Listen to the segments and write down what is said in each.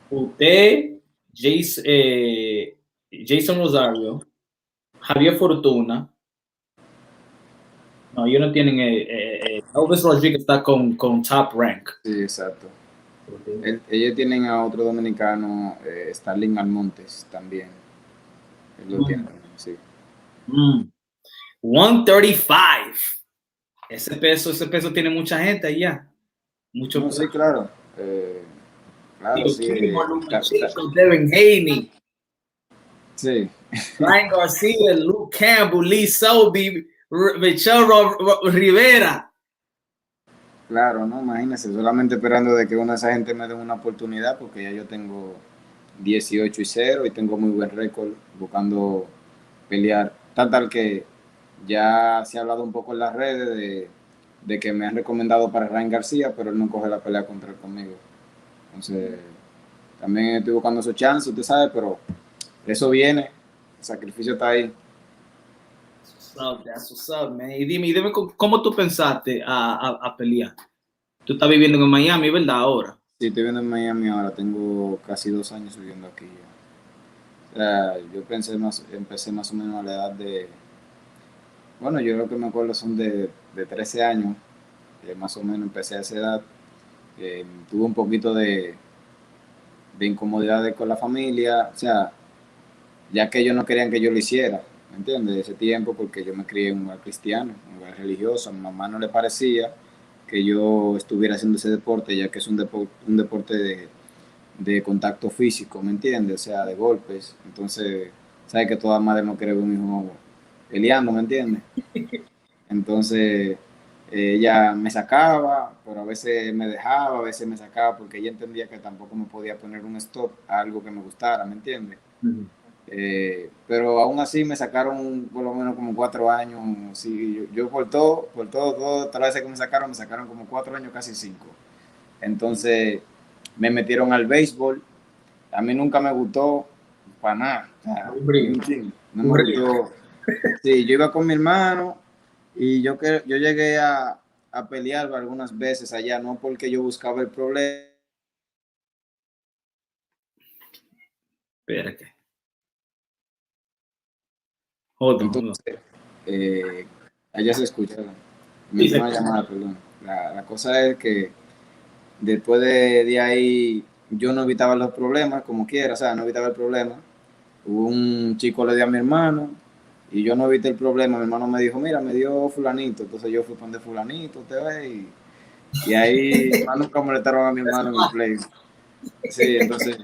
Usted, Jason Rosario, Javier Fortuna. No, ellos no tienen. Elvis Rodríguez está con Top Rank. Sí, exacto. Ellos tienen a otro dominicano, Starling Almontes, también. Él lo tiene también, sí. 135. Ese peso tiene mucha gente allá. Mucho No, sí, peso. claro. Claro, Tío sí. Kim, Maluma Chico, Devin Haney, Sí, Ryan Garcia, Luke Campbell, Lee Selby, Michel Rivera. claro, ¿no? Imagínese, solamente esperando de que una de esa gente me dé una oportunidad, porque ya yo tengo 18-0 y tengo muy buen récord buscando pelear. Tal que ya se ha hablado un poco en las redes de que me han recomendado para Ryan García, pero él no coge la pelea contra él conmigo. Entonces, también estoy buscando esos chances, usted sabe, pero eso viene, el sacrificio está ahí. That's what's up, man. Y dime ¿cómo tú pensaste a pelear? Tú estás viviendo en Miami, ¿verdad? Ahora. Sí, estoy viviendo en Miami ahora, tengo casi 2 años viviendo aquí ya. O sea, empecé más o menos a la edad de, bueno, yo creo que me acuerdo son de 13 años, más o menos empecé a esa edad. Tuve un poquito de incomodidades con la familia, o sea, ya que ellos no querían que yo lo hiciera, ¿me entiendes? Ese tiempo, porque yo me crié en un lugar cristiano, un lugar religioso, a mi mamá no le parecía que yo estuviera haciendo ese deporte, ya que es un deporte de contacto físico, ¿me entiendes? O sea, de golpes. Entonces, sabes que toda madre no quiere ver un hijo peleando, ¿me entiendes? Entonces, ella me sacaba, pero a veces me dejaba, a veces me sacaba, porque ella entendía que tampoco me podía poner un stop a algo que me gustara, ¿me entiendes? Pero aún así me sacaron por lo menos como 4 años. Sí, yo todas las veces que me sacaron como 4 años, casi 5. Entonces me metieron al béisbol. A mí nunca me gustó para nada. O sea, ni Aburrido. un chingo. No me Aburrido. gustó. Sí, yo iba con mi hermano y yo llegué a pelear algunas veces allá, no porque yo buscaba el problema. Espérate. Hold on, hold on. Entonces, eh, allá se escucha. Me Sí, entró una llamada, perdón. La cosa es que después de ahí yo no evitaba los problemas como quiera, o sea, no evitaba el problema. Hubo un chico le dio a mi hermano y yo no evité el problema. Mi hermano me dijo, mira, me dio fulanito. Entonces yo fui para donde fulanito, te ve, y ahí más nunca molestaron a mi hermano en el play. Sí, entonces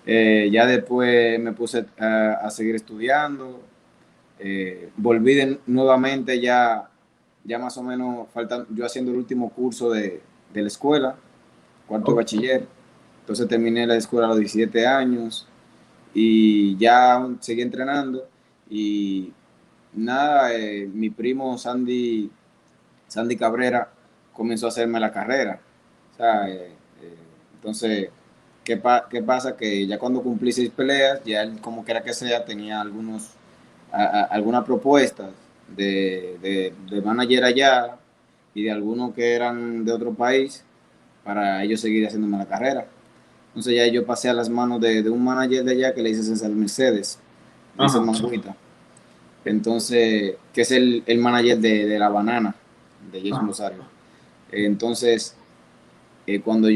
ya después me puse a seguir estudiando. Volví nuevamente ya más o menos faltan, yo haciendo el último curso de la escuela, cuarto de Ok. bachiller. Entonces terminé la escuela a los 17 años y ya seguí entrenando y nada, mi primo Sandy Cabrera comenzó a hacerme la carrera. O sea, entonces, ¿qué pasa? Que ya cuando cumplí 6 peleas, ya él como quiera que sea tenía algunas propuestas de manager allá y de algunos que eran de otro país para ellos seguir haciéndome la carrera. Entonces ya yo pasé a las manos de un manager de allá que le dice César Mercedes, le dice Ajá. Manguita. Entonces, que es el manager de la banana, de Jason Ajá. Rosario. Entonces, cuando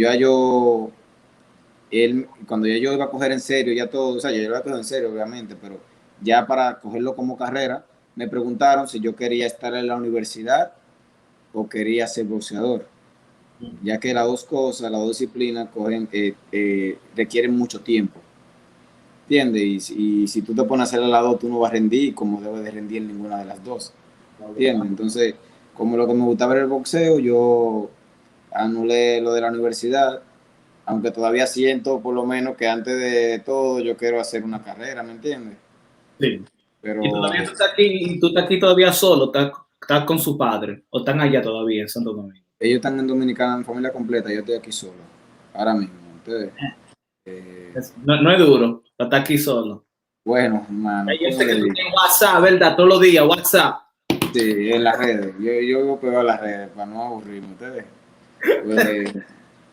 cuando ya yo iba a coger en serio, ya todo, o sea, yo iba a coger en serio, obviamente, pero ya para cogerlo como carrera, me preguntaron si yo quería estar en la universidad o quería ser boxeador, ya que las dos cosas, las dos disciplinas requieren mucho tiempo, ¿entiendes? Y si tú te pones a hacer el lado, tú no vas a rendir como debes de rendir en ninguna de las dos, ¿entiendes? Entonces, como lo que me gustaba era el boxeo, yo anulé lo de la universidad, aunque todavía siento por lo menos que antes de todo yo quiero hacer una carrera, ¿me entiendes? Sí. Y Pero todavía tú estás aquí todavía solo, estás con su padre, o están allá todavía en Santo Domingo. ellos están en Dominicana en familia completa, yo estoy aquí solo, ahora mismo. Entonces, eh, No es duro, estás aquí solo. bueno, hermano, Yo ¿cómo sé le que tú digo? tienes WhatsApp, ¿verdad? Todos los días, WhatsApp. Sí, en las redes, yo vivo pegado a las redes para no aburrirme, ustedes. Pues,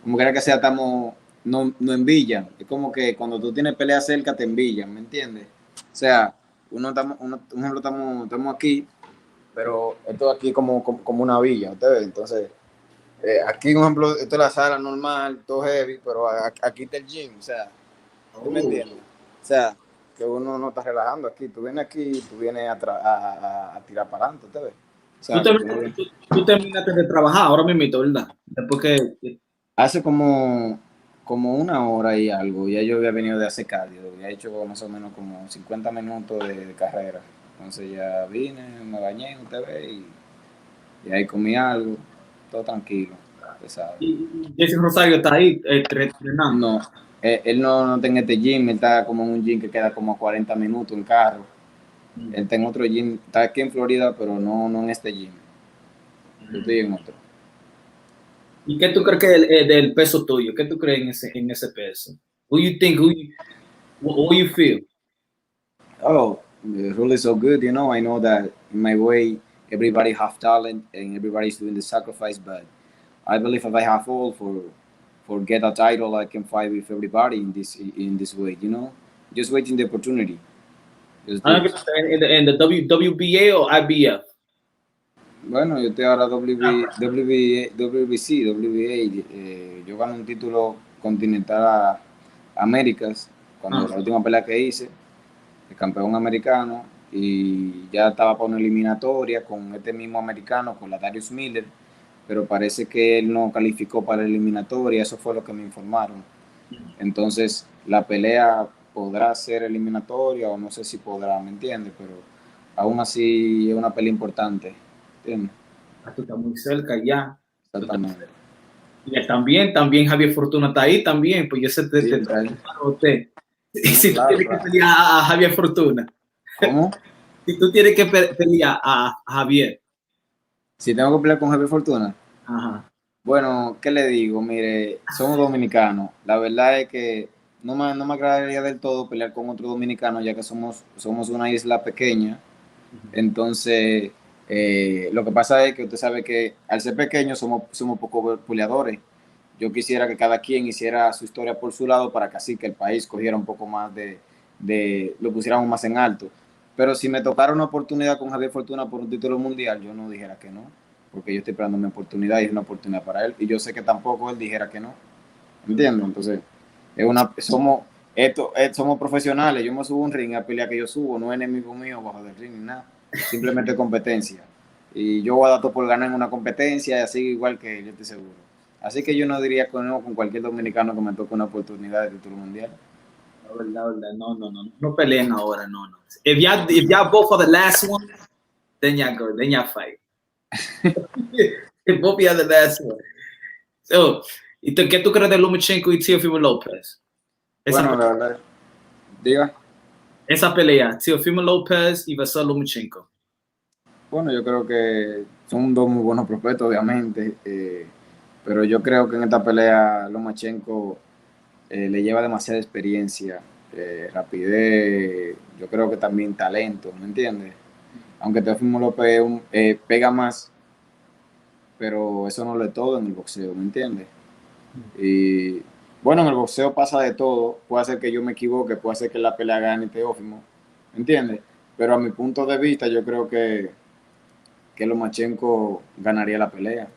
como quiera que sea, estamos no envillan. Es como que cuando tú tienes pelea cerca te envillan, ¿me entiendes? O sea, un ejemplo, estamos aquí, pero esto aquí como una villa, ¿ustedes? Entonces, aquí, por ejemplo, esto es la sala normal, todo heavy, pero aquí está el gym, o sea, ¿tú me Oh. entiendes? O sea, que uno no está relajando aquí, tú vienes aquí, tú vienes a tirar para adelante, ¿ustedes? O Tú, sea, que tú no vienes. tú terminaste de trabajar ahora mismo, ¿verdad? Después que Hace como una hora y algo, ya yo había venido de hacer cardio, había hecho más o menos como 50 minutos de carrera. Entonces ya vine, me bañé, usted ve, y ahí comí algo, todo tranquilo, pesado. Jesse Rosario está ahí entrenando. No, él no está en este gym, él está como en un gym que queda como a 40 minutos en carro. Él está en otro gym, está aquí en Florida, pero no en este gym. Yo estoy en otro. ¿Y qué tú crees que del peso tuyo? ¿Qué tú crees en ese peso? Who you think? Who you feel? Oh, really so good, you know. I know that in my way, everybody have talent and everybody's doing the sacrifice, but I believe if I have all for get a title, I can fight with everybody in this way, you know. Just waiting the opportunity. Just I'm this. gonna say in the WBA or IBF. Bueno, yo estoy ahora WBC, WBA. Yo gané un título continental a Américas cuando la última pelea que hice, el campeón americano, y ya estaba para una eliminatoria con este mismo americano, con la Darius Miller, pero parece que él no calificó para la eliminatoria, eso fue lo que me informaron. Entonces, la pelea podrá ser eliminatoria o no sé si podrá, ¿me entiendes? Pero aún así es una pelea importante, ¿entiendes? Tú estás muy cerca ya. Exactamente. Y también Javier Fortuna está ahí también, pues yo sé Sí, está ahí. usted. Y No, si tú claro, tienes que claro. pelear a Javier Fortuna, ¿Cómo? si tú tienes que pelear a Javier, Si tengo que pelear con Jefe Fortuna. ajá. Bueno, ¿qué le digo? Mire, somos dominicanos. La verdad es que no me agradaría del todo pelear con otro dominicano, ya que somos una isla pequeña. Entonces, lo que pasa es que usted sabe que al ser pequeños somos poco peleadores. Yo quisiera que cada quien hiciera su historia por su lado para que así que el país cogiera un poco más lo pusiéramos más en alto. Pero si me tocara una oportunidad con Javier Fortuna por un título mundial, yo no dijera que no, porque yo estoy esperando mi oportunidad y es una oportunidad para él. Y yo sé que tampoco él dijera que no. ¿Entiendes? Entonces, somos profesionales. Yo me subo a un ring a pelear que yo subo, no es enemigo mío bajo del ring ni nada. Simplemente competencia. Y yo voy a dar todo por ganar en una competencia y así igual que él, yo estoy seguro. Así que yo no diría que no con cualquier dominicano que me toque una oportunidad de título mundial. La verdad, no peleen ahora, no. If y'all both are the last one, then y'all go, then y'all fight. If both of y'all the last one. So, ¿qué tú crees de Lomachenko y Teofimo López? Bueno, la verdad, diga. Esa pelea, Teofimo López y Vasily Lomachenko. Bueno, yo creo que son dos muy buenos prospectos, obviamente. Pero yo creo que en esta pelea Lomachenko le lleva demasiada experiencia, rapidez, yo creo que también talento, ¿me entiendes? Aunque Teofimo López pega más, pero eso no lo es todo en el boxeo, ¿me entiendes? Y bueno, en el boxeo pasa de todo, puede ser que yo me equivoque, puede ser que la pelea gane Teófimo, ¿me entiendes? Pero a mi punto de vista yo creo que Lomachenko ganaría la pelea.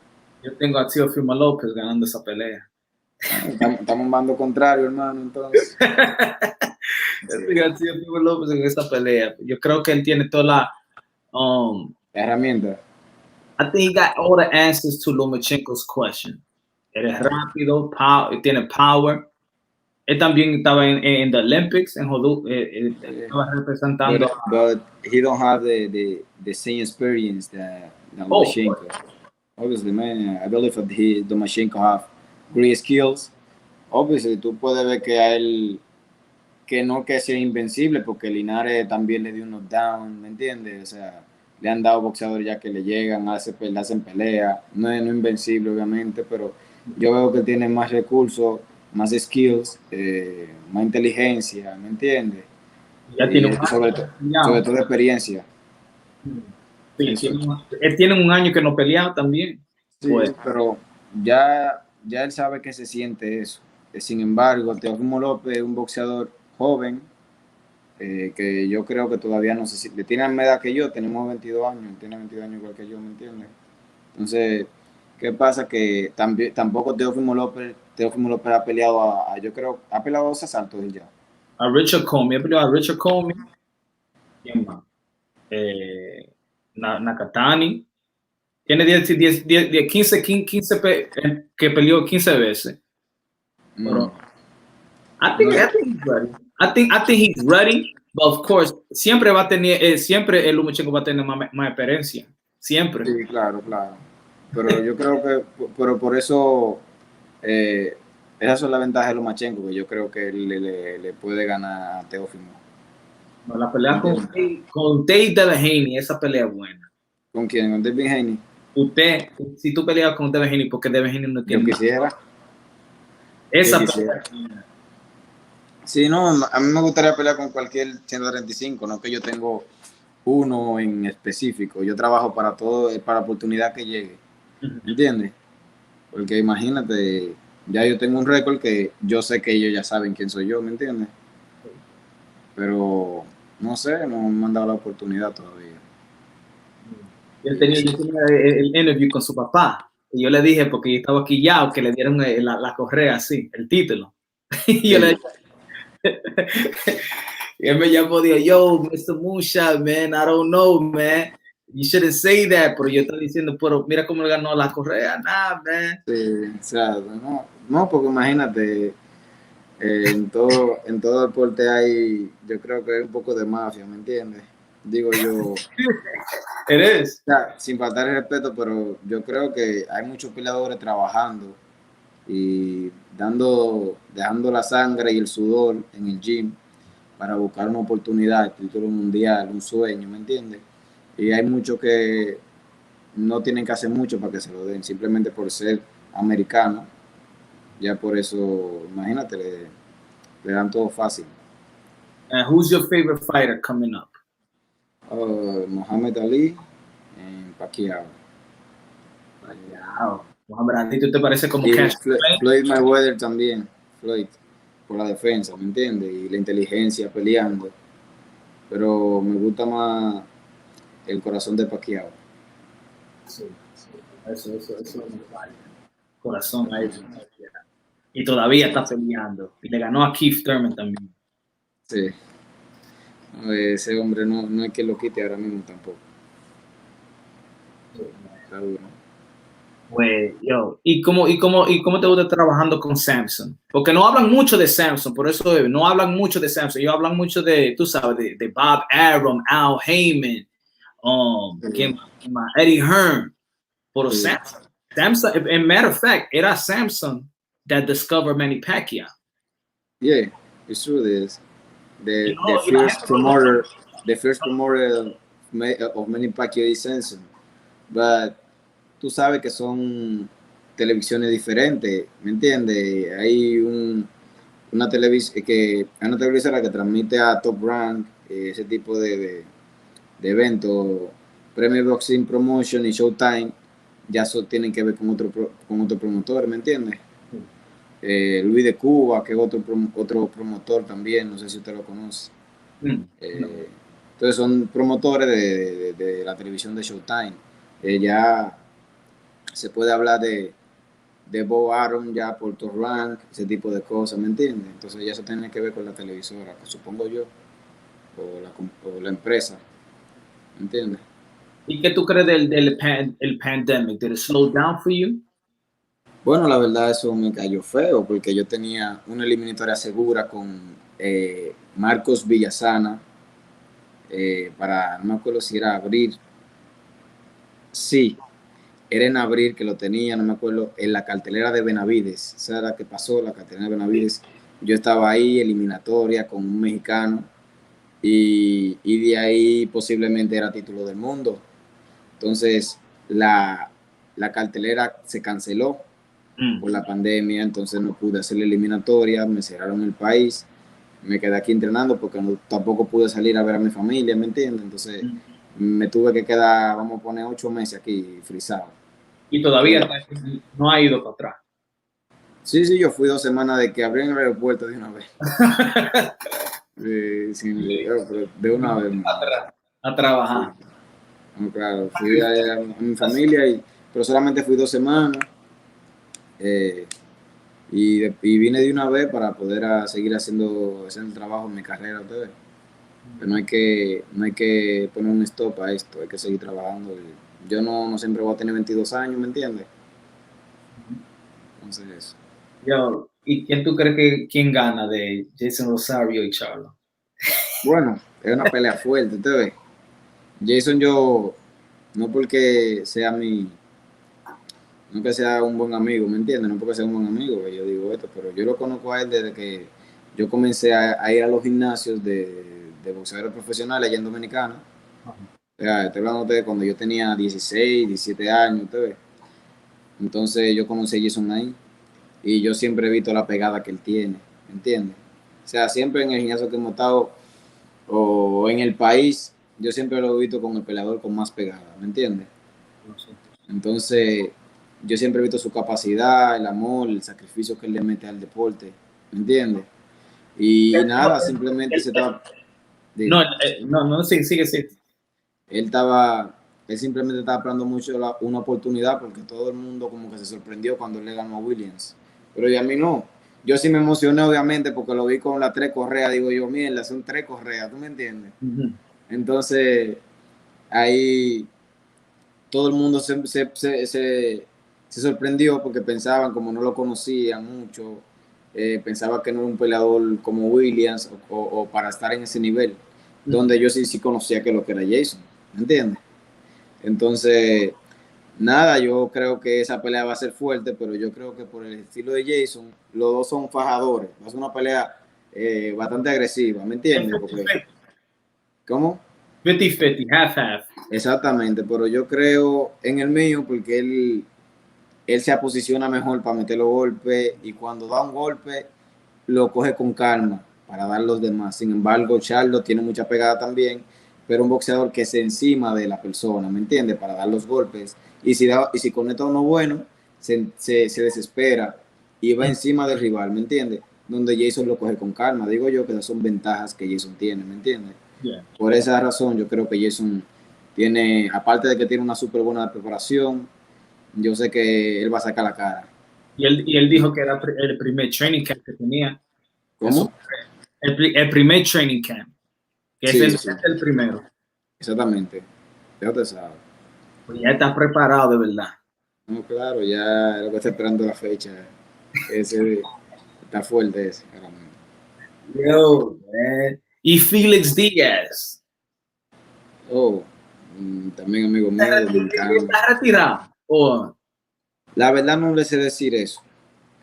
Yo tengo a Teofimo López ganando esa pelea. Estamos en bando contrario, hermano, entonces. Yo Sí. tengo a Teofimo López en esa pelea. Yo creo que él tiene toda la... La herramienta. I think he got all the answers to Lomachenko's question. Él es rápido, tiene power. Él también estaba en the Olympics, estaba representando But he don't have the same experience that oh, Lomachenko. Obviously, man, I believe that Lomachenko have great skills. Obviously, tú puedes ver que a él, que no que sea invencible, porque Linares también le dio unos down, ¿me entiendes? O sea, le han dado boxeadores ya que le llegan, le hacen pelea. No invencible, obviamente, pero yo veo que tiene más recursos, más skills, más inteligencia, ¿me entiendes? ya tiene un Y sobre año. todo experiencia. Sí, Eso. él tiene un año que no pelea también. Sí, Pues, pero ya él sabe que se siente eso. sin embargo, Teófimo López es un boxeador joven, que yo creo que todavía no sé si le tiene la edad que yo, tenemos 22 años, tiene 22 años igual que yo, ¿me entiendes? Entonces, ¿qué pasa? Que tampoco Teófimo López ha peleado yo creo, ha peleado 2 asaltos y ya. A Richard Comey, he peleado a Richard Comey. ¿Quién más? Nakatani. Tiene 15 que peleó 15 veces. Pero No, I think he's ready. I think he's ready, but of course, siempre va a tener, siempre el Lomachenko va a tener más experiencia. Siempre. sí, claro, claro. Pero yo creo que, pero por eso, esas son las ventajas de Lomachenko, que yo creo que le puede ganar a Teófimo. No, la pelea ¿Entiendes? con Dave Delaney, esa pelea es buena. ¿Con quién? ¿Con David Haney? Si tú peleas con Delaney, porque Delaney no Yo tiene quisiera, yo esa quisiera. pelea. Sí, no, a mí me gustaría pelear con cualquier 135, no que yo tengo uno en específico. Yo trabajo para todo, para la oportunidad que llegue. ¿Entiendes? Porque imagínate, ya yo tengo un récord que yo sé que ellos ya saben quién soy yo, ¿me entiendes? Pero no sé, no me han dado la oportunidad todavía. Yo tenía el interview con su papá. Y yo le dije, porque yo estaba aquí ya, que le dieron la correa así, el título. Y yo le Sí, dije, y él me llamó y dijo, yo, Mr. Moonshot, man, I don't know, man. You shouldn't say that. Pero yo estaba diciendo, pero mira cómo le ganó la correa. Nah, man. sí, o sea, no, porque imagínate, en todo deporte hay, yo creo que hay un poco de mafia, ¿me entiendes? Digo yo, o It is. sea, sin faltar el respeto, pero yo creo que hay muchos peleadores trabajando y dejando la sangre y el sudor en el gym para buscar una oportunidad, el título mundial, un sueño, ¿me entiendes? Y hay muchos que no tienen que hacer mucho para que se lo den, simplemente por ser americano, ya por eso, imagínate, le dan todo fácil. Who's your favorite fighter coming up? Mohamed Ali en Pacquiao. Wow. Mohamed Ali, ¿tú te parece como Y Cash? Floyd Mayweather también, Floyd, por la defensa, ¿me entiendes? Y la inteligencia peleando. Pero me gusta más el corazón de Pacquiao. Sí, sí. Eso no falla. Corazón ahí. Y todavía está peleando. Y le ganó a Keith Thurman también. Sí. Ese hombre no es que lo quite ahora mismo tampoco. Está duro. Pues, yo, ¿y cómo te gusta trabajando con Samson? Porque no hablan mucho de Samson, por eso no hablan mucho de Samson. Ellos hablan mucho de, tú sabes, de Bob Arum, Al Heyman, Sí, ¿quién más? Eddie Hearn. Pero sí. Samson, en matter of fact, era Samson that discovered Manny Pacquiao. Yeah, it's true this. Y, The no, y la gente first no lo sabe. promoter, the first promoter of Manny Pacquiao is Samson. But tú sabes que son televisiones diferentes, ¿me entiendes? Hay una televisora que transmite a Top Rank, ese tipo de eventos, Premier Boxing Promotion y Showtime, ya tienen que ver con otro promotor, ¿me entiendes? Luis de Cuba, que es otro promotor también, no sé si usted lo conoce. No. Entonces son promotores de la televisión de Showtime. Ya se puede hablar de Bob Arum ya por Top Rank, ese tipo de cosas, ¿me entiendes? Entonces ya eso tiene que ver con la televisora, supongo yo, o la empresa, ¿me entiendes? ¿Y qué tú crees el pandemic? Did it slow down for you? Bueno, la verdad eso me cayó feo porque yo tenía una eliminatoria segura con Marcos Villasana para, no me acuerdo si era abril, sí, era en abril que lo tenía, no me acuerdo, en la cartelera de Benavides, esa era la que pasó, la cartelera de Benavides, yo estaba ahí, eliminatoria con un mexicano y de ahí posiblemente era título del mundo. Entonces la cartelera se canceló por la pandemia, entonces no pude hacer la eliminatoria, me cerraron el país, me quedé aquí entrenando porque tampoco pude salir a ver a mi familia, ¿me entiendes? Entonces me tuve que quedar, vamos a poner 8 meses aquí frisado. Y todavía Entonces, no ha ido para atrás. Sí, yo fui 2 semanas de que abrieron el aeropuerto de una vez. Pero de una vez, man. A trabajar. Sí. No, claro, fui a mi familia, pero solamente fui 2 semanas. eh, y vine de una vez para poder seguir haciendo el trabajo en mi carrera, ustedes. Pero no hay que poner un stop a esto, hay que seguir trabajando. Yo no siempre voy a tener 22 años, ¿me entiendes? Entonces, Yo, ¿y quién tú crees quién gana de Jason Rosario y Charlo? bueno, es una pelea fuerte, ustedes. Jason, yo, no porque sea no que sea un buen amigo, ¿me entiendes? No porque sea un buen amigo que yo digo esto, pero yo lo conozco a él desde que yo comencé a ir a los gimnasios de boxeadores profesionales allá en Dominicana. O sea, estoy hablando de cuando yo tenía 16, 17 años, usted ve. Entonces yo conocí a Jason ahí y yo siempre he visto la pegada que él tiene, ¿me entiendes? O sea, siempre en el gimnasio que hemos estado o en el país, yo siempre lo he visto con el peleador con más pegada, ¿me entiendes? Entonces, yo siempre he visto su capacidad, el amor, el sacrificio que él le mete al deporte, ¿me entiendes? Y nada, simplemente se estaba, No, dime, no, sí, sigue, sí. él estaba, él simplemente estaba esperando mucho una oportunidad porque todo el mundo como que se sorprendió cuando él le ganó a Williams. Pero y a mí no. Yo sí me emocioné obviamente porque lo vi con las 3 correas, digo yo, mierda, son 3 correas, ¿tú me entiendes? Entonces, ahí todo el mundo se sorprendió porque pensaban, como no lo conocían mucho, pensaba que no era un peleador como Williams o para estar en ese nivel, donde yo sí conocía que lo que era Jason, ¿me entiendes? Entonces, nada, yo creo que esa pelea va a ser fuerte, pero yo creo que por el estilo de Jason, los dos son fajadores, va a ser una pelea bastante agresiva, ¿me entiendes? Porque, ¿cómo? 50-50, half-half. Exactamente, pero yo creo en el mío porque él se posiciona mejor para meter los golpes y cuando da un golpe lo coge con calma para dar los demás. Sin embargo, Charlo tiene mucha pegada también, pero un boxeador que se encima de la persona, ¿me entiendes? Para dar los golpes. Y si conecta uno bueno, se desespera y va encima del rival, ¿me entiendes? Donde Jason lo coge con calma. Digo yo que esas son ventajas que Jason tiene, ¿me entiendes? Yeah. Por esa razón, yo creo que Jason tiene, aparte de que tiene una súper buena preparación, yo sé que él va a sacar la cara. Y él dijo que era el primer training camp que tenía. ¿Cómo? El primer training camp, que es Sí, sí, el primero. exactamente. Ya te sabes. Pues ya está preparado de verdad. No, claro, ya lo que está esperando la fecha. Ese está fuerte ese, claramente. Yo, man. Y Felix Díaz. Oh, también amigo mío, dominicano. ¿Está retirado? Oh, La verdad no le sé decir eso.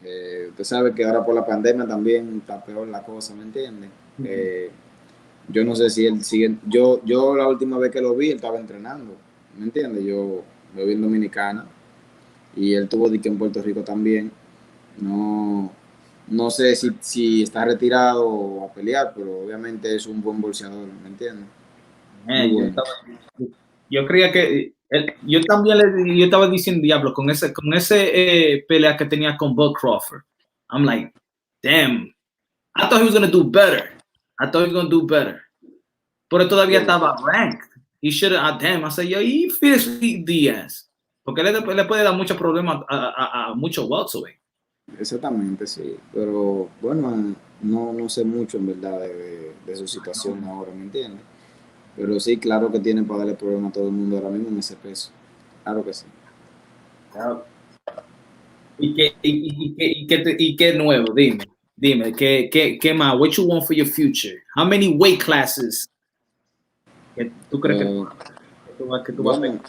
Usted sabe que ahora por la pandemia también está peor la cosa, ¿me entiende? Eh, yo no sé si él sigue. Yo la última vez que lo vi, él estaba entrenando, ¿me entiende? Yo lo vi en Dominicana y él tuvo dique en Puerto Rico también. No sé si está retirado o a pelear, pero obviamente es un buen bolseador, ¿me entiendes? Muy man, bueno. yo creía que yo también yo estaba diciendo diablo con ese pelea que tenía con Bud Crawford. I'm like, damn, I thought he was gonna do better. I thought he was gonna do better. Pero todavía estaba ranked. He should have, damn, I said, yo, y Felix Díaz. Porque le puede dar muchos problemas a muchos welterweight. Exactamente, sí. Pero bueno, no sé mucho en verdad de su situación ahora, ¿me entiendes? Pero sí, claro que tiene para darle problema a todo el mundo ahora mismo en ese peso. Claro que sí. ¿Y qué nuevo? Dime, ¿qué más? What you want for your future? How many weight classes que tú crees Eh, que tú vas a bueno,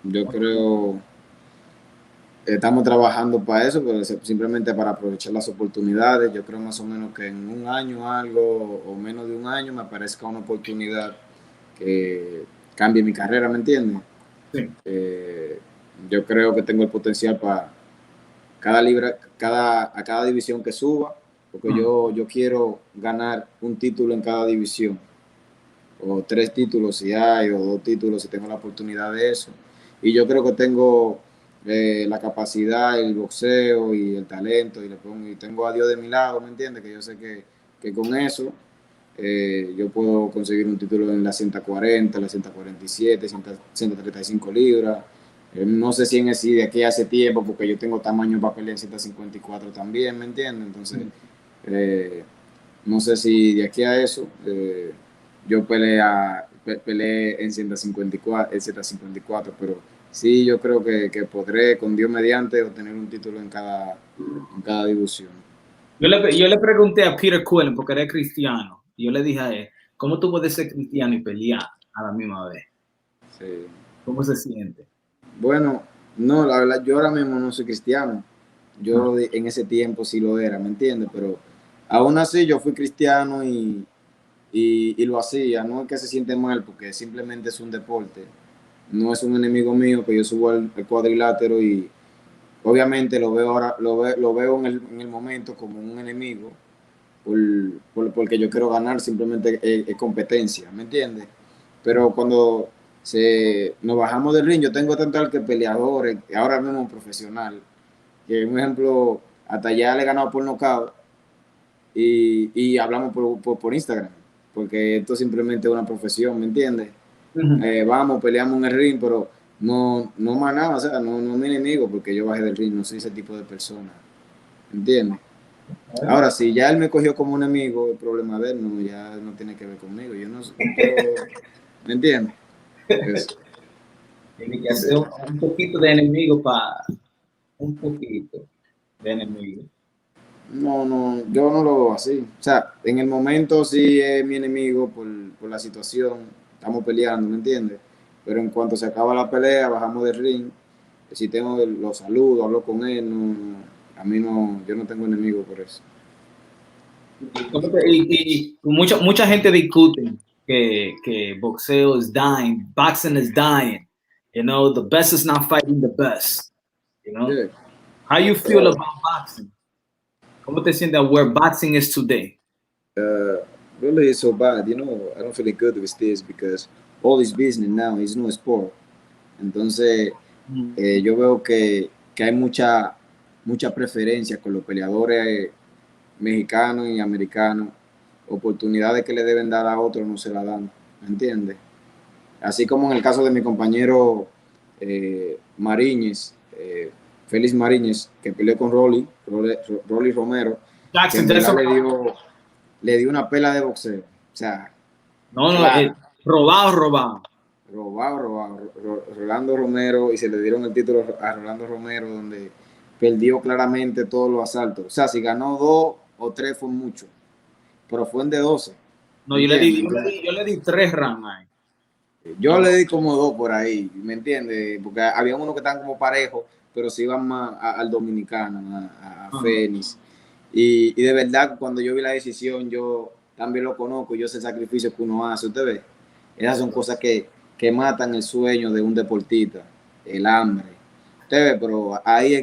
yo creo estamos trabajando para eso, pero simplemente para aprovechar las oportunidades. Yo creo más o menos que en un año algo o menos de un año me aparezca una oportunidad que cambie mi carrera, ¿me entiendes? Sí. Yo creo que tengo el potencial para a cada división que suba, porque yo quiero ganar un título en cada división, o 3 títulos si hay, o 2 títulos si tengo la oportunidad de eso. Y yo creo que tengo la capacidad, el boxeo y el talento, y tengo a Dios de mi lado, ¿me entiendes? Que yo sé que con eso yo puedo conseguir un título en la 140, la 147, 135 libras. No sé si en ese de aquí hace tiempo, porque yo tengo tamaño para pelear en 154 también, ¿me entiendes? Entonces, eh, no sé si de aquí a eso yo peleé en 154, pero sí, yo creo que podré, con Dios mediante, obtener un título en cada división. Yo le pregunté a Peter Quillen, porque era cristiano, y yo le dije a él, ¿cómo tú puedes ser cristiano y pelear a la misma vez? Sí. ¿Cómo se siente? Bueno, no, la verdad, yo ahora mismo no soy cristiano. Ah, En ese tiempo sí lo era, ¿me entiendes? Pero aún así yo fui cristiano y lo hacía. No es que se siente mal, porque simplemente es un deporte. No es un enemigo mío que yo subo al cuadrilátero y obviamente lo veo ahora, lo veo en el momento como un enemigo porque yo quiero ganar, simplemente es competencia, ¿me entiendes? Pero cuando nos bajamos del ring, yo tengo tanto que peleadores, ahora mismo un profesional, que un ejemplo, hasta ya le he ganado por nocaut y hablamos por Instagram, porque esto simplemente es una profesión, ¿me entiendes? ujú. Vamos, peleamos en el ring, pero no más nada, o sea, no es mi enemigo porque yo bajé del ring, no soy ese tipo de persona, ¿me entiendes? Ahora, si ya él me cogió como un enemigo, el problema de él no, ya no tiene que ver conmigo. Yo no quiero, ¿me entiendes? Eso. Tiene que hacer un poquito de enemigo para un poquito de enemigo. Yo no lo veo así. O sea, en el momento sí es mi enemigo por la situación, estamos peleando, ¿me entiendes? Pero en cuanto se acaba la pelea, bajamos del ring, si tengo, lo saludo, hablo con él, a mí no, yo no tengo enemigo por eso. Y mucha gente discute que boxeo is dying, boxing is dying. You know, the best is not fighting the best. You know, Yeah. how you feel about boxing? ¿Cómo te sientes where boxing is today? uh, really it's so bad, you know. I don't feel good with this because all is business now, it's no sport. Entonces, Mm. yo veo que hay mucha preferencia con los peleadores mexicanos y americanos. Oportunidades que le deben dar a otros no se la dan, ¿me entiendes? Así como en el caso de mi compañero Mariñez, Félix Mariñez, que peleó con Rolly Romero, que en verdad Jackson, le dio una pela de boxeo. O sea, no, no, clara, robado, robado. robado. Rolando Romero, y se le dieron el título a Rolando Romero, donde perdió claramente todos los asaltos. O sea, si ganó 2 o 3 fue mucho, pero fue en de 12, No, ¿me entiendes? Entonces, yo le di 3 rounds ahí. yo le di como 2 por ahí, ¿me entiendes? Porque había unos que estaban como parejos, pero se iban más al dominicano, a Ajá. Fénix. Y de verdad, cuando yo vi la decisión, yo también lo conozco, yo sé el sacrificio que uno hace, usted ve. Esas son cosas que matan el sueño de un deportista, el hambre. Usted ve, pero ahí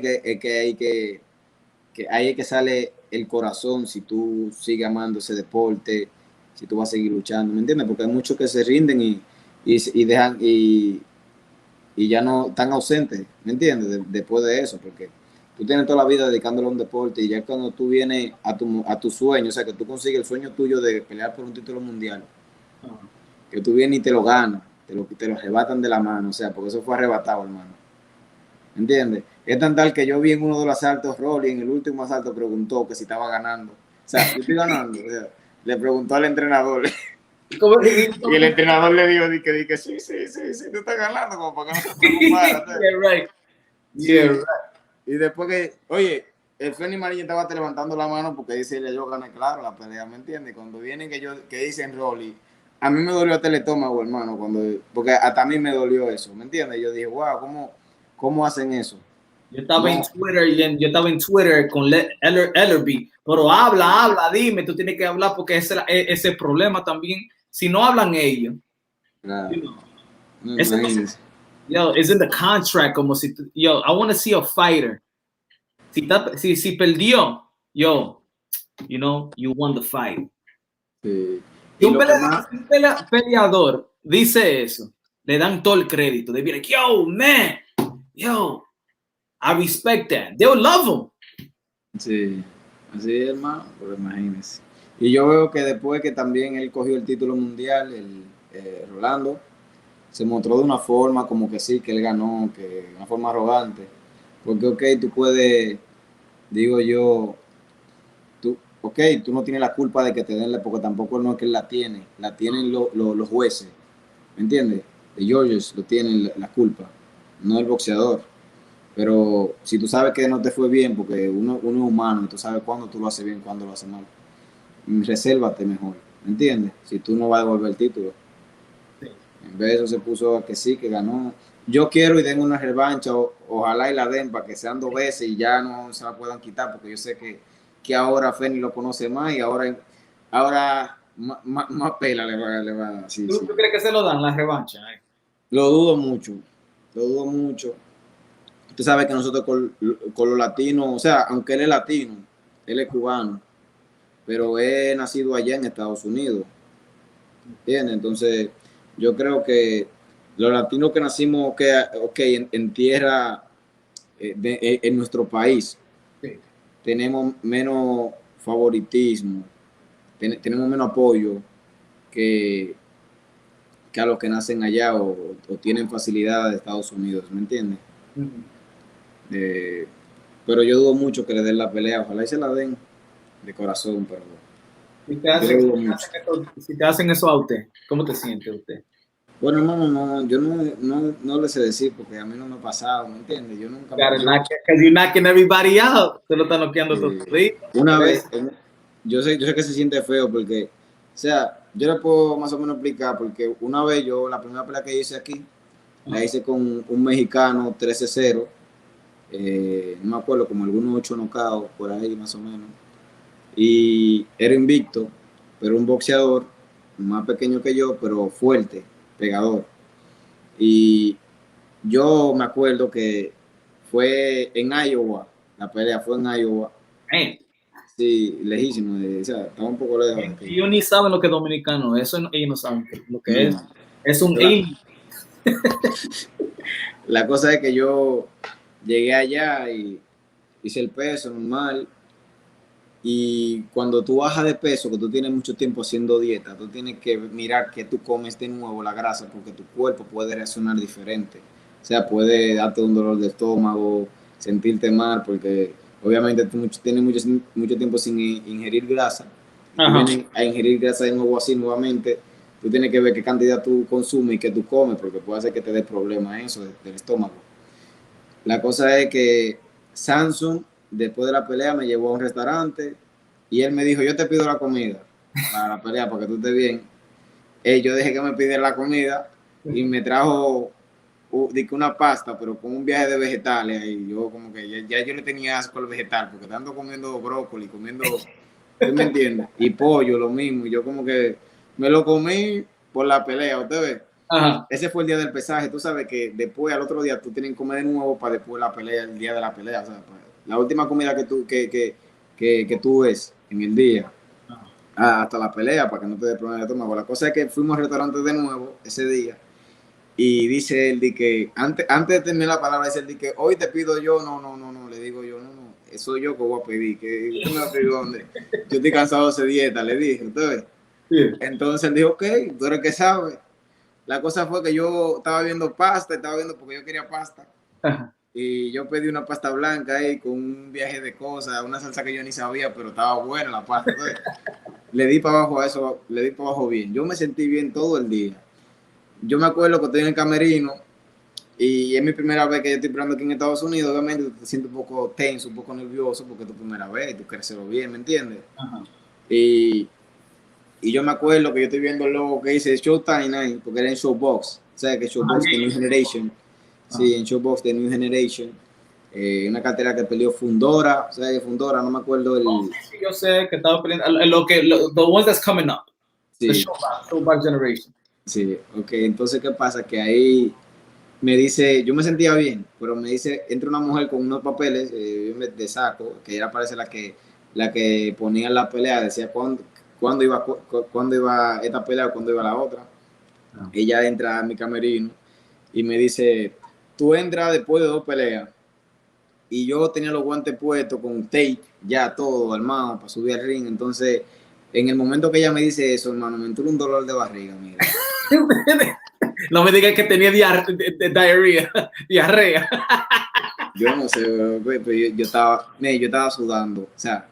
ahí es que sale el corazón si tú sigues amando ese deporte, si tú vas a seguir luchando, ¿me entiendes? Porque hay muchos que se rinden y dejan y ya no están ausentes, ¿me entiendes? Después de eso, porque tú tienes toda la vida dedicándole a un deporte y ya cuando tú vienes a tu sueño, o sea, que tú consigues el sueño tuyo de pelear por un título mundial, Ajá. que tú vienes y te lo ganas, te lo arrebatan de la mano, o sea, porque eso fue arrebatado, hermano. ¿Me entiendes? Es tan tal que yo vi en uno de los asaltos, Rolly, en el último asalto preguntó que si estaba ganando. O sea, yo estoy ganando. O sea, le preguntó al entrenador y el entrenador le dijo, sí, tú estás ganando, como para que no se preocupara. Yeah, right. Yeah, Sí, right. y después que, oye, el Feni Mariño estaba levantando la mano porque dice, yo gané claro la pelea, ¿me entiendes? Cuando vienen que dicen Rolly, a mí me dolió hasta el estómago, hermano, porque hasta a mí me dolió eso, ¿me entiendes? Yo dije, wow, ¿cómo hacen eso? No, Yo estaba en Twitter con Ellerby, pero habla, dime, tú tienes que hablar porque ese el problema también. Si no hablan ellos, claro, you know, no ese no, imagínense. yo, it's in the contract, como si, yo, I want to see a fighter. Si perdió, yo, you know, you won the fight. Sí. Si Y un, lo que más, peleador dice eso, le dan todo el crédito. De like, yo, man, yo. I respect that. They'll love him. Sí, así es, hermano, pues imagínese. Y yo veo que después que también él cogió el título mundial, Rolando, se mostró de una forma como que sí, que él ganó, que de una forma arrogante. Porque, ok, tú puedes, digo yo, ok, tú no tienes la culpa de que te den, porque tampoco no es que él la tienen los jueces, ¿me entiendes? Los judges lo tienen la culpa, no el boxeador. Pero si tú sabes que no te fue bien, porque uno es humano y tú sabes cuándo tú lo haces bien, cuándo lo haces mal, resérvate mejor, ¿me entiendes? Si tú no vas a devolver el título. Sí. En vez de eso se puso a que sí, que ganó. Yo quiero y den una revancha, ojalá y la den para que sean 2 veces y ya no se la puedan quitar, porque yo sé que ahora Feni lo conoce más y ahora más pela le va a dar. Sí, ¿Tú sí. crees que se lo dan la revancha? Lo dudo mucho, lo dudo mucho. Usted sabe que nosotros con los latinos, o sea, aunque él es latino, él es cubano, pero es nacido allá en Estados Unidos, ¿entiendes? Entonces, yo creo que los latinos que nacimos en tierra, en nuestro país, Sí. tenemos menos favoritismo, tenemos menos apoyo que, que a los que nacen allá o tienen facilidades de Estados Unidos, ¿me entiendes? Eh, pero yo dudo mucho que le den la pelea, ojalá y se la den de corazón, pero Si te yo hacen, lo dudo mucho. si te hacen eso a usted, ¿cómo te siente usted? Bueno, no, yo no le sé decir porque a mí no me ha pasado, ¿me entiendes? Yo nunca me... Because you're knocking everybody out. Te lo están noqueando todo. Una vez, yo sé que se siente feo porque, o sea, yo le puedo más o menos explicar porque una vez yo, la primera pelea que hice aquí, la hice con un mexicano 13-0, no me acuerdo, como algunos 8 knockouts por ahí más o menos, y era invicto, pero un boxeador más pequeño que yo, pero fuerte, pegador. Y yo me acuerdo que fue en Iowa, la pelea fue en Iowa. Man, Sí, lejísimo, o sea, estaba un poco lejos de aquí. ellos ni saben lo que es dominicano. Eso ellos no saben lo que es. No. Es un La, alien. la cosa es que yo llegué allá y hice el peso normal. Y cuando tú bajas de peso, que tú tienes mucho tiempo haciendo dieta, tú tienes que mirar que tú comes de nuevo la grasa, porque tu cuerpo puede reaccionar diferente. O sea, puede darte un dolor de estómago, sentirte mal, porque obviamente tú tienes mucho tiempo sin ingerir grasa. Y tú Ajá. vienes a ingerir grasa de nuevo así nuevamente, tú tienes que ver qué cantidad tú consumes y qué tú comes, porque puede hacer que te dé problemas eso del estómago. La cosa es que Samsung, después de la pelea, me llevó a un restaurante y él me dijo, yo te pido la comida para la pelea, para que tú estés bien. Yo dije que me pidiera la comida y me trajo una pasta, pero con un viaje de vegetales. Y yo como que ya yo le tenía asco al vegetal, porque tanto comiendo brócoli, comiendo, ¿tú me entiendes? Y pollo, lo mismo. Y yo como que me lo comí por la pelea, ¿usted ve? Ajá. Ese fue el día del pesaje. Tú sabes que después, al otro día, tú tienes que comer de nuevo para después la pelea, el día de la pelea. O sea, la última comida que tú ves en el día, hasta la pelea, para que no te dé problema de estómago. La cosa es que fuimos al restaurante de nuevo ese día y dice él de que, antes de terminar la palabra, dice él de que hoy te pido yo, no, le digo yo, no, eso yo que voy a pedir, que usted me va a pedir dónde. Yo estoy cansado de esa dieta, le dije, ¿usted ve? Yeah. Entonces él dijo, ok, tú eres que sabe. La cosa fue que yo estaba viendo porque yo quería pasta. Ajá. Y yo pedí una pasta blanca ahí con un viaje de cosas, una salsa que yo ni sabía, pero estaba buena la pasta. Entonces, le di para abajo a eso, le di para abajo bien. Yo me sentí bien todo el día. Yo me acuerdo que estoy en el camerino y es mi primera vez que yo estoy esperando aquí en Estados Unidos. Obviamente te sientes un poco tenso, un poco nervioso porque es tu primera vez y tú quieres hacerlo bien, ¿me entiendes? Ajá. Y, y yo me acuerdo que yo estoy viendo el logo que dice Showtime ahí, porque era en Showbox. O sea, que Showbox de New Generation. Sí, en Showbox de New Generation. Una cartera que peleó Fundora. O sea, que Fundora, no me acuerdo el... Sí, yo sé que estaba peleando the ones that's coming up. The Sí, showback generation. sí, ok. Entonces, ¿qué pasa? Que ahí me dice, yo me sentía bien, pero me dice, entra una mujer con unos papeles de saco, que era parece la que ponía en la pelea, decía cuándo iba esta pelea o cuándo iba la otra. Ella entra a mi camerino y me dice, tú entras después de 2 peleas. y yo tenía los guantes puestos con tape, ya todo armado para subir al ring. Entonces, en el momento que ella me dice eso, hermano, me entró un dolor de barriga, mira. No me digas que tenía diarrea. Yo no sé, pero yo estaba sudando. O sea,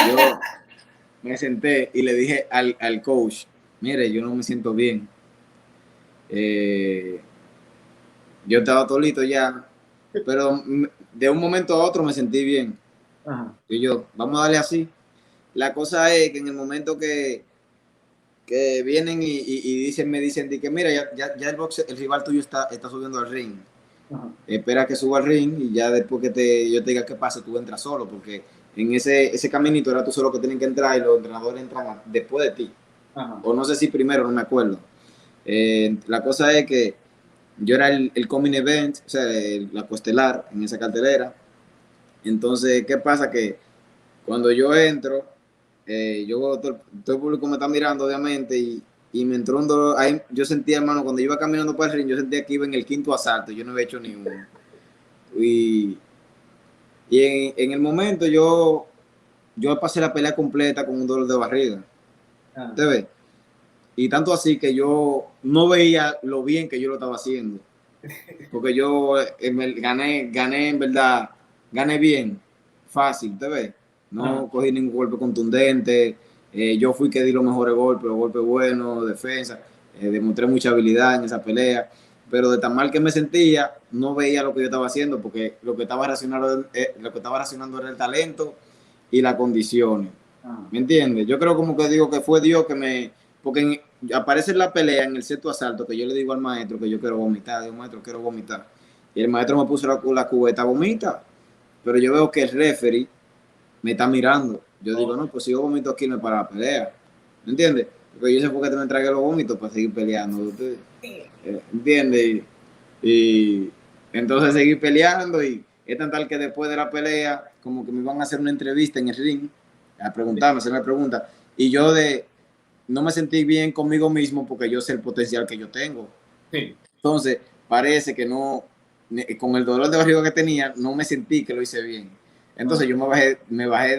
yo me senté y le dije al coach, mire, yo no me siento bien. Yo estaba tolito ya, pero de un momento a otro me sentí bien. Ajá. Y yo, vamos a darle así. La cosa es que en el momento que vienen y dicen, me dicen que mira, ya el rival tuyo está subiendo al ring. Ajá. Espera que suba al ring y ya después que yo te diga qué pasa, tú entras solo, porque en ese caminito era tú solo que tienen que entrar y los entrenadores entran después de ti. Ajá. O no sé si primero, no me acuerdo. La cosa es que yo era el coming event, o sea, la coestelar en esa cartelera. Entonces, ¿qué pasa? Que cuando yo entro, todo el público me está mirando, obviamente, y me entró un dolor. Ahí yo sentía, hermano, cuando iba caminando para el ring, yo sentía que iba en el quinto asalto, yo no había hecho ni uno. Y, en el momento yo pasé la pelea completa con un dolor de barriga. Ajá. ¿Te ves? Y tanto así que yo no veía lo bien que yo lo estaba haciendo. Porque yo gané en verdad, gané bien, fácil, ¿te ves? Ajá. No cogí ningún golpe contundente. Yo fui que di los mejores golpes, los golpes buenos, defensa. Demostré mucha habilidad en esa pelea. Pero de tan mal que me sentía, no veía lo que yo estaba haciendo, porque lo que estaba reaccionando era el talento y las condiciones. Ajá. ¿Me entiendes? Yo creo como que digo que fue Dios que porque aparece en la pelea en el sexto asalto que yo le digo al maestro que yo quiero vomitar, digo, maestro, quiero vomitar. Y el maestro me puso la cubeta, vomita. Pero yo veo que el referee me está mirando. Yo digo, no, pues si yo vomito aquí no es para la pelea. ¿Me entiendes? Porque yo sé por qué te me tragué los vómitos para seguir peleando. ¿Entiendes? Y entonces seguí peleando y es tan tal que después de la pelea, como que me iban a hacer una entrevista en el ring, a preguntarme, hacerme preguntas. Y yo no me sentí bien conmigo mismo porque yo sé el potencial que yo tengo. Sí. Entonces, parece que no, con el dolor de barriga que tenía, no me sentí que lo hice bien. Entonces yo me bajé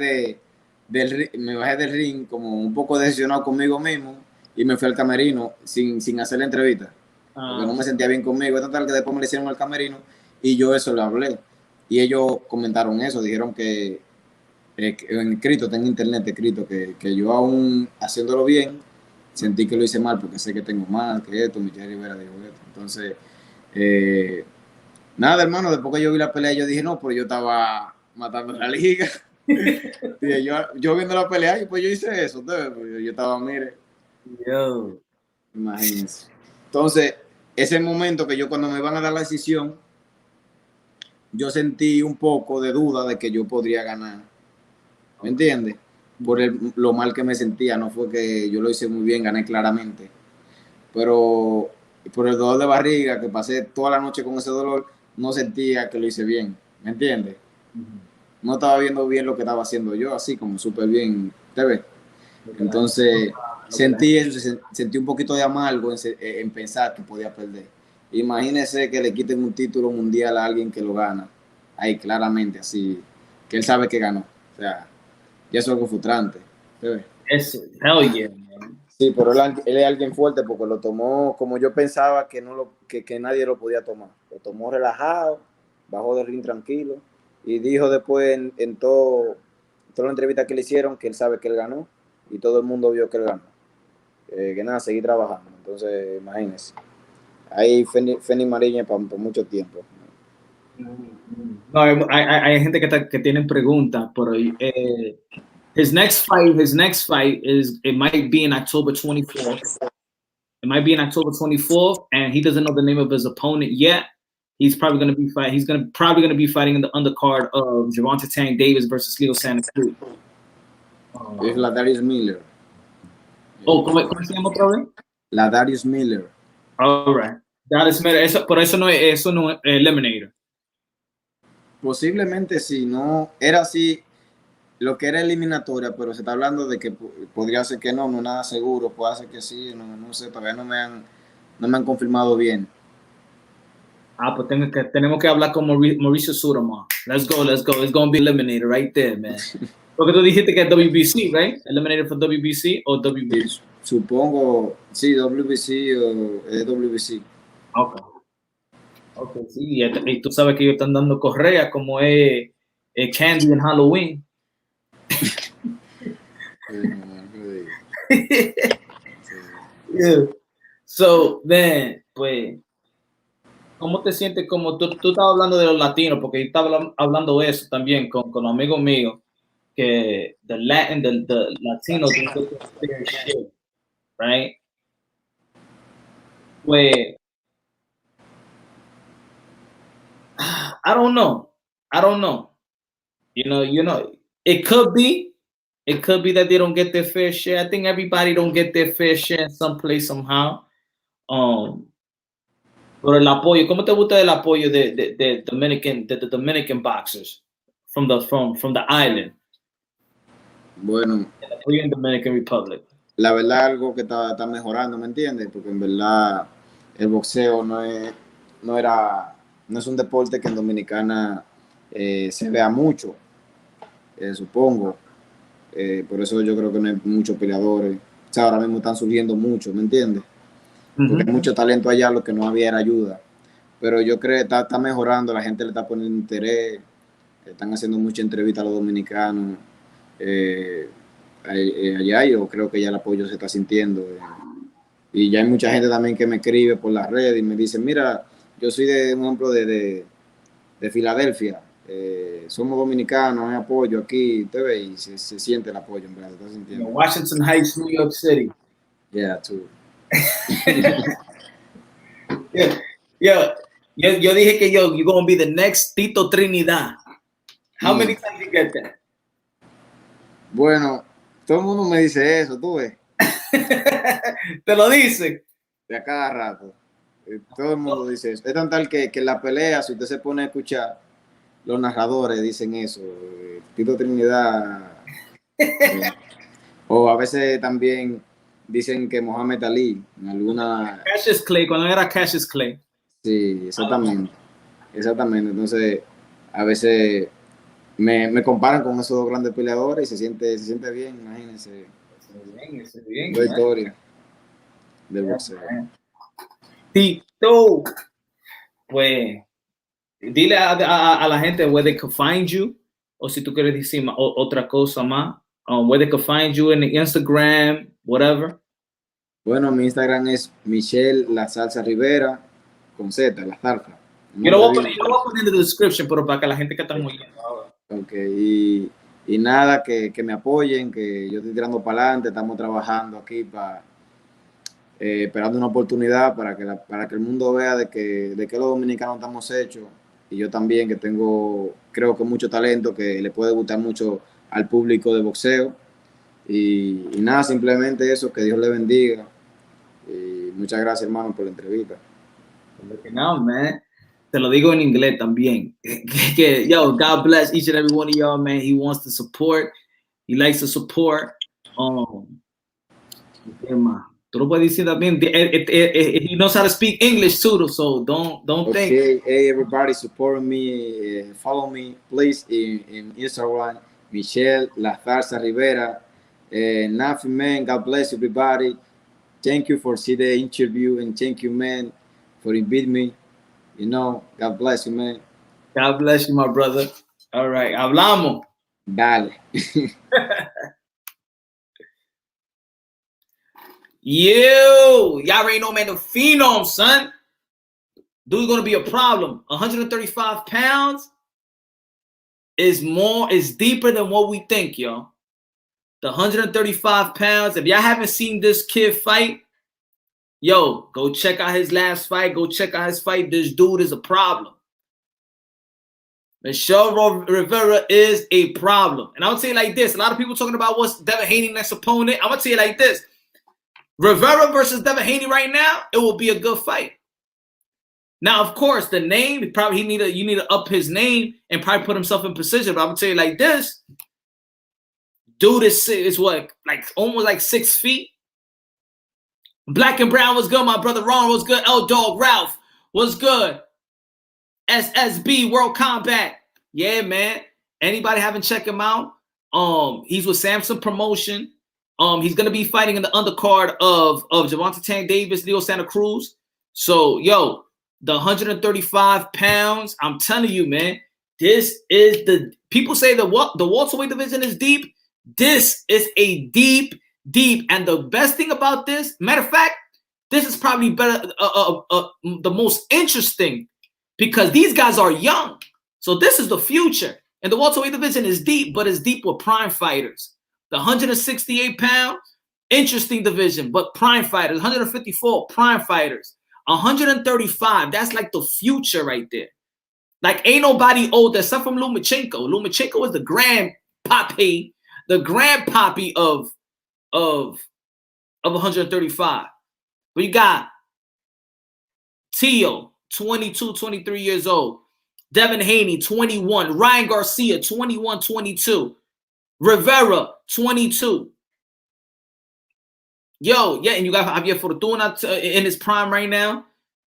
del ring como un poco decepcionado conmigo mismo y me fui al camerino sin hacer la entrevista. Porque no me sentía bien conmigo. Es tal que después me le hicieron al camerino y yo eso le hablé. Y ellos comentaron eso, dijeron que en escrito, está en internet escrito, que yo aún haciéndolo bien, sentí que lo hice mal porque sé que tengo más que esto, Michel Rivera dijo esto. Entonces, eh, nada, hermano, después que yo vi la pelea, yo dije, no, pero yo estaba matando la liga. Y yo viendo la pelea, y pues yo hice eso, ¿sabes? Pues yo estaba, mire, Yo. imagínense. Entonces, ese momento que yo cuando me van a dar la decisión, yo sentí un poco de duda de que yo podría ganar. ¿Me entiendes? Por lo mal que me sentía, no fue que yo lo hice muy bien, gané claramente. Pero por el dolor de barriga, que pasé toda la noche con ese dolor, no sentía que lo hice bien. ¿Me entiendes? No estaba viendo bien lo que estaba haciendo yo, así como súper bien. ¿Te ves? Entonces sentí eso, sentí un poquito de amargo en pensar que podía perder. Imagínese que le quiten un título mundial a alguien que lo gana. Ahí claramente, así, que él sabe que ganó. O sea, ya es algo frustrante. ¿Te ves? Eso, hell yeah, man. Sí, pero él es alguien fuerte porque lo tomó como yo pensaba que nadie lo podía tomar. Lo tomó relajado, bajó del ring tranquilo y dijo después toda la entrevista que le hicieron que él sabe que él ganó y todo el mundo vio que él ganó. Que nada, seguir trabajando. Entonces, imagínense. Ahí Feni Mariña por mucho tiempo. No, hay gente que tienen preguntas, pero his next fight is, it might be in October 24th. It might be in October 24th, and he doesn't know the name of his opponent yet. He's probably going to be fighting. He's probably going to be fighting in the undercard of Gervonta Tank Davis versus Leo Santa Cruz. Es la Darius Miller. ¿Cómo se llama otra vez? La Darius Miller. All right. Por eso no es Eliminator. Posiblemente sí, no era así lo que era eliminatoria, pero se está hablando de que podría ser que no es nada seguro, puede ser que sí, no sé, todavía no me han confirmado bien. Pues tenemos que hablar con Mauricio Sudamar. Let's go. It's going to be eliminated right there, man. Porque tú dijiste que es WBC, right? Eliminated for WBC o WBC. Sí, supongo, sí, WBC o WBC. Ok, sí. Y tú sabes que ellos están dando correa como es Candy en Halloween. Yeah. So, then, pues, ¿cómo te sientes? Como tú estabas hablando de los latinos, porque yo estaba hablando de eso también con amigos míos, que the Latinos don't get their fair share, right? Pues, I don't know. You know, it could be that they don't get their fair share. I think everybody don't get their fair share in some place somehow. Pero el apoyo, ¿cómo te gusta el apoyo de the Dominican boxers from the island? Bueno, El apoyo en Dominican Republic. la verdad algo que está mejorando, ¿me entiendes? Porque en verdad el boxeo no es un deporte que en Dominicana se vea mucho, supongo. Por eso yo creo que no hay muchos peleadores. O sea, ahora mismo están surgiendo muchos, ¿me entiendes? Porque hay mucho talento allá, lo que no había era ayuda. Pero yo creo que está mejorando, la gente le está poniendo interés, están haciendo mucha entrevista a los dominicanos. Allá yo creo que ya el apoyo se está sintiendo. Y ya hay mucha gente también que me escribe por las redes y me dice, mira, yo soy de un ejemplo de Filadelfia, somos dominicanos, hay apoyo aquí, usted ve, y se siente el apoyo, en verdad, se está sintiendo. Washington Heights, New York City. Yeah, too. Yo dije que you're going to be the next Tito Trinidad. How many times you get that? Bueno, todo el mundo me dice eso, tú ves. Te lo dice. De a cada rato. Todo el mundo dice eso. Es tan tal que en la pelea, si usted se pone a escuchar, los narradores dicen eso. Tito Trinidad. O a veces también dicen que Mohamed Ali. En alguna. Cassius Clay, cuando era Cassius Clay. Sí, exactamente. Exactamente. Entonces, a veces me comparan con esos dos grandes peleadores y se siente bien, imagínense. Bien, La historia del boxeo. Tito, pues, dile a la gente where they can find you, o si tú quieres decir otra cosa más, where they can find you in the Instagram, whatever. Bueno, mi Instagram es Michel La Salsa Rivera, con Z, la salsa. Yo lo voy a poner en la description, pero para que la gente que está muy bien ahora. Ok, y nada, que me apoyen, que yo estoy tirando para adelante, estamos trabajando aquí esperando una oportunidad para que el mundo vea de que los dominicanos estamos hechos, y yo también que creo que mucho talento, que le puede gustar mucho al público de boxeo, y nada, simplemente eso, que Dios le bendiga, y muchas gracias, hermano, por la entrevista. No, man. Te lo digo en inglés también. Yo, God bless each and every one of y'all, man. He wants to support. He likes to support. Tú lo puedes decir también. He knows how to speak English too, so don't think. Okay, hey everybody, support me, follow me, please, in Instagram, Michel La Zarza Rivera. Nothing, man. God bless everybody. Thank you for seeing the interview, and thank you, man, for inviting me. You know, God bless you, man. God bless you, my brother. All right, hablamos. Dale. Y'all already know, man, the phenom, son. Dude's gonna be a problem. 135 pounds is deeper than what we think, y'all. The 135 pounds. If y'all haven't seen this kid fight, yo, go check out his last fight. Go check out his fight. This dude is a problem. Michel Rivera is a problem. And I would say it like this. A lot of people talking about what's Devin Haney next opponent. I'm going to say it like this. Rivera versus Devin Haney right now, it will be a good fight. Now, of course, the name, you need to up his name and probably put himself in position. But I'm going to tell you like this. Dude is what? Like almost like 6 feet. Black and Brown was good. My brother Ron was good. L Dog Ralph was good. SSB World Combat. Yeah, man. Anybody haven't checked him out? He's with Samson Promotion. He's gonna be fighting in the undercard of Gervonta Tank Davis, Leo Santa Cruz. So, yo, the 135 pounds. I'm telling you, man. This is the people say the welterweight division is deep. This is a deep. And the best thing about this, matter of fact, this is probably better, the most interesting, because these guys are young. So this is the future. And the welterweight division is deep, but it's deep with prime fighters. The 168 pound, interesting division, but prime fighters. 154, prime fighters. 135, that's like the future right there. Like, ain't nobody old except from Lomachenko. Lomachenko is the grandpappy of 135. We got Tio, 22, 23 years old. Devin Haney, 21. Ryan Garcia, 21, 22. Rivera, 22. Yo, yeah, and you got Javier Fortuna in his prime right now.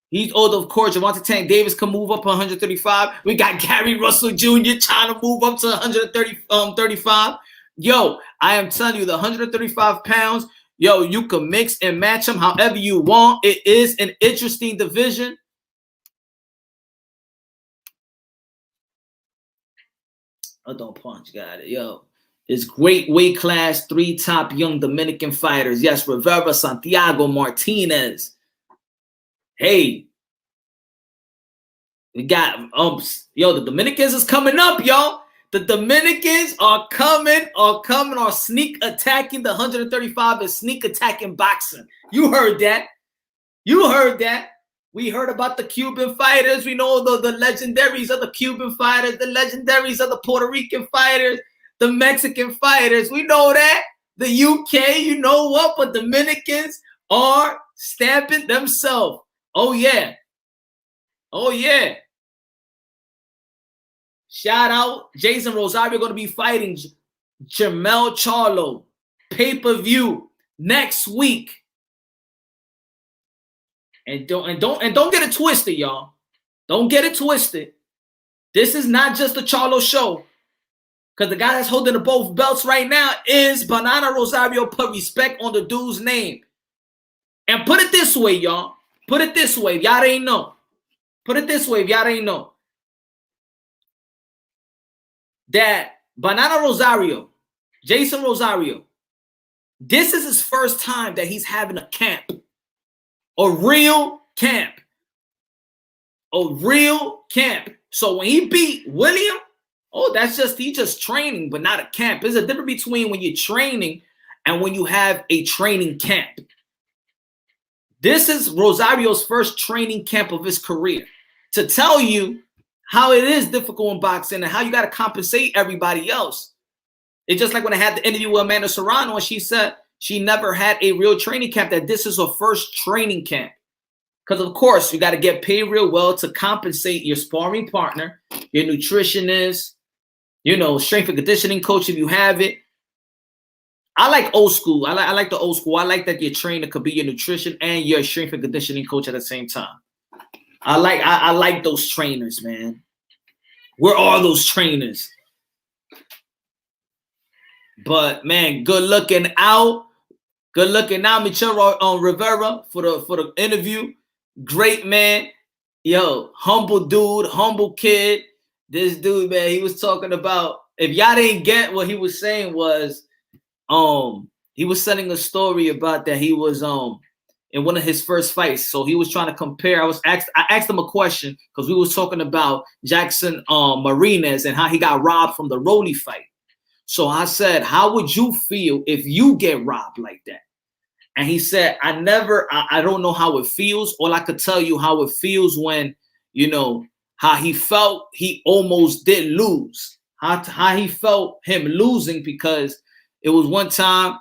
He's old, of course. Gervonta Tank Davis can move up 135. We got Gary Russell Jr. trying to move up to 135. Yo, I am telling you, the 135 pounds, yo, you can mix and match them however you want. It is an interesting division. Oh, don't punch, got it. Yo, it's great weight class, 3 top young Dominican fighters. Yes, Rivera, Santiago, Martinez. Hey, we got yo, the Dominicans is coming up, y'all. The Dominicans are sneak attacking the 135 and sneak attacking boxing. You heard that. We heard about the Cuban fighters. We know the legendaries of the Cuban fighters, the legendaries of the Puerto Rican fighters, the Mexican fighters. We know that. The UK, you know what? But Dominicans are stamping themselves. Oh, yeah. Shout out Jason Rosario going to be fighting Jermell Charlo. Pay-per-view next week. And don't get it twisted, y'all. Don't get it twisted. This is not just a Charlo show. Because the guy that's holding the both belts right now is Banana Rosario. Put respect on the dude's name. And put it this way, y'all. Put it this way, if y'all ain't know. That Banana Rosario, Jason Rosario, this is his first time that he's having a camp. A real camp. So when he beat William, he's just training, but not a camp. There's a difference between when you're training and when you have a training camp. This is Rosario's first training camp of his career. To tell you how it is difficult in boxing and how you got to compensate everybody else. It's just like when I had the interview with Amanda Serrano and she said she never had a real training camp, that this is her first training camp. Because, of course, you got to get paid real well to compensate your sparring partner, your nutritionist, strength and conditioning coach if you have it. I like old school. I like the old school. I like that your trainer could be your nutrition and your strength and conditioning coach at the same time. I like those trainers, man. Where are those trainers? But man, good looking out, Michel Rivera for the interview. Great man, yo, humble dude, humble kid. This dude, man, he was talking about. If y'all didn't get what he was saying was, he was telling a story about that he was in one of his first fights. So he was trying to compare. I asked him a question because we was talking about Jackson Martinez and how he got robbed from the Rolly fight. So I said, how would you feel if you get robbed like that? And he said, I don't know how it feels. All I could tell you how it feels when, how he felt he almost did lose. How he felt him losing, because it was one time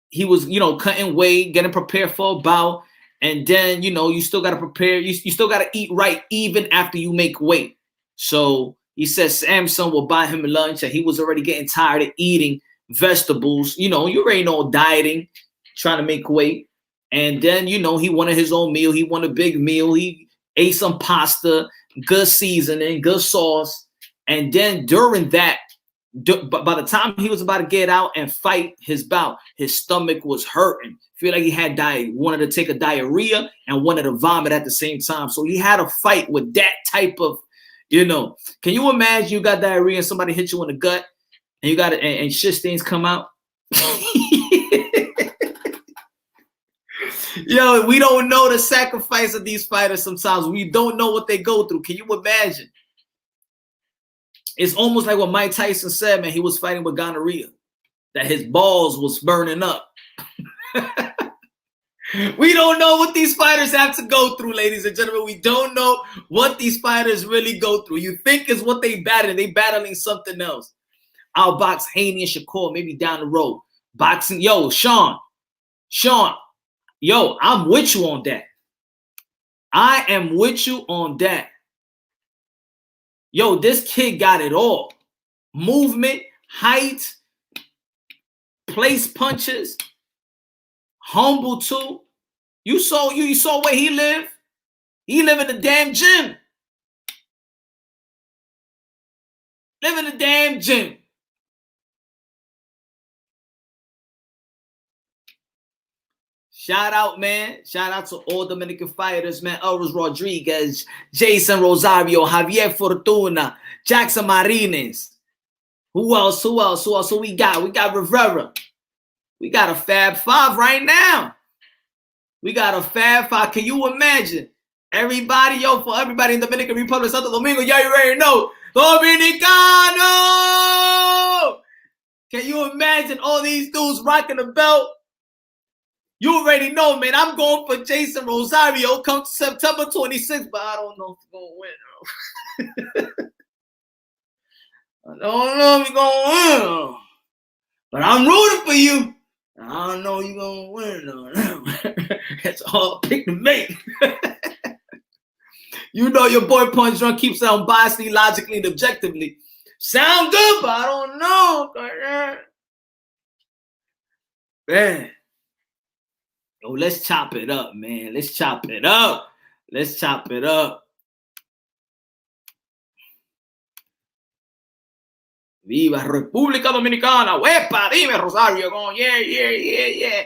he was, cutting weight, getting prepared for a bout. And then, you still got to prepare. You still got to eat right even after you make weight. So he said Samson will buy him lunch and he was already getting tired of eating vegetables. You already know, dieting, trying to make weight. And then, he wanted his own meal. He wanted a big meal. ate some pasta, good seasoning, good sauce. And then during that, by the time he was about to get out and fight his bout, his stomach was hurting. Feel like he had wanted to take a diarrhea and wanted to vomit at the same time. So he had a fight with that type of, can you imagine you got diarrhea and somebody hit you in the gut and you got it and shit stains come out? Yo, we don't know the sacrifice of these fighters sometimes. We don't know what they go through. Can you imagine? It's almost like what Mike Tyson said, man. He was fighting with gonorrhea, that his balls was burning up. We don't know what these fighters have to go through, ladies and gentlemen. We don't know what these fighters really go through. You think is what they battling. They battling something else. I'll box Haney and Shakur maybe down the road. Boxing, yo, Sean, yo, I'm with you on that. I am with you on that. Yo, this kid got it all. Movement, height, place punches, humble too. You saw where he lived. He live in the damn gym. Live in the damn gym. Shout out, man. Shout out to all Dominican fighters, man. Elvis Rodriguez, Jason Rosario, Javier Fortuna, Jackson Martinez. Who else? Who we got? We got Rivera. We got a Fab Five right now. We got a Fab Five. Can you imagine? Everybody, for everybody in Dominican Republic, Santo Domingo, y'all already know. Dominicano! Can you imagine all these dudes rocking the belt? You already know, man. I'm going for Jason Rosario come September 26th, but I don't know if he's going to win. I don't know if he's going to win. But I'm rooting for you. I don't know if you're going to win. It's all pick to make. You know your boy Punch Drunk keeps sound biasly, logically, and objectively. Sound good, but I don't know. Man. Yo, let's chop it up, man. Let's chop it up. Let's chop it up. Viva República Dominicana. Wepa, dime, Rosario. Going, yeah.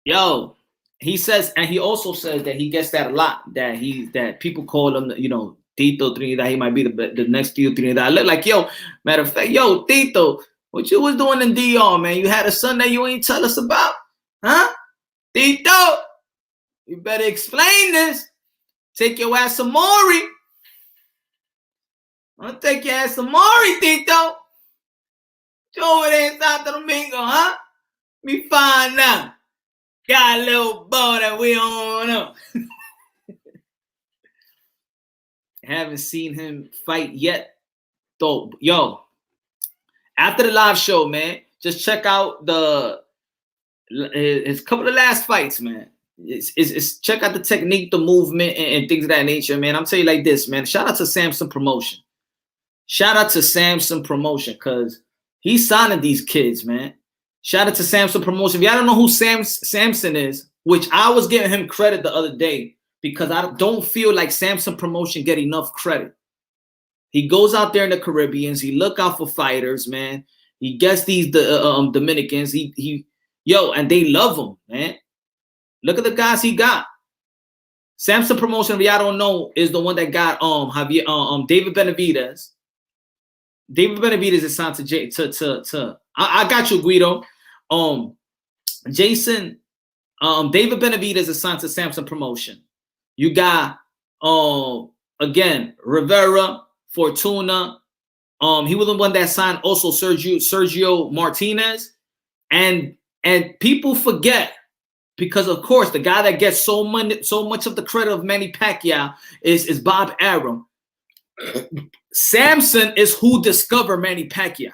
Yo, he says, and he also says that he gets that a lot, that people call him, TITO Trinidad. He might be the next TITO Trinidad. I look like, yo, matter of fact, yo, TITO, what you was doing in DR, man? You had a son that you ain't tell us about? Huh? TITO, you better explain this. Take your ass to Maury. I'm gonna take your ass to Maury, TITO. You over there in Santo Domingo, huh? Me find out. Got a little boy that we don't know. Haven't seen him fight yet, though. Yo, after the live show, man, just check out his couple of last fights, man. It's check out the technique, the movement, and things of that nature, man. I'm telling you like this, man. Shout out to Samson Promotion. Shout out to Samson Promotion, because he's signing these kids, man. Shout out to Samson Promotion. If y'all don't know who Samson is, which I was giving him credit the other day, because I don't feel like Samson Promotion get enough credit. He goes out there in the Caribbeans. He look out for fighters, man. He gets these Dominicans. And they love him, man. Look at the guys he got. Samson Promotion, if y'all don't know, is the one that got David Benavidez. David Benavidez is signed to I got you, Guido. David Benavidez is signed to Samson Promotion. You got again Rivera, Fortuna. He was the one that signed also Sergio Martinez, and people forget, because of course the guy that gets so much of the credit of Manny Pacquiao is Bob Arum. Samson is who discovered Manny Pacquiao.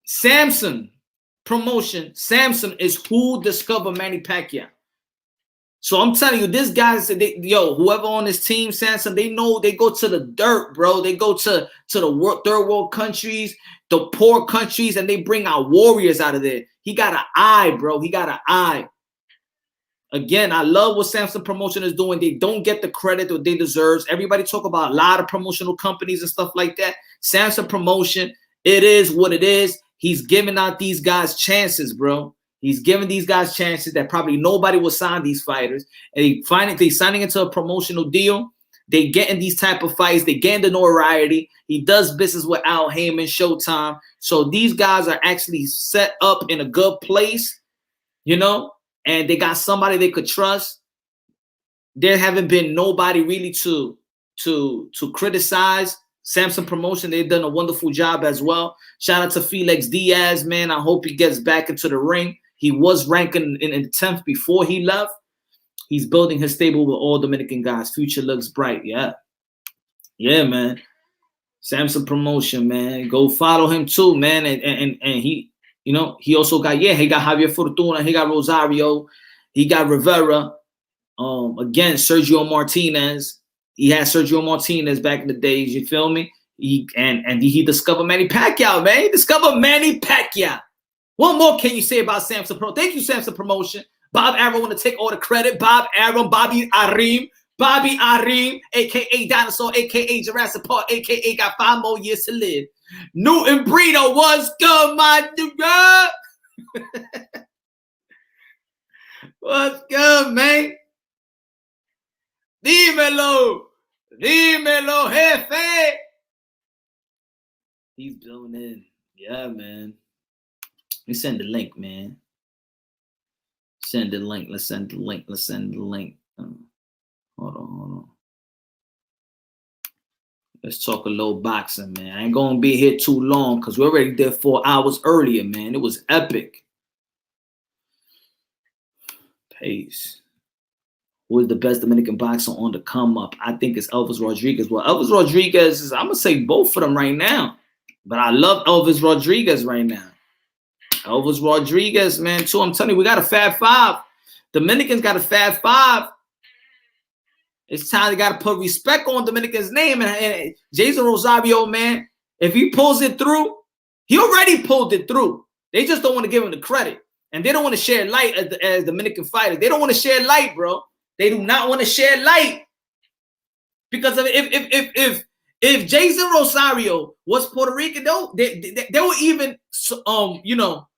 Samson Promotion. Samson is who discovered Manny Pacquiao. So I'm telling you, this guy said, whoever on this team, Samson, they know they go to the dirt, bro. They go to the third world countries, the poor countries, and they bring our warriors out of there. He got an eye, bro. He got an eye. Again, I love what Samson Promotion is doing. They don't get the credit that they deserve. Everybody talk about a lot of promotional companies and stuff like that. Samson Promotion, it is what it is. He's giving out these guys chances, bro. He's giving these guys chances that probably nobody will sign these fighters. And they signing into a promotional deal. They getting these type of fights. They getting the notoriety. He does business with Al Heyman, Showtime. So these guys are actually set up in a good place, you know, and they got somebody they could trust. There haven't been nobody really to criticize Samson Promotion. They've done a wonderful job as well. Shout out to Felix Diaz, man. I hope he gets back into the ring. He was ranking in 10th before he left. He's building his stable with all Dominican guys. Future looks bright. Yeah. Yeah, man. Samson Promotion, man. Go follow him too, man. And he, you know, he also got, he got Javier Fortuna. He got Rosario. He got Rivera. Again, Sergio Martinez. He had Sergio Martinez back in the days. You feel me? He discovered Manny Pacquiao, man. He discovered Manny Pacquiao. What more can you say about Samson Promotion? Thank you, Samson Promotion. Bob Arum want to take all the credit. Bob Arum, Bobby Arim, a.k.a. Dinosaur, a.k.a. Jurassic Park, a.k.a. got 5 more years to live. Newton Brito, what's good, my dude? What's good, man? Dímelo, jefe. He's blown in. Yeah, man. Let me send the link, man. Send the link. Let's send the link. Hold on. Let's talk a little boxing, man. I ain't gonna be here too long because we already did 4 hours earlier, man. It was epic. Pace. Who is the best Dominican boxer on the come up? I think it's Elvis Rodriguez. Well, Elvis Rodriguez is, I'm gonna say both of them right now. But I love Elvis Rodriguez right now. Elvis Rodriguez, man, too. I'm telling you, we got a Fab 5. Dominicans got a Fab 5. It's time they got to put respect on Dominican's name. And Jason Rosario, man, if he pulls it through, he already pulled it through. They just don't want to give him the credit. And they don't want to share light as Dominican fighters. They don't want to share light, bro. They do not want to share light. Because if Jason Rosario was Puerto Rican, they were even, you know,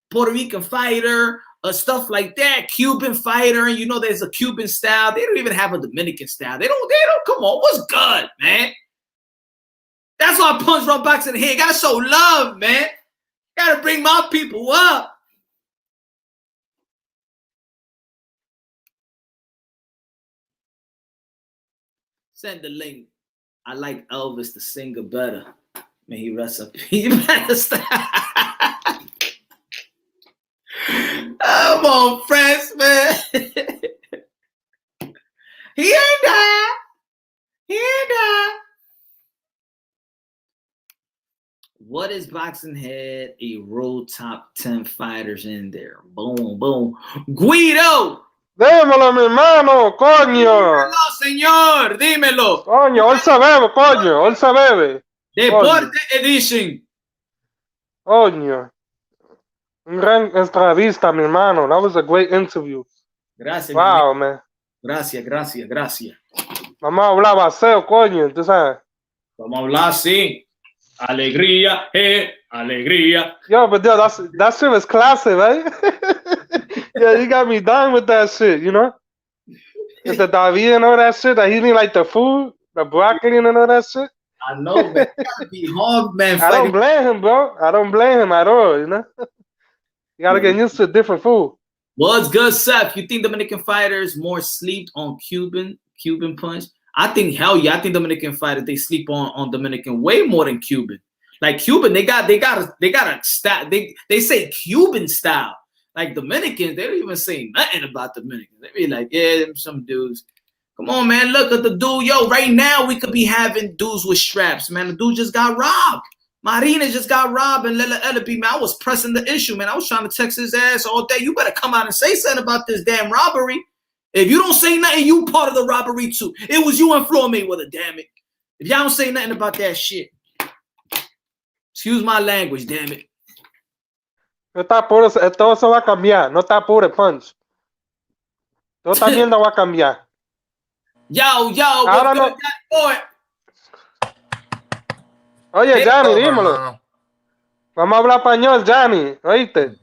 Puerto Rican fighter, stuff like that, Cuban fighter, and you know there's a Cuban style. They don't even have a Dominican style. They don't, come on, what's good, man? That's why Punch Run Boxing here. Gotta show love, man. Gotta bring my people up. Send the link. I like Elvis the singer better. May he rest up. You better stop. Come on, friends, man. He ain't die. What is Boxing Head? A road top 10 fighters in there. Boom, boom. Guido. Dímelo, mi hermano, coño. Dímelo, señor, dímelo. Coño, hoy se bebe, coño, hoy se bebe. Deporte Edition. Coño. Un gran entrevista, mi hermano. That was a great interview. Gracias. Wow, man. Gracias. Vamos a hablar vacío, coño, tú sabes. Vamos a hablar, sí. Alegría, alegría. Yo, but yo, that shit was classic, right? Yeah, you got me down with that shit, you know? With the David and all that shit, that he didn't like the food, the broccoli and all that shit. I know, man. You gotta be hard, man. I don't blame him, bro. I don't blame him at all, you know? You gotta get used to different food. Well, it's good, Seth. You think Dominican fighters more sleep on Cuban punch? I think, hell yeah, I think Dominican fighters, they sleep on Dominican way more than Cuban. Like Cuban, they got a style. They say Cuban style. Like Dominicans, they don't even say nothing about Dominicans. They be like, yeah, them some dudes. Come on, man, look at the dude. Yo, right now we could be having dudes with straps, man. The dude just got robbed. Marina just got robbed and Lela Ellaby, man. I was pressing the issue, man. I was trying to text his ass all day. You better come out and say something about this damn robbery. If you don't say nothing, you part of the robbery too. It was you and Floyd Mayweather, damn it. If y'all don't say nothing about that shit. Excuse my language, damn it. No está puro, todo se va a cambiar. No está puro Punch. Toda esta mierda va a cambiar. Yo, Ahora what's good, no. boy? Oye, Johnny, dímelo. Hermano. Vamos a hablar español, Johnny. ¿Oíste?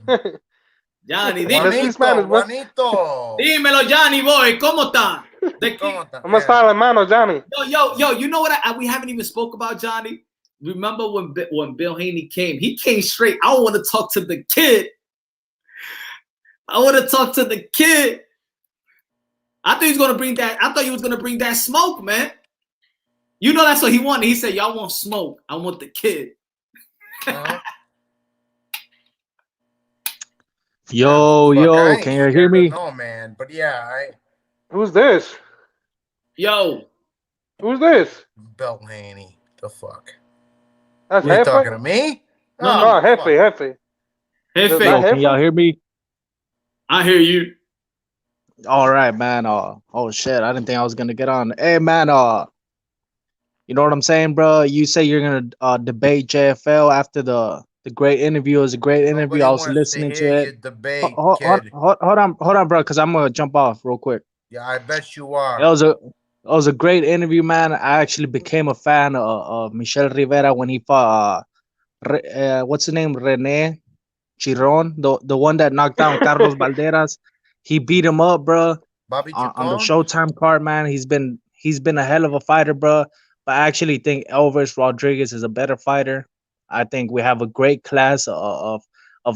Johnny, Let's speak Spanish, bro. Juanito. dímelo, Johnny, boy. ¿Cómo está? ¿Cómo está? ¿Cómo está, hermano, Johnny? Yo, you know what we haven't even spoke about, Johnny? Remember when Bill Haney came? He came straight. I want to talk to the kid. I want to talk to the kid. I thought he was gonna bring that. I thought he was gonna bring that smoke, man. You know that's what he wanted. He said, "Y'all want smoke? I want the kid." Yo, can you hear me? No, man, but yeah, Who's this? Yo, Who's this? Bill Haney. The fuck? That's You talking Jefe? to me? No, Jefe. hey, Is Faye, that Can y'all hear me? I hear you. All right, man. Oh shit, I didn't think I was gonna get on. Hey, man. You know what I'm saying, bro? You say you're gonna debate JFL after the great interview. It was a great interview. Nobody I was wants listening to to hear it. you debate, Hold kid. on, bro, because I'm gonna jump off real quick. Yeah, I bet you are. It was a great interview, man. I actually became a fan of Michel Rivera when he fought what's the name, Rene Chiron, the one that knocked down Carlos Valderas. He beat him up, bro. Bobby On the Chacon? Showtime card, man. He's been a hell of a fighter, bro. But I actually think Elvis Rodriguez is a better fighter. I think we have a great class of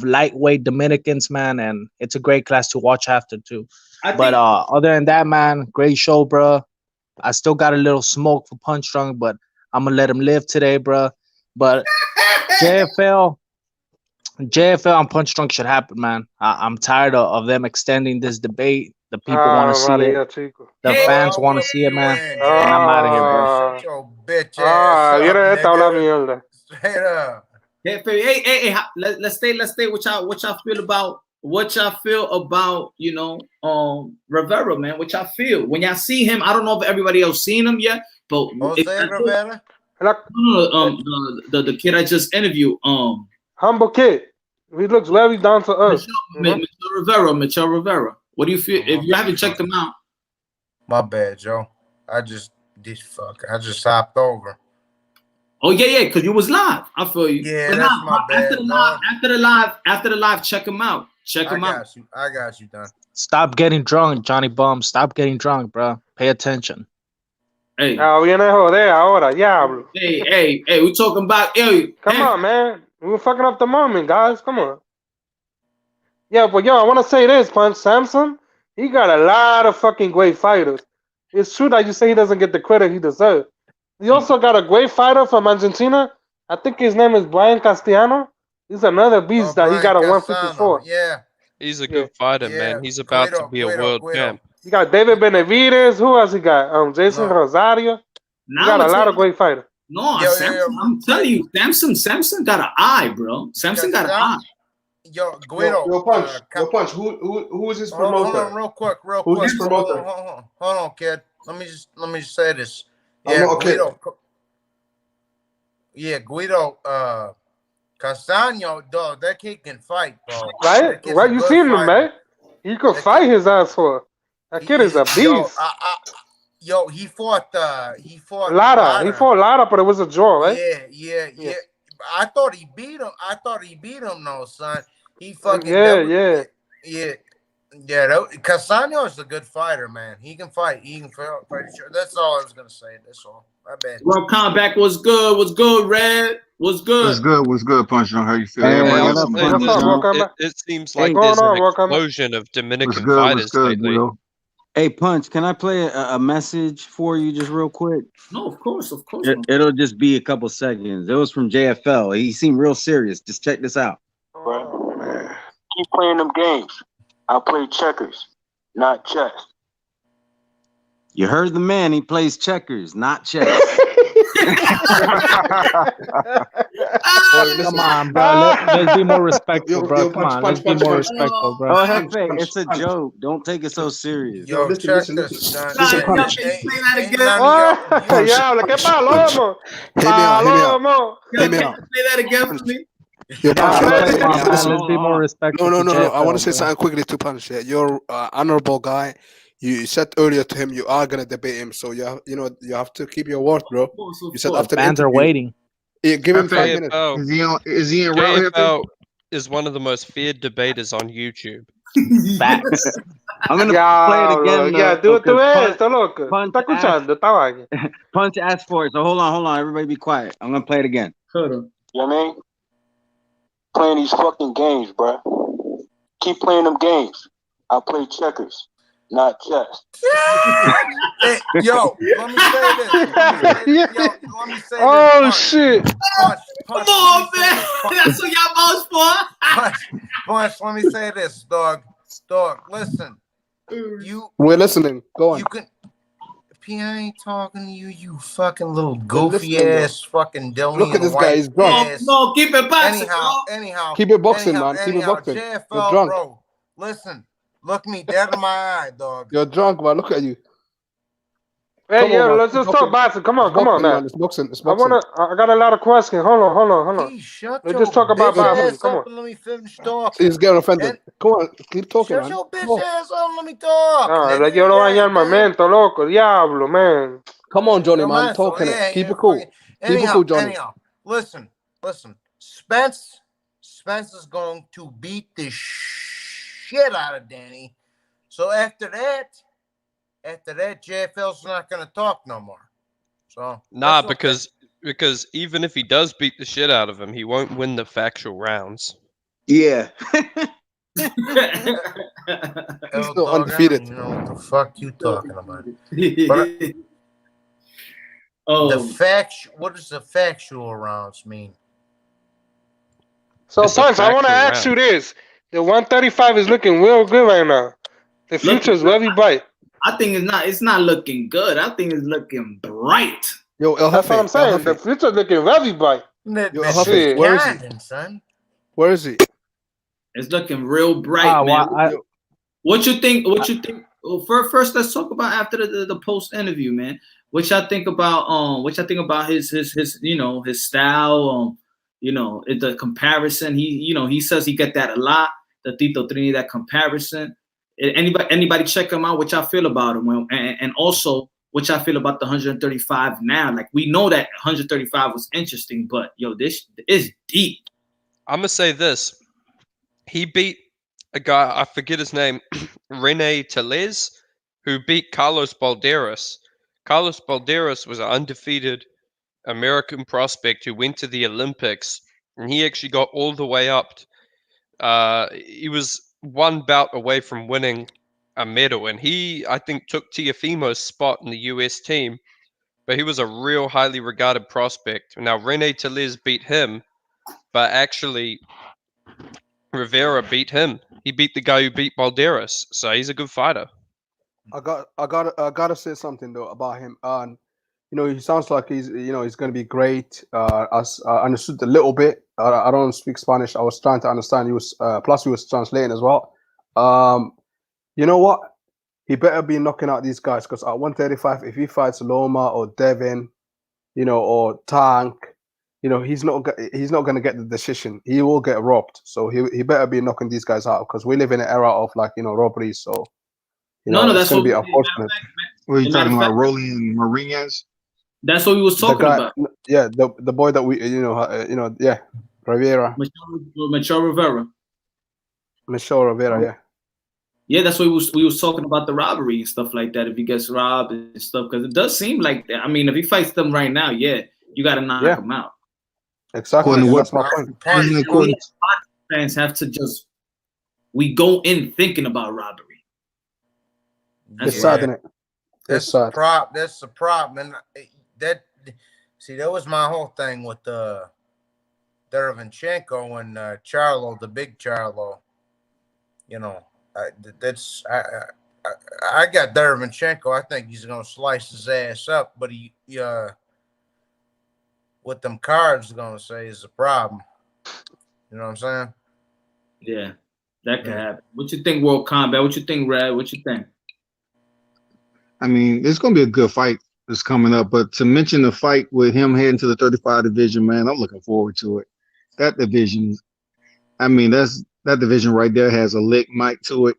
lightweight Dominicans, man, and it's a great class to watch after too. But other than that, man, great show, bro. I still got a little smoke for Punch Drunk, but I'm gonna let him live today, bro. But JFL and Punch Drunk should happen, man. I'm tired of them extending this debate. The people want to see it. Chico. The fans want to see it, man. And I'm out of here, bro. Shut your bitch ass up, viene esta habla nigga. mierda. Straight up. Hey, let's stay. What y'all feel about? What y'all feel about? You know, Rivera, man. What y'all feel when y'all see him? I don't know if everybody else seen him yet, but Jose Rivera? The kid I just interviewed, Humble kid. He looks very down to earth. Michel Rivera. What do you feel if you haven't checked him out? My bad, Joe. I just hopped over. Oh yeah, because you was live. I feel you. Yeah, that's my bad. After the live, check him out. I got you, Don. Stop getting drunk, Johnny Bum. Stop getting drunk, bro. Pay attention. Hey. Viene a joder ahora, diablo. Hey, we talking about Come on, man. We're fucking up the moment, guys. Come on. Yeah, but yo, I want to say this, Punch. Samson, he got a lot of fucking great fighters. It's true that you say he doesn't get the credit he deserves. He also got a great fighter from Argentina. I think his name is Brian Castellano. He's another beast that he got a 154. Yeah. He's a good fighter, man. He's about to be a world champ. You got David Benavides. Who else he got? Jason Rosario. He got a lot of great fighters. No, Samson, I'm telling you, Samson got an eye, bro. Samson got an eye. Yo, Guido. Yo, Punch. Who is his promoter? Hold on, real quick. Who's his promoter? Hold on, kid. Let me just say this. Yeah, Guido. Yeah, Guido. Castano, dog, that kid can fight, bro. Right? You seen him, man? He could fight his ass for. That kid is a beast. Yo, he fought Lara. He fought Lara, but it was a draw, right? Yeah. I thought he beat him, though, son. He fucking yeah. Castano is a good fighter, man. He can fight. He can fight. Sure. That's all I was gonna say. That's all. My bad. World Combat was good, Red. Was good. What's good, Punch? How you feel? It seems like there's an explosion of Dominican fighters lately. Hey, Punch, can I play a message for you just real quick? No, of course. It'll just be a couple seconds. It was from JFL. He seemed real serious. Just check this out. Oh, man. Keep playing them games. I play checkers, not chess. You heard the man. He plays checkers, not chess. Come on, bro. Let's be more respectful, bro. Come on, let's be more respectful, bro. Oh, Hefe, it's a joke. Don't take it so serious. Yo, listen. Can you say that again? Yeah, ¿qué palomo? Palomo. Hear me out. Say that again for me. Let's be more respectful. No. I want to say something quickly to Punch. You're an honorable guy. You said earlier to him you are gonna debate him, so you have to keep your word, bro. You said after the Fans are interview. waiting. Give him 5 minutes. Is he in route here? JFL is one of the most feared debaters on YouTube. Facts. I'm gonna play it again. Ya, tú because ves esto, loco. Punch ¿Está escuchando? Estaba aquí. Punch asked for it. So hold on. Everybody be quiet. I'm gonna play it again. Hold on. You know what I mean? Playing these fucking games, bro. Keep playing them games. I play checkers, not chess. Hey, yo, let me say this. Let me say Oh, this. shit. Punch, Come on, man. That's what y'all votes for. Punch, let me say this, dog. Dog, listen. We're listening. Go on. You can. P, I ain't talking to you, you fucking little goofy ass fucking Dylan. Look at this guy. He's drunk. No, keep it boxing. Anyhow. Keep it boxing, man. Keep it boxing. JFL, You're drunk. bro. Listen. Look me dead in my eye, dog. You're drunk, man. Look at you. Hey, yeah, let's just talk boxing. Come on now. Man. It's boxing. It's boxing. I got a lot of questions. Hold on. Let's just talk about boxing. Come on. Let me finish talking. He's getting offended. Come on, keep talking, man. Shut your bitch ass up. Let me talk. No, le quiero dañar mi armamento, loco. Diablo, man. Come on, Johnny, man. Talking it. Keep it cool. Keep it cool, Johnny. Anyhow, listen. Spence is going to beat the shit out of Danny. So after that, JFL's not going to talk no more. So nah, because even if he does beat the shit out of him, he won't win the factual rounds. Yeah. He's still undefeated. You know what the fuck you talking about? What does the factual rounds mean? So, Punch, I want to ask you this. The 135 is looking real good right now. The future's very bright. I think it's not looking good. I think it's looking bright. Yo, that's what I'm saying. The future's looking very bright. Yo, where is he? Son? Where is he? It's looking real bright, man. What you think? Well, first, let's talk about after the post interview, man. What y'all think about his his style, the comparison. He says he get that a lot. The TITO TRINIDAD comparison. Anybody check him out? What y'all feel about him? And also what y'all feel about the 135 now? Like, we know that 135 was interesting, but this is deep. I'm gonna say this. He beat a guy, I forget his name, Rene Tellez, who beat Carlos Balderas. Carlos Balderas was an undefeated American prospect who went to the Olympics, and he actually got all the way up. He was one bout away from winning a medal, and he, I think, took Tiafimo's spot in the US team, but he was a real highly regarded prospect. Now, Rene Tellez beat him, but actually Rivera beat him. He beat the guy who beat Balderas, so he's a good fighter. I gotta say something though about him. He sounds like he's gonna be great. As I understood a little bit. I don't speak Spanish. I was trying to understand. He was translating as well. You know what? He better be knocking out these guys, because at 135, if he fights Loma or Devin, or Tank, he's not gonna get the decision. He will get robbed. So he better be knocking these guys out, because we live in an era of robberies. So that's gonna be unfortunate. What are you talking about, Rolly Martinez? That's what we was talking about. Yeah, the boy that we Rivera. Michel Rivera. Michel Rivera, yeah. Yeah, that's what we was talking about, the robbery and stuff like that. If he gets robbed and stuff, because it does seem like that. I mean, if he fights them right now, you got to knock him out. Exactly. That's my point. Fans have to we go in thinking about robbery. It's sad, isn't it? That's the problem. That's the problem. And that was my whole thing with Derevchenko and Charlo, the big Charlo. I got Derevchenko. I think he's gonna slice his ass up, but he what them cards are gonna say is the problem. You know what I'm saying? Yeah, that could happen. What you think, World Combat? What you think, Red? What you think? I mean, it's gonna be a good fight that's coming up. But to mention the fight with him heading to the 35 division, man, I'm looking forward to it. That division, I mean, that division right there has a lick mic to it.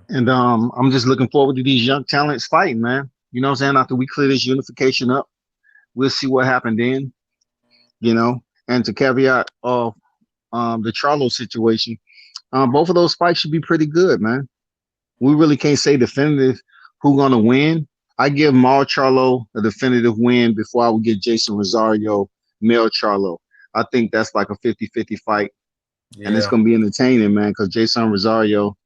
And I'm just looking forward to these young talents fighting, man. You know what I'm saying? After we clear this unification up, we'll see what happened then. You know, and to caveat of the Charlo situation, both of those fights should be pretty good, man. We really can't say definitive who's gonna win. I give Maul Charlo a definitive win before I would give Jason Rosario Mel Charlo. I think that's like a 50-50 fight, and it's Yeah. gonna be entertaining, man. Because Jason Rosario,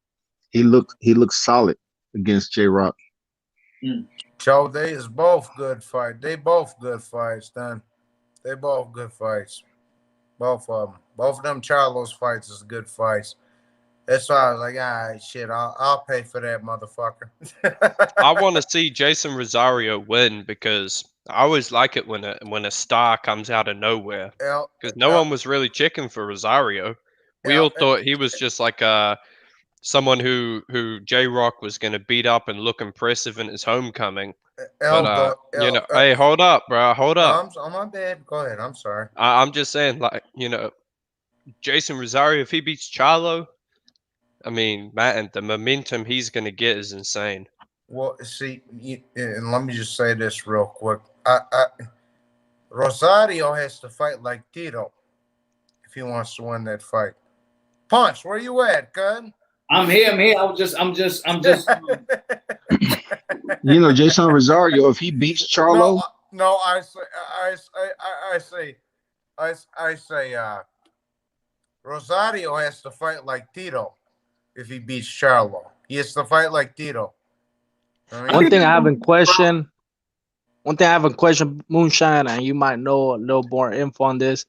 he looks solid against J Rock. Joe, they is both good fights. They both good fights, then. They both good fights. Both of them. Both of them Charlo's fights is good fights. That's why I was like, all right, shit, I'll pay for that motherfucker. I want to see Jason Rosario win because I always like it when a star comes out of nowhere. Because no one was really checking for Rosario. We all thought he was just like someone who J Rock was going to beat up and look impressive in his homecoming. But hey, hold up, bro, hold up. No, I'm my bad. Go ahead. I'm sorry. I'm just saying, like, Jason Rosario, if he beats Charlo, I mean, man, the momentum he's going to get is insane. Well, see, and let me just say this real quick. Rosario has to fight like Tito if he wants to win that fight. Punch, where you at, cuz? I'm here. I'm just. You know, Jason Rosario, if he beats Charlo, No, I say, Rosario has to fight like Tito if he beats Charlo. He has to fight like Tito. One thing I haven't questioned, Moonshine, and you might know a little more info on this.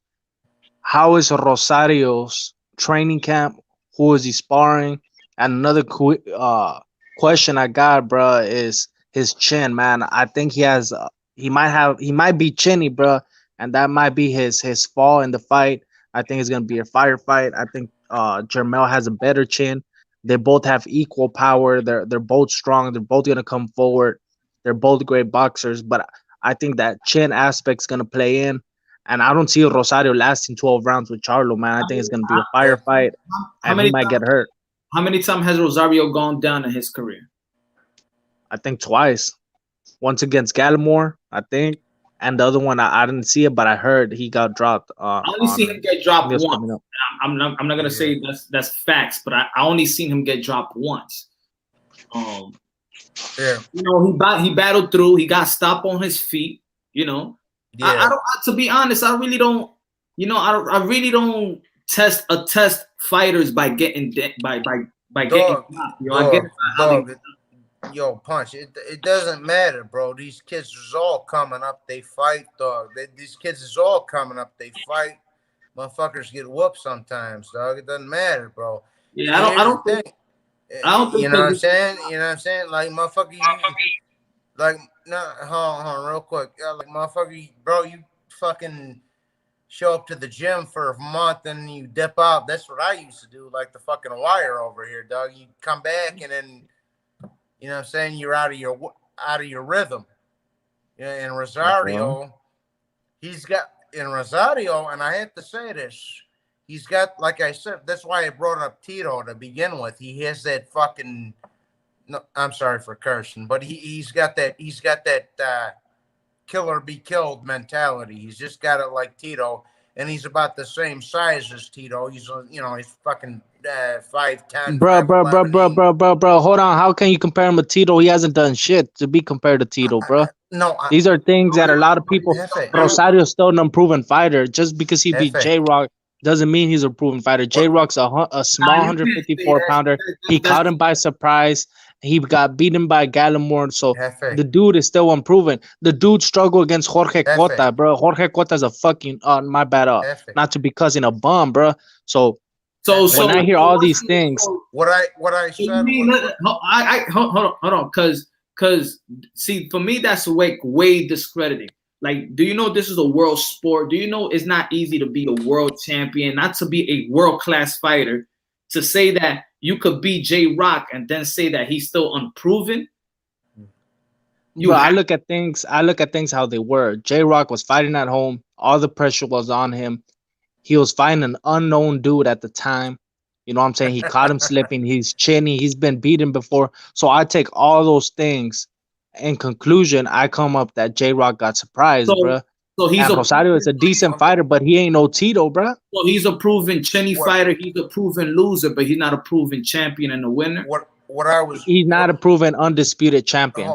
How is Rosario's training camp? Who is he sparring? And another question I got, bro, is his chin, man. I think he might be chinny, bro, and that might be his fall in the fight. I think it's gonna be a firefight. I think Jermel has a better chin. They both have equal power. They're both strong. They're both gonna come forward. They're both great boxers, but I think that chin aspect's gonna play in. And I don't see Rosario lasting 12 rounds with Charlo, man. I think it's gonna be a firefight, and he might get hurt. How many times has Rosario gone down in his career? I think twice. Once against Gallimore, I think, and the other one I didn't see it, but I heard he got dropped. I only seen him get dropped once. I'm not gonna say that's facts, but I only seen him get dropped once. Yeah. You know, he battled through. He got stopped on his feet. You know, I don't. To be honest, I really don't. You know, I really don't test fighters by getting by getting stopped. Yo, Punch, it doesn't matter, bro. These kids is all coming up. They fight, dog. These kids is all coming up. They fight. Motherfuckers get whooped sometimes, dog. It doesn't matter, bro. Yeah, I don't think. You know what I'm saying? You know what I'm saying? Like, motherfucker, hold on, real quick. Like, motherfucker, bro, you fucking show up to the gym for a month and you dip out. That's what I used to do, like the fucking Wire over here, dog. You come back and then, you know what I'm saying, you're out of your rhythm. Yeah, and Rosario, and I have to say this, he's got, like I said, that's why I brought up Tito to begin with. He has that fucking, no, I'm sorry for cursing, but he's got that kill or be killed mentality. He's just got it like Tito, and he's about the same size as Tito. He's he's fucking 5'10". Bro. Hold on. How can you compare him with Tito? He hasn't done shit to be compared to Tito, bro. These are things that a lot of people. Rosario's still an unproven fighter. Just because he beat J Rock doesn't mean he's a proven fighter. J Rock's a small 154 pounder. He caught him by surprise. He got beaten by Gallimore, so the dude is still unproven. The dude struggled against Jorge Cota, bro. Jorge Cota's a fucking my bad, not to be cussing a bum, bro. So when I hear all these things, what I said, hold on, because see, for me that's way discrediting. Like, do you know this is a world sport? Do you know it's not easy to be a world champion, not to be a world class fighter? To say that you could beat J Rock and then say that he's still unproven. I look at things how they were. J Rock was fighting at home. All the pressure was on him. He was fighting an unknown dude at the time. You know what I'm saying? He caught him slipping. He's chinny. He's been beaten before. So I take all those things. In conclusion, I come up that J-Rock got surprised, So, bruh. so he's And a Rosario is a decent fighter, but he ain't no Tito, bruh. so he's a proven chinny What- fighter. He's a proven loser, but he's not a proven champion and a winner. What I was He's not a proven undisputed champion.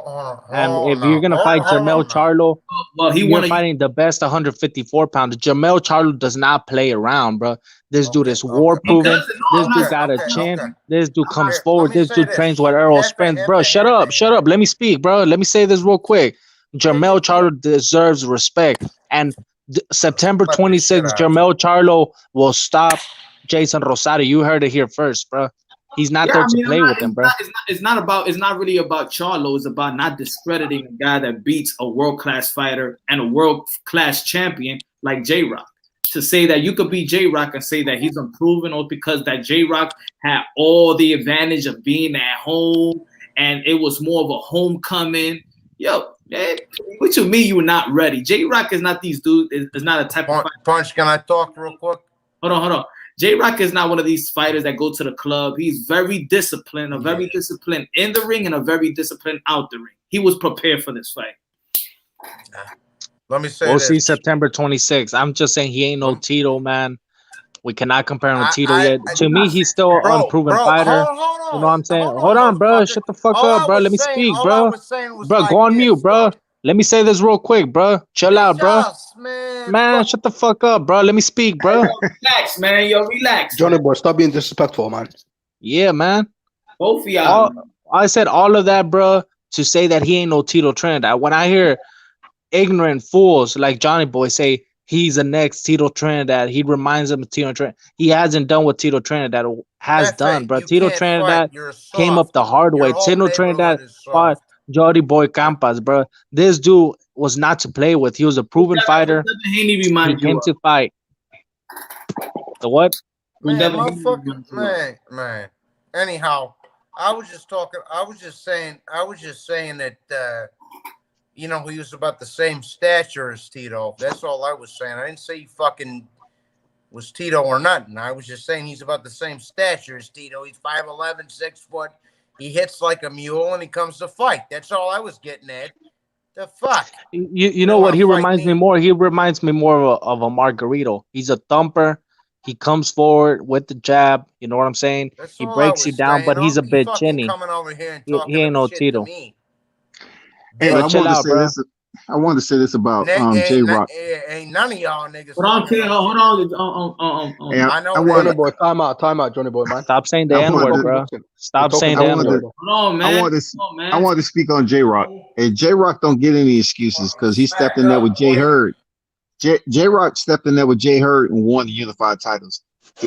And if you're gonna fight Jermell Charlo, Well, he you're won. fighting the best 154 pounder. Jermell Charlo does not play around, bro. This dude is war proven. This dude got a chin. This dude comes forward. This dude trains with Errol Spence, bro. Shut up, shut up. Let me speak, bro. Let me say this real quick. Jermell Charlo deserves respect. And September 26th, Jermell Charlo will stop Jason Rosario. You heard it here first, bro. He's not there to play with him, bro. It's not really about Charlo. It's about not discrediting a guy that beats a world-class fighter and a world-class champion like J-Rock. To say that you could beat J-Rock and say that he's unproven, or because that J-Rock had all the advantage of being at home and it was more of a homecoming. Yo, man, what you mean you were not ready? J-Rock is not these dudes. Is not a type of fighter. Punch, can I talk real quick? Hold on. J-Rock is not one of these fighters that go to the club. He's very disciplined, disciplined in the ring and a very disciplined out the ring. He was prepared for this fight. Let me say we'll this. see September 26th. I'm just saying he ain't no Tito, man. We cannot compare him with Tito yet. To me, he's still an unproven fighter. Hold on. You know what I'm saying? Hold on, bro. Shut the fuck up, bro. Let me speak, bro. Bro, go on mute, bro. Let me say this real quick, bro. Chill out, bro. Man, shut the fuck up, bro. Let me speak, bro. Relax, man. Yo, relax. Johnny boy, stop being disrespectful, man. Yeah, man. Both of y'all. I said all of that, bro, to say that he ain't no Tito Trinidad. When I hear ignorant fools like Johnny Boy say he's the next Tito Trinidad, he reminds him of Tito Trinidad. He hasn't done what Tito Trinidad has done, bro. Tito Trinidad came up the hard way. Tito Trinidad fought Jody Boy Campas, bro. This dude was not to play with. He was a proven fighter. He came to fight. The what? Man. Anyhow, I was just saying that he was about the same stature as Tito. That's all I was saying. I didn't say he fucking was Tito or nothing. I was just saying he's about the same stature as Tito. He's 5'11", 6 foot. He hits like a mule and he comes to fight. That's all I was getting at. The fuck? You know what? He reminds me more. He reminds me more of a Margarito. He's a thumper. He comes forward with the jab. You know what I'm saying? He breaks you down, but he's a bit chinny. He ain't no Tito. Hey, I wanted to say this about J-Rock. Ain't none of y'all niggas. Hold on. I know. Johnny boy, time out, Johnny boy, man. Stop saying the N-word, bro. Stop saying the N-word. Hold on, man. I wanted to speak on J-Rock. And J-Rock don't get any excuses because he stepped in there with Jay Hurd. J-Rock stepped in there with Jay Hurd and won the unified titles.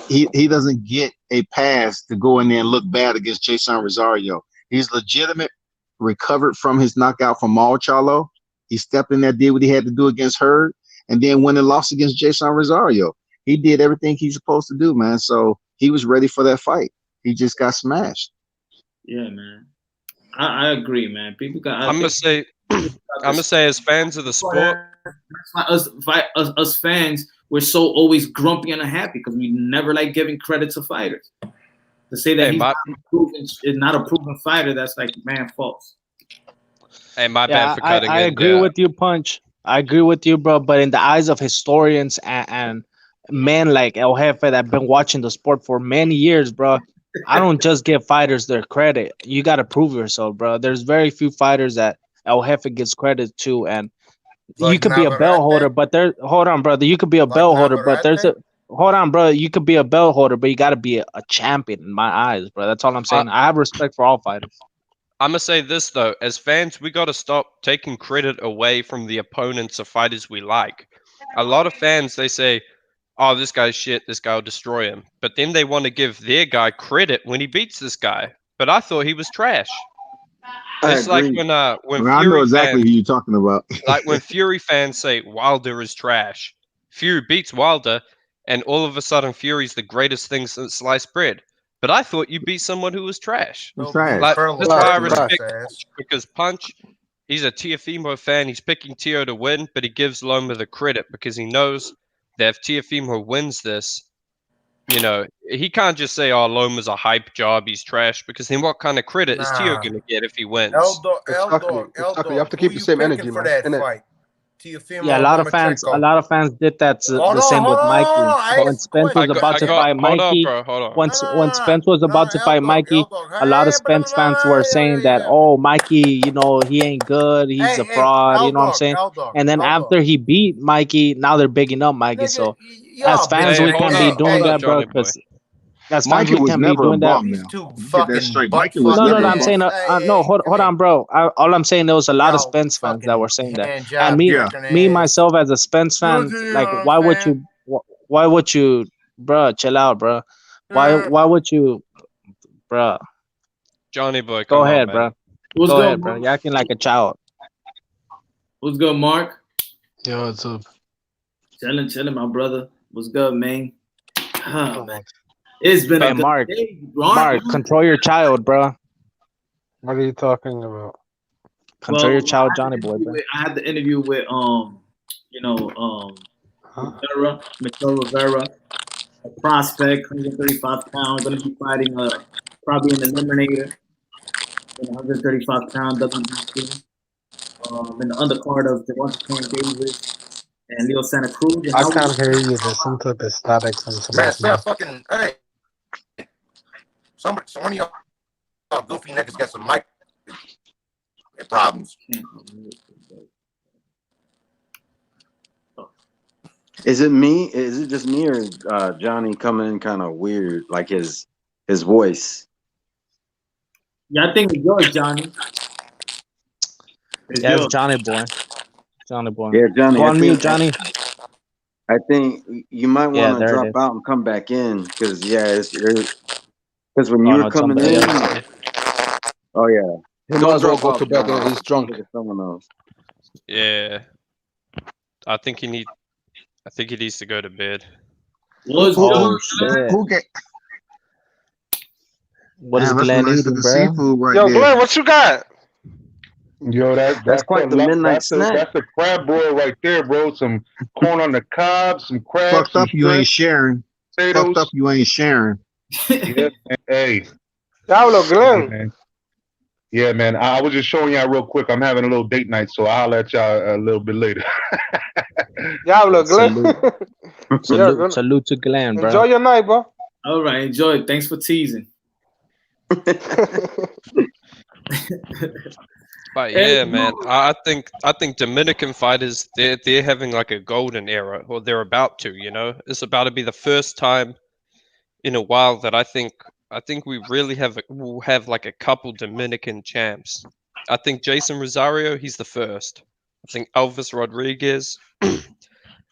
He doesn't get a pass to go in there and look bad against Jason Rosario. He's legitimate, recovered from his knockout from Mal Charlo. He stepped in there, did what he had to do against Hurd, and then when it lost against Jason Rosario, he did everything he's supposed to do, man. So he was ready for that fight. He just got smashed. Yeah, man. I agree, man. People got. I'm gonna say, as fans of the sport, us fans, we're so always grumpy and unhappy because we never like giving credit to fighters. To say that he's not a proven fighter, that's like, man, false. Hey, my bad for cutting I agree with you, Punch. I agree with you, bro. But in the eyes of historians and men like El Jefe that have been watching the sport for many years, bro, I don't just give fighters their credit. You got to prove yourself, bro. There's very few fighters that El Jefe gives credit to, and you could be a belt holder, but hold on, brother. You could be a belt holder, but hold on, bro. You could be a belt holder, but you got to be a champion in my eyes, bro. That's all I'm saying. I have respect for all fighters. I'm gonna say this though, as fans, we gotta stop taking credit away from the opponents of fighters we like. A lot of fans, they say, "Oh, this guy's shit. This guy will destroy him," but then they want to give their guy credit when he beats this guy. But I thought he was trash. It's like when I Fury know exactly who you're talking about. like when Fury fans say Wilder is trash. Fury beats Wilder, and all of a sudden Fury's the greatest thing since sliced bread. But I thought you beat someone who was trash. Like, that's why I respect Punch, because Punch, he's a Teofimo fan. He's picking Tio to win, but he gives Loma the credit because he knows that if Teofimo wins this, you know, he can't just say, "Oh, Loma's a hype job. He's trash." Because then, what kind of credit is Tio Nah. gonna get if he wins? Exactly. You have to keep the same energy, for man. that Innit? fight. Teofimo Yeah, a lot of fans did that Hold the on, same with Mikey. I When asked a Spence was question. about to fight Hold on, Mikey, bro. Hold on. when Spence was about to fight Mikey, a lot of Spence fans were saying that, oh, Mikey, you know, he ain't good, he's a fraud, you know what I'm saying? And then after he beat Mikey, now they're bigging up Mikey. Nigga, So y'all as fans, Hey, we hold can't be up, doing hold up, that, bro, Johnny boy. because as fans, Mikey we was can't be never a doing that. bum These now. two You get that fucking straight. butt Mikey was No, never no, a I'm bum. saying, no, hold on, bro. All I'm saying, there was a lot of Y'all Spence fans that were fucking saying that. hand And job me, Yeah. jerking me ass. myself, as a Spence fan, You like, know what why I'm would saying? why would you, bro, chill out, bro. Why would you, bro? Johnny boy, Go come on, ahead, man. bro. What's Go good, ahead, bro. Mark? You're acting like a child. What's good, Mark? Yo, what's up? Chilling, my brother. What's good, man? Ah, Oh, man. It's been Hey, a good Mark. day, Mark, control your child, bro. what are you talking about? Control your child, Johnny boy, bro. I had the interview with Huh? Rivera, Michel Rivera, a prospect, 135 pounds, gonna be fighting probably an eliminator in 135 pound WBC. In the undercard of Devonta Tank Davis and Leo Santa Cruz. And I I can't was hear you. There's some type of static from Man, somebody's stop mic. fucking. Hey, some of y'all goofy niggas got some mic problems. Is it me? Is it just me, or is Johnny coming in kind of weird, like his voice? Yeah, I think it's yours, Johnny. It's Yeah, it's yours. Johnny boy. Johnny boy. Yeah, Johnny. Go on mute, Johnny. I think you might Yeah, want to there it drop is. out and come back in, because because when Oh, you no, were it's coming somebody in, else. oh yeah, He might don't as well drop go out, to bed. Johnny. He's drunk. It's someone else. Yeah, I think he needs to go to bed. What's Oh, good? shit. Who get? What is Man, that's some Glenn nice eating, looking bro? seafood right Yo, there. Glenn, what you got? Yo, That's that's quite the midnight snack. that's a crab boil right there, bro. Some corn on the cob, some crab, Fucked some up, you ain't shrimp, sharing. Fucked up, potatoes. you ain't sharing. Yeah, man. Hey, Diablo, yeah, Glenn. man. Yeah, man. I was just showing y'all real quick. I'm having a little date night, so I'll let y'all a little bit later. Diablo, Glenn. Salute. Yeah, Salute to Glenn, bro. enjoy your night, bro. All right, enjoy it. Thanks for teasing. But Hey, yeah, man, I think Dominican fighters they're having like a golden era, or they're about to. You know, it's about to be the first time in a while that I think we really will have like a couple Dominican champs. I think Jason Rosario, he's the first. I think Elvis Rodriguez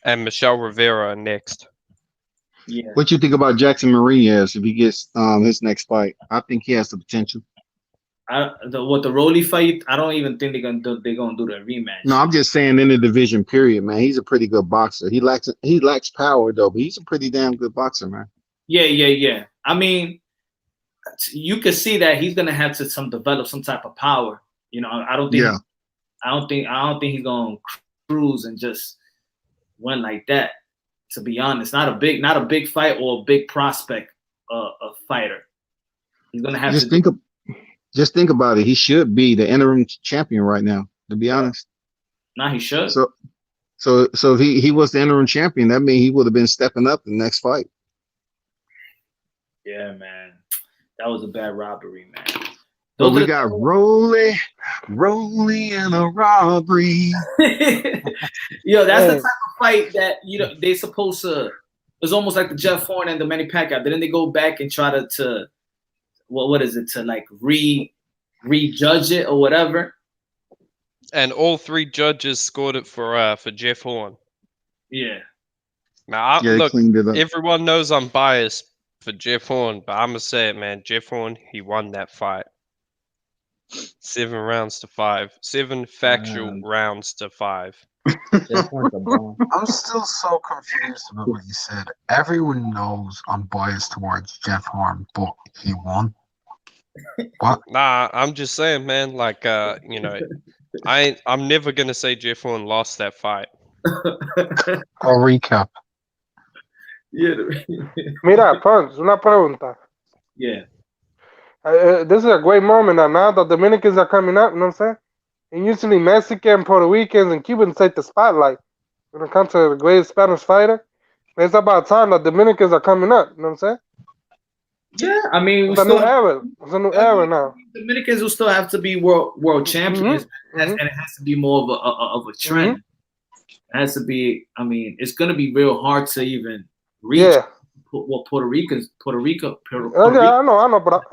and Michel Rivera are next. yeah. What you think about Jackson Mariñez if he gets his next fight? I think he has the potential. The Rolly fight, I don't even think they're gonna do the rematch. No, I'm just saying in the division period, man. He's a pretty good boxer. He lacks power though, but he's a pretty damn good boxer, man. Yeah. I mean, you could see that he's gonna have to develop some type of power. You know, I don't think he's gonna cruise and just win like that. To be honest, not a big fight or a big prospect a fighter. He's gonna have Just to think about it. He should be the interim champion right now, to be honest. Now he should. So if he was the interim champion, that means he would have been stepping up in the next fight. Yeah, man. That was a bad robbery, man. But we got Rolly and a robbery. Yo, that's the type of fight that they supposed to. It's almost like the Jeff Horn and the Manny Pacquiao. Then they go back and try to what is it, to like rejudge it or whatever. And all three judges scored it for Jeff Horn. Yeah. Now look, cleaned it up. everyone knows I'm biased for Jeff Horn, but I'm gonna say it, man. Jeff Horn, he won that fight. 7 rounds to 5. 7 factual rounds to 5. I'm still so confused about what you said. Everyone knows I'm biased towards Jeff Horn, but he won. What? Nah, I'm just saying, man. Like, I'm never gonna say Jeff Horn lost that fight. I'll recap. Yeah. Mira, Punch, una pregunta. Yeah. This is a great moment now the Dominicans are coming up, you know what I'm saying? And usually Mexican, Puerto Ricans, and Cubans take the spotlight when it comes to the greatest Spanish fighter. It's about time the Dominicans are coming up, you know what I'm saying? Yeah, I mean, It's a new era. It's a new era now. Dominicans will still have to be world champions, and it has to be more of a trend. It has to be. I mean, it's gonna be real hard to even reach what Puerto Rico. Yeah, I know, but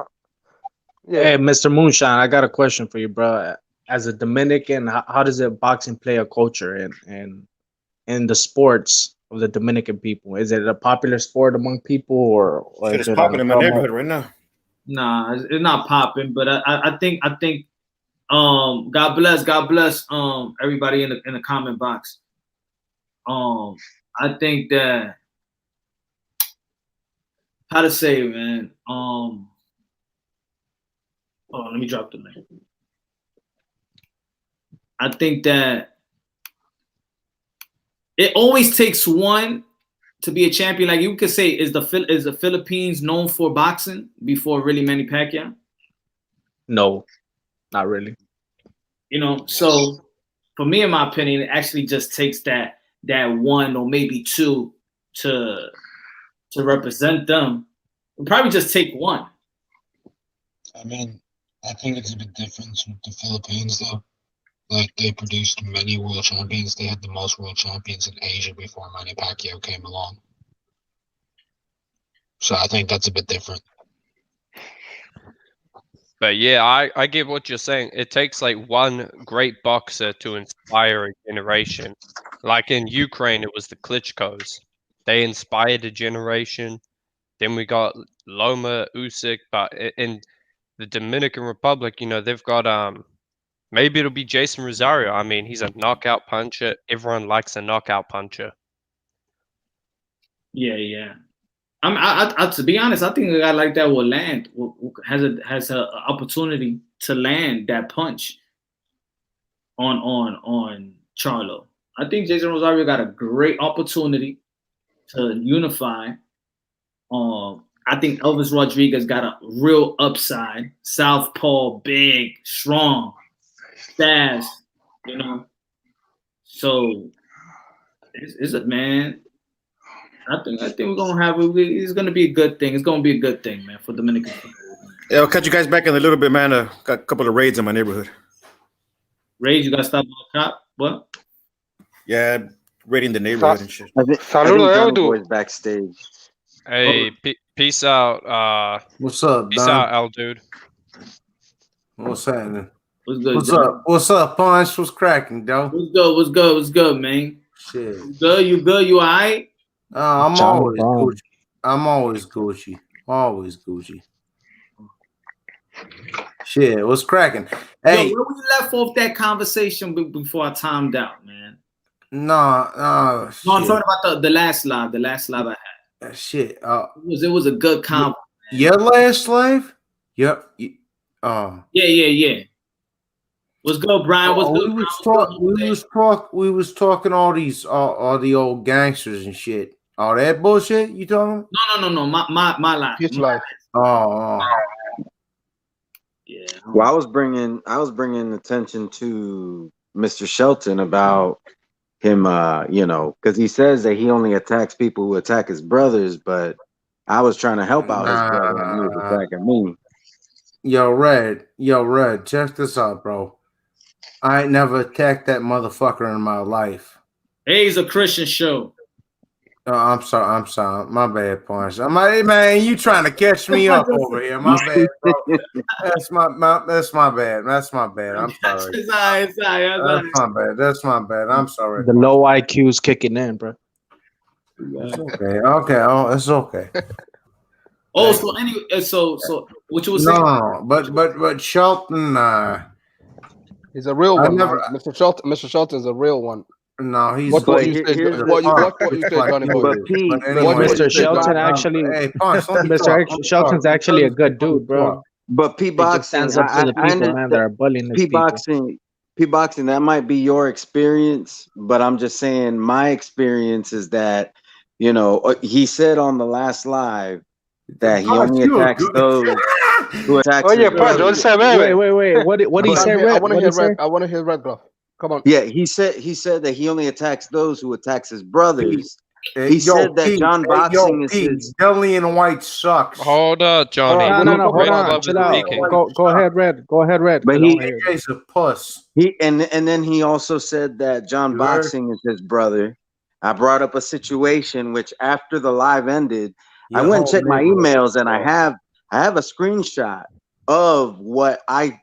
Hey, Mr. Moonshine, I got a question for you, bro. As a Dominican, how does it boxing play a culture in the sports of the Dominican people? Is it a popular sport among people, or Shit is is it popping in my neighborhood right now. Nah, it's not popping, but I think God bless everybody in the comment box. I think that how to say it, man. Let me drop the link. I think that it always takes one to be a champion. Like you could say, is the Philippines known for boxing before really Manny Pacquiao? No, not really. You know, so for me, in my opinion, it actually just takes that one or maybe two to represent them. It'll probably just take one. I mean, I think it's a bit different with the Philippines, though. Like, they produced many world champions. They had the most world champions in Asia before Manny Pacquiao came along. So I think that's a bit different. But yeah, I get what you're saying. It takes like one great boxer to inspire a generation. Like in Ukraine, it was the Klitschko's. They inspired a generation. Then we got Loma, Usyk, but in the Dominican Republic, you know, they've got maybe it'll be Jason Rosario. I mean, he's a knockout puncher. Everyone likes a knockout puncher. Yeah. I to be honest, I think a guy like that will land. Has an opportunity to land that punch on Charlo. I think Jason Rosario got a great opportunity to unify. I think Elvis Rodriguez got a real upside. Southpaw, big, strong, fast. You know, so it's a man. I think we're gonna have it. It's gonna be a good thing. It's gonna be a good thing, man, for Dominican football. Yeah, I'll catch you guys back in a little bit, man. Got a couple of raids in my neighborhood. Raids, you gotta stop on the cop. What? Yeah, raiding the neighborhood and shit. I think Johnny Boy's backstage. Hey, peace out. What's up, peace Don? out, Al dude. What's happening? What's good? What's Don? up? What's up, Punch? What's cracking, though? What's good, man? Shit. You good? You alright? I'm always Gucci. I'm always Gucci. Always Gucci. Shit, what's cracking? Hey, Yo, where we left off that conversation before I timed out, man. No, I'm talking about the last live. The last live I had. Shit. It was a good combo. Your last live? Yep. Yeah. What's good, Brian? What's good? We was talking all the old gangsters and shit. All that bullshit you talking? No. My life. His life. Oh. Yeah. Well, I was bringing attention to Mr. Shelton about him, because he says that he only attacks people who attack his brothers, but I was trying to help out his brother and he was attacking me. Yo, Red, check this out, bro. I ain't never attacked that motherfucker in my life. Hey, it's a Christian show. Oh, I'm sorry. My bad, Punch. Man, you trying to catch me up over here. My bad, bro. That's my bad. That's my bad. I'm sorry. That's my bad. I'm sorry. The low IQ is kicking in, bro. It's okay. Oh, it's okay. Oh, so anyway, so what you was saying? No, but Shelton, he's a real one. Mr. Shelton is a real one. No, he's what you say, Johnny Boy. Mr. Shelton actually, Mr. Shelton's actually a good dude, bro. But P-boxing stands up to the people, man, that are bullying P-boxing, that might be your experience, but I'm just saying my experience is that, You know, he said on the last live that he Punch, only you a attacks good- those who attacks Oye, his Punch, what brothers. say, baby? Wait. What did he say, I Red? want What to did hear he say? Red. I want to hear Red Glove. Come on. Yeah, he said that he only attacks those who attacks his brothers. Hey, He said that John Boxing is his. Dillian White sucks. Hold up, Johnny. No. Hold Red on. Glove is Chill out. speaking. Go ahead, Red. Go ahead, Red. But 'cause I he- wanna hear it. AJ's a puss. He and then he also said that John You heard? Boxing is his brother. I brought up a situation which after the live ended, I Your went and whole checked my neighborhood emails and I sucks. have a screenshot of what I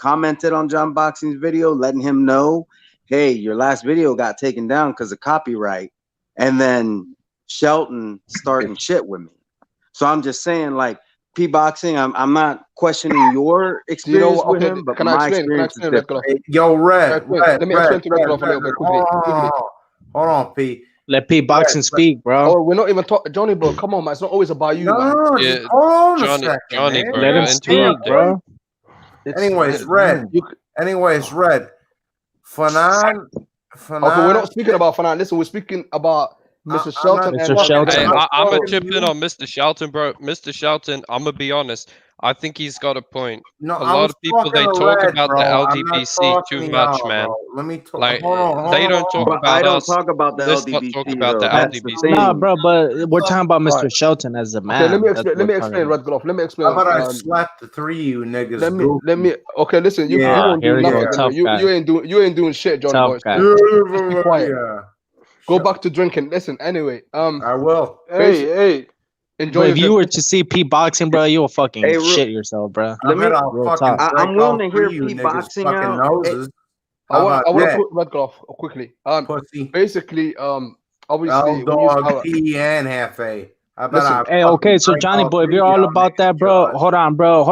commented on John Boxing's video, letting him know, hey, your last video got taken down because of copyright, and then Shelton starting shit with me. So I'm just saying, like, P Boxing, I'm not questioning your experience what? with Okay, him, but can I my explain? experience is Red different. Glove? Yo, Red. Let me explain to Red Glove a little bit quickly. Hold on, P. Let P Boxing speak, bro. Oh, we're not even talking, Johnny, bro. Come on, man. It's not always about you, man. No, Yeah, just hold on Johnny, a second, Johnny, man. bro, Let you're him speak, interrupting. bro. Anyways, Red. Anyways, Red. Fanan. Okay, we're not speaking about Fanan. Listen, we're speaking about Mr. Shelton Mr. and Shelton. Hey, I'm I'm gonna talking chip to in you. on Mr. Shelton, bro. Mr. Shelton, I'm gonna be honest. I think he's got a point. No, A I lot was of people, they talking to talk Red, about bro. the I'm not LDBC talking too to much, y'all, man. bro. Let me talk. Like, Hold they on. don't talk But about I don't us. talk about the Let's not LDBC talk about though. the That's the LDBC. Nah, thing. bro, but we're talking about Mr. Right. Shelton as a Okay, man. let me That's explain. what Let me we're explain, talking Red Glove. Let me explain. How about I slap the three of you niggas? Let me. Okay, listen. You Yeah. won't here do we go. nothing. Tough You guy. ain't doing shit, Johnny Tough boys. guy. Just be quiet. Yeah. Go back to drinking. Listen. Anyway, I will. Hey. enjoy But if your you drink. were to see P Boxing, bro, you'll fucking Hey, shit yourself, bro. let me. I'll Real fucking talk. break I'm willing all to hear three of you P niggas Boxing fucking out. noses. I How want about to that? put Red Glove quickly. Pussy. Basically, obviously, L we used to Dog, have. P, and Half A. How about Listen. I Hey, fucking okay, so break Johnny all boy, if three you're of all y'all about that, niggas' bro, jaws? hold on, bro.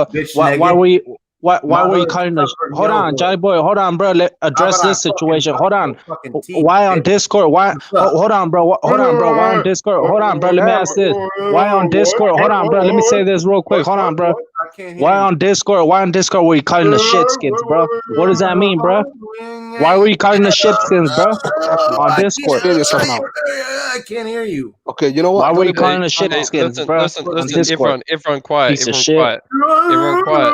Bitch Why nigga. were you why were you Mother calling the sucker hold yo on, boy. Johnny boy, hold on, bro. Let How address about I this fucking situation. bust Hold on. your fucking teeth, Why on bitch? Discord? Why What's up? hold on, bro. Hold on, bro. Why on Discord? Hold on, bro. Let me ask this. Why on Discord? Hold on, bro. Let me say this real quick. Hold on, bro. I can't hear Why you. on Discord? Why on Discord were you calling the shitskins, bro? What does that mean, bro? Why were you calling the shitskins, bro? On Discord. Explain yourself now. I can't hear you. Okay, you know Why what? were you Johnny calling boy, the shitskins, Listen, bro? listen, On listen. Discord. Everyone quiet. Piece of Everyone shit. quiet. Everyone quiet.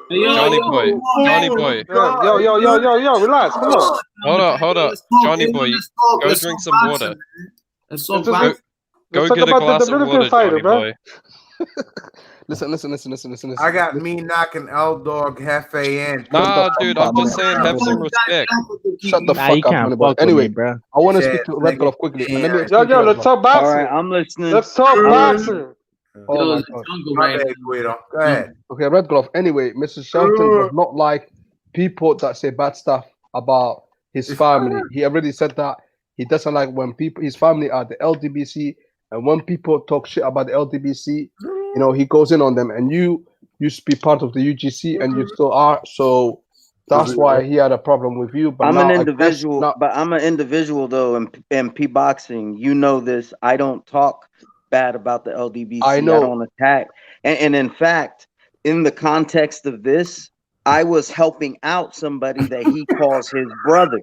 Yo, Johnny yo, boy. yo, Johnny yo, boy. Yo, relax. Come on. Hold up. Let's talk, Johnny everyone, boy, let's talk. go Let's drink talk some boxing, water. man. Let's Let's talk just boxing. Go let's talk get a about the glass of Dominican water, fighter, Johnny bro. boy. Listen. I got me knocking L Dog, Half A, and Nah, dude, I'm just saying, have some respect. Shut the Nah, you fuck up, can't Johnny boy. fuck with Anyway, me, bro. I want to Bitch speak to Red ass Glove nigga. quickly, and let me Yeah. explain to Yo, Red let's Glove. talk All boxing. right, I'm listening. Let's talk boxing. Oh Yo, my it's god. jungle My right bad, now. Guido. Go ahead. Okay, Red Glove. Anyway, Mr. Shelton does not like people that say bad stuff about his family. He already said that he doesn't like when his family are the LDBC, and when people talk shit about the LDBC, he goes in on them. And you used to be part of the UGC, and you still are. So that's why he had a problem with you. But I'm now an I guess individual, now, but I'm an individual though, and P Boxing. You know this. I don't talk bad about the LDBC. I I know. don't attack. And in fact, in the context of this, I was helping out somebody that he calls his brother.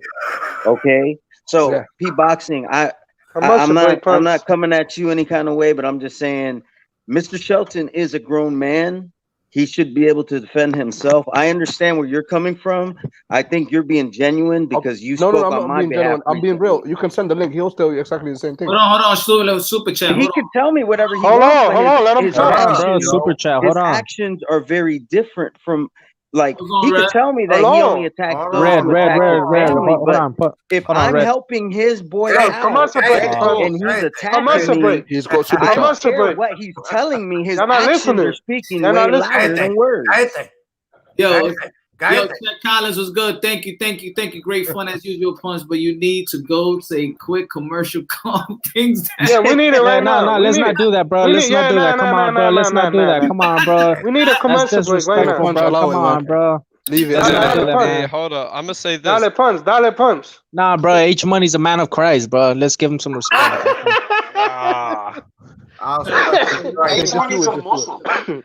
Okay, so Yeah. P Boxing, How much I'm a break not punch? coming at you any kind of way, but I'm just saying, Mr. Shelton is a grown man. He should be able to defend himself. I understand where you're coming from. I think you're being genuine because you No, spoke I'm on not my being behalf. genuine. I'm being real. You can send the link. He'll tell you exactly the same thing. Hold on. Super chat. He can tell me whatever he Hold wants, on, but hold on, let him his Hold talk. on, bro. actions, Super chat. his Hold on. actions are very different from, like, What's on, he could Red? tell me that Hold he on. only attacks Hold those Red, who red, attack red, his red. family, Hold but on. if Hold on, I'm Red. helping his boy Yo, out, how much a break? and he's How much a attacking me, break? He's got super I How chat. much don't a care break? what he's telling me. His Y'all not actions are listening. speaking Y'all way not listening. louder than words. Yo, Cállate. Chet Collins was good. Thank you. Great fun as usual, Punch. But you need to go to a quick commercial. Calm things down. Yeah, we need it right No, now. We let's need not it. do that, bro. We Let's need, not yeah, do that. Come on, bro. Let's not do that. Come on, bro. We need a That's commercial break right disrespectful, now. Punch, bro. allow Come it, on, man. bro. Leave it. Let's not do that, Punch. man. Hold up. I'm gonna say this. Dale punch. Nah, bro. H Money's a man of Christ, bro. Let's give him some respect. I'll right. Just do it.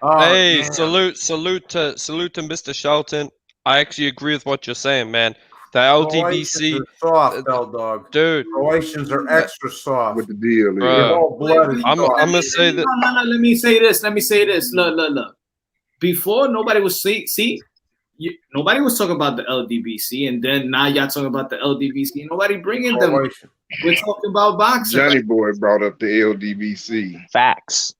Oh, Hey, damn. salute to Mr. Shelton. I actually agree with what you're saying, man. The LDBC, Croatians are soft, dog. dude. Croatians are extra soft. What the deal is? Bruh. Their whole blood is I'm soft. gonna say that. No. Let me say this. Look. Before nobody was nobody was talking about the LDBC, and then now y'all talking about the LDBC. Nobody bringing them. Croatian. We're talking about boxing. Johnny Boy brought up the LDBC. Facts.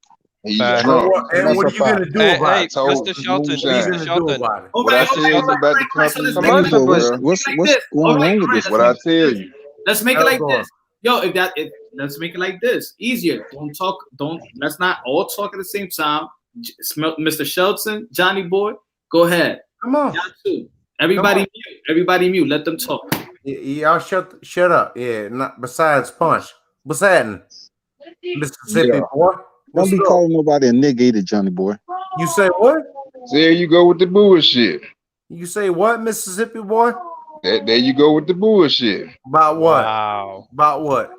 He's Facts. drunk. And what are you gonna do Hey, about hey, it? Mr. Shelton, What are you Mr. gonna do Shelton. about it? What I tell you about the company, So let's Johnny make it like Boy, this. bro. Let's make it like this. going on with let's this? What make I it tell like you. this. Let's make it like How's it this. Yo, let's make it like this. Easier. Let's not all talk at the same time. Mr. Shelton, Johnny Boy, go ahead. Come on. Y'all too. Everybody mute. Let them talk. Y'all shut up. Yeah, not besides Punch. What's happening? Mississippi Yeah. boy. Don't What's be up? calling nobody a nigga either, Johnny Boy. You say what? There you go with the bullshit. You say what, Mississippi boy? There you go with the bullshit. About what? Wow. About what?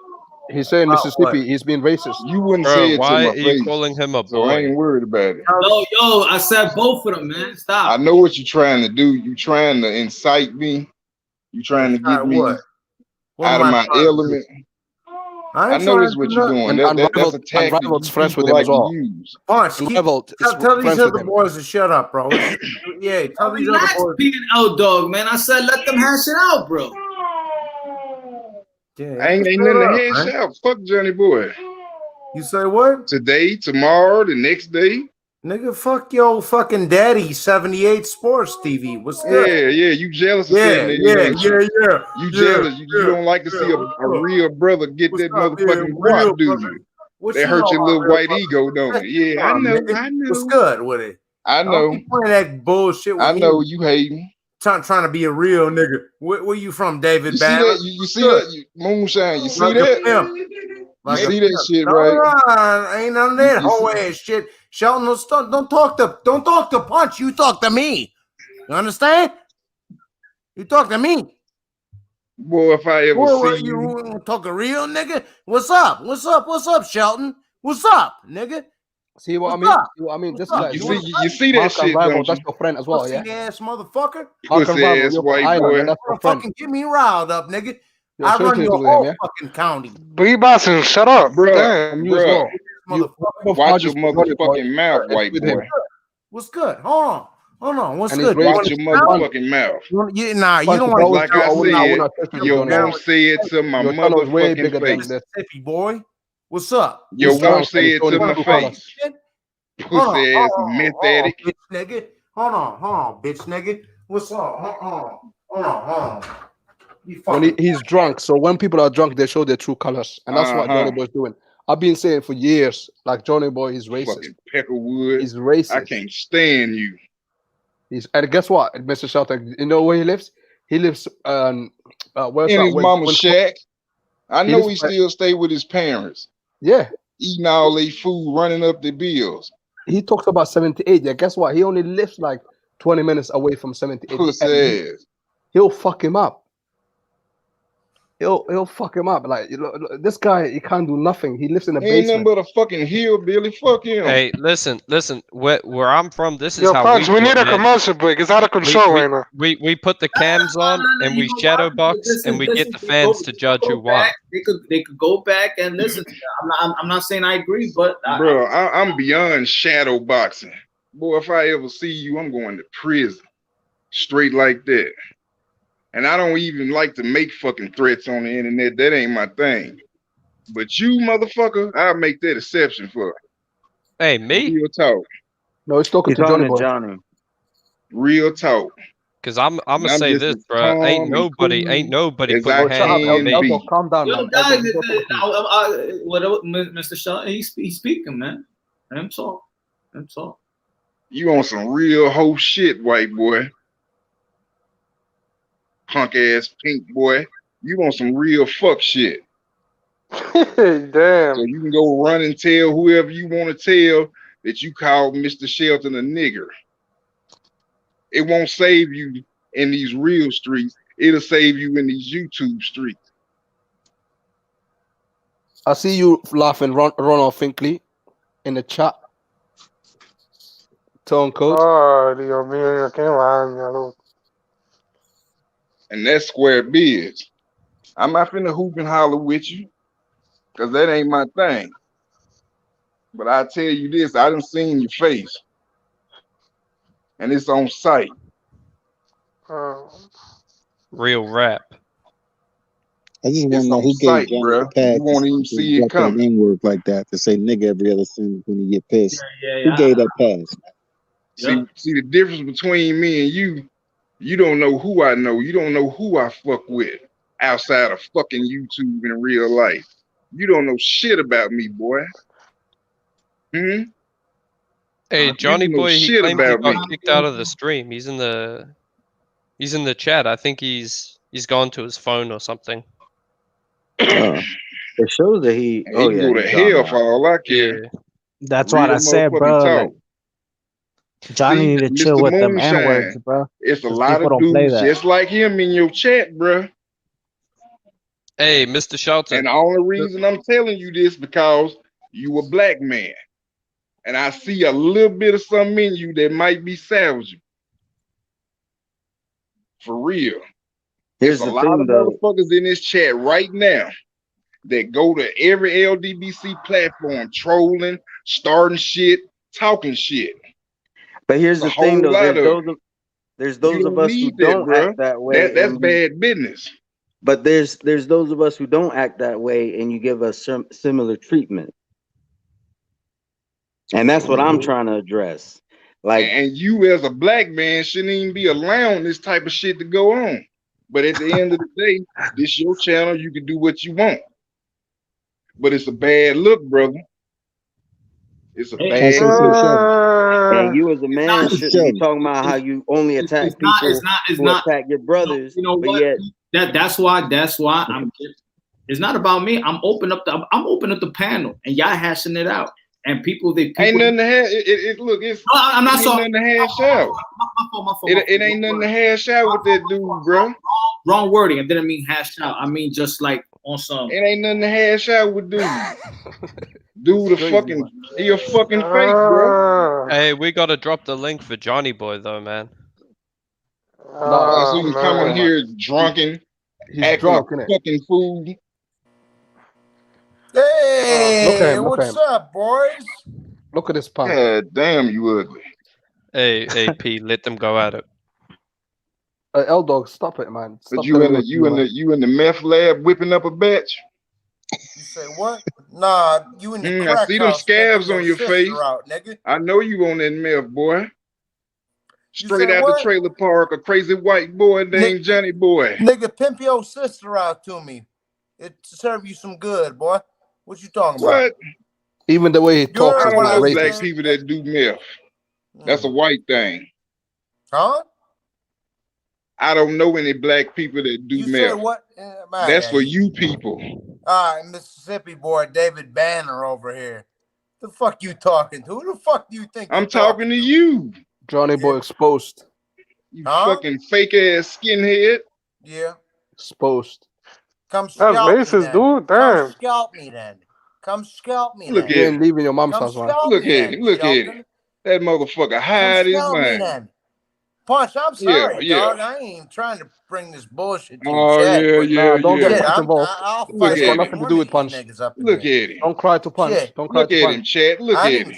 He's saying About Mississippi. what? He's being racist. You wouldn't Bro, say it to why my are you face, calling him a so I boy? ain't worried about it. Yo, I said both of them, man. I Stop. know what you're trying to do. You trying to incite me. You trying to get me What? What out am of I my trying to do? element. I I ain't know trying this to what do you're nothing. doing. That's a tactic Unrivaled's you friends people with him like as well. to use. Punch, Unrivaled is tell these friends with other him. boys to shut up, bro. Yeah, tell these other Relax, boys. P&L dog, man. I said let them hash it out, bro. Yeah, Ain't shut nothing to up, hash man. out. Fuck Johnny Boy. You say what? Today, tomorrow, the next day. Nigga, fuck your fucking daddy, 78 Sports TV. What's good? Yeah. You jealous of that nigga, ain't you? You jealous. You don't like to see a real brother get What's that up? Yeah, motherfucking real guap, do brother. you? What That you hurt know your about little real white brother? ego, don't it? Yeah, I know. What's good with it? I Don't know. be playing that bullshit with I me. know you hating. Trying to be a real nigga. Where you from, David You see Banner? that? You see that? Moonshine. You see Like a that? pimp. You Like a see that pimp. shit, No, right? ain't none of that You whole see- ass shit. Shelton, don't talk to Punch. You talk to me. You understand? You talk to me. Boy, if I ever see you, You talk a real nigga? What's up? What's up, Shelton? What's up, nigga? See what I What's mean? up? See what I mean? This What's guy up? is you wanna see, fight? you see that Mark and shit, Rival. don't That's you? your friend as well, yeah. Pussy ass motherfucker. Mark and Pussy Rival. ass You're from white Ireland, boy. and that's your Don't friend. fucking get me riled up, nigga. You're I run associated your with him, whole yeah. fucking county. B Boston, shut up. Bruh, Damn. And you as well. You Motherfucker. watch your argue for Johnny Boy, motherfucking mouth, and white with him. boy. What's good? Hold on. What's And he's good? You racist. Watch want your to down? motherfucking mouth. You don't Punch, want if to I was Like you, I I said, wouldn't touch with you, you Johnny won't Boy. say it to my Your channel is way bigger motherfucking than face. this. Mississippi boy. What's up? You He's won't drunk and say he's it showing to his my true colors. face. Hold on, Pussy ass meth addict. bitch nigga. Hold on, bitch nigga. What's up? Hold on. You When fucking he's drunk, so when people are drunk, they show their true colors, and that's what Johnny Boy's doing. I've been saying for years, like Johnny Boy, he's racist. Fucking Peckerwood. He's racist. I can't stand you. And guess what, Mr. Shelton? You know where he lives? He lives where's In that? his mama's shack. I He know lives he by- still stay with his parents. Yeah. Eating all they food, running up the bills. He talks about 78. Yeah, guess what? He only lives like 20 minutes away from 78. Pussy ass. He'll fuck him up. He'll fuck him up. Like, you know, this guy, he can't do nothing. He lives in a He ain't nothing basement. but a fucking hillbilly. Fuck him. Hey, listen. Where I'm from, this is Yo, how Punch, we do need it, a man. commercial break. It's out of control right now. We put the cams on and we shadow box and we get the fans to judge who won. They could go back and listen to that. I'm not saying I agree, but Bro, I'm beyond shadow boxing. Boy, if I ever see you, I'm going to prison. Straight like that. And I don't even like to make fucking threats on the internet. That ain't my thing. But you, motherfucker, I'll make that exception for. Hey, me? Real talk. No, he's talking to Johnny Boy. Real talk. Cause I'm gonna say just this, as bro. calm Ain't and nobody as putting I hands on can me. be. Calm down, yo, man. guys, Elbow, whatever, Mr. Shaw, he's speaking, man. Let him talk. You on some real hoe shit, white boy. Punk ass pink boy. You on some real fuck shit. Damn. So you can go run and tell whoever you want to tell that you called Mr. Shelton a nigger. It won't save you in these real streets. It'll save you in these YouTube streets. I see you laughing, Ronald Finkley, in the chat. Tone code. Oh, Dios mío, qué vaina, loco. and that's square biz. I'm not finna hoop and holler with you, cause that ain't my thing. But I tell you this, I done seen your face, and it's on sight. Real rap. I just want It's to know on who gave sight, Johnny bruh. the pass You won't even to see it drop that coming. N-word like that, to say nigga every other sentence when he get pissed. Yeah, Who gave that pass? See the difference between me and you. You don't know who I know. You don't know who I fuck with outside of fucking YouTube in real life. You don't know shit about me, boy. Hey, You Johnny don't know Boy, he shit claimed he about me. got kicked out of the stream. He's in the chat. I think he's gone to his phone or something. It shows that he. He Oh can yeah, go to he's gone hell now. for all I care. Yeah. That's Real what I said, motherfucking bro. talk. Like Johnny See, need to chill Mr. with them N-words, Moonshine, bro. it's a Because lot people of don't play dudes that. just like him in your chat, bruh. Hey, Mr. Shelton. And the only reason I'm telling you this because you a black man. And I see a little bit of something in you that might be salvageable. For real. Here's There's a the lot thing, of though. motherfuckers in this chat right now that go to every LDBC platform trolling, starting shit, talking shit. But here's It's a the thing, whole though. lot of them. There's You those of don't us who need that, don't bruh. act that way, That's and bad business. but there's those of us who don't act that way, and you give us similar treatment, and that's what I'm trying to address. Like, And you as a black man shouldn't even be allowing this type of shit to go on. But at the end of the day, this your channel. You can do what you want. But it's a bad look, brother. It's a bad look. and you as a man shouldn't be talking about how you only attack people who attack your brothers. You know but what? yet, That's why I'm. It's not about me. I'm opening up the panel, and y'all hashing it out. And people Ain't nothing to hash. Look, it's I'm not ain't nothing to hash out. It ain't nothing to hash out with that dude, bro. Wrong wording. I didn't mean hash out. I mean just like on some. It ain't nothing to hash out with dude. Dude, he a fucking fake, bro. Hey, we gotta drop the link for Johnny Boy though, man. So you can come in here drunken, acting drunk, a innit? fucking fool. Hey, what's up, boys? Look at this punk. God damn, you ugly. Hey, P, let them go at it. L Dog, stop it, man. But Stop you in telling me you in the meth lab whipping up a batch. You say what? Nah, you in the I crack see them house scabs taking on your sister face. out, nigga. I know you on that meth, boy. Straight say out what? the trailer park, a crazy white boy named Johnny Boy. Nigga, pimp your sister out to me. It serve you some good, boy. What you talking about? What? Even the way he talks I is don't not know racist. black people that do meth. That's a white thing. Huh? I don't know any black people that do You meth. say what? That's for you people. All right, Mississippi boy, David Banner over here. The fuck you talking to? Who the fuck do you think I'm talking to you. Johnny Boy exposed. You fucking fake ass skinhead. Yeah. Exposed. Come That's scalp me racist, then. dude. Come Damn. scalp me then. Come scalp me Look then. You at ain't leaving your mom's Come house, man. scalp Look me at then, him. Look at Shelton. him. That motherfucker Come hide his scalp me mind. then. Punch, I'm Yeah, sorry, yeah. dog. I ain't trying to bring this bullshit to your Oh chat. yeah, But yeah, don't yeah. get Punch involved. I'll Look fight at got him. nothing to do with Punch. niggas up in Look here. at him. Don't cry to Punch. Shit. Don't cry Look to at Punch. him, Chad. Look I at ain't him.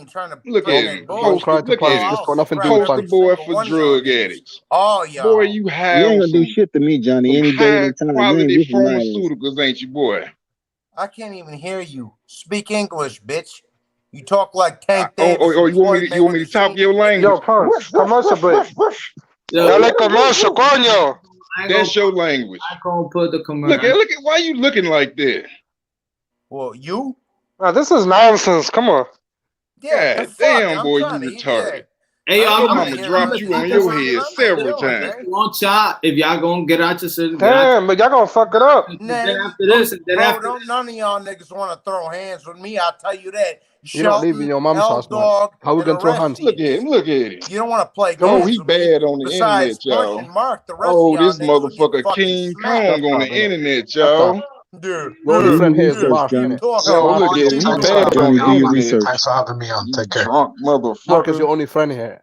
trying to Look bring at that him. Don't bullshit. cry to Look Punch. at This him. got nothing to do Scrap with Poster every Punch. boy single for one of y'all drug niggas. addicts. All Boy, y'all. you You high ain't on gonna do some shit to me, Johnny. Any day, high anytime. You quality ain't whipping my ass. pharmaceuticals, ain't you, boy? I can't even hear you. Speak English, bitch. You talk like Tank Davis Oh, and Floyd you want me to talk your Mayweather, nigga. Yo, language? Punch. Commercial break. Dale commercial, coño. That's your language. I gonna put the commercial. Look at why you looking like that? Well, you? This is nonsense. Come on. Yeah, God the fuck. damn, I'm boy, you trying to hear. retarded. Hey, Your I'm mama dropped you on your head several times. Launch out if y'all gonna get out your city. Damn, but y'all gonna fuck it up. Then after this, and then Bro, after don't none of y'all niggas want to throw hands with me. I'll tell you that. You're not leaving Shelton, your mom's L house, man. Dog, How we and gonna the throw rest hands? of Look at him. Look at him. you don't want to play Oh, games he with me. bad on the Besides internet, Punch y'all. and Mark, the rest Oh, of y'all this niggas will get motherfucker fucking King smacked. Kong on the Shut up, innit? internet, Shut y'all. up. Dude, Your only friend here is research, Mark, Johnny. innit? talk Oh, look Mark at is him. He your only bad friend. on the Johnny, do your internet. research. Thanks for having me on. You Take care. drunk Mark is motherfucker. your only friend here.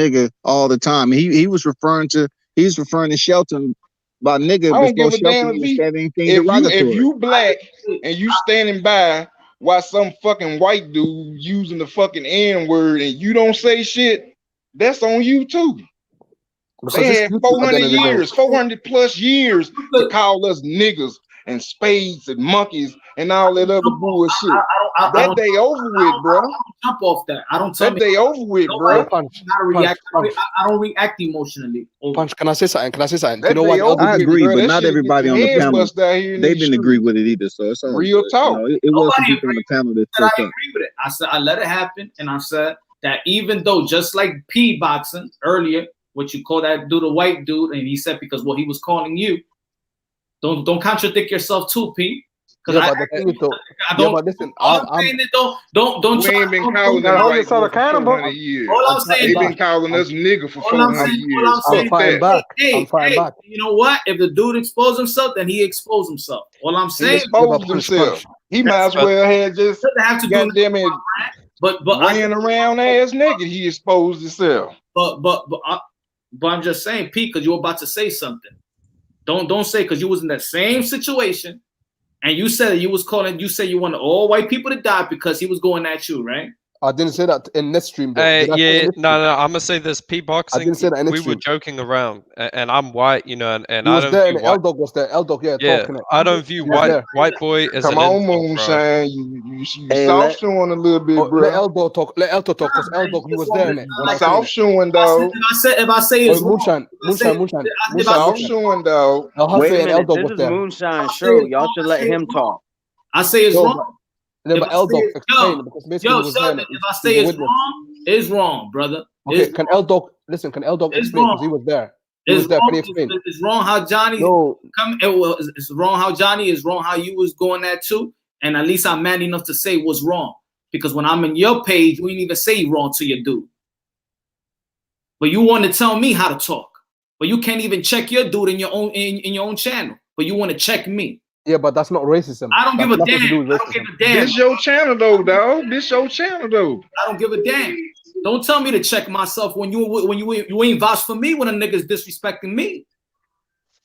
nigga all the time. He was referring to He's referring to Shelton by nigga I don't before give a Shelton damn even said anything if derogatory. you black and you standing by while some fucking white dude using the fucking N-word and you don't say shit, that's on you too. Because They it's had YouTube 400 at the end of the day. years, 400 plus years to call us niggas and spades and monkeys and all that other bullshit. That day over with, bro. Jump off that. I don't tell That day over with, bro. Punch. I don't react emotionally. Punch, can I say something? Can I say something? That You know day what? over I with, agree, bro. but That not shit'll get everybody your on the head panel. bust out here in They these didn't streets. agree with it either, so it's all Real good. talk. You know, it was some Nobody people on the panel that said I spoke up. agree with it. I said I let it happen, and I said that even though just like P boxing earlier, what you call that dude a white dude, and he said because what he was calling you, don't contradict yourself too, P. Because yeah, but the thing is though, I don't. yeah, but listen, All I'm saying is don't We try. ain't been Don't, calling don't, them hold white yourself boy for accountable. 400 years. all I'm saying They is been calling us nigga for all I'm 400 saying, years. all I'm Fuck saying, fighting that. back. I'm fighting back. You know what? If the dude exposed himself, then he exposed himself. All I'm He saying, exposed himself. He might as well have just doesn't have to do goddamn it but ran around ass naked. He exposed himself. but I'm just saying, Pete, because you're about to say something. Don't say because you was in that same situation, and you said you was calling. You said you wanted all white people to die because he was going at you, right? I didn't say that in this stream though. Did I say Yeah, in this no, stream? I'm gonna say this. P boxing. I didn't say that in this We were stream. joking around, and I'm white, you know, and He I was don't there, view and white. L-Dog was there. L-Dog, yeah, Yeah, talking it. I don't view He was there. white boy as Come an on, insult, bro. Moonshine. You Hey, soft showing a little bit, Let bro. L-Dog talk. Let L-Dog talk, because L-Dog, he was there in it when I was saying Soft it. showing, dog. If I say it's wrong, Soft showing, dog. El Wait Jefe a and minute, L-Dog this was is there. Moonshine's show. Y'all should let him talk. I say it's Yo, wrong. but If I say L-Dog it's- explained because basically he was there. Sheldon, in it. if I He's say a it's witness. wrong, it's wrong, brother. Okay, It's can L-Dog listen? Can L-Dog It's explain wrong. because he was there? He It's was there. wrong. Can he explain? It's wrong how Johnny No. It's wrong how Johnny is wrong how you was going at too. And at least I'm man enough to say what's wrong. Because when I'm in your page, we didn't even say wrong to your dude. But you want to tell me how to talk. But you can't even check your dude in your own channel. But you want to check me. Yeah, but that's not racism. I don't give a That's nothing to do damn. with I don't give racism. a damn. This your channel though, dog. This your channel though. I don't give a damn. Don't tell me to check myself when you ain't vouch for me when a nigga's disrespecting me.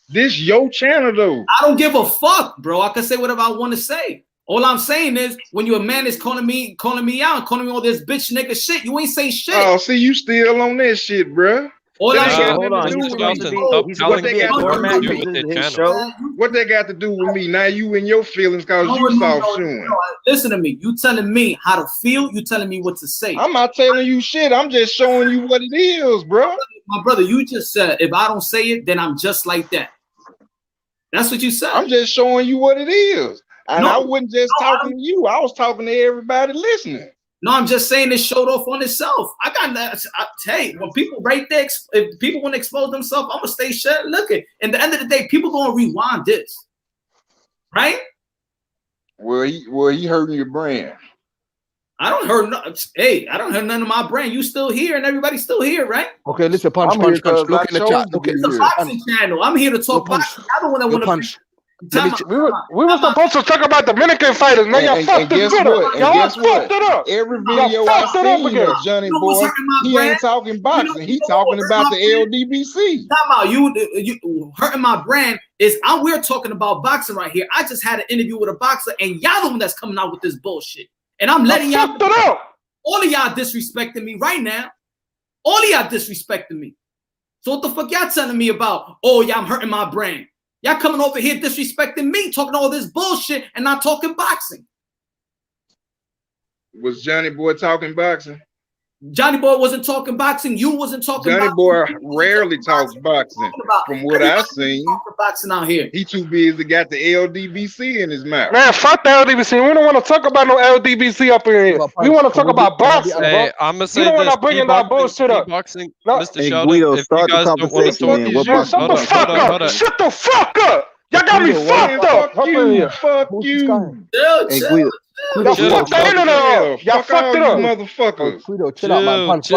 This your channel though. I don't give a fuck, bro. I can say whatever I want to say. All I'm saying is when your man is calling me out, calling me all this bitch nigga shit, you ain't say shit. Oh, see, you still on that shit, bro. All That I'm ain't saying, got hold nothing on. to He's do supposed with to me. be. He's supposed to be a doormat for his show. What they got to do with me? Now you in your feelings because you soft showing. Listen to me. You telling me how to feel. You telling me what to say. I'm not telling you shit. I'm just showing you what it is, bro. My brother, you just said if I don't say it, then I'm just like that. That's what you said. I'm just showing you what it is. And No. I wasn't just talking to you. I was talking to everybody listening. No, I'm just saying it showed off on itself. I got that. I tell you, when people right there, if people want to expose themselves, I'm gonna stay shut. Look at. At the end of the day, people gonna rewind this, right? Well, he hurting your brand. I don't hurt. Hey, I don't hurt none of my brand. You still here, and everybody's still here, right? Okay, listen, punch. I'm here Look because in the I chat. chose to Okay, be It's a here. boxing channel. I'm here to talk boxing. I don't want to win a punch. We were supposed to talk about Dominican fighters, man. Y'all fucked guess it what? up. And Y'all guess what? fucked it up. Every Y'all video I fucked it up seen again. of Johnny You know what's Boy, hurting my he brand? ain't talking boxing. He know talking what about the hurting my LDBC. Time out. You hurting my brand is we're talking about boxing right here. I just had an interview with a boxer, and y'all the one that's coming out with this bullshit. And I'm letting y'all. Fucked it up. All of y'all disrespecting me right now. All of y'all disrespecting me. So what the fuck y'all telling me about? Oh, yeah, I'm hurting my brand. Y'all coming over here disrespecting me, talking all this bullshit and not talking boxing. Was Johnny Boy talking boxing? Johnny Boy wasn't talking boxing. You wasn't talking Johnny boxing. Boy rarely talks boxing. From what I've seen, boxing out here. He too busy got the LDBC in his mouth. Man, fuck the LDBC. We don't want to talk about no LDBC up in here. We want to talk about boxing, bro. Hey, I'm gonna say you don't want this. to bring that bullshit up. Boxing, No. Mr. Hey, Sheldon, Guido, if you start the guys don't want to conversation talk, then. What Man, shut the fuck hold up. on. Shut the fuck up. Y'all got me fucked up. Fuck you. Fuck you. Hey, Guido. Y'all fucked the internet up. Y'all fucked it up. Motherfuckers. Guido, chill out, man. Punch.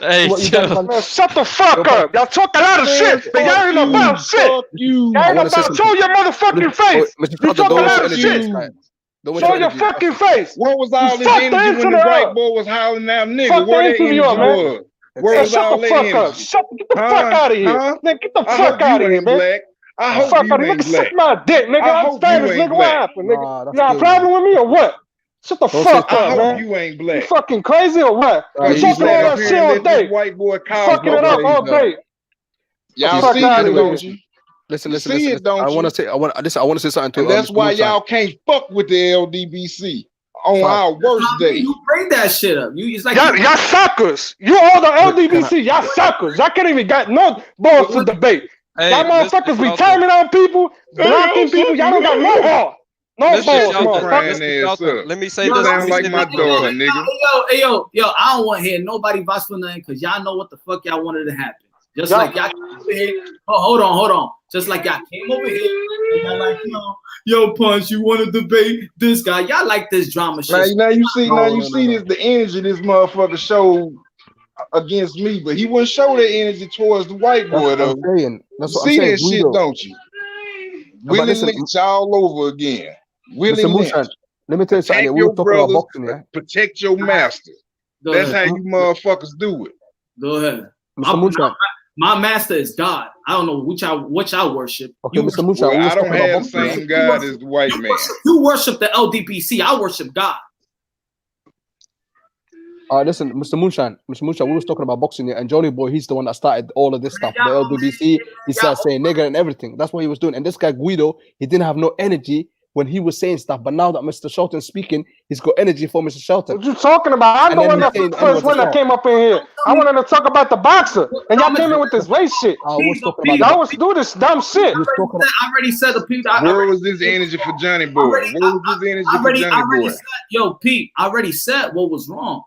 Hey, chill. Man, shut the fuck up. Y'all talk a lot of shit, but y'all ain't about shit. Fuck you. Y'all ain't about show your motherfucking face. You talk a lot of shit. Show your fucking face. What was all this Fuck the energy when the internet white up. boy was hollering out nigga? Fuck Where the that energy internet up, man. was? Where Man, was shut all the that fuck up. energy? Get the fuck out of here. Huh? Man, get the I fuck hope out you of here, ain't man. black. I The hope fuck you out of here. ain't Nigga, suck black. my dick, nigga. I I'm hope Spanish, you ain't nigga. What black. happened, nigga? Nah, that's You got a gay, problem man. with me or what? Shut the Don't say fuck stuff I up, like hope man. you ain't You black. fucking crazy or what? that. You Cause He's you talking not sat all up that black, here shit and all let this day. white boy You call He's fucking you not it up black. black. all day. The Y'all fuck see out it, of don't here. you? Listen, You listen, see listen, it, listen. I don't want you? to say, I want to say something And to that's Mr. why Moonshine. y'all can't fuck with the LDBC on Fam, our worst day. You bring that shit up. It's like Y'all suckers. You all the wait, can I? LDBC. Y'all suckers. Y'all can't even got no balls to debate. Hey, Y'all Mr. motherfuckers be Shelton. turning on people, Hey, blocking I'm people. Y'all don't got no fucking heart. No Mr. shut balls, your Shelton, motherfuckers. crying Mr. ass Shelton, up. let me say You this. Let sound me like say my this real daughter, quick. nigga. yo, I don't want to hear nobody vouch for nothing because y'all know what the fuck y'all wanted to happen. Just Y'all, like y'all came over here. Oh, hold on. Just like y'all came over here and y'all like, yo, Punch, you want to debate this guy? Y'all like this drama shit. Now you see No. this the energy this motherfucker showed against me, but he wouldn't show that energy towards the white That's boy what I'm though. saying. You That's what I'm see saying, that shit, Guido. don't you? But Willie listen, Lynch all over again. Willie Mr. Lynch. Moonshine, let me tell you something. Attack Yeah, we your were talking about brothers, boxing, yeah. protect your master. Go That's ahead. how you motherfuckers do it. Go ahead. Mr. Moonshine. My master is God. I don't know what y'all worship. Okay, You Mr. Moonshine, Well, we I was don't talking about have the boxing, yeah. same God as the white man. You worship the LDPC. I worship God. Listen, Mr. Moonshine, we was talking about boxing, yeah, and Johnny Boy, he's the one that started all of this stuff. The LBBC, he started saying nigger and everything. That's what he was doing. And this guy Guido, he didn't have no energy when he was saying stuff. But now that Mr. Shelton's speaking, he's got energy for Mr. Shelton. what you talking about? I'm And the then one he's that saying first N-words one as that well. came up in here. I wanted to talk about the boxer, and y'all came in with this race shit. I was talking about Y'all was do this dumb shit. I already said the people. Where was this energy for Johnny Boy? Where was this energy for Johnny Boy? Said, yo, Pete, I already said what was wrong.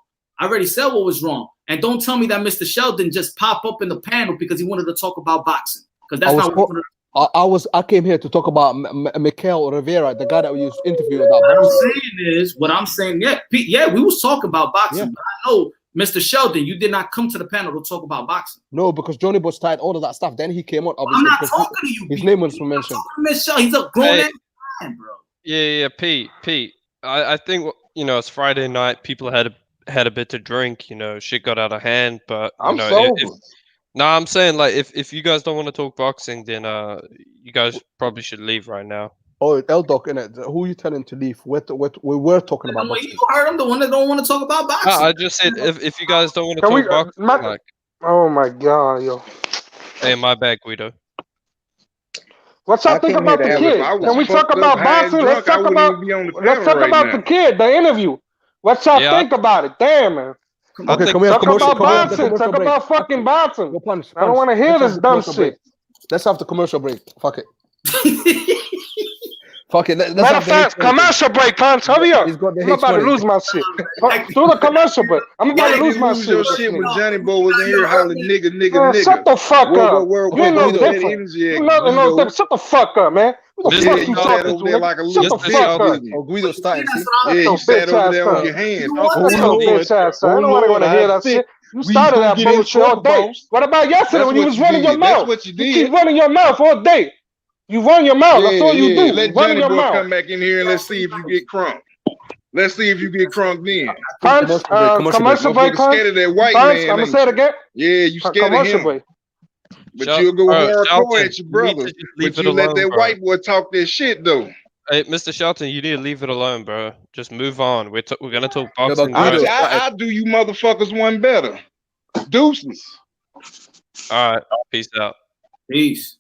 And don't tell me that Mr. Sheldon just pop up in the panel because he wanted to talk about boxing. Because that's not what I came here to talk about Michel Rivera, the guy that we used to interview about boxing. What I'm saying, Pete, we was talking about boxing, but I know, Mr. Sheldon, you did not come to the panel to talk about boxing. No, because Johnny Boy started all of that stuff. Then he came on, obviously. I'm not talking to you, his Pete. name was mentioned. Michel, he's a grown ass man, bro. Yeah, Pete. I think it's Friday night. People had a bit to drink. Shit got out of hand. But I'm sober. I'm saying like if you guys don't want to talk boxing, then you guys probably should leave right now. Oh, L-Doc, innit? Who are you telling to leave? We were talking about boxing. You heard him, the one that don't want to talk about boxing. I just said if you guys don't want to talk boxing, oh my god, yo. Hey, my bad, Guido. What y'all think about the kid? Can we talk about boxing? Let's talk about the kid, the interview. What y'all think about it? Damn, man. Okay, can we have talk about boxing? Talk about fucking boxing. I don't want to hear this dumb shit. Let's have the commercial break. Fuck it. Fuck it. Matter of fact, commercial break, Punch. Hurry up. I'm about to lose my shit. Do the commercial break. I'm about to lose my shit. Your shit when Johnny Boy was in here hollering nigga. Shut the fuck up. You ain't no different. Shut the fuck up, man. Who the fuck you talking to, nigga? Shut the fuck up. Oh, Guido starting, see? Yeah, you sat over there on your hands. That's your bitch ass. I don't want to hear that shit. You started that bullshit all day. What about yesterday when you was running your mouth? That's what you did. You keep running your mouth all day. You run your mouth. That's all you do. Let Johnny Boy come back in here and let's see if you get crunk. Let's see if you get crunk then. Punch, commercial break, Punch. Scared of that white Punch, man. I'm going to say it again. Yeah, you scared of him. Break. But you'll go hardcore at your brothers. But you let that white boy talk that shit, though. Hey, Mr. Shelton, you need to leave it alone, bro. Just move on. We're gonna talk boxing. I do you motherfuckers one better. Deuces. All right, peace out. Peace.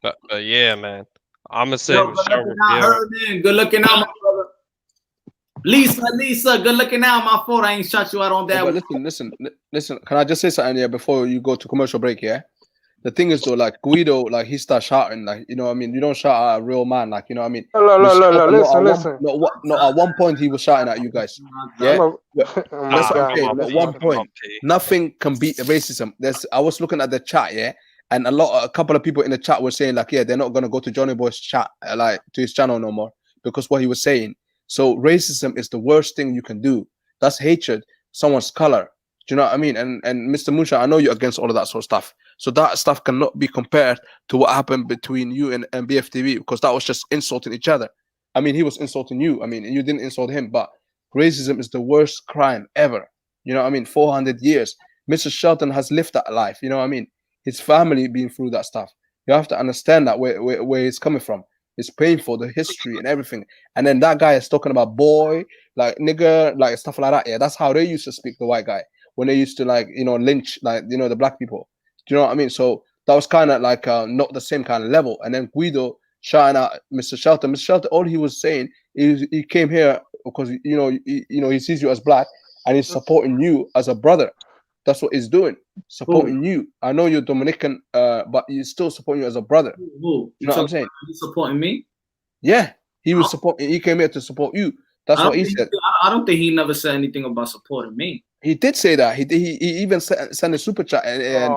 But yeah, man, I'm gonna say Michel Rivera. Good looking out, my brother. Lisa, good looking out. My fault, I ain't shut you out on that. But listen. Can I just say something here before you go to commercial break? Yeah. The thing is though, like Guido, like he starts shouting, like you know what I mean. You don't shout at a real man, like you know what I mean. Listen. No, at one point he was shouting at you guys. Yeah, that's what I'm saying. At one point, nothing can beat racism. I was looking at the chat, yeah, and a couple of people in the chat were saying like, yeah, they're not gonna go to Johnny Boy's chat, like to his channel no more because what he was saying. So racism is the worst thing you can do. That's hatred, someone's color. Do you know what I mean? And Mr. Musha, I know you're against all of that sort of stuff. So that stuff cannot be compared to what happened between you and BFTV because that was just insulting each other. I mean, he was insulting you. I mean, you didn't insult him, but racism is the worst crime ever. You know what I mean? 400 years. Mr. Shelton has lived that life. You know what I mean? His family been through that stuff. You have to understand that where it's coming from. It's painful, the history and everything. And then that guy is talking about boy, like nigger, like stuff like that. Yeah, that's how they used to speak, the white guy, when they used to like, you know, lynch, like, you know, the black people. Do you know what I mean? So that was kind of like not the same kind of level. And then Guido shouting out Mr. Shelton. Mr. Shelton, all he was saying is he came here because, he sees you as black and he's supporting you as a brother. That's what he's doing, supporting you. I know you're Dominican, but he's still supporting you as a brother. You know what I'm saying? He's supporting me? Yeah, he was supporting. He came here to support you. That's what he said. I don't think he never said anything about supporting me. He did say that. He even sent a super chat and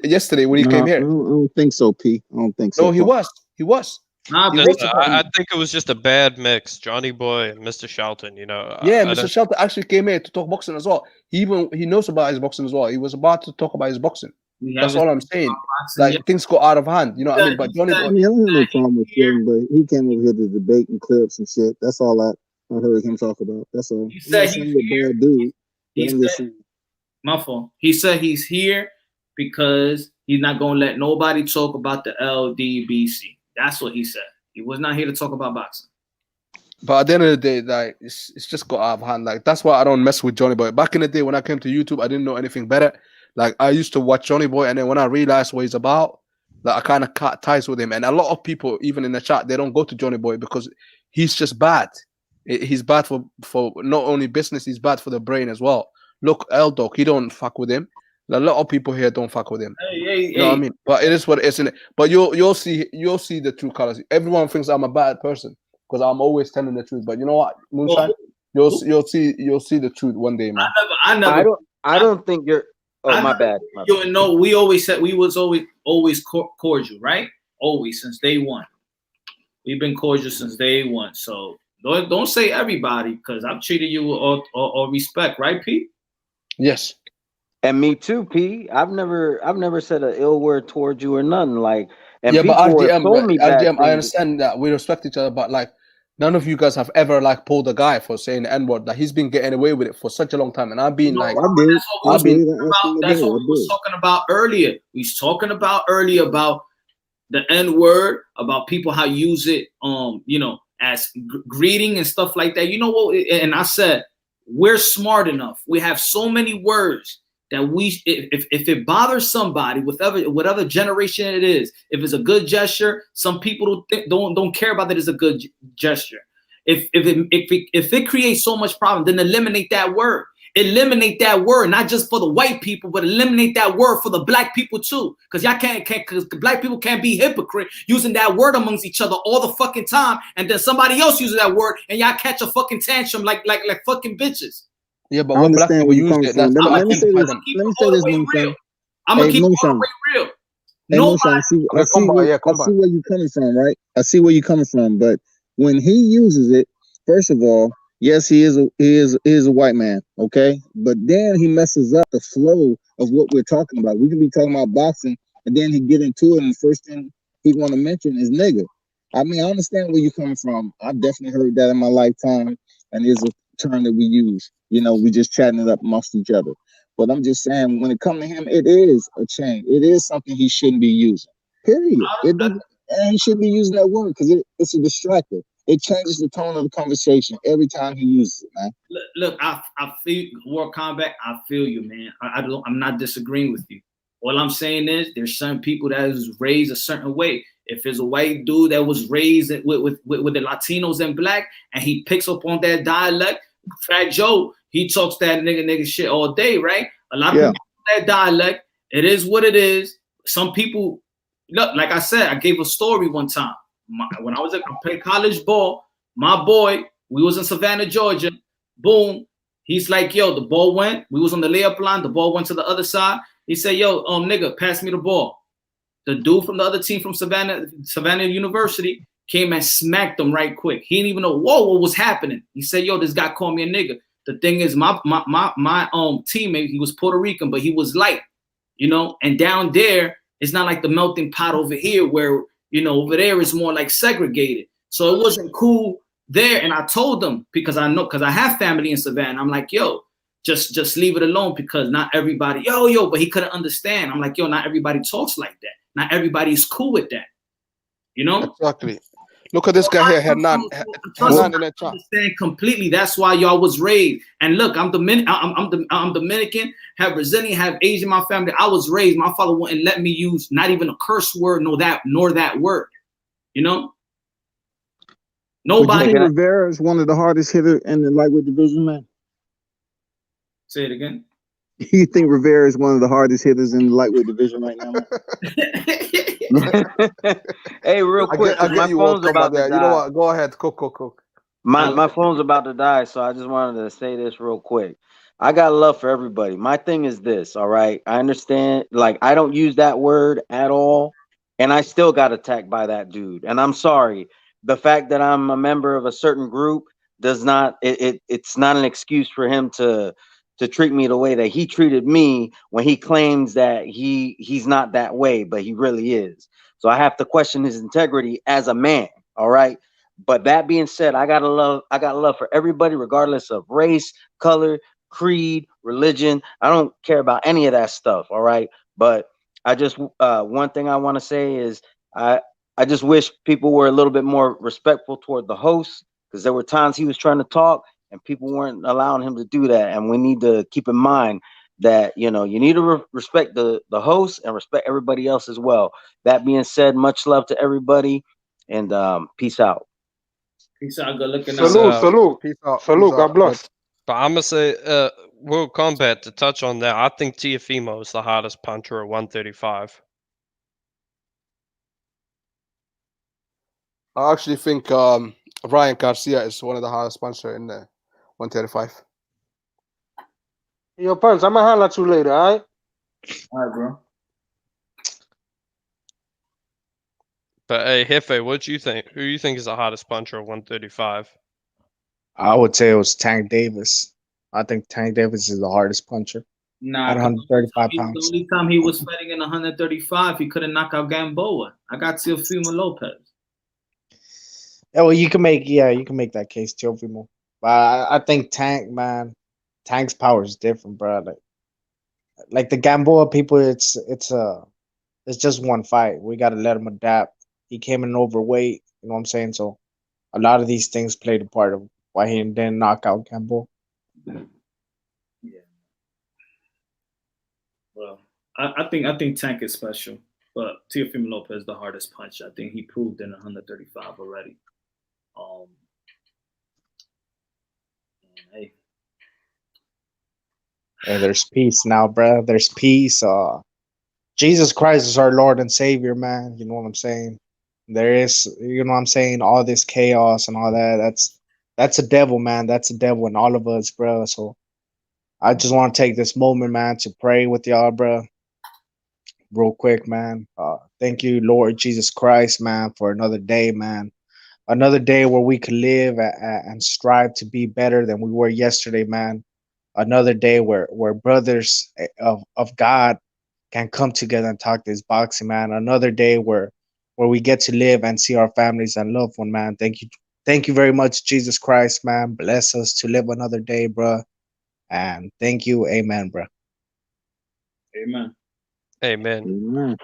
yesterday when he came here. I don't think so, P. I don't think so. No, he was. Nah, I think it was just a bad mix. Johnny Boy and Mr. Shelton, you know. Yeah, Mr. Shelton actually came here to talk boxing as well. He knows about his boxing as well. He was about to talk about his boxing. That's all I'm saying. Like things go out of hand, you know what I mean? But Johnny Boy, I don't have no problem with him, but he came over here to debate and clips and shit. That's all I heard him talk about. That's all. He said he's here. My fault. He said he's here because he's not gonna let nobody talk about the LDBC. That's what he said. He was not here to talk about boxing. But at the end of the day, like it's just got out of hand. Like that's why I don't mess with Johnny Boy. Back in the day when I came to YouTube, I didn't know anything better. Like I used to watch Johnny Boy, and then when I realized what he's about, like I kind of cut ties with him. And a lot of people, even in the chat, they don't go to Johnny Boy because he's just bad. He's bad for not only business, he's bad for the brain as well. Look, L-Dog, he don't fuck with him. A lot of people here don't fuck with him. You know what I mean? But it is what it is, isn't it? But you'll see the true colors. Everyone thinks I'm a bad person because I'm always telling the truth. But you know what, Moonshine? You'll see the truth one day, man. I don't think you're. Oh, my bad. You know, we always said we was always cordial, right? Always since day one. We've been cordial since day one. So don't say everybody because I've treated you with all respect, right, Pete? Yes. And me too, P. I've never said an ill word towards you or nothing. Like, and yeah, but RDM, I understand that we respect each other, but like none of you guys have ever like pulled a guy for saying the N-word. Like he's been getting away with it for such a long time, and I've been that's what we was talking about earlier. We was talking about earlier about the N-word, about people how use it, as greeting and stuff like that. You know what? And I said we're smart enough. We have so many words that if it bothers somebody, whatever generation it is, if it's a good gesture, some people don't care about that as a good gesture. If it creates so much problem, then eliminate that word. Eliminate that word, not just for the white people, but eliminate that word for the black people too. Because y'all because black people can't be hypocrite using that word amongst each other all the fucking time, and then somebody else uses that word, and y'all catch a fucking tantrum like fucking bitches. Yeah, but when black people use it, that's let me say this, Moonshine. I'm gonna keep it all the way real. I see where you're coming from, right? I see where you're coming from, but when he uses it, first of all, yes, he is a white man, okay? But then he messes up the flow of what we're talking about. We can be talking about boxing, and then he get into it, and the first thing he want to mention is nigga. I mean, I understand where you're coming from. I've definitely heard that in my lifetime, and it's a term that we use. You know, we just chatting it up amongst each other. But I'm just saying, when it comes to him, it is a change. It is something he shouldn't be using. Period. And he shouldn't be using that word because it's a distractor. It changes the tone of the conversation every time he uses it, man. Look, I feel World Combat. I feel you, man. I'm not disagreeing with you. All I'm saying is there's some people that was raised a certain way. If it's a white dude that was raised with the Latinos and black, and he picks up on that dialect, Fat Joe, he talks that nigga shit all day, right? A lot of people that dialect. It is what it is. Some people, look, like I said, I gave a story one time. When I played college ball, my boy, we was in Savannah, Georgia. Boom. He's like, yo, the ball went. We was on the layup line. The ball went to the other side. He said, yo, nigga, pass me the ball. The dude from the other team from Savannah University came and smacked him right quick. He didn't even know what was happening. He said, yo, this guy called me a nigga. The thing is, my teammate, he was Puerto Rican, but he was light, you know. And down there, it's not like the melting pot over here where, you know, over there is more like segregated. So it wasn't cool there. And I told them, because I have family in Savannah. I'm like, yo, just leave it alone because not everybody, yo, but he couldn't understand. I'm like, yo, not everybody talks like that. Not everybody's cool with that. You know? Exactly. Look at this guy here, Hernan in the chat. Understand completely. That's why y'all was raised. And look, I'm Dominican, have Brazilian, have Asian in my family. I was raised. My father wouldn't let me use not even a curse word, nor that word. You know? Nobody. Would you think Rivera is one of the hardest hitters in the lightweight division, man? Say it again. You think Rivera is one of the hardest hitters in the lightweight division right now, man? Hey, real quick, my phone's about to die. You know what? Go ahead, cook. My phone's about to die, so I just wanted to say this real quick. I got love for everybody. My thing is this, all right? I understand, like, I don't use that word at all, and I still got attacked by that dude. And I'm sorry. The fact that I'm a member of a certain group does not, it's not an excuse for him to treat me the way that he treated me when he claims that he's not that way, but he really is. So I have to question his integrity as a man, all right? But that being said, I got love for everybody, regardless of race, color, creed, religion. I don't care about any of that stuff, all right? But I just one thing I want to say is I just wish people were a little bit more respectful toward the host, because there were times he was trying to talk and people weren't allowing him to do that. And we need to keep in mind that, you know, you need to respect the host and respect everybody else as well. That being said, much love to everybody, and peace out. Peace out. Good looking Salute. Peace out. Salute. God bless. But I'm gonna say, World Combat, to touch on that, I think Tiafimo is the hardest puncher at 135. I actually think Ryan Garcia is one of the hardest puncher in the 135. Yo, Punch, I'm gonna holler at you later, all right? All right, bro. But hey, Jefe, what do you think? Who do you think is the hardest puncher at 135? I would say it was Tank Davis. I think Tank Davis is the hardest puncher. Nah, at 135 the pounds. only time he was fighting in 135, he couldn't knock out Gamboa. I got Teofimo Lopez. Yeah, well, you can make that case, Teofimo. But I think Tank, man, Tank's power is different, bro. Like the Gamboa people, it's just one fight. We got to let him adapt. He came in overweight, you know what I'm saying? So a lot of these things played a part of why he didn't knock out Gamboa. Yeah. Well, I think Tank is special, but Teofimo Lopez is the hardest punch. I think he proved in 135 already. Hey. And there's peace now, bro. There's peace. Jesus Christ is our Lord and Savior, man. You know what I'm saying? There is, you know what I'm saying, all this chaos and all that. That's a devil, man. That's a devil in all of us, bro. So I just want to take this moment, man, to pray with y'all, bro. Real quick, man. Thank you, Lord Jesus Christ, man, for another day, man. Another day where we could live and strive to be better than we were yesterday, man. Another day where brothers of God can come together and talk this boxing, man. Another day where we get to live and see our families and loved one, man. Thank you very much, Jesus Christ, man. Bless us to live another day, bro. And thank you, amen, bro. Amen. Amen.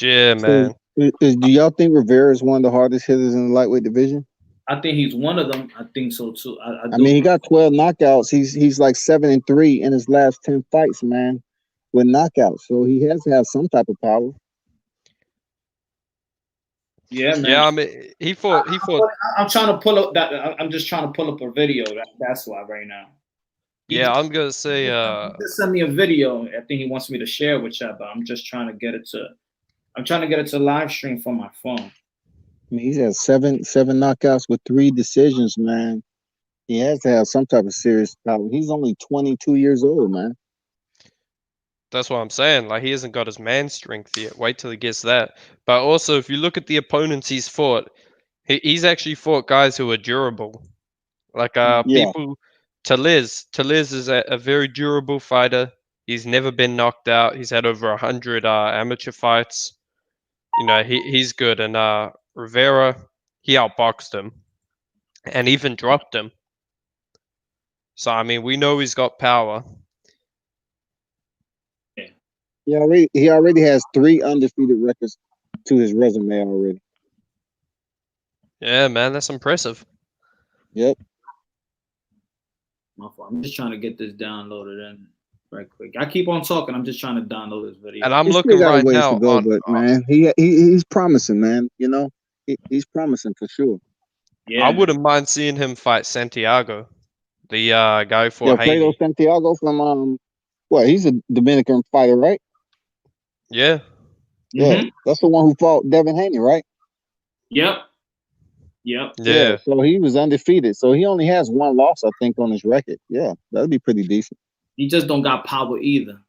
Yeah, man. Do y'all think Rivera is one of the hardest hitters in the lightweight division? I think he's one of them. I think so too. I mean, he got 12 knockouts. He's like 7-3 in his last 10 fights, man, with knockouts. So he has to have some type of power. Yeah, man. Yeah, I mean, he fought. I'm trying to pull up that. I'm just trying to pull up a video. That's why right now. Yeah, I'm gonna say. Just send me a video. I think he wants me to share with you, but I'm just trying to get it to. I'm trying to get it to live stream from my phone. I mean, he's had seven knockouts with 3 decisions, man. He has to have some type of serious power. He's only 22 years old, man. That's what I'm saying. Like, he hasn't got his man strength yet. Wait till he gets that. But also, if you look at the opponents he's fought, he's actually fought guys who are durable. Like people. Taliz is a very durable fighter. He's never been knocked out. He's had over 100 amateur fights. You know, he's good. And Rivera, he outboxed him and even dropped him. So I mean, we know he's got power. He already has 3 undefeated records to his resume already. Yeah, man, that's impressive. Yep. My fault. I'm just trying to get this downloaded in right quick. I keep on talking. I'm just trying to download this video. And I'm He still looking got a right ways now to go, on. but man, he's promising, man. You know, he's promising for sure. Yeah, I wouldn't mind seeing him fight Santiago, the guy for Yeah, Fredo Haney. Santiago from well, he's a Dominican fighter, right? Yeah. Yeah, that's the one who fought Devin Haney, right? Yep. Yeah. So he was undefeated. So he only has 1 loss, I think, on his record. Yeah, that'd be pretty decent. He just don't got power either.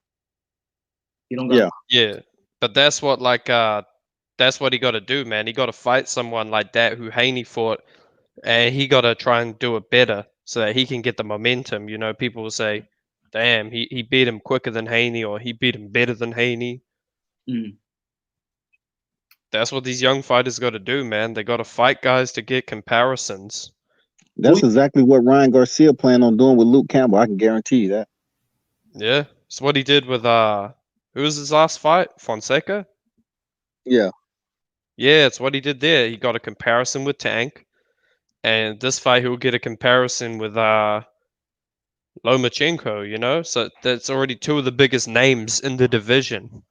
He don't got. Yeah. But that's what that's what he got to do, man. He got to fight someone like that who Haney fought, and he got to try and do it better so that he can get the momentum. You know, people will say, "Damn, he beat him quicker than Haney, or he beat him better than Haney." Mm. That's what these young fighters got to do, man. They got to fight guys to get comparisons. That's exactly what Ryan Garcia planned on doing with Luke Campbell. I can guarantee you that. Yeah, it's what he did with who was his last fight? Fonseca. Yeah. Yeah, it's what he did there. He got a comparison with Tank, and this fight he'll get a comparison with Lomachenko. You know, so that's already 2 of the biggest names in the division.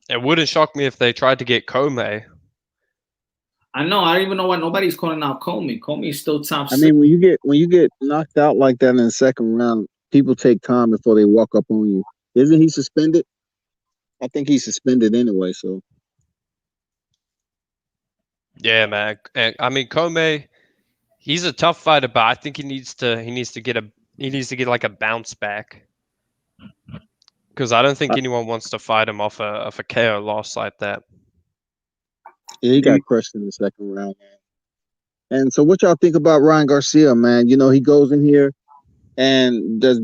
It wouldn't shock me if they tried to get Comey. I know. I don't even know why nobody's calling out Comey. Comey is still top 6. I mean, when you get knocked out like that in the second round, people take time before they walk up on you. Isn't he suspended? I think he's suspended anyway. So Yeah, man. And I mean, Comey, he's a tough fighter, but I think he needs to get like a bounce back. Because I don't think anyone wants to fight him off a KO loss like that. yeah, he got crushed in the second round, man. And so, what y'all think about Ryan Garcia, man? You know, he goes in here and does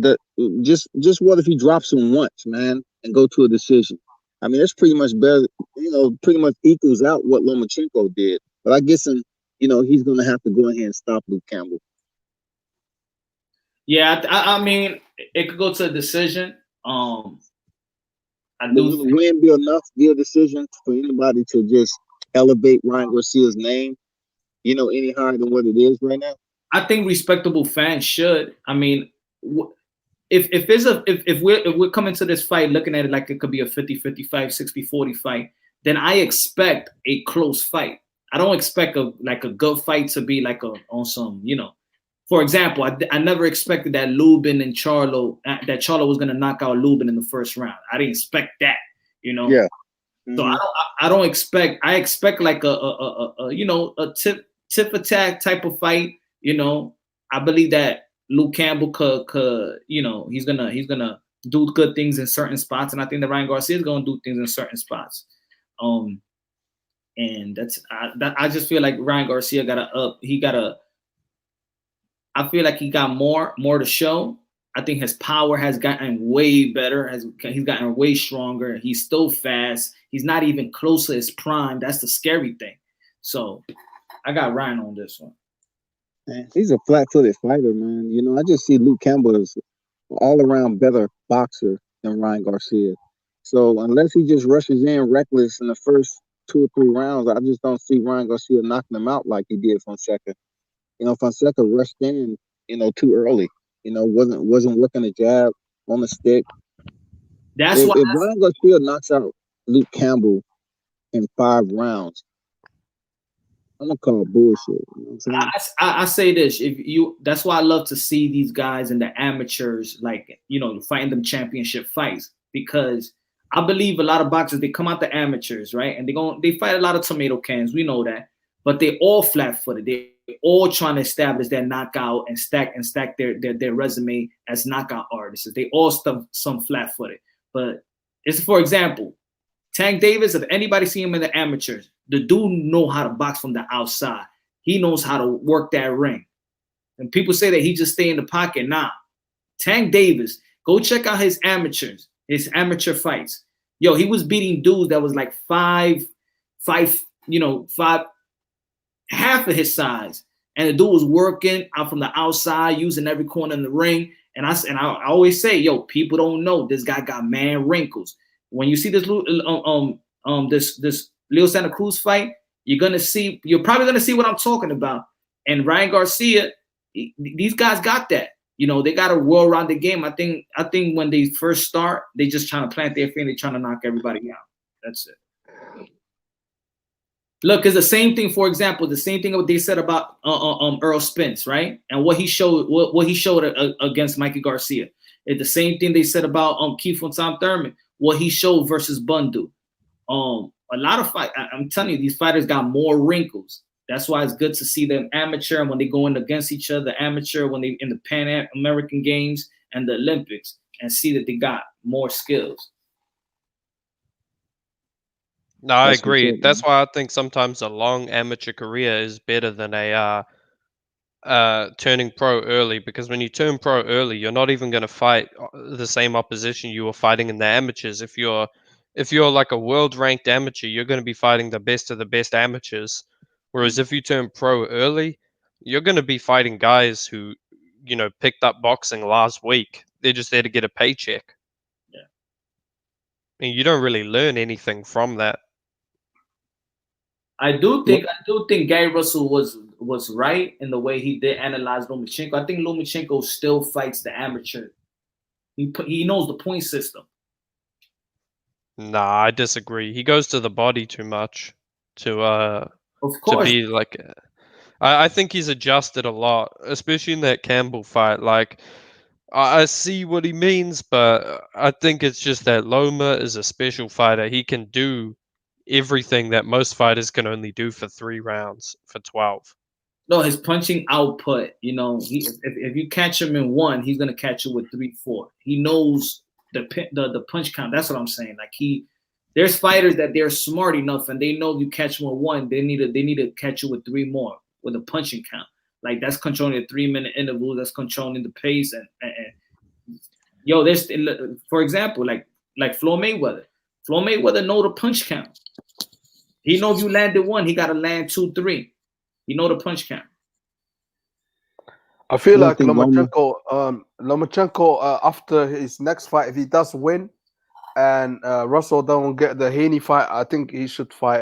just what if he drops him once, man, and go to a decision? I mean, that's pretty much better. You know, pretty much equals out what Lomachenko did. But I guess he's going to have to go ahead and stop Luke Campbell. Yeah, I mean, it could go to a decision. Will the win be a decision for anybody to just elevate Ryan Garcia's name, any higher than what it is right now? I think respectable fans should. I mean, if we're coming to this fight looking at it like it could be a 50-50 fight, 60-40 fight, then I expect a close fight. I don't expect a good fight to be like on some, For example, I never expected that Lubin and Charlo was gonna knock out Lubin in the first round. I didn't expect that, Yeah. Mm-hmm. So I don't expect. I expect like a tip attack type of fight. I believe that Luke Campbell could he's gonna do good things in certain spots, and I think that Ryan Garcia is gonna do things in certain spots. And I just feel like Ryan Garcia I feel like he got more to show. I think his power has gotten way better. He's gotten way stronger. He's still fast. He's not even close to his prime. That's the scary thing. So I got Ryan on this one. Man, he's a flat-footed fighter, man. I just see Luke Campbell as all-around better boxer than Ryan Garcia. So unless he just rushes in reckless in the first 2 or 3 rounds, I just don't see Ryan Garcia knocking him out like he did Fonseca. Fonseca rushed in, too early. Wasn't working the jab on the stick. If Ryan Garcia knocks out Luke Campbell in 5 rounds, I'm gonna call bullshit. I say this: that's why I love to see these guys in the amateurs, fighting them championship fights, because I believe a lot of boxers, they come out the amateurs, right, and they fight a lot of tomato cans. We know that, but they all flat-footed. They all trying to establish their knockout and stack their resume as knockout artists. They all some flat-footed. But it's, for example, Tank Davis. If anybody see him in the amateurs, the dude know how to box from the outside. He knows how to work that ring. And people say that he just stay in the pocket. Nah, Tank Davis, go check out his amateur fights. Yo, he was beating dudes that was like 5, half of his size, And the dude was working out from the outside, using every corner in the ring. And I always say, yo, people don't know this guy got man wrinkles. When you see this this Leo Santa Cruz fight, you're probably gonna see what I'm talking about. And Ryan Garcia, these guys got that. You know, they got a well-rounded game. I think when they first start, they just trying to plant their feet and they trying to knock everybody out. That's it. Look, it's the same thing. For example, the same thing what they said about Earl Spence, right? And what he showed, what he showed against Mikey Garcia. It's the same thing they said about Keith and Tom Thurman. What he showed versus Bundu. A lot of fight. I'm telling you, these fighters got more wrinkles. That's why it's good to see them amateur when they go in against each other, amateur when they in the Pan American Games and the Olympics, and see that they got more skills. No, I agree. That's why I think sometimes a long amateur career is better than a turning pro early, because when you turn pro early, you're not even going to fight the same opposition you were fighting in the amateurs. If you're like a world ranked amateur, you're going to be fighting the best of the best amateurs. Whereas if you turn pro early, you're going to be fighting guys who, you know, picked up boxing last week. They're just there to get a paycheck. Yeah. I mean, you don't really learn anything from that. I do think Gary Russell was right in the way he did analyze Lomachenko. I think Lomachenko still fights the amateur. He knows the point system. Nah, I disagree. He goes to the body too much to be like. I think he's adjusted a lot, especially in that Campbell fight. Like, I see what he means, but I think it's just that Loma is a special fighter. He can do everything that most fighters can only do for 3 rounds for 12. No, his punching output, you know, if you catch him in 1, he's gonna catch you with 3, 4. He knows the punch count. That's what I'm saying. Like there's fighters that they're smart enough and they know you catch him with 1, they need to catch you with 3 more with a punching count. Like that's controlling a 3-minute interval. That's controlling the pace and yo, there's for example like Floyd Mayweather. Floyd Mayweather know the punch count. He know if you landed 1, he got to land 2, 3. You know the punch count. I feel like Lomachenko, after his next fight, if he does win, and Russell don't get the Haney fight, I think he should fight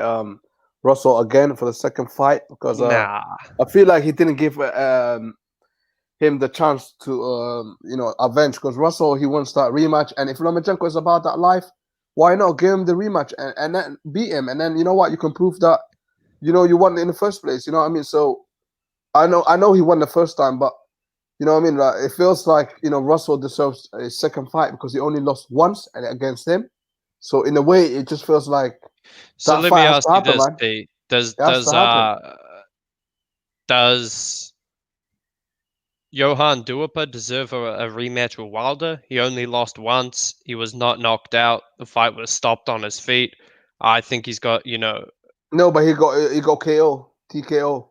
Russell again for the second fight, because I feel like he didn't give him the chance to avenge, because Russell, he wants that rematch, and if Lomachenko is about that life, why not give him the rematch and then beat him, and then you know what, you can prove that you won in the first place. You know what I mean? So I know he won the first time, but you know what I mean? Like, it feels like Russell deserves a second fight because he only lost once against him. So in a way, it just feels like. So let me ask you this, Pete. Does Johan Duhaupas deserve a rematch with Wilder? He only lost once. He was not knocked out. The fight was stopped on his feet. I think he's got, No, but he got KO, TKO.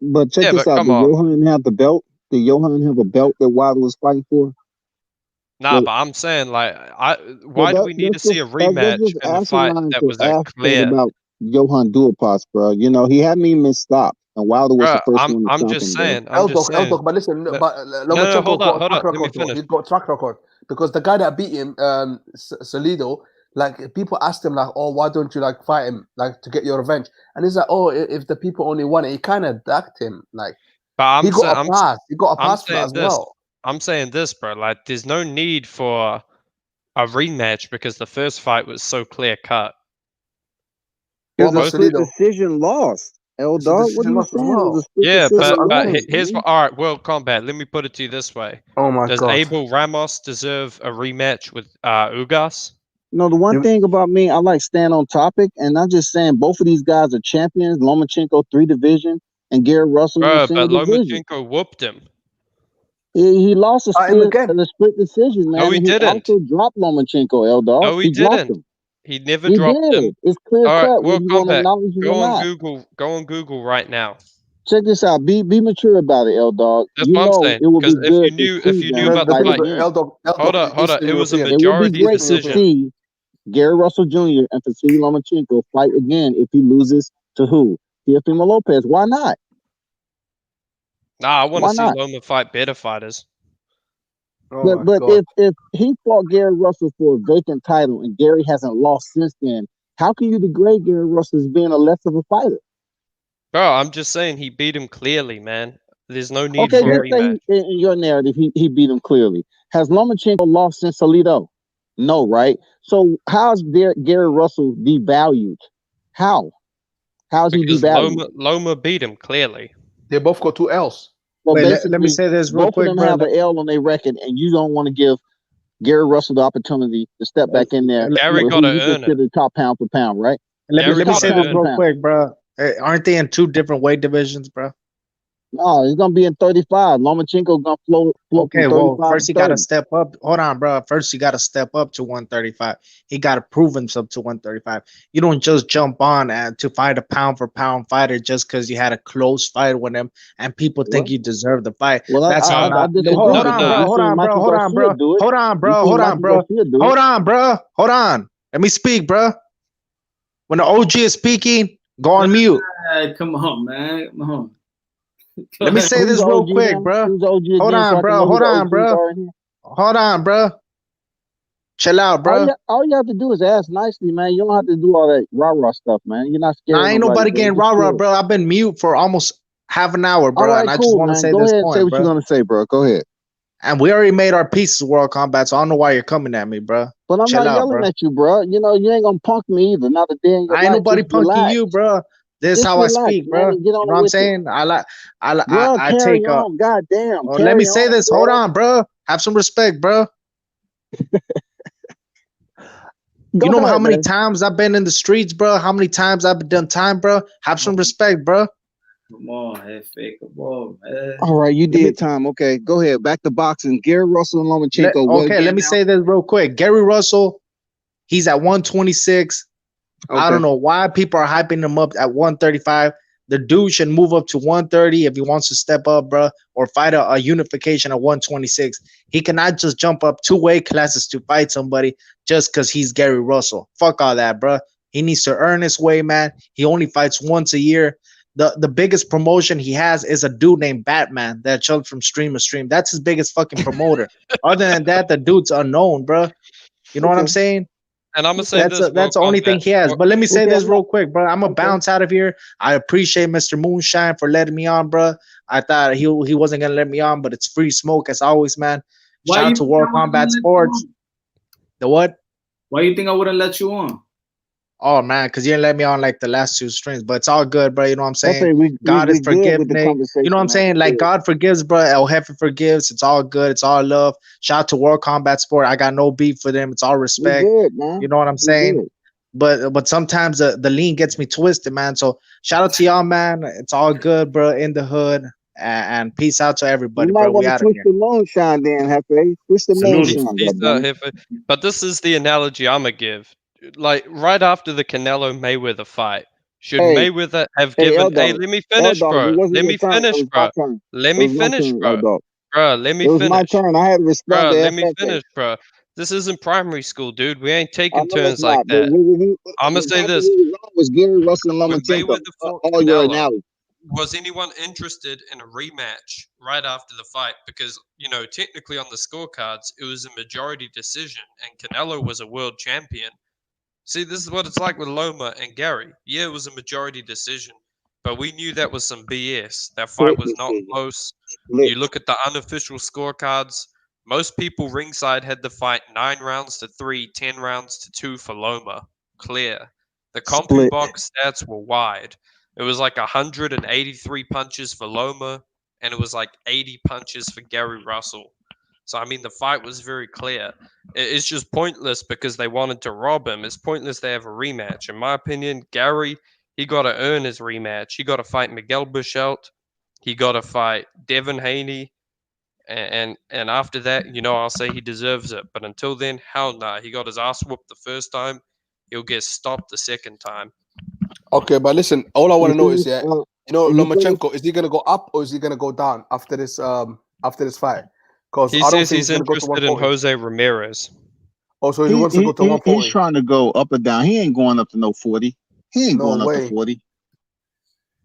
But check this out. Did Johan have the belt? Did Johan have a belt that Wilder was fighting for? Nah, but I'm saying, like, why do we need to see a rematch in a fight that was a clear? About Johan Duhaupas, bro. You know, he hadn't even been stopped, and Wilder was the first one to I'm just saying. But listen, Lomachenko got track record. He's got track record because the guy that beat him, Salido, like people asked him like, oh, why don't you like fight him like to get your revenge? And he's like, oh, if the people only won it, he kind of ducked him like. But he got a pass. He got a pass for that as well. I'm saying this, bro. Like, there's no need for a rematch because the first fight was so clear cut. It was a split decision lost. L-Dog, what are you saying? Yeah, but here's what. All right, World Combat. Let me put it to you this way. Oh my God. Does Abel Ramos deserve a rematch with Ugas? No, the one thing about me, I like staying on topic, and I'm just saying both of these guys are champions. Lomachenko 3 division, and Garrett Russell in the single division. Lomachenko whooped him. He lost a split decision, man. No, he didn't. He also dropped Lomachenko, L-Dog. No, he didn't. Him. He never dropped him. It's clear cut. World Combat. Go on Google right now. Check this out. Be mature about it, L-Dog. That's what I'm saying. It would be good if you knew about the fight. Hold on. It was a majority decision. To see Gary Russell Jr. and Vasily Lomachenko fight again if he loses to who? Teofimo Lopez. Why not? Nah, I want Why to see not? Loma fight better fighters. Oh But my but god. if he fought Gary Russell for a vacant title and Gary hasn't lost since then, how can you degrade Gary Russell as being a less of a fighter? Bro, I'm just saying he beat him clearly, man. There's no need Okay, for a just say rematch. in your narrative he beat him clearly. Has Lomachenko lost since Alito? No, right? So how's Gary Russell devalued? How? How's he Because devalued? Loma beat him clearly. They both got 2 L's. Well, Wait, let me basically, say this real both of quick, them bro. have an L on their record, and you don't want to give Gary Russell the opportunity to step back in there Gary with got who to you earn it. consider top pound for pound, right? Let Gary me got say to this earn real it. quick, bro. Aren't they in 2 different weight divisions, bro? No, he's gonna be in 35. Lomachenko gonna float Okay, from well, 35 first to he got to 30. step up. Hold on, bro. First, he got to step up to 135. He got to prove himself to 135. You don't just jump on and to fight a pound for pound fighter just because you had a close fight with him and people think Well, you deserve the fight. well, That's how I not. disagree Hold with on, that. bro. You Hold seen on, bro. Mikey Hold on, Garcia bro. do it. Hold on, You bro. seen Hold on, Mikey bro. Garcia do Hold it. on, bro. Hold on. Let me speak, bro. When the OG is speaking, go on mute. Come on, man. Come on. Go Let me ahead. say Who's this the real OG quick, now? bro. Who's the OG Hold again so on, I can bro. know who Hold the on, OGs bro. are in here? Hold on, bro. Chill out, bro. All you have to do is ask nicely, man. You don't have to do all that rah-rah stuff, man. You're not Nah, scaring ain't nobody, nobody bro. getting Just rah rah, chill. bro. I've been mute for almost half an hour, All bro, and right, I just cool, want to man. say Go this ahead and say point, what you're bro. gonna say, bro. Go ahead. And we already made our pieces, World Combat, so I don't know why you're coming at me, bro. But I'm Chill not out, yelling bro. at you, bro. You know, you ain't gonna punk me either. Not a day in your I ain't life. nobody Just punking relax. you, bro. This is Just how I relax, speak, man, bro. and get You on know what I'm with it. saying? Bro, I carry take on. God damn, Oh, let me carry say on, this. Hold bro. on, bro. Have some respect, bro. Go You know how ahead, many man. times I've been in the streets, bro? How many times I've done time, bro? Have some respect, bro. Come on, Hefe. Come on, man. All right, you Let me did time. Okay, go ahead. Back to boxing. Gary Russell and Lomachenko. What okay, let again me now? say this real quick. Gary Russell, he's at 126. I Okay. don't know why people are hyping him up at 135. The dude should move up to 130 if he wants to step up, bro, or fight a unification at 126. He cannot just jump up 2 weight classes to fight somebody just because he's Gary Russell. Fuck all that, bro. He needs to earn his way, man. He only fights once a year. The biggest promotion he has is a dude named Batman that jumped from stream to stream. That's his biggest fucking promoter. Other than that, the dude's unknown, bro. You know what I'm Okay. saying? And I'm gonna say this, That's World the only thing Combat. he has. But let me say Okay, this I'm not. real quick, bro. I'm gonna Okay. bounce out of here. I appreciate Mr. Moonshine for letting me on, bro. I thought he wasn't gonna let me on, but it's free smoke as always, man. Why Shout you out to think I World wasn't gonna Combat let you Sports. on? The what? Why you think I wouldn't let you on? Oh man, because you didn't let me on like the last 2 streams, but it's all good, bro. You know what I'm saying? Okay, God is we good with the forgiving. You know what conversation, I'm man. saying? We Like good. God forgives, bro. El Jefe forgives. It's all good. It's all love. Shout out to World Combat Sport. I got no beef for them. It's all We respect. good, man. You know what I'm We saying? good. But sometimes the lean gets me twisted, man. So shout out to y'all, man. It's all good, bro. In the hood, and peace out to You everybody, might bro. want We to out of switch here. the moonshine then, Hefe. Switch the Salute. moonshine, Peace out, goddammit. Hefe. But this is the analogy I'm gonna give. Like right after the Canelo Mayweather fight, should Hey, Mayweather have hey, given? L Hey, Dog. let me L finish, Dog, it bro. wasn't Let your me turn. It finish, was my bro. turn. Let It me was my finish, turn, L bro. Dog. Bro, let It me was my finish. turn. I had to respond Bro, to let me FFA. finish, bro. This isn't primary school, dude. We ain't I taking know it's turns like not, but that. I'm gonna the say topic this: we was on was Gary Russell and when Lomachenko. Mayweather fought All your Canelo, analogy. was anyone interested in a rematch right after the fight? Because, you know, technically on the scorecards, it was a majority decision, and Canelo was a world champion. See, this is what it's like with Loma and Gary. Yeah, it was a majority decision, but we knew that was some BS. That fight Split was not decision. close. Split. You look at the unofficial scorecards, most people ringside had the fight 9 rounds to 3, 10 rounds to 2 for Loma. Clear. The Split. CompuBox stats were wide. It was like 183 punches for Loma, and it was like 80 punches for Gary Russell. So, I mean, the fight was very clear. It's just pointless because they wanted to rob him. It's pointless they have a rematch. In my opinion, Gary, he got to earn his rematch. He got to fight Miguel Buchelt. He got to fight Devin Haney. And after that, you know, I'll say he deserves it. But until then, hell nah. He got his ass whooped the first time. He'll get stopped the second time. Okay, but listen, all I want You to know is, finished? you know, You finished? Lomachenko, is he gonna go up or is he gonna go down after this fight? Because He I don't says think he's he's gonna go to interested in 140. Jose Ramirez. Oh, so he wants to go to He's 140. trying to go up or down. He ain't going up to no 40. He ain't No going up to way. 40.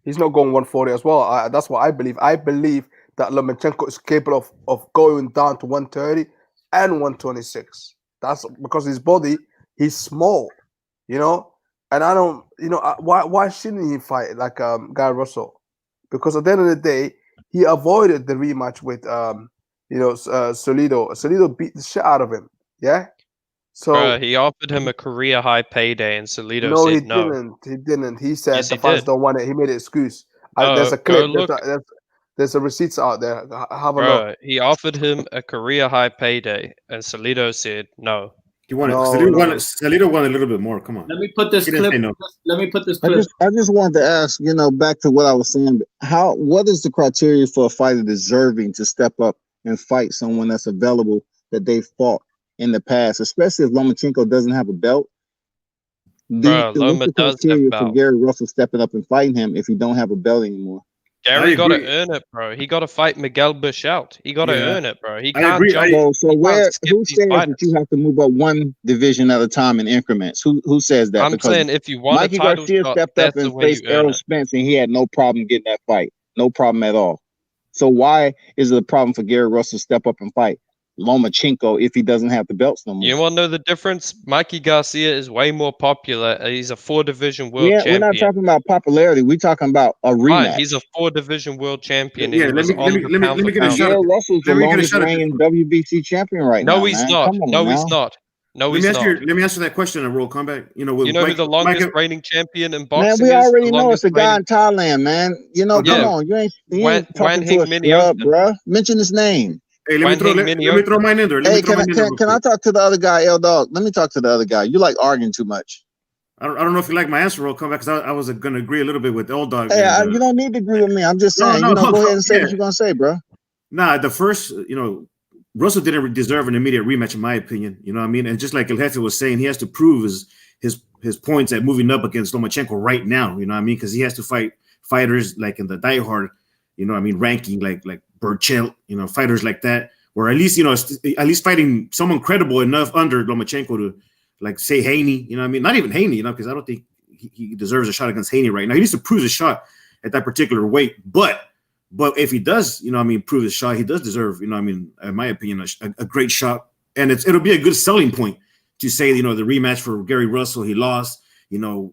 He's not going 140 as well. That's what I believe. I believe that Lomachenko is capable of going down to 130 and 126. That's because his body, he's small, you know. And I don't, you know, why shouldn't he fight like Guy Russell? Because at the end of the day, he avoided the rematch with Salido. Salido beat the shit out of him. Yeah. So Bro, he offered him a career high payday, and Salido no, he said no. didn't. He didn't. He said Yes, the he fighters did. don't want it. He made an excuse. No, There's a go clip. look. There's a receipts out there. Have a look. Bro, he offered him a career high payday, and Salido said no. He wanted No, Salido wanted a little bit more. Come on. Let me put this He didn't clip. say no. Let me put this I clip. just wanted to ask, you know, back to what I was saying. What is the criteria for a fighter deserving to step up and fight someone that's available that they fought in the past, especially if Lomachenko doesn't have a belt? Bro, What's Loma the does have criteria for belt. Gary Russell stepping up and fighting him if he don't have a belt anymore? Gary got to earn it, bro. He got to fight Miguel Buchout. He got to Yeah. earn it, bro. He I can't agree. jump. So he where can't skip who these says fighters. that you have to move up one division at a time in increments? Who says that? I'm Because saying if you want a Mikey title Garcia shot, stepped up that's the and way you faced earn Errol it. Spence, and he had no problem getting that fight. No problem at all. So why is it a problem for Gary Russell to step up and fight Lomachenko if he doesn't have the belts no more? You want to know the difference? Mikey Garcia is way more popular. He's a 4-division world We're champion. not talking about popularity. We're talking about a Fine, rematch. he's a 4-division world champion, Yeah, and he let was me on the pound for get a pound. shot. Gary Russell's the Let me get a longest shot at this reigning one. WBC champion right No, now, he's man. not. Come on No, now. he's not. No, Let he's me ask not. you. Let me answer that question in Roll Combat. You know, with You know who Mike, the longest Mike, reigning champion in Man, boxing we is? already The know it's longest a guy reigning. in Thailand, man. You know, come Yeah, on. You ain't Wan talking to Hing a scrub, Miniosen. bruh. Mention his name. hey, Wan Hing let me Miniosen. throw mine in there. Let me Hey, throw can I mine in there real can I quick. talk to the other guy, L Dog? Let me talk to the other guy. You like arguing too much. I don't know if you like my answer, Roll Combat, because I was going to agree a little bit with Old Dog. Hey, And, you don't need to agree with me. I'm just saying, no, go ahead and say yeah. what you're gonna say, bro. Nah, the first, Russell didn't deserve an immediate rematch, in my opinion. You know what I mean? And just like El Jefe was saying, he has to prove his points at moving up against Lomachenko right now. You know what I mean? Because he has to fight fighters like in the diehard, you know what I mean, ranking like Burchell, fighters like that, or at least fighting someone credible enough under Lomachenko to like say Haney. You know what I mean? Not even Haney, because I don't think he deserves a shot against Haney right now. He needs to prove his shot at that particular weight, but if he does, prove his shot, he does deserve, in my opinion, a great shot. And it'll be a good selling point to say, the rematch for Gary Russell, he lost, some,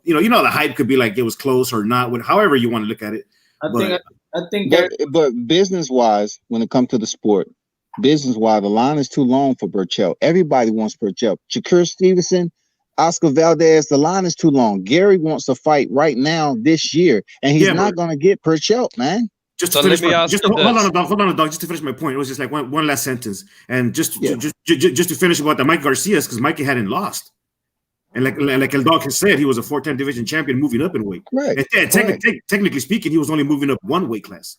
the hype could be like it was close or not, however you want to look at it. I think Gary, But business wise, when it comes to the sport, business wise, the line is too long for Burchell. Everybody wants Burchell. Shakur Stevenson, Oscar Valdez, the line is too long. Gary wants to fight right now this year, and he's not going to get Burchell, man. Just to finish, hold on, dog. Just to finish my point, it was just like one last sentence, and just to finish about the Mike Garcia's, because Mikey hadn't lost, and like El Dog has said, he was a 410 division champion, moving up in weight. Right. And technically speaking, he was only moving up one weight class.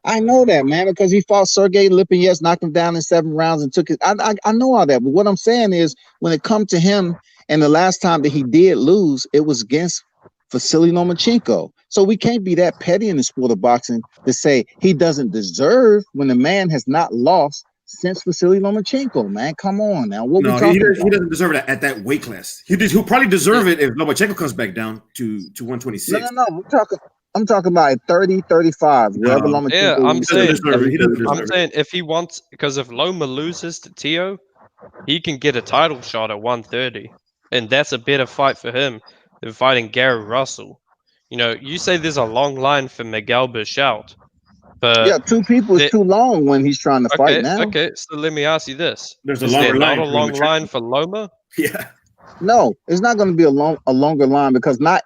I know that, man, because he fought Sergey Lipinets, knocked him down in 7 rounds, and took it. I know all that, but what I'm saying is, when it comes to him, and the last time that he did lose, it was against Vasily Lomachenko. So we can't be that petty in the sport of boxing to say he doesn't deserve when the man has not lost since Vasily Lomachenko, man. Come on now. What we talking about? He doesn't deserve it at that weight class. He'll probably deserve it if Lomachenko comes back down to 126. No. I'm talking about 30, 35, wherever Lomachenko. Yeah, I'm saying if he wants, because if Loma loses to Tio, he can get a title shot at 130, and that's a better fight for him than fighting Gary Russell. You say there's a long line for Miguel Buchout, but yeah, 2 people is too long when he's trying to fight now. Okay, so let me ask you this: There's is there not a long line for Loma? Yeah. No, it's not going to be a longer line, because not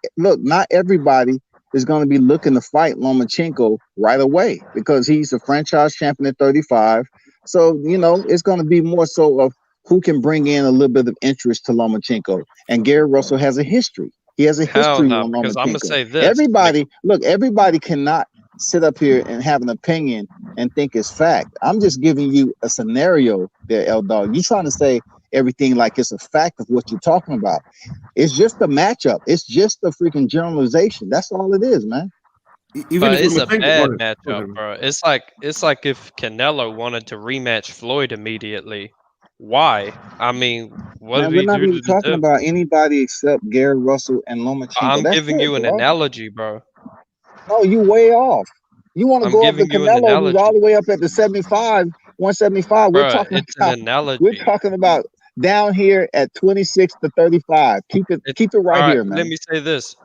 everybody is going to be looking to fight Lomachenko right away, because he's a franchise champion at 35. So, it's going to be more so of who can bring in a little bit of interest to Lomachenko. And Gary Russell has a history. He has a history on Lomachenko. Because I'm gonna say this: everybody cannot sit up here and have an opinion and think it's fact. I'm just giving you a scenario there, L Dog. You trying to say everything like it's a fact of what you're talking about. It's just a matchup. It's just a freaking generalization. That's all it is, man. But it's a bad matchup, bro. It's like if Canelo wanted to rematch Floyd immediately. Why? I mean, what did we're he not do even to talking deserve? about anybody except Gary Russell and Lomachenko. I'm That's giving it, you an bro. analogy, bro. No, you way off. You want to I'm go up to giving you an Canelo, who's all analogy, the way up at the 75, 175. bro. It's an We're analogy. talking about down here at 26 to 35. Keep it All right right. here, Let man. me say this.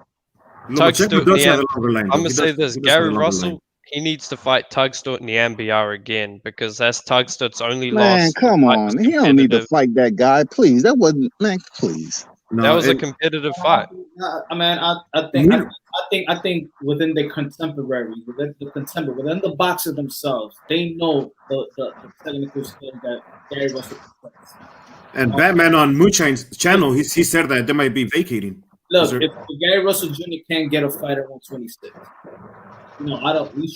Lomachenko Stewart does and have a longer line, I'm though. gonna say this. He does have a Gary longer Russell, line. he needs to fight Tug Stewart and the MBR again because that's Tug Stewart's only Man, loss. come Fight was on. He don't need to competitive. fight that guy. Please. That wasn't, man, please. That No, was a and competitive fight. I think within the contemporaries, within the boxers themselves, they know the technical skill that Gary Russell possesses. and Batman on Moonshine's channel, he said that they might be vacating. Look, if Gary Russell Jr. can't get a fight at 126,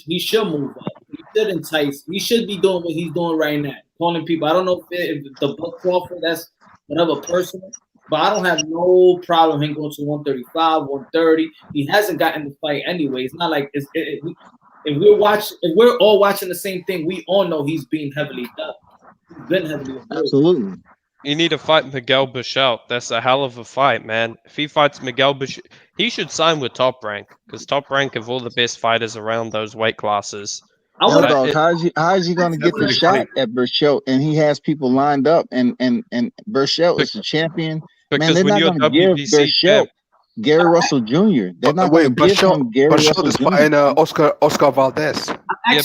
he should move up. He should entice. He should be doing what he's doing right now, calling people. I don't know if the Buck Crawford, that's whatever personal, but I don't have no problem him going to 135, 130. He hasn't gotten the fight anyway. It's not like if we're all watching the same thing, we all know he's being heavily done. He's been heavily done. Absolutely. You need to fight Miguel Bichel. That's a hell of a fight, man. If he fights Miguel Bichel, he should sign with Top Rank because Top Rank have all the best fighters around those weight classes. Dog, how is he going to get the shot at Burchell? And he has people lined up, and Burchell is the champion. Man, they're not going to give Burchell Gary Russell Jr. They're not going to give him Gary Russell is Jr. fighting Oscar Valdez. I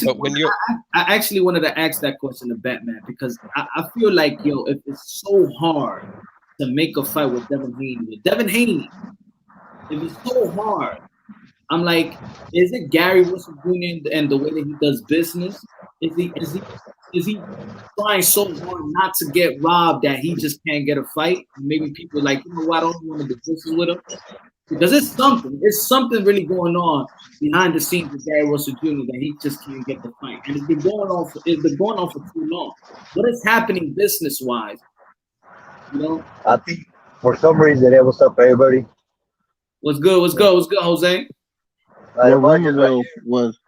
actually wanted to ask that question to Batman because I feel like, if it's so hard to make a fight with Devin Haney, if it's so hard, I'm like, is it Gary Russell Jr. and the way that he does business? Is he trying so hard not to get robbed that he just can't get a fight? Maybe people are like, I don't want to do business with him. Because it's something really going on behind the scenes with Gary Russell Jr. that he just can't get the fight. And it's been going on for too long. What is happening business-wise? I think for some reason, hey, what's up, everybody? What's good, Jose? What rumor was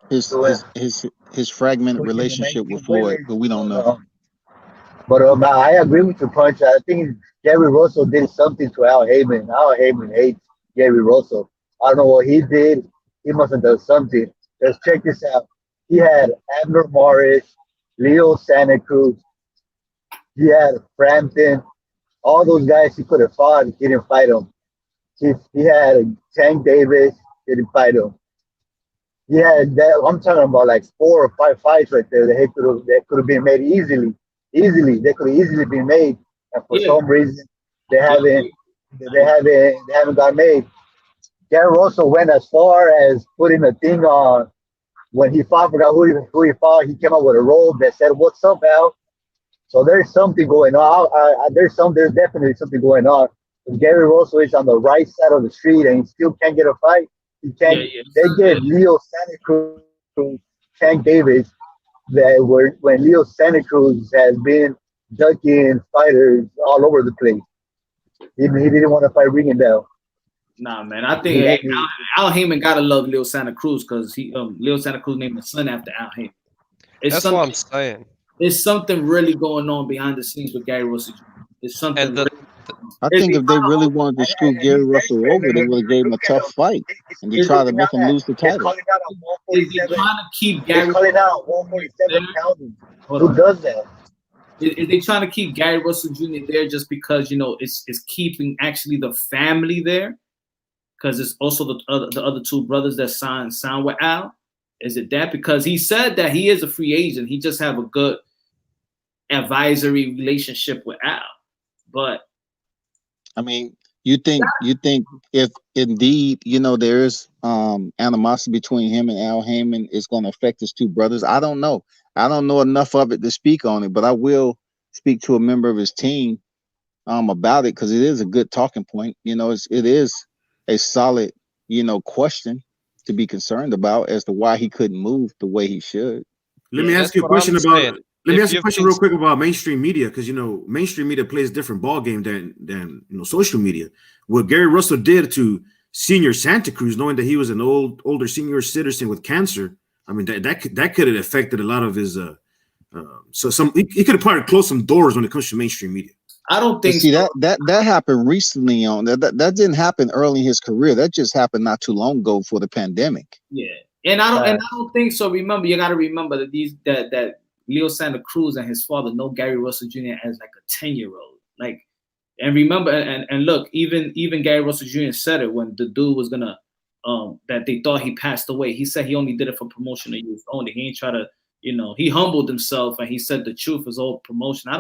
his fragmented relationship with Floyd, but we don't know. But I agree with you, Punch. I think Gary Russell did something to Al Heyman. Al Heyman hates Gary Russell. I don't know what he did. He must have done something. Let's check this out. He had Abner Morris, Leo Santa Cruz. He had Frampton. All those guys he could have fought. He didn't fight them. He had Tank Davis. Didn't fight him. He had that. I'm talking about like 4 or 5 fights right there that could have been made easily. They could have easily been made, and for some reason they haven't got made. Gary Russell went as far as putting a thing on when he fought. Forgot who he fought. He came up with a robe that said "What's up, Al?" So there's something going on. There's definitely something going on. But Gary Russell is on the right side of the street, and he still can't get a fight. He can't. They get Leo Santa Cruz, Tank Davis. When Leo Santa Cruz has been ducking fighters all over the place. He didn't want to fight Ringendale. Nah, man. I think Al Heyman gotta love Leo Santa Cruz because Leo Santa Cruz named his son after Al Heyman. That's what I'm saying. There's something really going on behind the scenes with Gary Russell. There's something. I think if they really wanted to screw Gary Russell over, they would have gave him a tough fight and they tried to make him lose the title. Is they trying to keep Gary calling out 147 pounds. Who does that? Is they trying to keep Gary Russell Jr. there just because it's keeping actually the family there? Because it's also the other 2 brothers that signed with Al. Is it that? Because he said that he is a free agent. He just have a good advisory relationship with Al. But I mean, you think if indeed there is animosity between him and Al Heyman, it's going to affect his 2 brothers? I don't know. I don't know enough of it to speak on it, but I will speak to a member of his team about it because it is a good talking point. It is a solid question to be concerned about as to why he couldn't move the way he should. Let me ask you a question real quick about mainstream media, because mainstream media plays a different ball game than social media. What Gary Russell did to Senior Santa Cruz, knowing that he was an older senior citizen with cancer, I mean that could have affected a lot of his. He could have probably closed some doors when it comes to mainstream media. I don't think. See that happened recently. That didn't happen early in his career. That just happened not too long ago for the pandemic. Yeah. And I don't think so. Remember, you got to remember that that Leo Santa Cruz and his father know Gary Russell Jr. as like a 10-year-old. Like, and remember, and look, even Gary Russell Jr. said it when the dude was gonna that they thought he passed away. He said he only did it for promotional use only. He ain't try to, he humbled himself and he said the truth is all promotion.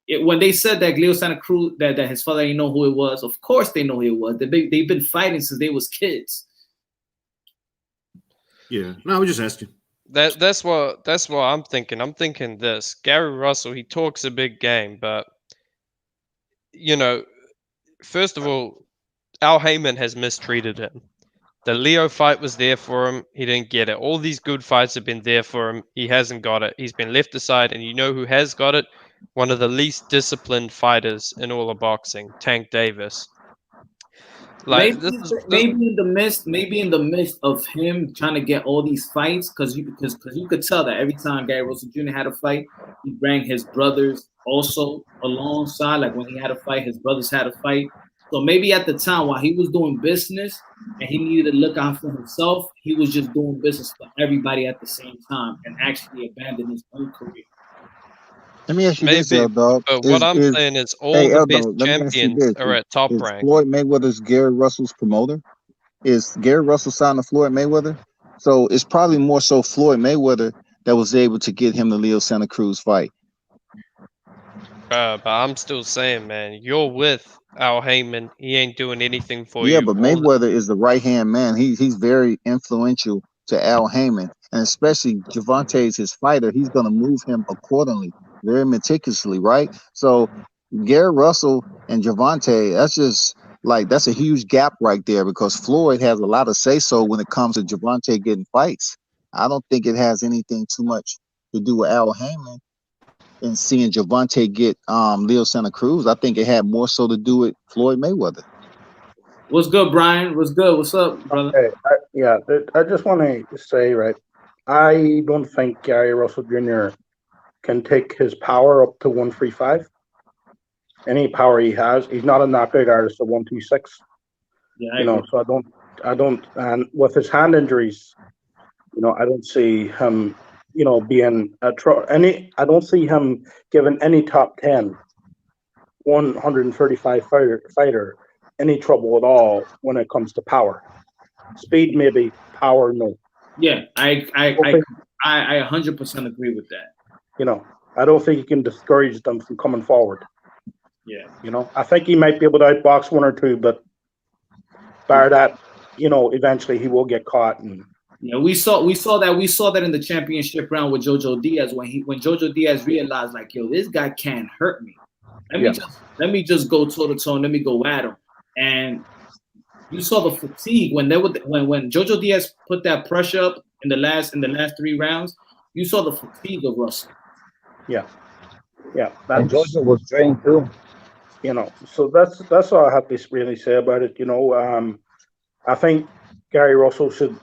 When they said that Leo Santa Cruz that his father didn't know who it was, of course they know who it was. They've been fighting since they was kids. Yeah, no, I was just asking. That's what I'm thinking. I'm thinking this. Gary Russell, he talks a big game, but first of all, Al Heyman has mistreated him. The Leo fight was there for him. He didn't get it. All these good fights have been there for him. He hasn't got it. He's been left aside. And you know who has got it? One of the least disciplined fighters in all of boxing, Tank Davis. Like maybe in the midst of him trying to get all these fights, because you could tell that every time Gary Russell Jr. had a fight, he bring his brothers also alongside. Like when he had a fight, his brothers had a fight. So maybe at the time while he was doing business and he needed to look out for himself, he was just doing business for everybody at the same time and actually abandoned his own career. Let me ask you this, L-Dog. But what I'm saying is all the best champions are at top rank. Floyd Mayweather's Gary Russell's promoter? Is Gary Russell signed to Floyd Mayweather? So it's probably more so Floyd Mayweather that was able to get him the Leo Santa Cruz fight. But I'm still saying, man, you're with Al Heyman. He ain't doing anything for you. Yeah, but Mayweather is the right-hand man. He's very influential to Al Heyman. And especially Gervonta is his fighter. He's going to move him accordingly, very meticulously, right? So Gary Russell and Gervonta, that's a huge gap right there, because Floyd has a lot of say-so when it comes to Gervonta getting fights. I don't think it has anything too much to do with Al Heyman and seeing Gervonta get Leo Santa Cruz. I think it had more so to do with Floyd Mayweather. What's good, Brian? What's good? What's up, brother? Okay, I just want to say, right, I don't think Gary Russell Jr. can take his power up to 135. Any power he has, he's not a knockout artist at 126. Yeah, so I don't, and with his hand injuries, I don't see him, being I don't see him giving any top 10, 135 fighter any trouble at all when it comes to power. Speed, maybe. Power, no. Yeah, I 100% agree with that. I don't think he can discourage them from coming forward. Yeah. I think he might be able to outbox one or two, but bar that, eventually he will get caught. And we saw that in the championship round with Jojo Diaz when Jojo Diaz realized, like, yo, this guy can't hurt me. Let me just go toe to toe. Let me go at him. And you saw the fatigue when Jojo Diaz put that pressure up in the last 3 rounds. You saw the fatigue of Russell. Yeah. And Jojo was trained too. So that's all I have to really say about it. I think Gary Russell should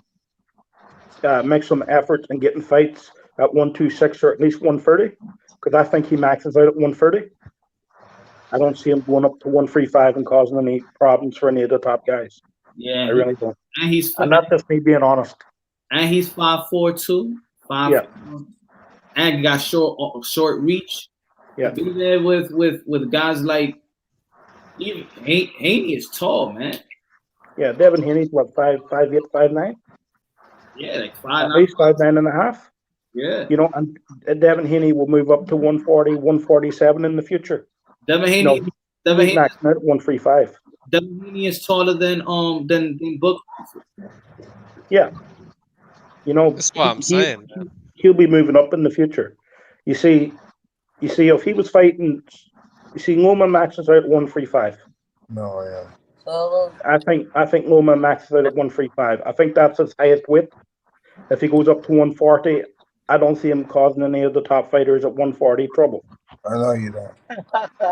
make some effort in getting fights at 126 or at least 130, because I think he maxes out at 130. I don't see him going up to 135 and causing any problems for any of the top guys. Yeah, I really don't. And not just me being honest. And he's 5'4" too. 5'4", and he got short reach. Yeah, be there with guys like even Haney is tall, man. Yeah, Devin Haney's what 5'8", 5'9". Yeah, like 5'9". At least 5'9.5". Yeah. And Devin Haney will move up to 140, 147 in the future. Devin Haney, maxing out at 135. Devin Haney is taller than Book. Yeah. That's what I'm saying. He'll be moving up in the future. You see, if he was fighting, Loma maxes out at 135. No, yeah. I think Loma maxes out at 135. I think that's his highest weight. If he goes up to 140, I don't see him causing any of the top fighters at 140 trouble. I know you don't.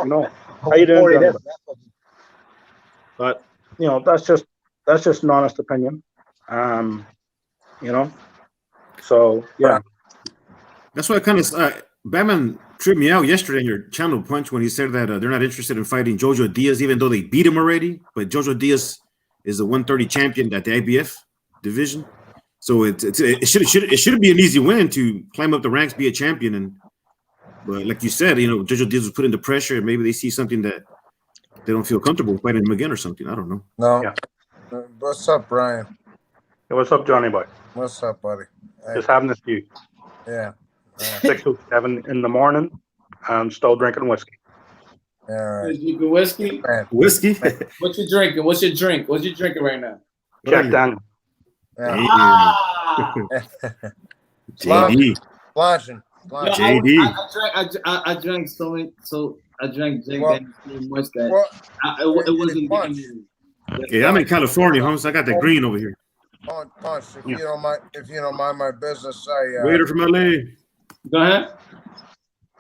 No. How you doing, gentlemen? But that's just an honest opinion. So yeah. That's why kind of Batman tripped me out yesterday in your channel Punch when he said that they're not interested in fighting Jojo Diaz, even though they beat him already. But Jojo Diaz is the 130 champion at the IBF division. So it should be an easy win to climb up the ranks, be a champion, but like you said, Jojo Diaz was put into pressure, and maybe they see something that they don't feel comfortable fighting him again or something. I don't know. No. Yeah. What's up, Brian? Hey, what's up, Johnny boy? What's up, buddy? Just having a few. Yeah. 6 to 7 in the morning. I'm still drinking whiskey. All right. You drinking whiskey? Whiskey? What you drinking? What's your drink? What you drinking right now? Jack Daniel. JD. Launching. I drank so many. So I drank Jack Daniels so much that it wasn't getting me. Yeah, I'm in California, Holmes. I got that green over here. Punch. If you don't mind my business, Waiter from LA. Go ahead.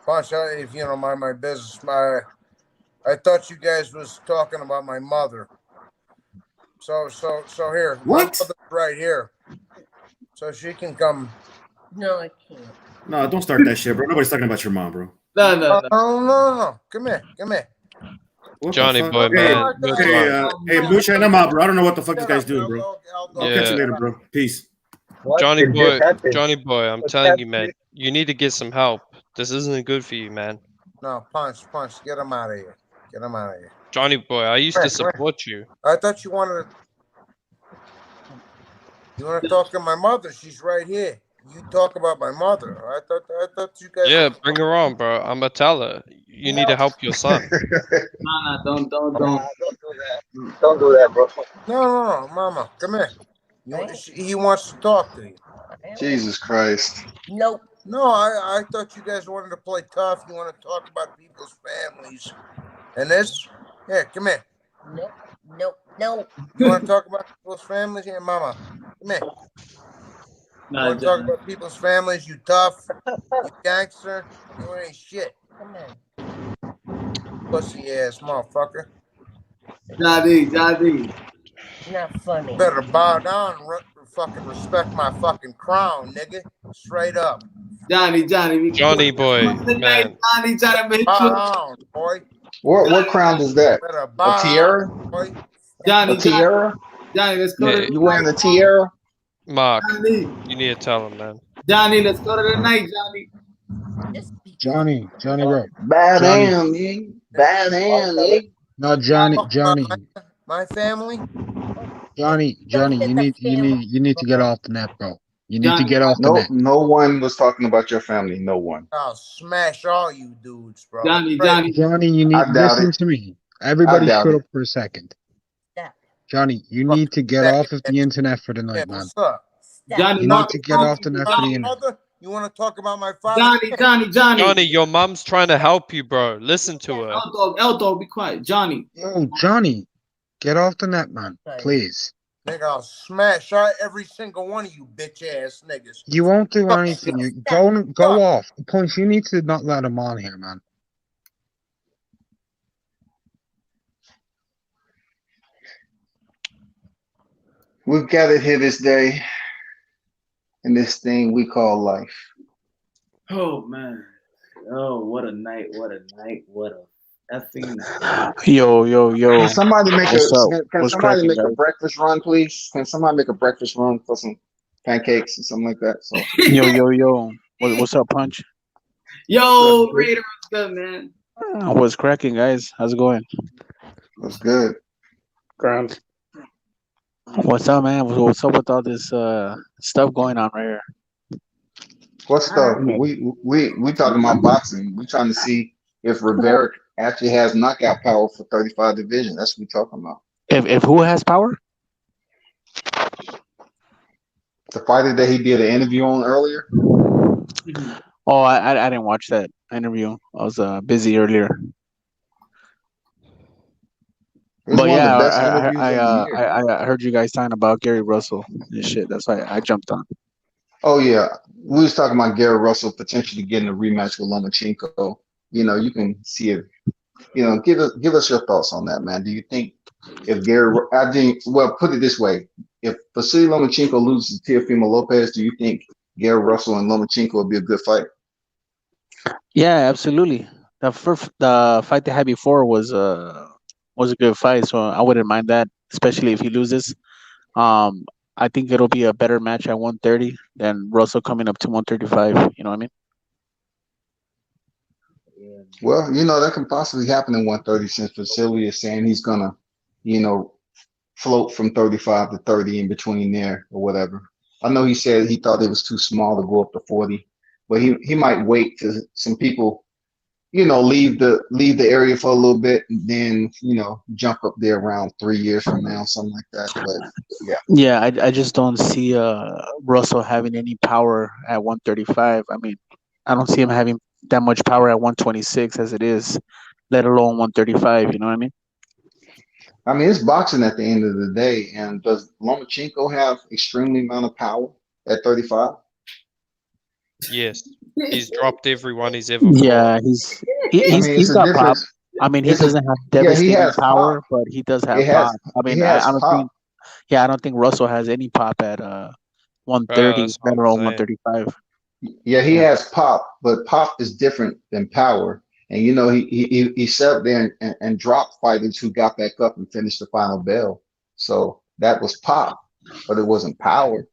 Punch. If you don't mind my business, I thought you guys was talking about my mother. So here, what? My mother's right here, so she can come. No, I can't. No, don't start that shit, bro. Nobody's talking about your mom, bro. No. Come here. What Johnny the fuck? boy, man. Hey, Michel, I'm out, bro. I don't know what the fuck this guy's doing, bro. I'll catch you later, bro. Peace. Johnny boy, I'm telling you, man, you need to get some help. This isn't good for you, man. No, punch. Get him out of here. Johnny boy, I used to support you. I thought you wanted to. You want to talk to my mother? She's right here. You talk about my mother. I thought you guys. Yeah, bring her on, bro. I'm gonna tell her you need to help your son. Nah, don't do that. Don't do that, bro. No, Mama, come here. He wants to talk to you. Jesus Christ. Nope. No, I thought you guys wanted to play tough. You want to talk about people's families. And this? Yeah, come here. Nope. You want to talk about people's families? Yeah, Mama. Come here. You want to talk about people's families? You tough. You gangster. You ain't shit. Come on. Pussy ass motherfucker. Jadi. Not funny. Better bow down and fucking respect my fucking crown, nigga. Straight up. Johnny boy, man. Johnny, bow down, boy. What crown is that? A tiara? Johnny, tiara? Johnny, let's go. You wearing a tiara? Mark, you need to tell him, man. Johnny, let's go to the night, Johnny. Johnny, bro. Bad damn, man. No, Johnny. My family. Johnny, you need to get off the net, bro. You need to get off the net. No one was talking about your family. No one. I'll smash all you dudes, bro. Johnny, you need to listen to me. Everybody shut up for a second. Johnny, you need to get off of the internet for the night, man. What's up? Johnny, you need to get off the net for the internet. You want to talk about my father? Johnny, your mom's trying to help you, bro. Listen to her. L-Dog, be quiet. Johnny. Yo, Johnny, get off the net, man. Please. Nigga, I'll smash out every single one of you bitch ass niggas. You won't do anything. You go off. Punch, you need to not let him on here, man. We've gathered here this day in this thing we call life. Oh man. Oh, what a night. What a effing Yo. Can somebody make What's a breakfast run, please? Can somebody make a breakfast run for some pancakes or something like that? So Yo. What's up, Punch? Yo, Raider, what's good, man? What's cracking, guys? How's it going? What's good? Grant. What's up, man? What's up with all this stuff going on right here? What stuff? We talking about boxing. We trying to see if Rivera actually has knockout power for 35 division. That's what we talking about. If who has power? The fighter that he did an interview on earlier. Oh, I didn't watch that interview. I was busy earlier. But yeah, I heard you guys talking about Gary Russell and shit. That's why I jumped on. Oh yeah, we was talking about Gary Russell potentially getting a rematch with Lomachenko. You can see it. Give us your thoughts on that, man. Do you think if put it this way, if Vasily Lomachenko loses to Teofimo Lopez, do you think Gary Russell and Lomachenko would be a good fight? Yeah, absolutely. The fight they had before was a good fight, so I wouldn't mind that, especially if he loses. I think it'll be a better match at 130 than Russell coming up to 135. You know what I mean? Well, you know, that can possibly happen in 130 since Vasily is saying he's gonna, you know, float from 35 to 30 in between there or whatever. I know he said he thought it was too small to go up to 40, but he might wait till some people, you know, leave the area for a little bit and then, you know, jump up there around 3 years from now, something like that. But yeah. Yeah, I just don't see Russell having any power at 135. I mean, I don't see him having that much power at 126 as it is, let alone 135. You know what I mean? I mean, it's boxing at the end of the day. And does Lomachenko have extremely amount of power at 35? Yes, he's dropped everyone he's ever Yeah, fought. I mean, he's it's a got pop. difference. I mean, he It's a doesn't have Yeah, he devastating has power, pop. but he does It have has pop. I he mean, has I don't think. pop. Yeah, I don't think Russell has any pop at 130, That's what let I'm alone saying. 135. Yeah, he Yeah. has pop, but pop is different than power. And you know, he sat up there and dropped fighters who got back up and finished the final bell. So that was pop, but it wasn't power.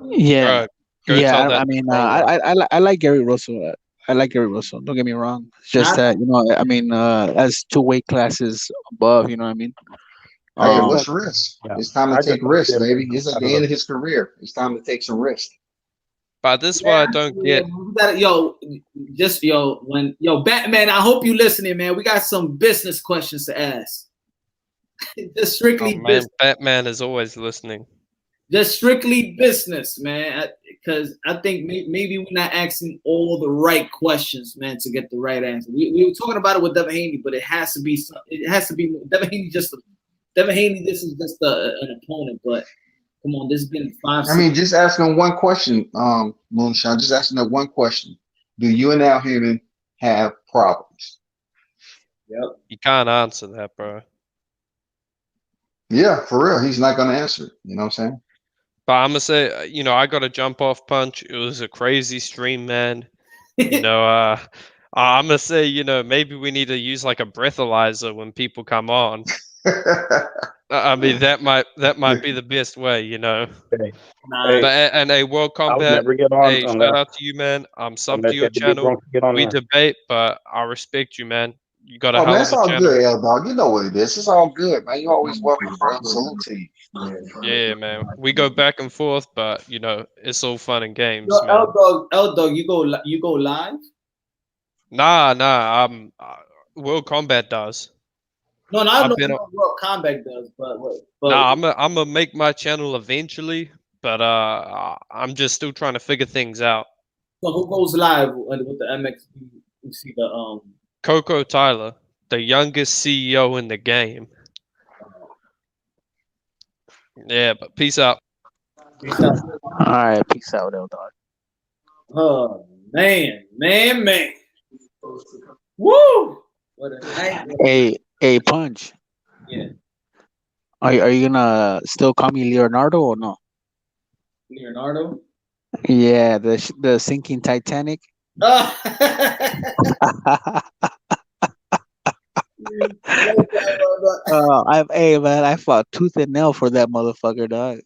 Yeah, Bro, go yeah. tell I that to mean, Promo. I like Gary Russell. I like Gary Russell. Don't get me wrong. It's just Not that, you know, I mean, that's two weight classes above. You know what I mean? Hey, I just what's don't. risk? Yeah, It's time to I just take don't risks, see him being baby. It's at the end competitive. of his career. It's time to take some risk. But this is what yeah, I don't get. we gotta, Batman. I hope you listening, man. We got some business questions to ask. Just Oh strictly man, business. Batman is always listening. Just strictly business, man. Because I think maybe we're not asking all the right questions, man, to get the right answer. We were talking about it with Devin Haney, but it has to be Devin Haney. Devin Haney. This is just an opponent, but come on, this has been 5. I mean, just asking one question, Moonshine. Just asking that one question. Do you and Al Heyman have problems? Yep. You can't answer that, bro. Yeah, for real. He's not going to answer it. You know what I'm saying? But I'm gonna say, you know, I got a jump off punch. It was a crazy stream, man. You know, I'm gonna say, you know, maybe we need to use like a breathalyzer when people come on. I mean, that might be the best way, you know. Hey, Nah. But and a World I would Combat, never get on hey, unless shout out to you, man. I'm sub to unless you your had to get channel. drunk to get on We there. debate, but I respect you, man. You got a Oh man, hell it's of a all channel. good, L Dog. You know what it is. It's all good, man. You're always welcome, bro. Salute to you. Yeah, man. We go back and forth, but you know, it's all fun and games, Yo, man. L Dog, you go live? Nah. World Combat does. No, I I've know been. what World Combat does, but Nah, I'm gonna make my channel eventually, but I'm just still trying to figure things out. so who goes live with the MX? You see the Coco Tyler, the youngest CEO in the game. Yeah, but peace out. Peace out. All right, peace out, L Dog. Oh man. Woo! What a night. Hey, Punch. Yeah, Are you gonna still call me Leonardo or no? Leonardo. Yeah, the sinking Titanic. Hey man, I fought tooth and nail for that motherfucker, dog.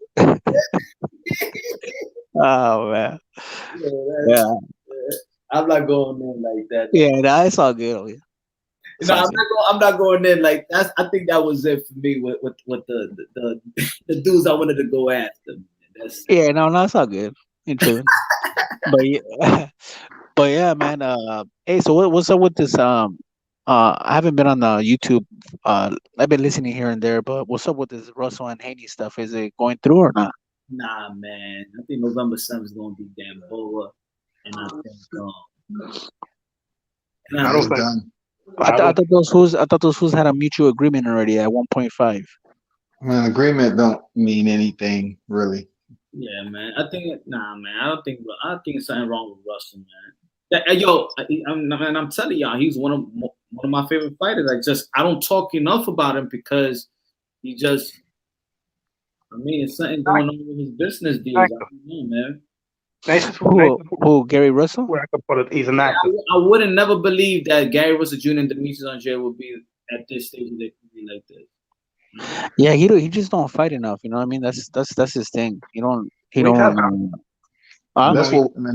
Oh man, yeah, I'm not going in like that. yeah, nah, it's all good. You know, I'm not going in like that. I think that was it for me with the dudes I wanted to go after. Yeah, no, it's all good. Ain't tripping. But yeah, but yeah, man. Hey, so what's up with this? I haven't been on the YouTube. I've been listening here and there, but what's up with this Russell and Haney stuff? Is it going through or not? Nah, man. I think November 7th is going to be Gamboa, and I think I don't think. I thought those fools had a mutual agreement already at 1.5. Man, agreement don't mean anything really. Yeah, man. I think man. I think it's something wrong with Russell, man. I'm telling y'all, he's one of my favorite fighters. I don't talk enough about him because he just. I mean, it's something going on with his business deals. I don't know, man. Who? Gary Russell? Where I could put it, he's an Yeah, actor. I wouldn't never believe that Gary Russell Jr. and Demetrius Andrade would be at this stage of their career like this. Yeah, he just don't fight enough. You know what I mean? That's his thing. He We've had don't. And Huh?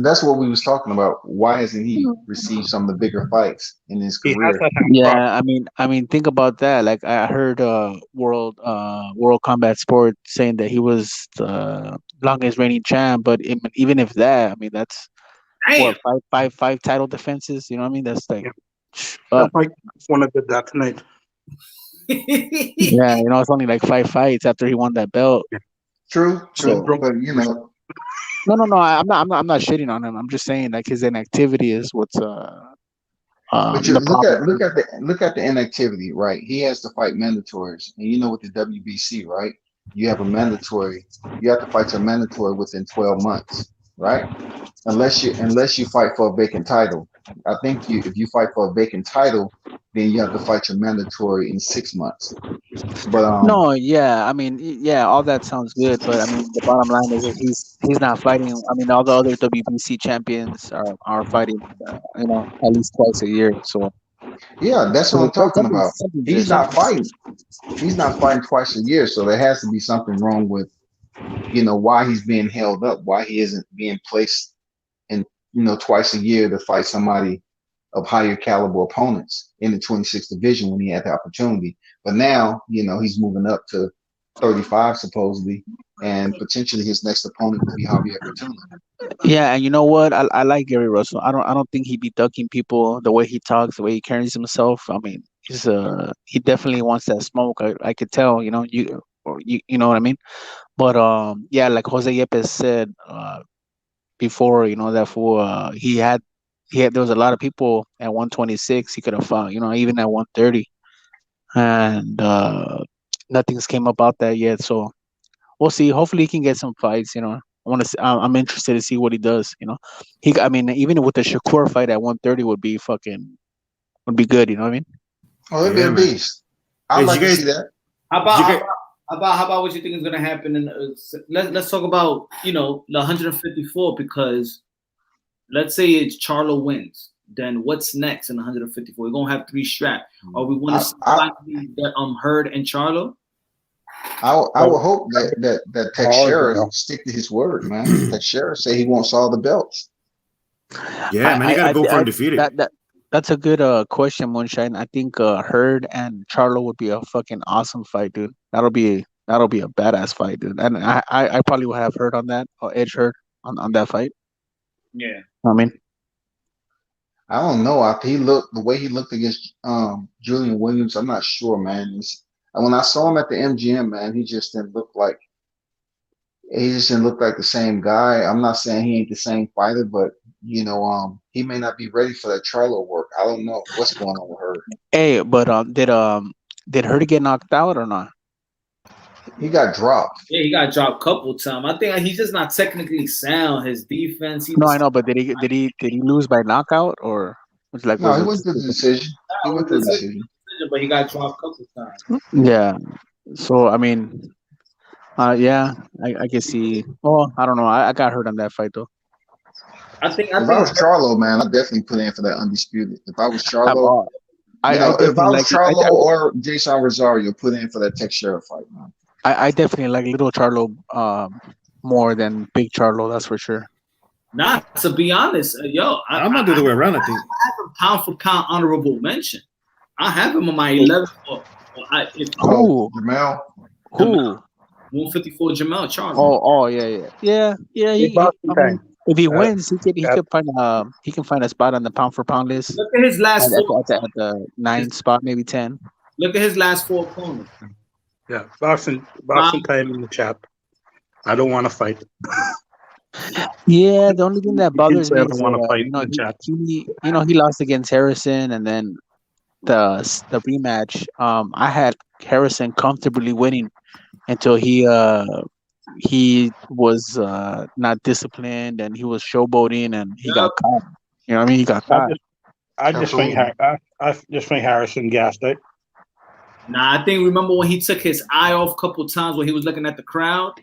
that's what we was talking about. Why hasn't he received some of the bigger fights in his he has career? had problems. Yeah, I mean, think about that. Like I heard World Combat Sport saying that he was the longest reigning champ, but even if that, I mean, that's Damn. what five title defenses. You know what I mean? That's like, Yeah. fuck. That might want to do that tonight. Yeah, it's only like 5 fights after he won that belt. True, So but no, no, I'm not shitting on him. I'm just saying like his inactivity is what's but you the problem. look at the inactivity, right? He has to fight mandatories, and you know with the WBC, right? You have a mandatory. You have to fight your mandatory within 12 months, right? Unless you fight for a vacant title. I think if you fight for a vacant title, then you have to fight your mandatory in 6 months. But No, yeah, I mean, yeah, all that sounds good, but I mean, the bottom line is that he's not fighting. I mean, all the other WBC champions are fighting, at least twice a year. So yeah, that's what I'm talking about. something's there. He's not Something's fighting. He's not fighting twice a year, so there has to be something wrong with why he's being held up, why he isn't being placed in twice a year to fight somebody of higher caliber opponents in the 26th division when he had the opportunity. But now, he's moving up to 35 supposedly, and potentially his next opponent will be Javier Fortuna. Yeah, and you know what? I like Gary Russell. I don't think he'd be ducking people the way he talks, the way he carries himself. I mean, he definitely wants that smoke. I could tell. You know what I mean. But yeah, like Jose Yepes said before, that fool he had there was a lot of people at 126 he could have fought. Even at 130, and nothing's came about that yet. So we'll see. Hopefully, he can get some fights. I want to. I'm interested to see what he does. I mean, even with the Shakur fight at 130 would be good. You know what I mean? Oh, it'd be a beast. I'd like to see that. How about what you think is going to happen? Let's talk about the 154, because let's say it's Charlo wins. Then what's next in 154? We're gonna have 3 straps. Are we going to see Hurd and Charlo? I would hope that Teixeira stick to his word, man. Teixeira say he wants all the belts. Yeah, man, you gotta go for undefeated. That's a good question, Moonshine. I think Hurd and Charlo would be a fucking awesome fight, dude. That'll be a badass fight, dude. And I probably would have Hurd on that, or Edge Hurd on that fight. Yeah. I mean, I don't know. After the way he looked against Julian Williams, I'm not sure, man. When I saw him at the MGM, man, he just didn't look like the same guy. I'm not saying he ain't the same fighter, but he may not be ready for that Charlo work. I don't know what's going on with her. Hey, but did Hurd get knocked out or not? He got dropped. Yeah, he got dropped a couple times. I think he's just not technically sound. His defense. No, I know, but did he lose by knockout, or was it like? No, he went to the decision. He went to the decision, but he got dropped a couple times. Yeah. So I mean, yeah, I can see. Oh, I don't know. I got hurt on that fight though. If I was Charlo, man, I'd definitely put in for that undisputed. If I was Charlo, if I was Charlo or Jason Rosario, put in for that Teixeira fight, man. I definitely like little Charlo more than big Charlo. That's for sure. Nah, to be honest, I'm not the other way around. I think I have a pound for pound honorable mention. I have him on my 11th. Jamel. Who? 154 Jamel Charlo. Oh, yeah. If he wins, he can find a spot on the pound for pound list. Look at his last at the 9th spot, maybe 10. Look at his last 4 opponents. Yeah, boxing time in the chat. I don't want to fight. Yeah, the only thing that bothers me I is don't want to fight in the chat. He lost against Harrison, and then the rematch. I had Harrison comfortably winning until he was not disciplined, and he was showboating, and he got caught. You know what I mean? He got caught. I just think Harrison gassed it. Nah, I think remember when he took his eye off a couple times when he was looking at the crowd.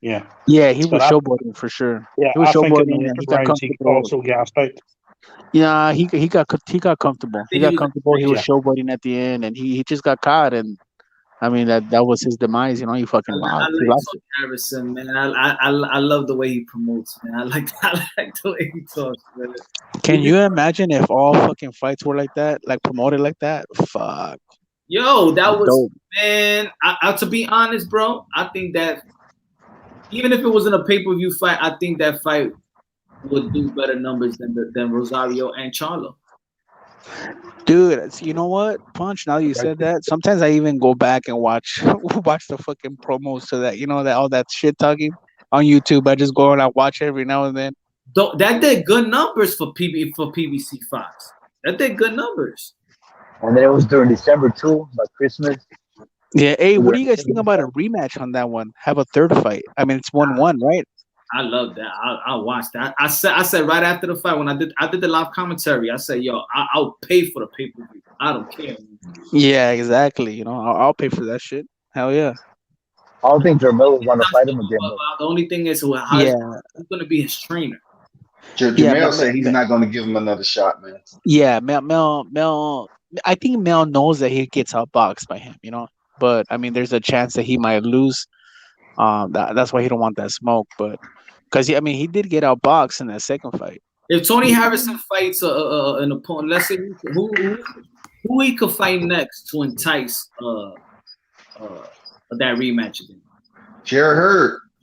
Yeah, he was showboating for sure. Yeah, he was showboating. He got comfortable. Also gassed out. Yeah, he got comfortable. He got comfortable. He was showboating at the end, and he just got caught. And I mean, that was his demise. You know, he fucking I lost. He like lost Tony it. Harrison, man. I love the way he promotes, man. I like the way he talks, man. Can you imagine if all fucking fights were like that, like promoted like that? Fuck. Yo, that was Dope. man. To be honest, bro, I think that even if it was in a pay-per-view fight, I think that fight would do better numbers than Rosario and Charlo. Dude, you know what, Punch? Now you said that. Sometimes I even go back and watch watch the fucking promos to that. You know that all that shit talking on YouTube. I just go and I watch every now and then. That did good numbers for PBC Fox. That did good numbers. And then it was during December too, by Christmas. Yeah. Hey, what do you guys think about a rematch on that one? Have a third fight. I mean, it's 1-1, right? I love that. I watched that. I said right after the fight when I did the live commentary. I said, yo, I'll pay for the pay-per-view. I don't care. Yeah, exactly. You know, I'll pay for that shit. Hell yeah. I don't think Jermel would want to fight him again. The only thing is, who's going to be his trainer? Jamel said he's not going to give him another shot, man. Yeah, Mel. I think Mel knows that he gets outboxed by him, you know. But I mean, there's a chance that he might lose. That's why he don't want that smoke. But because he did get outboxed in that second fight. If Tony Harrison fights an opponent, let's say who he could fight next to entice that rematch again? Jared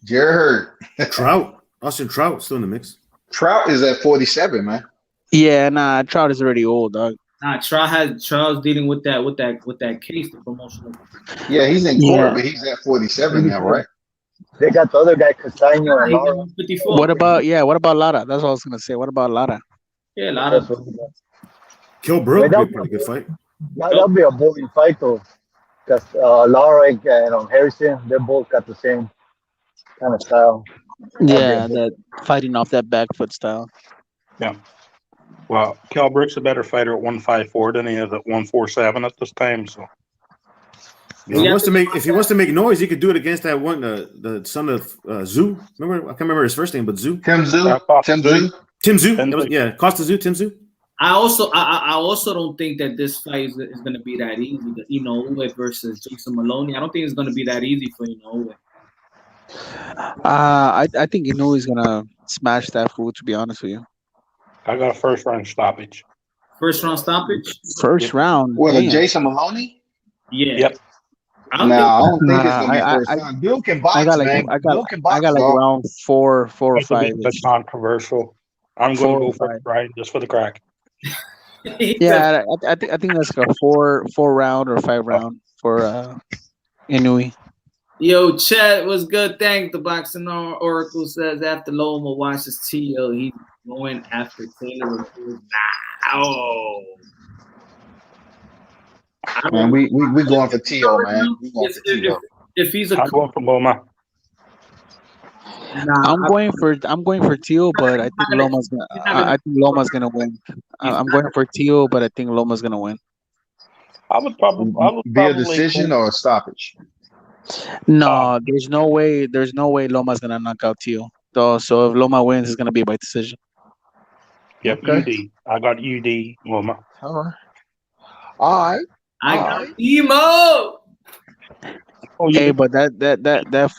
Hurd. Trout. Austin Trout still in the mix. Trout is at 47, man. Yeah, nah, Trout is already old, dog. Nah, Trout's dealing with that case, the promotional. Yeah, he's in court, but he's at 47 now, right? They got the other guy, Castaño and Lara. What about Lara? That's what I was gonna say. What about Lara? Yeah, Lara. Kill Brooke would be a pretty good fight. That'll be a boring fight though, because Lara and Harrison, they both got the same kind of style. Yeah, that fighting off that back foot style. Yeah. Well, Kell Brook's a better fighter at 154 than he is at 147 at this time. So, if he wants to make noise, he could do it against that one, the son of Zoo. Remember, I can't remember his first name, but Zoo. Tim Zoo. Yeah, Costa Zoo. Tim Zoo. I also don't think that this fight is going to be that easy. Inoue versus Jason Maloney. I don't think it's going to be that easy for Inoue. I think Inoue is gonna smash that fool. To be honest with you, I got a first round stoppage. First round stoppage. First round. What, a Jason Maloney? Yeah. Yep. I don't think it's gonna be first round. Bill can box, man. Bill can box. I got like round four or five. That's controversial. I'm going to go for Brian just for the crack. Yeah, I think that's like a four round or 5 round for Inoue. Yo, Chet, what's good? Thanks. The Boxing Oracle says after Loma watches Tio, he's going after Taylor. Now. Man, we going for Tio, man. We going for Tio. If he's I'm going for Loma. I'm going for Tio, but I think Loma's gonna win. I'm going for Tio, but I think Loma's gonna win. I would probably be a decision or a stoppage. No, there's no way Loma's gonna knock out Tio. So if Loma wins, it's gonna be by decision. Yep, okay. UD. I got UD Loma. All right. I got Emo. Hey, but that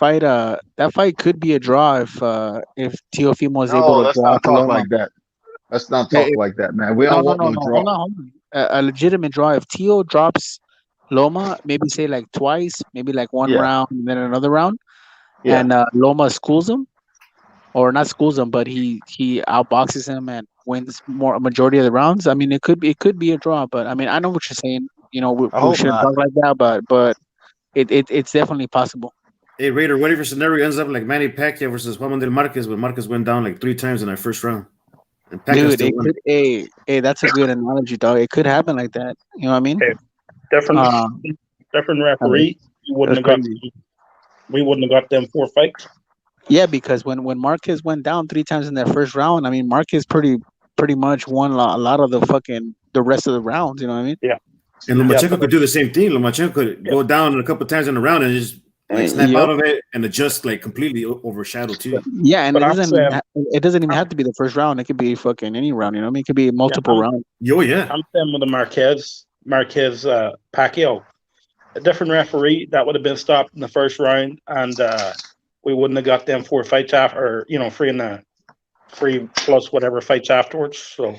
fight could be a draw if Teofimo is able to let's draw not talk like that. Let's not talk like that, man. We don't want no draw. Hold on. A legitimate draw. If Tio drops Loma, maybe say like twice, maybe like one round and then another round, and Loma schools him, or not schools him, but he outboxes him and wins a majority of the rounds. I mean, it could be a draw, but I mean, I know what you're saying. You know, we shouldn't talk like that, but it's definitely possible. Hey, Raider, what if your scenario ends up like Manny Pacquiao versus Juan Manuel Marquez, when Marquez went down like 3 times in that first round? And Dude, it could, hey, that's a good analogy, dog. It could happen like that. You know what I mean? Different referee. We wouldn't have got them 4 fights. Yeah, because when Marquez went down 3 times in that first round, I mean, Marquez pretty much won a lot of the rest of the rounds. You know what I mean? Yeah. And Lomachenko could do the same thing. Lomachenko could go down a couple times in the round and just snap out of it and adjust like completely overshadow too. Yeah, and it doesn't even have to be the first round. It could be fucking any round. You know what I mean? It could be multiple rounds. Yo, yeah. I'm saying with the Marquez Pacquiao. a different referee, that would have been stopped in the first round, and we wouldn't have got them 4 fights after, or 3 plus whatever fights afterwards. So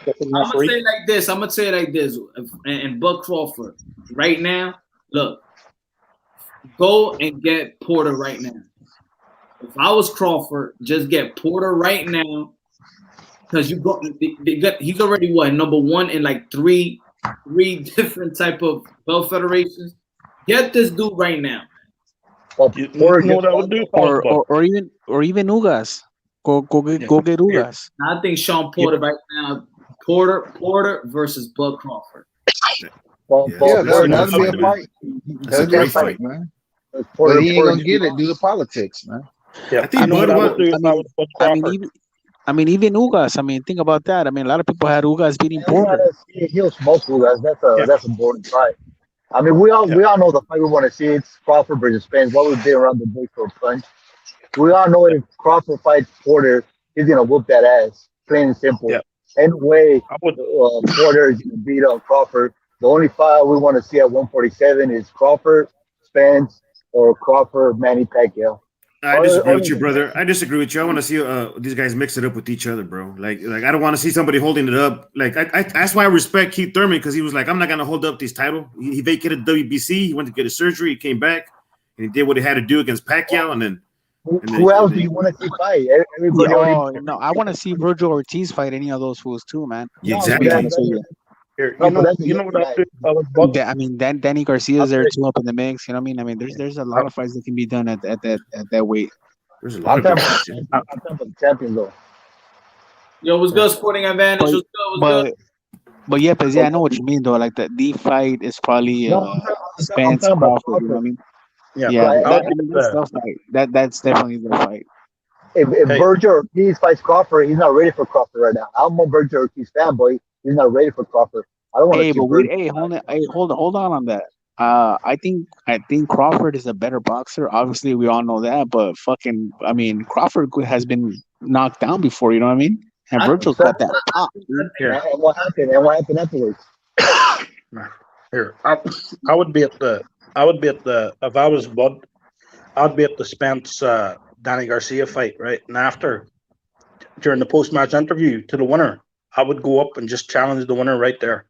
different I'm gonna say referee. it like this. I'm gonna say it like this. And Buck Crawford, right now, look, go and get Porter right now. If I was Crawford, just get Porter right now, because he's already what, number one in like three different type of belt federations. Get this dude right now. You know what I would do? Or even Ugas. Go get Ugas. I think Sean Porter right now. Porter versus Buck Crawford. Yeah, that'd be a man. fight. That's a That'd be a great fight, fight. man. But he ain't gonna get it due to politics, man. Yeah, I think Bud I mean, even Ugas. I mean, think about that. I mean, a lot of people had Ugas beating We Porter. gotta see he'll smoke you guys. That's a boring fight. I mean, we all know the fight we want to see. It's Crawford versus Spence. What we did around the big for a punch. We all know if Crawford fights Porter, he's gonna whoop that ass. Plain and simple. Yeah. Anyway, Porter is gonna beat up Crawford. The only fight we want to see at 147 is Crawford, Spence, or Crawford, Manny Pacquiao. I disagree with you, brother. I disagree with you. I want to see these guys mix it up with each other, bro. Like I don't want to see somebody holding it up. Like that's why I respect Keith Thurman, because he was like, I'm not gonna hold up this title. He vacated WBC. He went to get his surgery. He came back and he did what he had to do against Pacquiao. And then who else do you want to see fight? Everybody already. No, I want to see Virgil Ortiz fight any of those fools too, man. Yeah, exactly. I mean, Danny Garcia's there too, up in the mix. You know what I mean? I mean, there's a lot of fights that can be done at that weight. There's a lot of I'm talking about the champion though. Yo, what's good? Sporting Advantage. What's good? But yeah, I know what you mean though. Like the fight is probably Spence Crawford. You know what I mean? Yeah, that's definitely the fight. If Virgil Ortiz fights Crawford, he's not ready for Crawford right now. I'm a Virgil Ortiz fanboy. He's not ready for Crawford. I don't want to see hold on that. I think Crawford is a better boxer. Obviously, we all know that. But I mean, Crawford has been knocked down before. You know what I mean? And Virgil's got that pop. And what happened? And what happened afterwards? Here, I would be at the. If I was Bud, I'd be at the Spence Danny Garcia fight, right? And during the post-match interview to the winner, I would go up and just challenge the winner right there.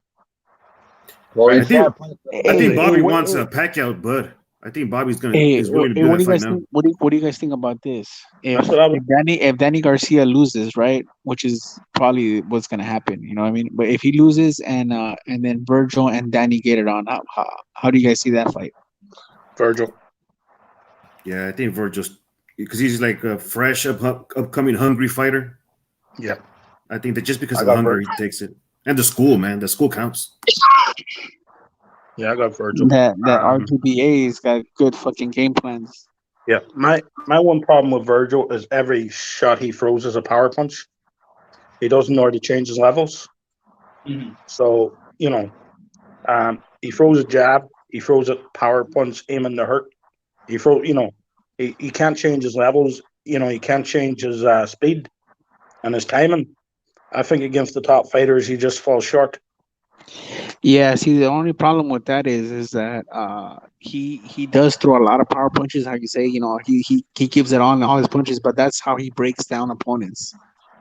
Well, I think Bobby wants a Pacquiao, but I think Bobby's is willing to do that fight now. What do you guys think about this? If Danny Garcia loses, right, which is probably what's gonna happen, you know what I mean? But if he loses and then Virgil and Danny get it on, how do you guys see that fight? Virgil. Yeah, I think Virgil's, because he's like a fresh, upcoming, hungry fighter. Yeah, I think that just because of the hunger, he takes it, and the school, man, the school counts. Yeah, I got Virgil. That RGBA's got good fucking game plans. Yeah, my one problem with Virgil is every shot he throws is a power punch. He doesn't know how to change his levels. Mm-hmm. So he throws a jab, he throws a power punch, aiming to hurt. He can't change his levels. He can't change his speed and his timing. I think against the top fighters, he just falls short. Yeah, see, the only problem with that is that he does throw a lot of power punches. How you say, he keeps it on all his punches, but that's how he breaks down opponents.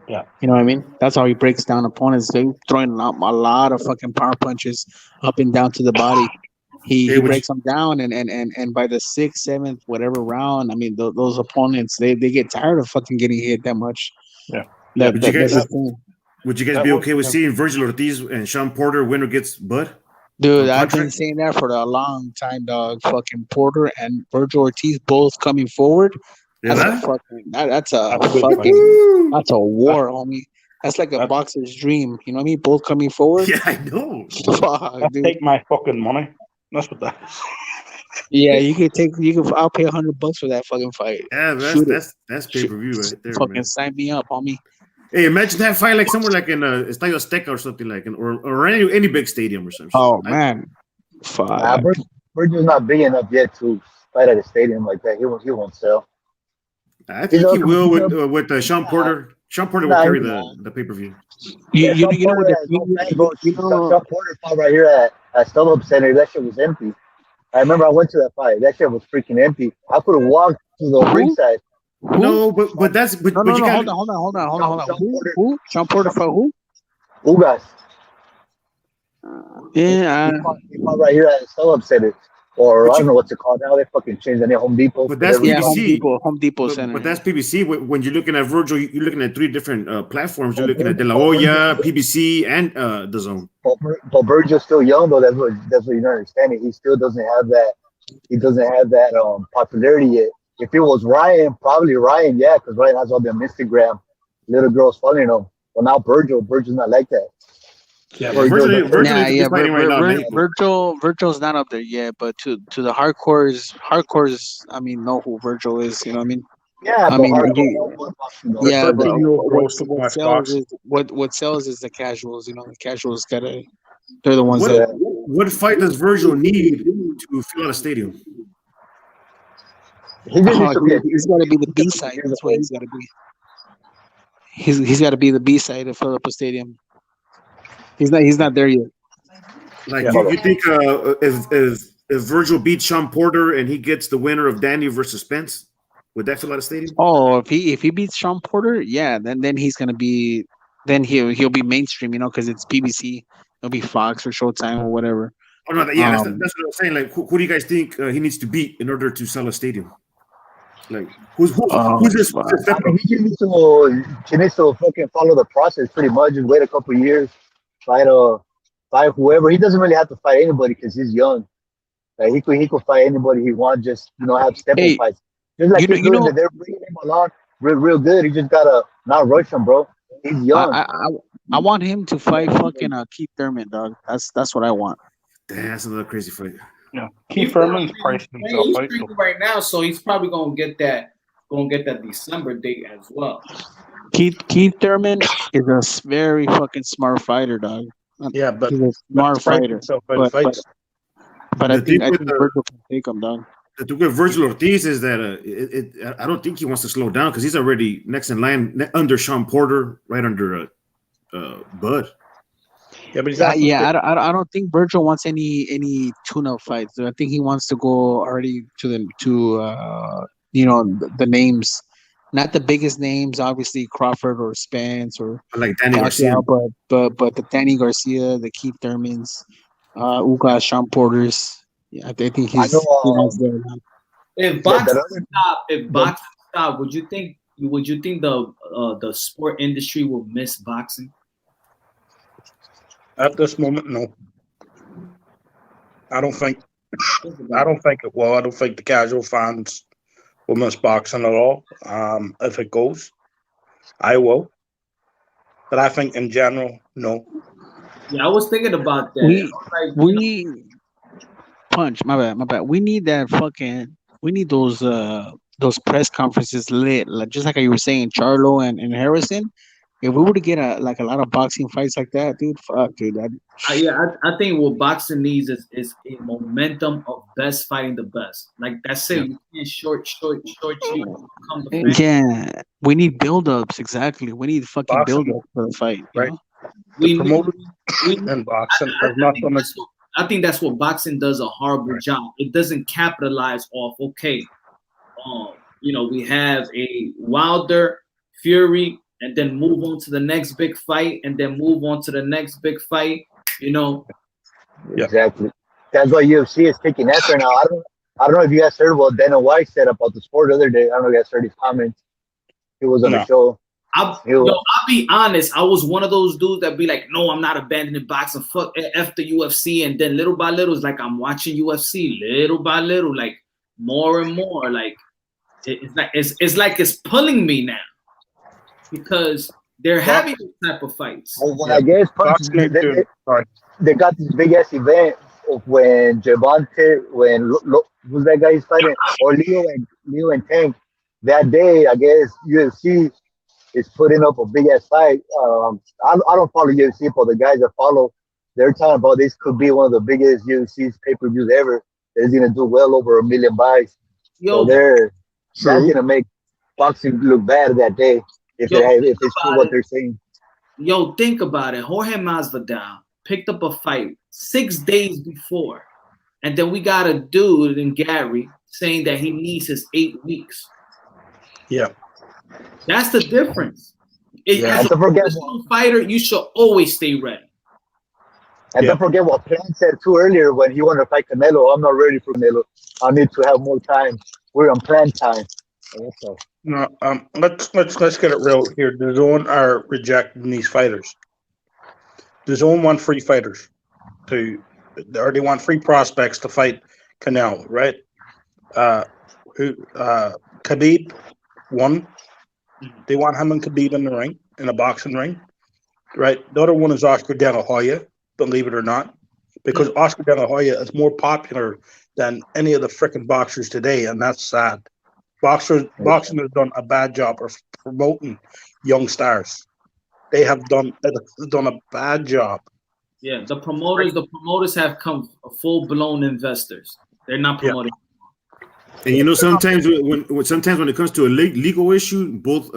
Yeah, you know what I mean. That's how he breaks down opponents. They throwing a lot of fucking power punches up and down to the body. He breaks them down, and by the 6th, 7th, whatever round, I mean, those opponents they get tired of fucking getting hit that much. Yeah. Would you guys be okay with seeing Virgil Ortiz and Sean Porter winner gets Bud? Dude, I've been saying that for a long time, dog. Fucking Porter and Virgil Ortiz both coming forward. That's a war, homie. That's like a boxer's dream. You know what I mean? Both coming forward. Yeah, I know. Fuck, dude. Take my fucking money. That's what that is. Yeah, I'll pay $100 for that fucking fight. Yeah, that's pay-per-view right there. Fucking man. Sign me up, homie. Hey, imagine that fight like somewhere like in Estadio Azteca or something like, or any big stadium or something. Oh man, fuck. Virgil's not big enough yet to fight at a stadium like that. He won't sell. I think he will with Sean Porter. Sean Porter will Nah, carry the pay-per-view. yeah, You Sean know what Porter has no fans, bro. Sean Porter fought right here at StubHub Center. That shit was empty. I remember I went to that fight. That shit was freaking empty. I could have walked to the ringside. No, but that's but No, you got hold on. Sean Porter. Who? Sean Porter for who? Ugas. Yeah, He fought right here at StubHub Center. Or I don't know what's it called now. They fucking changed the name. Home Depot. But that's whatever it's PBC. called. Home Depot Center. But that's PBC. When you're looking at Virgil, you're looking at three different platforms. You're looking at De La Hoya, PBC, and the Zone. But Virgil's still young though. That's what you're not understanding. He still doesn't have that. He doesn't have that popularity yet. If it was Ryan, probably Ryan, yeah, because Ryan has all them Instagram little girls following him. Well, now Virgil's not like that. Yeah, Virgil's fighting right now in Mexico. Virgil's not up there yet, but to the hardcores, I mean, know who Virgil is. You know what I mean? Yeah, I but mean, yeah, but what what sells is the casuals. You know, the casuals they're the ones What fight does Virgil need to fill out a stadium? He's got to be the B side. That's what he's got to be. He's got to be the B side to fill up a stadium. He's not there yet. Like you think if Virgil beats Sean Porter and he gets the winner of Danny versus Spence, would that fill out a stadium? Oh, if he beats Sean Porter, yeah, then he's gonna be, then he'll be mainstream, you know, because it's PBC. It'll be Fox or Showtime or whatever. Oh no, yeah, that's what I'm saying. Like, who do you guys think he needs to beat in order to sell a stadium? Like, who's this? He needs to fucking follow the process pretty much. Just wait a couple of years, fight whoever. He doesn't really have to fight anybody because he's young. Like he could fight anybody he wants. Just have stepping fights. Just like he's doing that, they're bringing him along real good. He just gotta not rush him, bro. He's young. I want him to fight fucking Keith Thurman, dog. That's what I want. Damn, that's another crazy fight. Yeah, Keith Thurman's priced himself He's out. training right now, so he's probably gonna get that December date as well. Keith Thurman is a very fucking smart fighter, dog. Yeah, but he's a smart fighter. But I think Virgil can take him, dog. The thing with Virgil Ortiz is that I don't think he wants to slow down because he's already next in line under Sean Porter, right under Bud. Yeah, but I don't think Virgil wants any tune-up fights. I think he wants to go already to the names, not the biggest names, obviously Crawford or Spence or like Danny Garcia, but the Danny Garcia, the Keith Thurmans, Ugas, Sean Porters. Yeah, I think he's there. If boxing stop, would you think the sport industry will miss boxing? At this moment, no. I don't think it will. I don't think the casual fans will miss boxing at all. If it goes, I will. But I think in general, no. Yeah, I was thinking about that. We punch. My bad. We need that fucking. We need those press conferences lit, like just like you were saying, Charlo and Harrison. If we were to get a lot of boxing fights like that, dude, fuck, dude. I think what boxing needs is a momentum of best fighting the best. Like that's it. You can't short you. Yeah, we need build-ups. Exactly. We need fucking build-up for the fight. Right. We and boxing. I think that's what boxing does a horrible job. It doesn't capitalize off. Okay, we have a Wilder, Fury. And then move on to the next big fight, and then move on to the next big fight. Exactly. That's why UFC is taking after now. I don't know if you guys heard what Dana White said about the sport the other day. I don't know if you guys heard his comments. He was on the show. I'll be honest. I was one of those dudes that be like, no, I'm not abandoning boxing. Fuck F the UFC. And then little by little, it's like I'm watching UFC. Little by little, like more and more. Like it's like it's pulling me now. Because they're having these type of fights. Well, I guess they got this big ass event of when Gervonta, who's that guy he's fighting, or Leo and Tank. That day, I guess UFC is putting up a big ass fight. I don't follow UFC, but the guys that follow, they're talking about this could be one of the biggest UFC's pay-per-views ever. It's gonna do well over 1 million buys. So that's gonna make boxing look bad that day. if Yo, if it's true about what it. they're saying. Yo, think about it. Jorge Masvidal picked up a fight 6 days before, and then we got a dude in Gary saying that he needs his 8 weeks. Yeah. That's the difference. If Yeah. you're And a don't forget professional fighter, you should always stay ready. And Yeah. don't forget what Plan said too earlier when he wanted to fight Canelo. I'm not ready for Canelo. I need to have more time. We're on plan time. And that's all. No, let's get it real here. The zone are rejecting these fighters. The zone want free fighters to, or they want free prospects to fight Canelo, right? Khabib won. They want him and Khabib in the ring, in a boxing ring, right? The other one is Oscar De La Hoya, believe it or not, because Oscar De La Hoya is more popular than any of the freaking boxers today, and that's sad. Boxing has done a bad job of promoting young stars. They have done a bad job. Yeah, the promoters have come full blown investors. They're not promoting. And you know, sometimes when it comes to a legal issue, both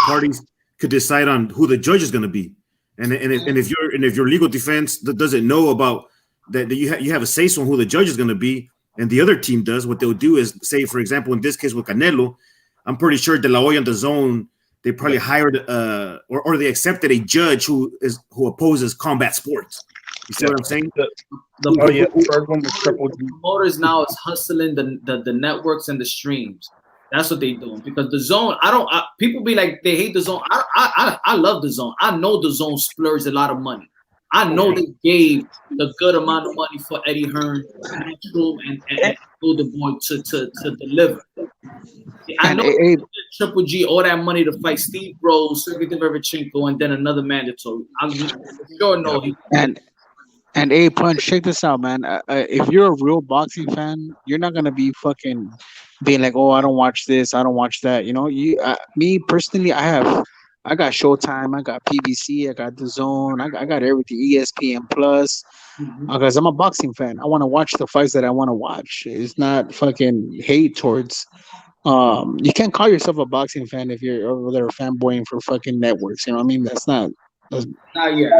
parties could decide on who the judge is going to be, and if your legal defense that doesn't know about that you have a say so on who the judge is going to be, and the other team does, what they'll do is say, for example, in this case with Canelo, I'm pretty sure De La Hoya and the Zone, they probably hired or they accepted a judge who opposes combat sports. You see what I'm saying? The promoters now is hustling the networks and the streams. That's what they doing because the Zone. People be like they hate the Zone. I love the Zone. I know the Zone splurged a lot of money. I know they gave the good amount of money for Eddie Hearn, and Golden Boy to deliver. I know Triple G all that money to fight Steve Rose, Sergey Derevchenko, and then another mandatory. I'm sure no. And hey, Punch, check this out, man. If you're a real boxing fan, you're not gonna be fucking being like, "Oh, I don't watch this, I don't watch that." You know, me personally, I got Showtime, I got PBC, I got The Zone, I got everything, ESPN Plus, because I'm a boxing fan. I want to watch the fights that I want to watch. It's not fucking hate towards. You can't call yourself a boxing fan if you're over there fanboying for fucking networks. You know what I mean? That's not. Not yet.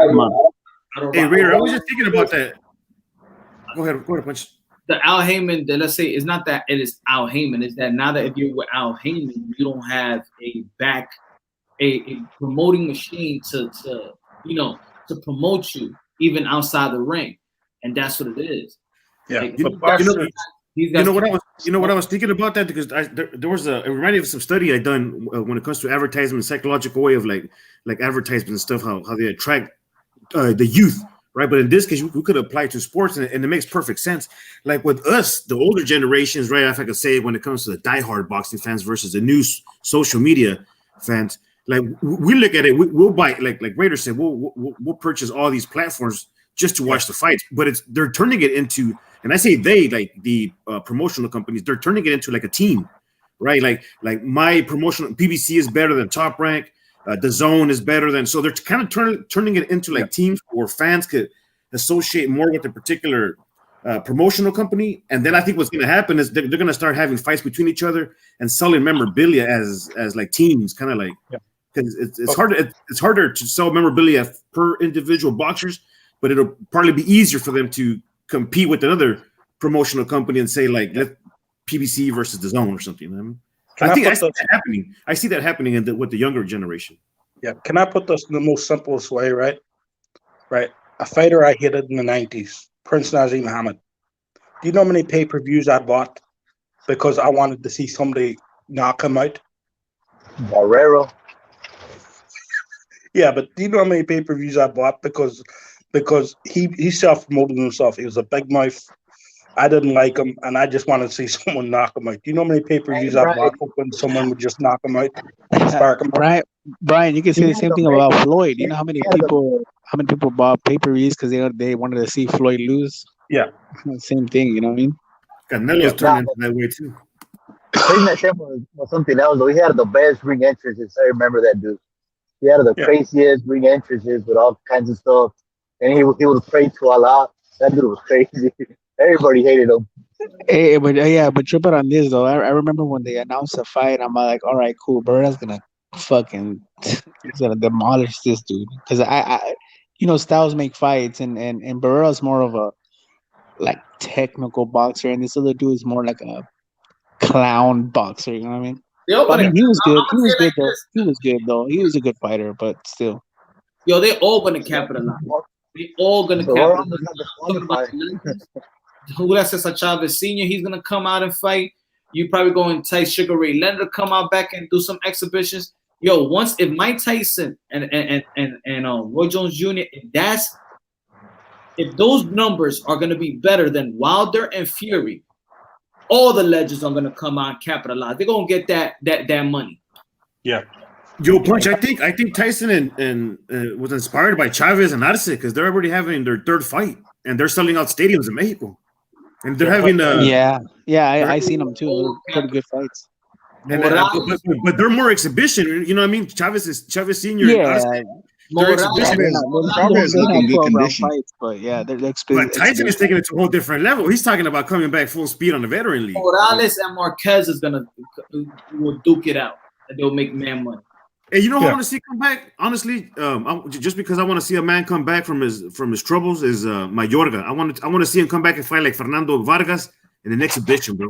Hey, Raider, I was just thinking about that. Go ahead, Punch. The Al Heyman, let's say, it's not that it is Al Heyman. It's that now that if you're with Al Heyman, you don't have a promoting machine to promote you even outside the ring, and that's what it is. Yeah, like, you know what I was thinking about that because there was it reminded me of some study I done when it comes to advertisement, psychological way of like advertisement and stuff, how they attract the youth, right? But in this case, we could apply to sports, and it makes perfect sense. Like with us, the older generations, right? If I could say, when it comes to the diehard boxing fans versus the new social media fans, like we look at it, we'll buy, like Raider said, we'll purchase all these platforms just to watch the fights. But they're turning it into, and I say they, like the promotional companies, they're turning it into like a team, right? Like my promotional PBC is better than Top Rank. The Zone is better than, so they're kind of turning it into like teams where fans could associate more with a particular promotional company. And then I think what's going to happen is they're going to start having fights between each other and selling memorabilia as like teams, kind of like, because it's harder to sell memorabilia per individual boxers, but it'll probably be easier for them to compete with another promotional company and say like, let PBC versus the Zone or something. You know what I mean? I see that happening. I see that happening with the younger generation. Yeah, can I put this in the most simplest way, right? Right. A fighter I hated in the 90s, Prince Nazim Muhammad. Do you know how many pay-per-views I bought because I wanted to see somebody knock him out? Barrero. Yeah, but do you know how many pay-per-views I bought because he self-promoted himself. He was a big mouth. I didn't like him, and I just wanted to see someone knock him out. Do you know how many pay-per-views I bought when someone would just knock him out, spark him out? Brian, you can say the same thing about Floyd. You know how many people bought pay-per-views because they wanted to see Floyd lose? Yeah, same thing. You know what I mean? Canelo's turned into that way too. Crazy was something else though. He had the best ring entrances. I remember that dude. He had the craziest ring entrances with all kinds of stuff, and he would pray to Allah. That dude was crazy. Everybody hated him. But tripping on this though, I remember when they announced the fight, I'm like, all right, cool, Berta's gonna fucking he's gonna demolish this dude. Because Styles make fights, and Barrera's more of a like technical boxer, and this other dude is more like a clown boxer. You know what I mean? They all But, I gonna. mean, he was I'm good. He gonna was say good like though. this. He was good though. He was a good fighter, but still. Yo, they all gonna capitalize. They all gonna So we're capitalize. almost not Talking about disqualified. the legends. Julio Cesar Chavez Sr., he's gonna come out and fight. You probably go and entice Sugar Ray Leonard to come out back and do some exhibitions. Yo, once if Mike Tyson and Roy Jones Jr. If those numbers are gonna be better than Wilder and Fury, all the legends are gonna come out and capitalize. They're gonna get that money. Yeah. Yo, Punch, I think Tyson and was inspired by Chavez and Arce because they're already having their third fight and they're selling out stadiums in Mexico, and they're having I seen them too. They're pretty good fights. But they're more exhibition. You know what I mean? Chavez Senior. Yeah. And they're exhibition. They're not 12-round fights, but yeah, they're But Tyson is taking it to a whole different level. He's talking about coming back full speed on the veteran league. Morales and Marquez will duke it out, and they'll make man money. And you know who I want to see come back? Honestly, just because I want to see a man come back from his troubles is Mayorga. I want to see him come back and fight like Fernando Vargas in an exhibition, bro.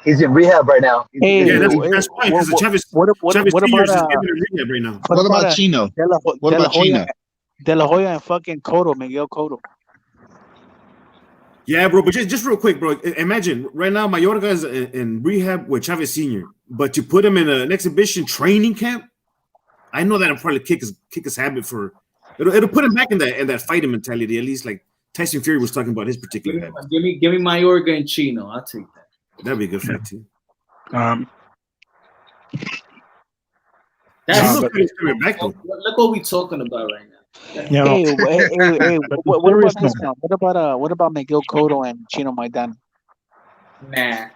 He's in rehab right now. That's fine. Because Chavez Senior is in rehab right now. What about Chino? What about Chino? De La Hoya and fucking Cotto, Miguel Cotto. Yeah, bro, but just real quick, bro. Imagine right now Mayorga is in rehab with Chavez Senior, but to put him in an exhibition training camp, I know that'll probably kick his habit for. It'll put him back in that fighting mentality. At least like Tyson Fury was talking about his particular habit. Give me Mayorga and Chino. I'll take that. That'd be a good fight too. Coming back though. Look what we talking about right now. Yeah, hey, what about this one? What about Miguel Cotto and Chino Maidana? Nah.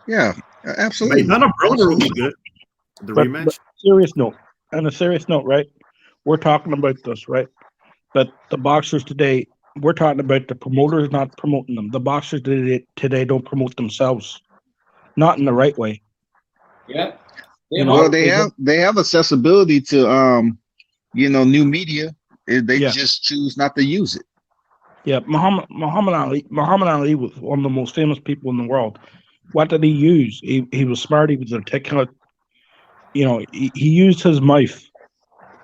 Yeah, absolutely. Maidana brother will be good. The rematch. But on a serious note, right? We're talking about this, right? That the boxers today, we're talking about the promoters not promoting them. The boxers today don't promote themselves, not in the right way. Yeah. Well, they have accessibility to new media. They just choose not to use it. Yeah, Muhammad Ali was one of the most famous people in the world. What did he use? He was smart. He was articulate. He used his mouth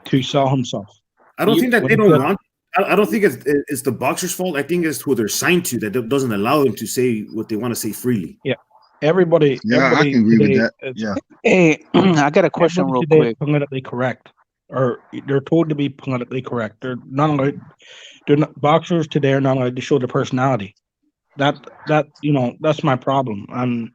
to sell himself. I don't think that they don't want. I don't think it's the boxer's fault. I think it's who they're signed to that doesn't allow them to say what they want to say freely. Yeah, everybody. Yeah, I can agree with that. Yeah. Hey, I got a question real quick. Politically correct, or they're told to be politically correct. They're not allowed. Boxers today are not allowed to show their personality. That's my problem. And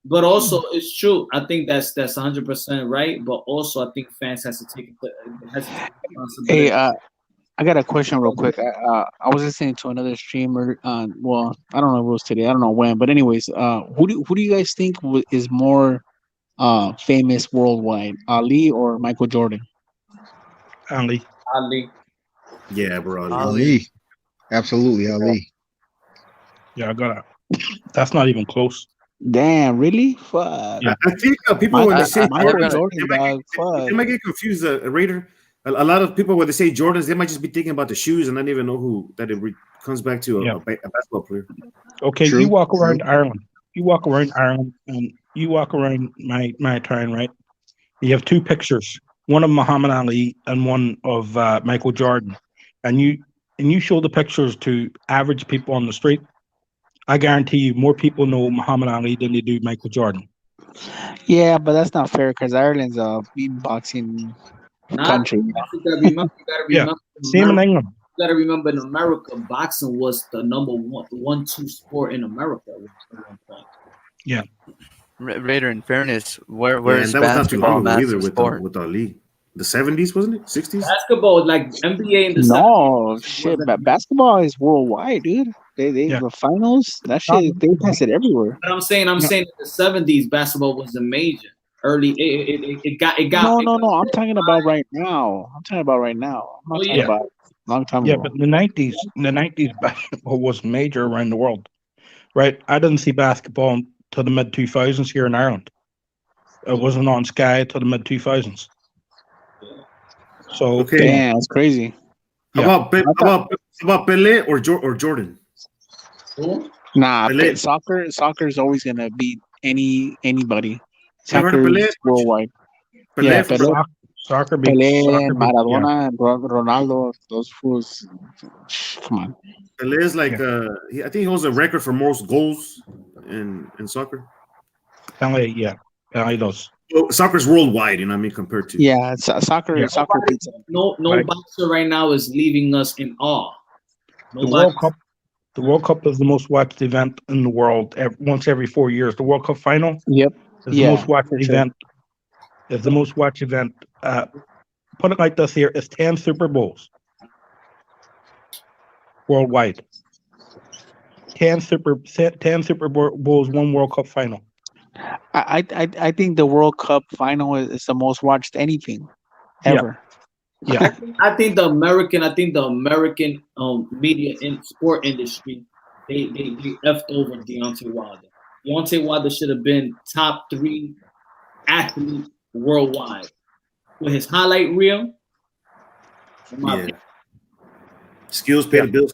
but also it's true. I think that's 100% right. But also I think fans has to take responsibility. Hey, I got a question real quick. I was listening to another streamer. Well, I don't know if it was today. I don't know when. But anyways, who do you guys think is more famous worldwide, Ali or Michael Jordan? Ali. Yeah, bro. Ali. Absolutely, Ali. Yeah, I got it. That's not even close. Damn, really? Fuck. Yeah. I think people when they say Jordan, they might get confused. Raider. A lot of people when they say Jordans, they might just be thinking about the shoes and not even know who that comes back to a basketball player. Okay, you walk around Ireland. You walk around Ireland and you walk around my town, right? You have two pictures, one of Muhammad Ali and one of Michael Jordan, and you show the pictures to average people on the street. I guarantee you, more people know Muhammad Ali than they do Michael Jordan. Yeah, but that's not fair because Ireland's a beatboxing country. You gotta remember, same in England. You gotta remember, in America, boxing was the number 1-2 sport in America at one point. Yeah. Raider, in fairness, where is that was not too basketball long ago either sport? with Ali. The 70s, wasn't it? 60s? Basketball, like NBA in the 70s. No, shit, but basketball is worldwide, dude. They the finals, that shit, they pass it everywhere. But I'm saying in the 70s, basketball was the major. Early, it got. No. I'm talking about right now. I'm not talking about long time ago. Yeah, but in the 90s, basketball was major around the world, right? I didn't see basketball until the mid 2000s here in Ireland. It wasn't on Sky till the mid 2000s. So Okay. Damn, that's crazy. How about Pele or Jordan? Nah, Pelé. soccer is always gonna beat anybody. You heard of Soccer Pelé? is worldwide. Pelé Yeah, from Pelé, Soccer beats Pelé, yeah. Maradona, Ronaldo, those fools. Come on. Pelé is like I think he holds a record for most goals in soccer. Pelé, yeah. Pelé does. Well, soccer's worldwide, you know what I mean, compared to Yeah, soccer Yeah. soccer beats. No Right. boxer right now is leaving us in awe. The World Cup. The World Cup is the most watched event in the world once every 4 years. The World Cup final Yep. is the most watched event. Is the most watched event. Put it like this here: it's 10 Super Bowls worldwide. 10 Super Bowls, one World Cup final. I think the World Cup final is the most watched anything ever. Yeah. I think the American media and sport industry they effed over Deontay Wilder. Deontay Wilder should have been top 3 athlete worldwide with his highlight reel. Yeah. Skills pay the bills.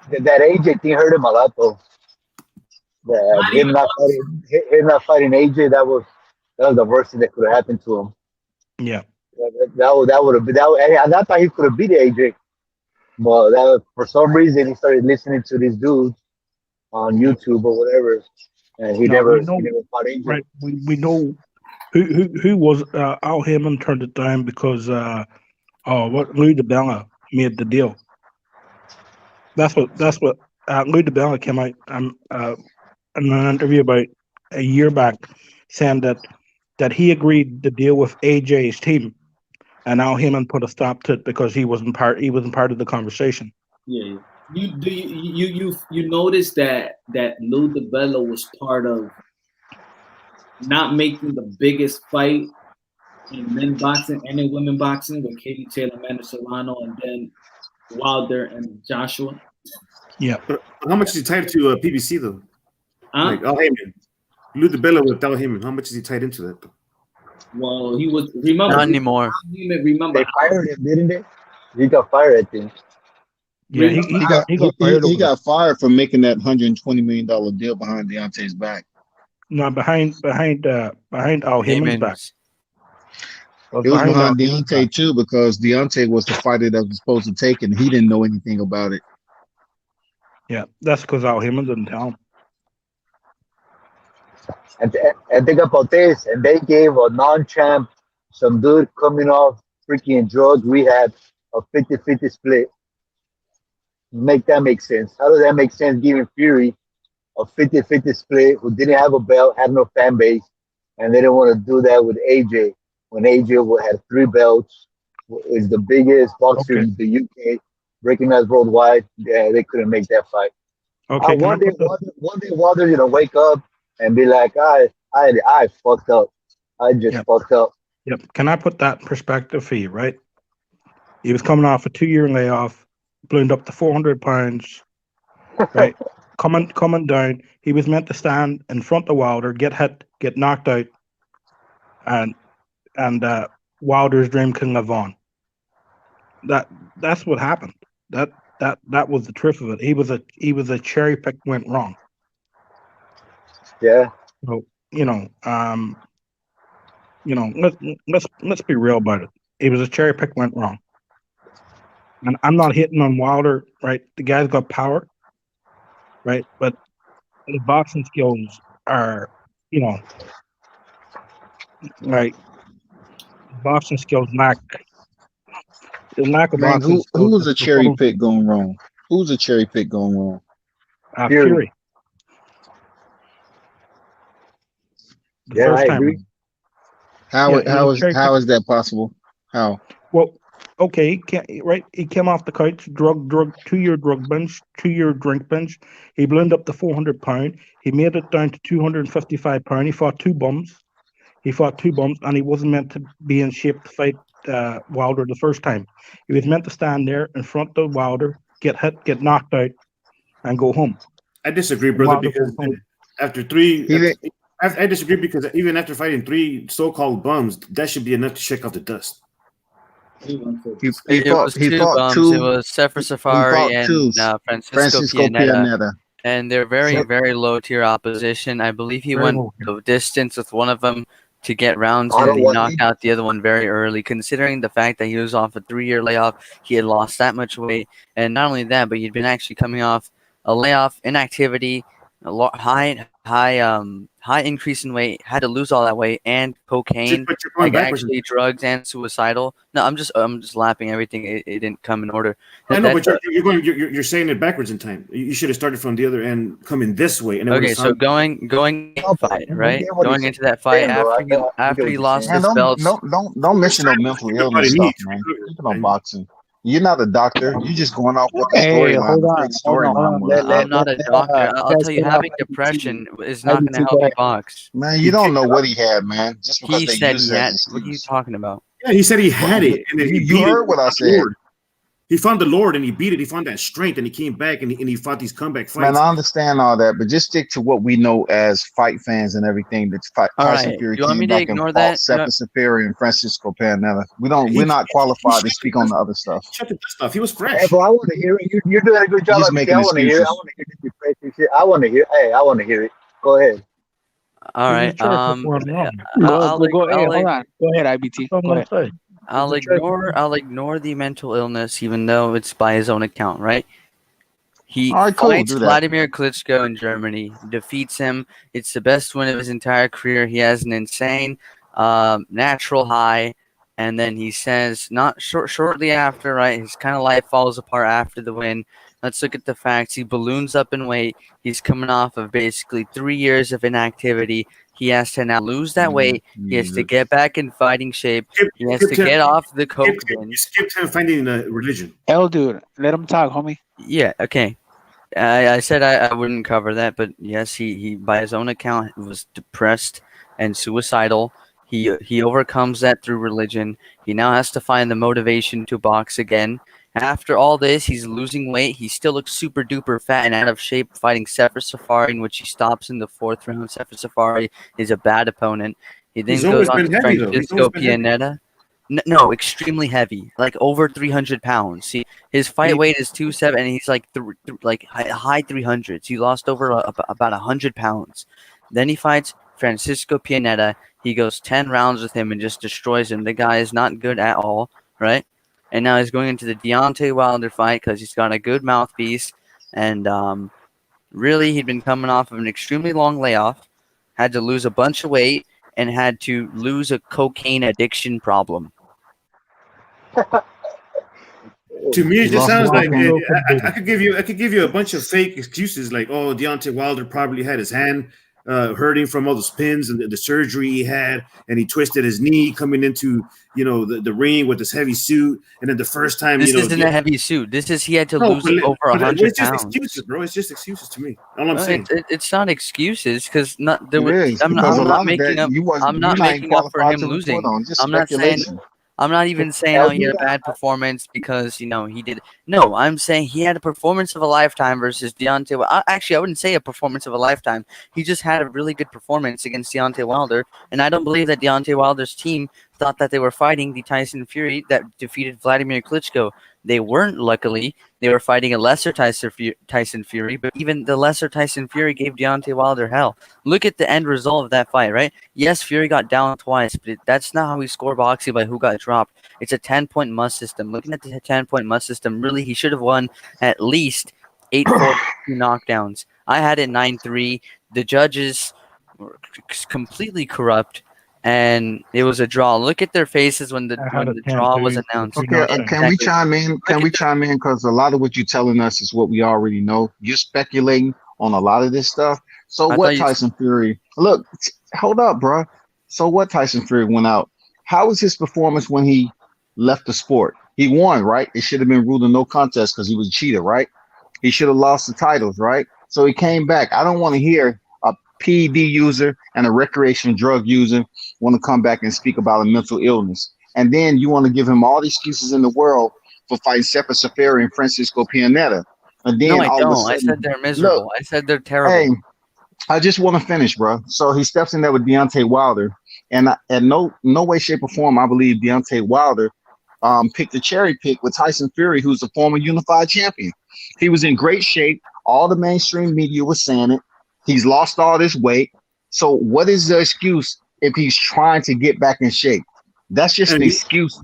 That AJ thing hurt him a lot, though. Him not fighting AJ, that was the worst thing that could have happened to him. Yeah. That would have been and I thought he could have beat AJ, but for some reason he started listening to these dudes on YouTube or whatever, and he never fought AJ. Right. We know who was Al Hammond turned it down because Louis DeBella made the deal. That's what Louis DeBella came out in an interview about a year back saying that he agreed to deal with AJ's team, and Al Hammond put a stop to it because he wasn't part of the conversation. Yeah. You noticed that Lou DeBella was part of not making the biggest fight in men boxing and in women boxing with Katie Taylor, Amanda Serrano, and then Wilder and Joshua. Yeah. But how much is he tied to PBC though? Like Al Hammond, Lou DeBella with Al Hammond. How much is he tied into that though? Well, he was remember Not anymore. They fired him, didn't they? He got fired, I think. Yeah, he got fired for making that $120 million deal behind Deontay's back. No, behind Al Hammond's back. It was behind Deontay too, because Deontay was the fighter that was supposed to take it, and he didn't know anything about it. Yeah, that's because Al Hammond didn't tell him. And think about this, and they gave a non-champ, some dude coming off freaking drug rehab, a 50-50 split. Make that make sense? How does that make sense giving Fury a 50-50 split who didn't have a belt, had no fan base, and they didn't want to do that with AJ when AJ had 3 belts, is the biggest boxer in the UK, recognized worldwide. Yeah, they couldn't make that fight. Okay. One day Wilder's gonna wake up and be like, I fucked up. I just fucked up. Yep. Can I put that in perspective for you, right? He was coming off a 2-year layoff, ballooned up to 400 pounds, right? coming down. He was meant to stand in front of Wilder, get hit, get knocked out, and Wilder's dream can live on. That's what happened. That was the truth of it. He was a cherry pick went wrong. Yeah. So let's be real about it. It was a cherry pick went wrong. And I'm not hitting on Wilder, right? The guy's got power, right? But the boxing skills are, right? Boxing skills lack. The lack of Man, boxing skills. who was a cherry pick going wrong? Who's a cherry pick going wrong? Fury. Yeah, First I time. agree. How is that possible? How? Well, okay, he came off the couch, drug 2-year drug binge, 2-year drink binge. He ballooned up to 400 pound. He made it down to 255 pound. He fought 2 bums. And he wasn't meant to be in shape to fight Wilder the first time. He was meant to stand there in front of Wilder, get hit, get knocked out, and go home. I disagree, brother, because after three I disagree because even after fighting 3 so-called bums, that should be enough to shake off the dust. He It was two bums. It was Sefer he Safari fought two. and Francisco Francisco Pianeta. Pianeta. And they're very, very low tier opposition. I believe he went the distance with one of them to get rounds in, and he knocked out the other one very early. Considering the fact that he was off a 3-year layoff, he had lost that much weight, and not only that, but he'd been actually coming off a layoff, inactivity, high increase in weight, had to lose all that weight, and cocaine, But you're going like backwards. actually drugs and suicidal. No, I'm just lapping everything. It didn't come in order. I know, but you're saying it backwards in time. You should have started from the other end, coming this way. And it Okay, so going into the fight, right? Going into that fight after he lost Man, his belts. don't mention no mental illness stuff, man. Speaking of boxing, you're not a doctor. You're just going off what the storyline, the fake storyline was. I'm not a doctor. I'll tell you, having depression is not going to help you box. Man, you don't know what he had, man. Just because He they said use he it had. as What are you talking about? Yeah, he said he had it, and then he You beat heard it. what I said. He found the Lord, and he beat it. He found that strength, and he came back, and he fought these comeback fights. Man, I understand all that, but just stick to what we know as fight fans and everything. That's Tyson right, Fury you want me came to back and ignore fought that? Sefer Safari and Francisco Pianeta. We're not qualified to speak on the other stuff. Shut the dust off. He was Hey, fresh. bro, I want to hear it. You're doing a good job. He's I making want to hear it. I excuses. want to hear this depressing shit. I want to hear. Hey, I want to hear it. Go ahead. All right. Go, I'll hey, hold on. Go ahead, IBT. Go ahead. I'll ignore the mental illness, even though it's by his own account, right? He All right, cool. fights Do that. Vladimir Klitschko in Germany, defeats him. It's the best win of his entire career. He has an insane natural high, and then he says, shortly after, right, his kind of life falls apart after the win. Let's look at the facts. He balloons up in weight. He's coming off of basically 3 years of inactivity. He has to now lose that weight. He has to get back in fighting shape. He has to get off the coke binge. You skipped him finding a religion. Dude, let him talk, homie. Yeah, okay. I said I wouldn't cover that, but yes, he by his own account was depressed and suicidal. He overcomes that through religion. He now has to find the motivation to box again. After all this, he's losing weight. He still looks super duper fat and out of shape fighting Sefer Safari, in which he stops in the 4th round. Sefer Safari is a bad opponent. He then goes on to Francisco Pianeta. No, extremely heavy, like over 300 pounds. See, his fight weight is 270, and he's like high 300s. He lost over about 100 pounds. Then he fights Francisco Pianeta. He goes 10 rounds with him and just destroys him. The guy is not good at all, right? And now he's going into the Deontay Wilder fight because he's got a good mouthpiece. And really, he'd been coming off of an extremely long layoff, had to lose a bunch of weight, and had to lose a cocaine addiction problem. To me, it just sounds like I could give you a bunch of fake excuses, like, oh, Deontay Wilder probably had his hand hurting from all the spins and the surgery he had, and he twisted his knee coming into the ring with this heavy suit, and then the first time this isn't a heavy suit. This is he had to lose over 100 It's just pounds. excuses, bro. It's just excuses to me. All I'm saying. It's not excuses because there It was. is, I'm because a lot not of making that up. you wasn't- I'm not you're not making up for qualified him to report losing. on, just I'm not saying. speculation. I'm not even saying he had a bad performance because he did. No, I'm saying he had a performance of a lifetime versus Deontay. Actually, I wouldn't say a performance of a lifetime. He just had a really good performance against Deontay Wilder, and I don't believe that Deontay Wilder's team thought that they were fighting the Tyson Fury that defeated Vladimir Klitschko. They weren't, luckily. They were fighting a lesser Tyson Fury, but even the lesser Tyson Fury gave Deontay Wilder hell. Look at the end result of that fight, right? Yes, Fury got down twice, but that's not how we score boxing by who got dropped. It's a 10-point must system. Looking at the 10-point must system, really, he should have won at least 8-4 knockdowns. I had it 9-3. The judges were completely corrupt. And it was a draw. Look at their faces when the draw was announced. Okay, can we chime in? Can we chime in? Because a lot of what you're telling us is what we already know. You're speculating on a lot of this stuff. So what, Tyson Fury? Look, hold up, bro. So what, Tyson Fury went out? How was his performance when he left the sport? He won, right? It should have been ruled a no contest because he was a cheater, right? He should have lost the titles, right? So he came back. I don't want to hear a PED user and a recreational drug user want to come back and speak about a mental illness. And then you want to give him all the excuses in the world for fighting Sefer Safari and Francisco Pianeta. And then No, I all don't. of a sudden, I said they're miserable. look, I said they're terrible. hey, I just want to finish, bro. So he steps in there with Deontay Wilder, and at no way, shape, or form, I believe Deontay Wilder picked a cherry pick with Tyson Fury, who's a former unified champion. He was in great shape. All the mainstream media was saying it. He's lost all this weight. So what is the excuse if he's trying to get back in shape? That's just an excuse.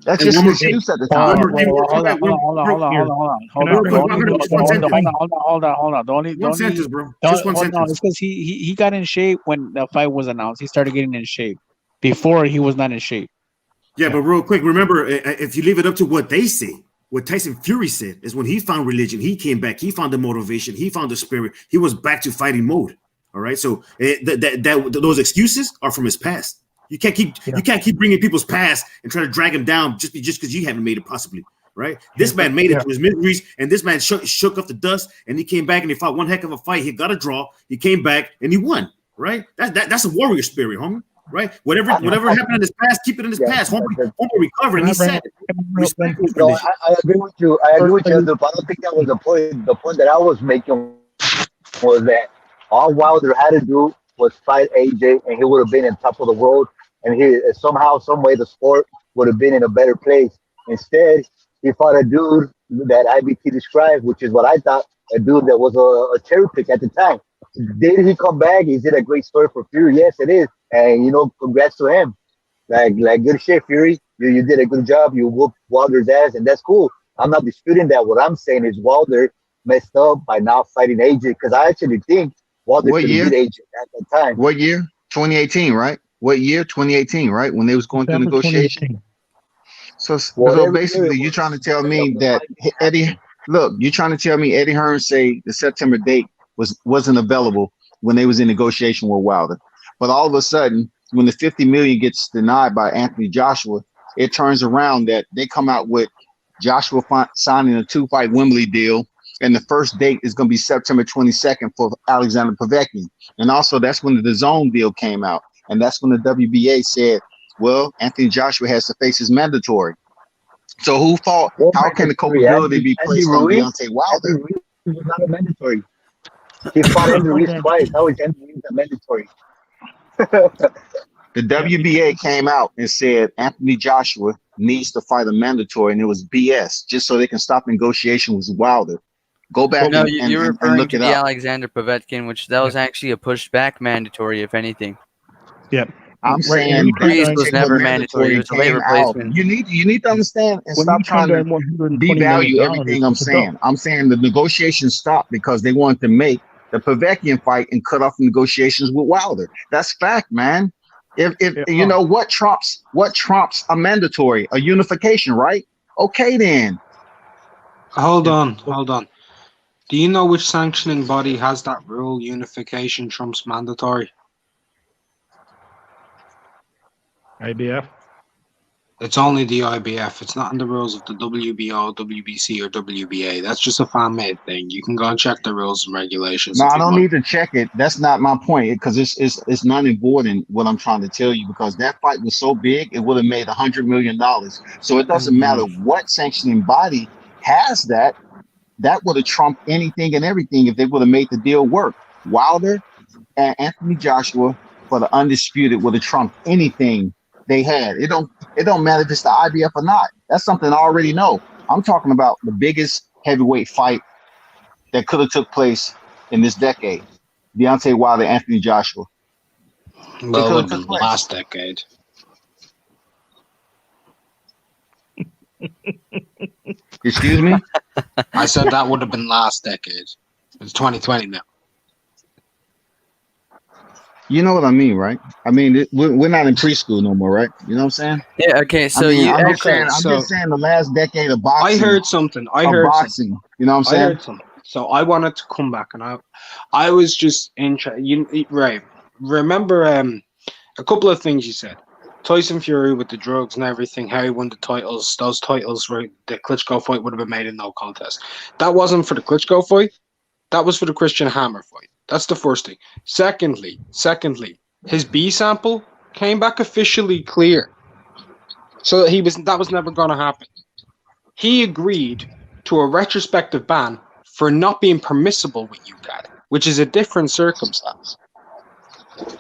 That's just an excuse at the time. Hold on. One sentence, bro. Just one sentence. No, it's because he got in shape when the fight was announced. He started getting in shape. Before, he was not in shape. Yeah, but real quick, remember, if you leave it up to what they say, what Tyson Fury said is when he found religion, he came back, he found the motivation, he found the spirit, he was back to fighting mode. All right, so those excuses are from his past. You can't keep bringing people's past and try to drag them down just because you haven't made it, possibly. Right? This man made it through his miseries, and this man shook off the dust, and he came back and he fought one heck of a fight. He got a draw, he came back and he won. Right? That's a warrior spirit, homie. Right? Whatever happened in his past, keep it in his past. Homie recovered, and he said, respect his No, religion. I agree with you. I agree with you, but I don't think that was the point. The point that I was making was that all Wilder had to do was fight AJ, and he would have been in top of the world, and he somehow, some way, the sport would have been in a better place. Instead, he fought a dude that IBT described, which is what I thought, a dude that was a cherry pick at the time. Did he come back? Is it a great story for Fury? Yes, it is. And, congrats to him. Like good shit, Fury. You did a good job. You whooped Wilder's ass, and that's cool. I'm not disputing that. What I'm saying is Wilder messed up by not fighting AJ, because I actually think Wilder What could year? have beat AJ at the time. What year? 2018, right? What year? 2018, right? When they was going through negotiation. So basically, you're trying to tell me that Eddie. Look, you're trying to tell me Eddie Hearn say the September date wasn't available when they was in negotiation with Wilder, but all of a sudden, when the 50 million gets denied by Anthony Joshua, it turns around that they come out with Joshua signing a 2-fight Wembley deal, and the first date is going to be September 22nd for Alexander Povetkin, and also that's when the DAZN deal came out, and that's when the WBA said, well, Anthony Joshua has to face his mandatory. So who fought? How can the culpability be placed on Deontay Wilder? Andy Ruiz was not a mandatory. He fought Andy Ruiz twice. How is Andy Ruiz a mandatory? The WBA came out and said Anthony Joshua needs to fight a mandatory, and it was BS, just so they can stop negotiation with Wilder. Go back No, and you're referring look to it the up. Alexander Povetkin, which that was actually a pushed back mandatory, if anything. Yep. I'm saying Ruiz that was never mandatory. It was a late came out. replacement. You need to understand and When stop you trying turn to down $120 devalue million, everything I'm it's a saying. I'm saying the negotiations stopped because they wanted to make the Povetkin fight and cut off the negotiations with Wilder. That's fact, man. If you know what trumps a mandatory, a unification, right? Okay, then. Hold on. Do you know which sanctioning body has that rule? Unification trumps mandatory. IBF. It's only the IBF. It's not in the rules of the WBO, WBC, or WBA. That's just a fan-made thing. You can go and check the rules and regulations. No, if I you don't want. need to check it. That's not my point, because it's not important what I'm trying to tell you, because that fight was so big, it would have made $100 million. So it doesn't matter what sanctioning body has that. That would have trumped anything and everything if they would have made the deal work. Wilder and Anthony Joshua for the undisputed would have trumped anything they had. It don't matter if it's the IBF or not. That's something I already know. I'm talking about the biggest heavyweight fight that could have took place in this decade. Deontay Wilder, Anthony Joshua. Well, it would have been last decade. Excuse me? I said that would have been last decade. It's 2020 now. You know what I mean, right? I mean, we're not in preschool no more, right? You know what I'm saying? Yeah. Okay. So I'm just saying the last decade of boxing. I heard something. Boxing. You know what I'm saying? I heard something. So I wanted to come back, and I was just interested. Right? Remember a couple of things you said. Tyson Fury with the drugs and everything, how he won the titles. Those titles, right? The Klitschko fight would have been made in no contest. That wasn't for the Klitschko fight. That was for the Christian Hammer fight. That's the first thing. Secondly, his B sample came back officially clear. So that was never going to happen. He agreed to a retrospective ban for not being permissible with UCAD. which is a different circumstance.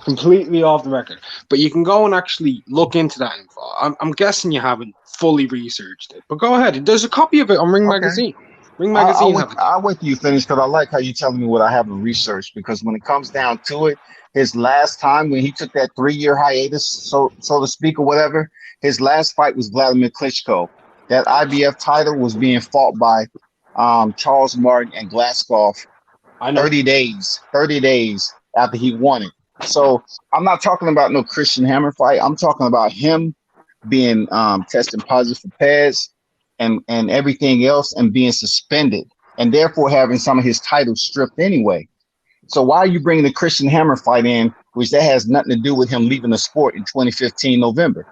Completely off the record. But you can go and actually look into that info. I'm guessing you haven't fully researched it. But go ahead. There's a copy of it on Ring Okay. Magazine. Ring I'll Magazine wait. have it. I'll wait till you finish because I like how you telling me what I haven't researched. Because when it comes down to it, his last time when he took that 3-year hiatus, so to speak, or whatever, his last fight was Vladimir Klitschko. That IBF title was being fought by Charles Martin and Glaskov. 30 days after he won it. So I'm not talking about no Christian Hammer fight. I'm talking about him being tested positive for PEDs and everything else and being suspended and therefore having some of his titles stripped anyway. So why are you bringing the Christian Hammer fight in, which that has nothing to do with him leaving the sport in 2015 November?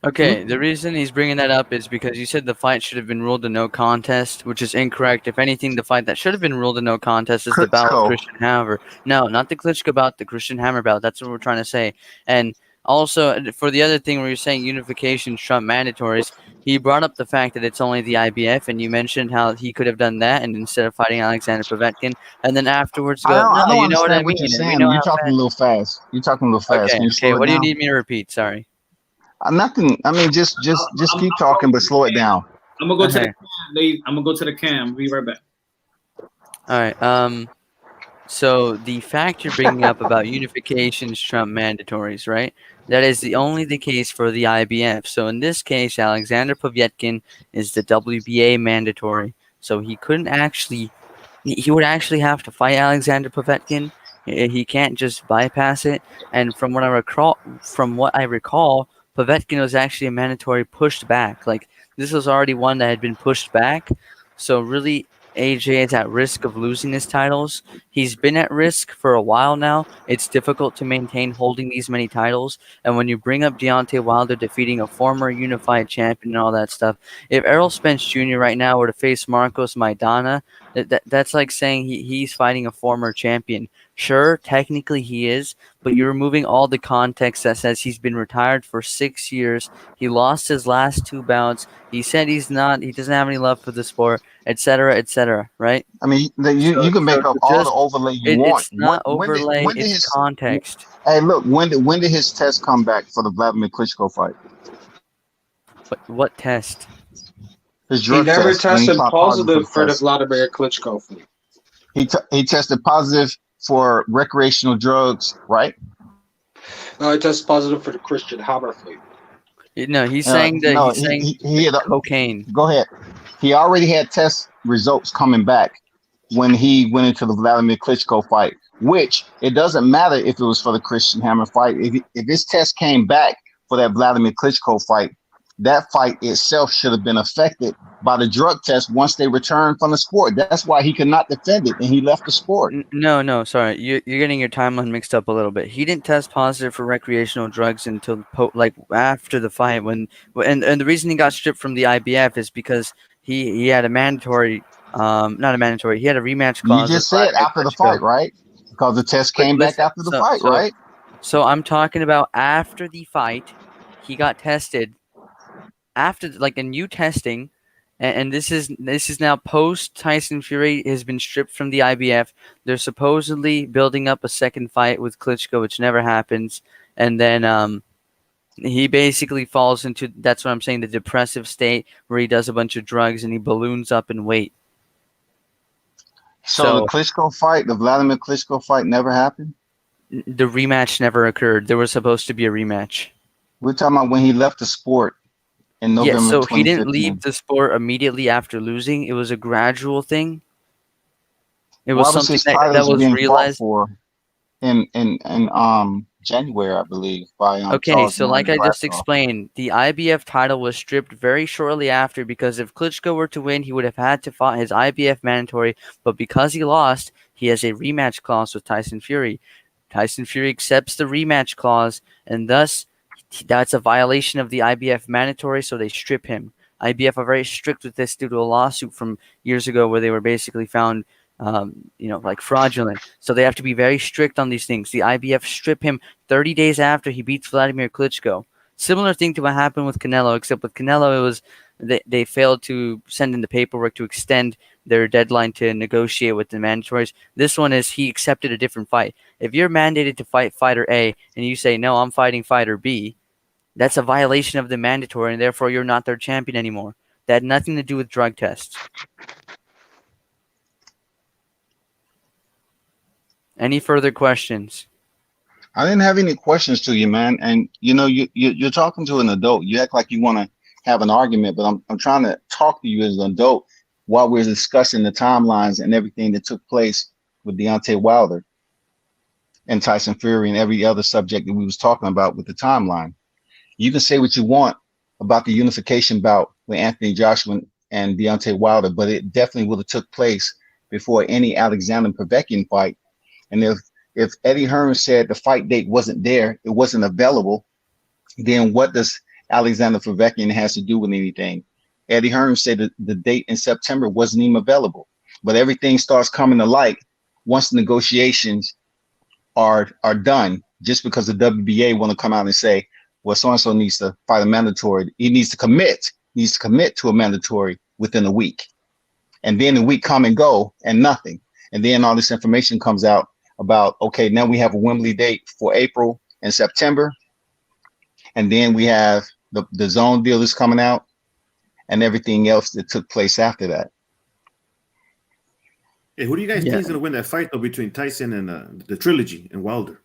Okay, the reason he's bringing that up is because you said the fight should have been ruled a no contest, which is incorrect. If anything, the fight that should have been ruled a no contest is the bout with Christian Hammer. No, not the Klitschko bout, the Christian Hammer bout. That's what we're trying to say. And also, for the other thing where you're saying unification trump mandatories, he brought up the fact that it's only the IBF, and you mentioned how he could have done that, and instead of fighting Alexander Povetkin, and then afterwards go, I no, don't you know what I understand what mean, you're and we saying. know You're how talking a fast. little fast. You're talking a little fast. Okay, Can you slow it what do you down? need me to repeat? Sorry. Nothing. I mean, just keep talking, but slow it down. I'm gonna go to the Okay. cam, ladies. I'm gonna go to the cam. Be right back. All right. So the fact you're bringing up about unifications trump mandatories, right? That is only the case for the IBF. So in this case, Alexander Povetkin is the WBA mandatory. So he couldn't actually. He would actually have to fight Alexander Povetkin. He can't just bypass it. And from what I recall, Povetkin was actually a mandatory pushed back. Like this was already one that had been pushed back. So really, AJ is at risk of losing his titles. He's been at risk for a while now. It's difficult to maintain holding these many titles. And when you bring up Deontay Wilder defeating a former unified champion and all that stuff, if Errol Spence Jr. right now were to face Marcos Maidana, that's like saying he's fighting a former champion. Sure, technically he is, but you're removing all the context that says he's been retired for 6 years. He lost his last 2 bouts. He said he doesn't have any love for the sport, etc., right? I mean, you can make up all the overlay you want. It's not overlay, when did it's his context. Hey, look, when did his test come back for the Vladimir Klitschko fight? What test? His He drug never test. When he tested popped positive for the test. Vladimir Klitschko fight. He tested positive for recreational drugs, right? No, he tested positive for the Christian Hammer fight. No, he's saying that no, he's saying he had cocaine. Go ahead. He already had test results coming back when he went into the Vladimir Klitschko fight, which it doesn't matter if it was for the Christian Hammer fight. If his test came back for that Vladimir Klitschko fight, that fight itself should have been affected by the drug test once they returned from the sport. That's why he could not defend it, and he left the sport. No, sorry. You're getting your timeline mixed up a little bit. He didn't test positive for recreational drugs until after the fight and the reason he got stripped from the IBF is because he had a mandatory not a mandatory. He had a rematch clause. You just said after the fight, right? Because the test came back after the fight, right? So I'm talking about after the fight, he got tested after like a new testing. And this is now post Tyson Fury has been stripped from the IBF. They're supposedly building up a second fight with Klitschko, which never happens. And then he basically falls into, that's what I'm saying, the depressive state where he does a bunch of drugs and he balloons up in weight. So the Klitschko fight, the Vladimir Klitschko fight never happened? The rematch never occurred. There was supposed to be a rematch. We're talking about when he left the sport. In November yeah, so he 2015. didn't leave the sport immediately after losing. It was a gradual thing. It was something that was realized for in January, I believe. By okay, Charles so like I Martin just explained, the IBF title was stripped very shortly after because if Klitschko were to win, he would have had to fight his IBF mandatory. But because he lost, he has a rematch clause with Tyson Fury. Tyson Fury accepts the rematch clause, and thus that's a violation of the IBF mandatory, so they strip him. IBF are very strict with this due to a lawsuit from years ago where they were basically found, like fraudulent. So they have to be very strict on these things. The IBF strip him 30 days after he beats Vladimir Klitschko. Similar thing to what happened with Canelo, except with Canelo, it was they failed to send in the paperwork to extend their deadline to negotiate with the mandatories. This one is he accepted a different fight. If you're mandated to fight fighter A and you say, no, I'm fighting fighter B, that's a violation of the mandatory, and therefore you're not their champion anymore. That had nothing to do with drug tests. Any further questions? I didn't have any questions to you, man. And you know, you're talking to an adult. You act like you want to have an argument, but I'm trying to talk to you as an adult while we're discussing the timelines and everything that took place with Deontay Wilder and Tyson Fury and every other subject that we was talking about with the timeline. You can say what you want about the unification bout with Anthony Joshua and Deontay Wilder, but it definitely would have took place before any Alexander Povetkin fight. And if Eddie Hearn said the fight date wasn't there, it wasn't available, then what does Alexander Povetkin has to do with anything? Eddie Hearn said that the date in September wasn't even available, but everything starts coming to light once the negotiations are done. Just because the WBA want to come out and say, well, so-and-so needs to fight a mandatory. He needs to commit to a mandatory within a week. And then the week come and go and nothing. And then all this information comes out about, okay, now we have a Wembley date for April and September. And then we have the zone deal is coming out and everything else that took place after that. Hey, who do you guys think is going to win that fight though between Tyson and the trilogy and Wilder?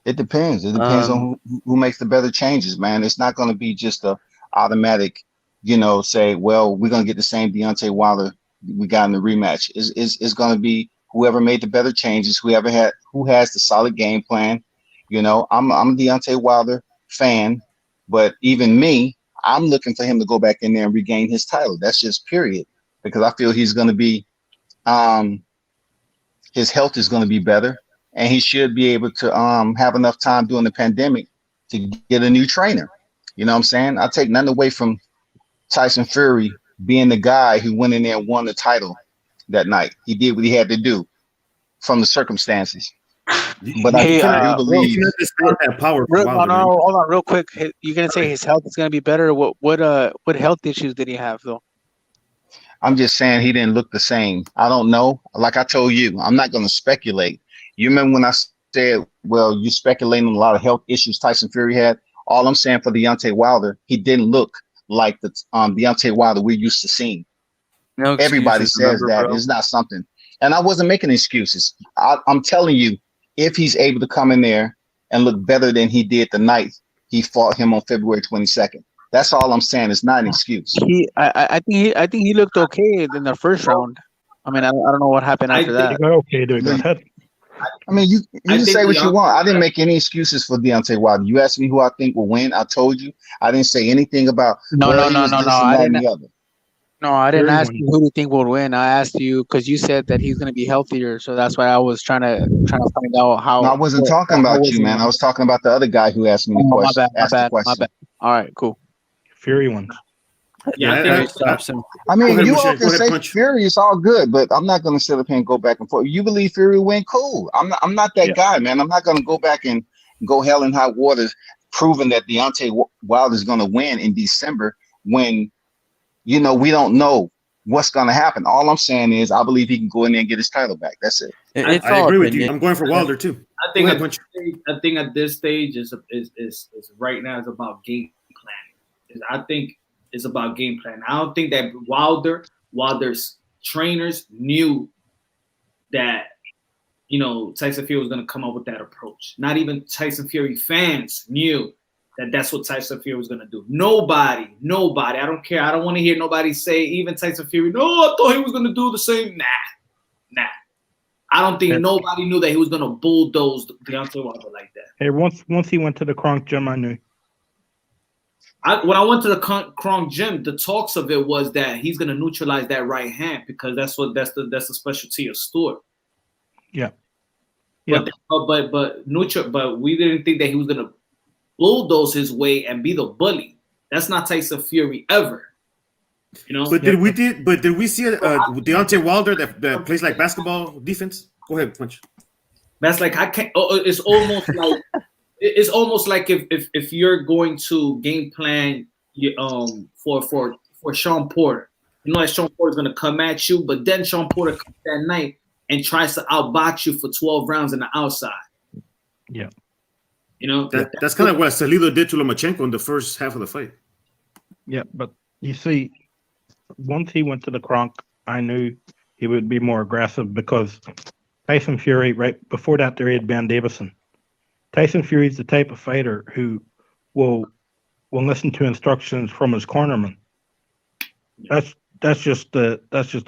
It depends. It depends on who makes the better changes, man. It's not going to be just a automatic, say, well, we're going to get the same Deontay Wilder we got in the rematch. It's going to be whoever made the better changes, who has the solid game plan. I'm a Deontay Wilder fan, but even me, I'm looking for him to go back in there and regain his title. That's just period, because I feel he's going to be, his health is going to be better. And he should be able to have enough time during the pandemic to get a new trainer. You know what I'm saying? I take nothing away from Tyson Fury being the guy who went in there and won the title that night. He did what he had to do from the circumstances. But I do believe that power. Hold on, real quick. You're gonna say his health is gonna be better. What health issues did he have though? I'm just saying he didn't look the same. I don't know. Like I told you, I'm not going to speculate. You remember when I said, well, you're speculating on a lot of health issues Tyson Fury had? All I'm saying for Deontay Wilder, he didn't look like the Deontay Wilder we're used to seeing. No excuses, everybody says that. bro. It's not something. And I wasn't making excuses. I'm telling you, if he's able to come in there and look better than he did the night he fought him on February 22nd. That's all I'm saying. It's not an excuse. I think he looked okay in the first round. I mean, I don't know what happened after that. Okay, dude. Go ahead. I mean, you can say what you want. I didn't make any excuses for Deontay Wilder. You asked me who I think will win. I told you. I didn't say anything about No. I didn't. Other. No, I didn't ask you who do you think will win. I asked you because you said that he's going to be healthier, so that's why I was trying to find out how. No, I wasn't talking about you, man. I was talking about the other guy who asked me the question. My bad. All right, cool. Fury wins. I mean, you all can say Fury is all good, but I'm not going to sit up here and go back and forth. You believe Fury will win? Cool. I'm not that guy, man. I'm not going to go back and go hell in high waters proving that Deontay Wilder is going to win in December when, we don't know what's going to happen. All I'm saying is I believe he can go in there and get his title back. That's it. I agree with you. I'm going for Wilder too. I think at this stage is right now is about game planning. I think it's about game planning. I don't think that Wilder's trainers knew that Tyson Fury was going to come up with that approach. Not even Tyson Fury fans knew that that's what Tyson Fury was going to do. Nobody. I don't care. I don't want to hear nobody say, even Tyson Fury, no, I thought he was going to do the same. Nah. I don't think nobody knew that he was going to bulldoze Deontay Wilder like that. Hey, once he went to the Kronk gym, I knew. When I went to the Kronk gym, the talks of it was that he's going to neutralize that right hand because that's the specialty of Stewart. Yeah. But we didn't think that he was going to bulldoze his way and be the bully. That's not Tyson Fury ever. But did we see Deontay Wilder that plays like basketball defense? Go ahead, Punch. That's like I can't. It's almost like it's almost like if you're going to game plan for Sean Porter, You know that Sean Porter's gonna come at you, but then Sean Porter comes that night and tries to outbox you for 12 rounds on the outside. Yeah. You know that's kind of what Salido did to Lomachenko in the first half of the fight. Yeah, but you see, once he went to the Kronk, I knew he would be more aggressive because Tyson Fury, right before that, there had Ben Davison. Tyson Fury is the type of fighter who will listen to instructions from his cornerman. That's just the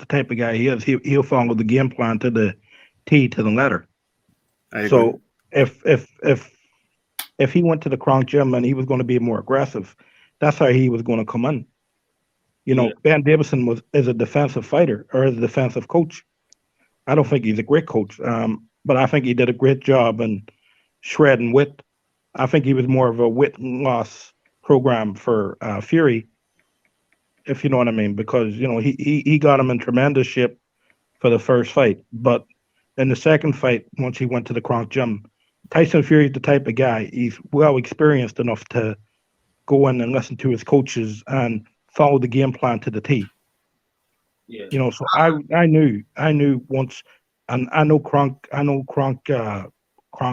type of guy he is. He'll follow the game plan to the T to the letter. So if he went to the Kronk gym and he was going to be more aggressive, that's how he was going to come in. You know, Ben Davison is a defensive fighter or is a defensive coach. I don't think he's a great coach, but I think he did a great job in shredding wit. I think he was more of a wit loss program for Fury, if you know what I mean, because you know he got him in tremendous shape for the first fight, but in the second fight, once he went to the Kronk gym, Tyson Fury is the type of guy, he's well experienced enough to go in and listen to his coaches and follow the game plan to the T. Yeah. You know, so I knew once, and I know Kronk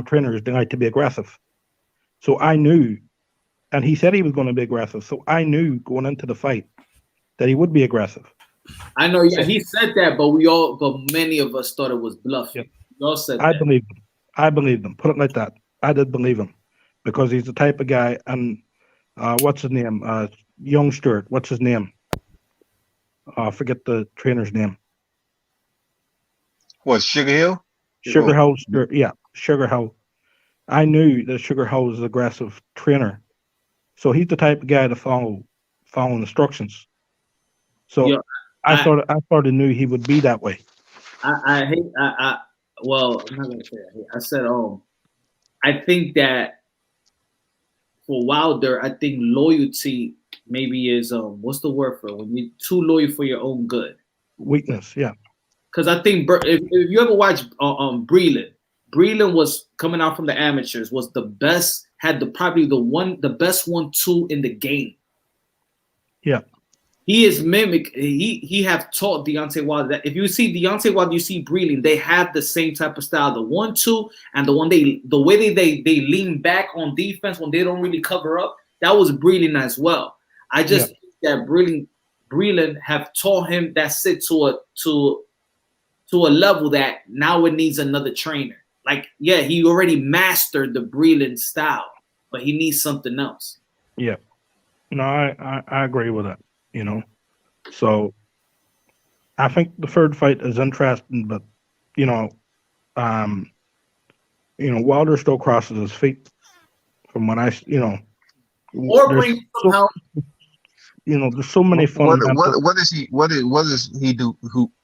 trainers, they like to be aggressive. So I knew, and he said he was going to be aggressive. So I knew going into the fight that he would be aggressive. I know, yeah, he said that, but many of us thought it was bluffing. We all said I that. believed him. I believed him. Put it like that. I did believe him because he's the type of guy. And what's his name? Young Stewart. What's his name? Forget the trainer's name. What, Sugar Hill? Sugar Hill. Yeah, Sugar Hill. I knew that Sugar Hill was an aggressive trainer, so he's the type of guy to follow instructions. So Yeah, I thought I knew he would be that way. Well, I'm not gonna say that. I said, I think that for Wilder, I think loyalty maybe is what's the word for it? When you're too loyal for your own good. Weakness, yeah. Because I think if you ever watch Breland was coming out from the amateurs, was the best, had the best 1-2 in the game. Yeah. He is mimic. He have taught Deontay Wilder that if you see Deontay Wilder, you see Breland, they have the same type of style. The 1-2 and the way they lean back on defense when they don't really cover up. That was Breland as well. I just think that Breland have taught him that sit to a level that now it needs another trainer. Like, yeah, he already mastered the Breland style, but he needs something else. Yeah. No, I agree with that. You know, so I think the third fight is interesting, but Wilder still crosses his feet from what or bring somehow. There's so many fundamental. What does he do?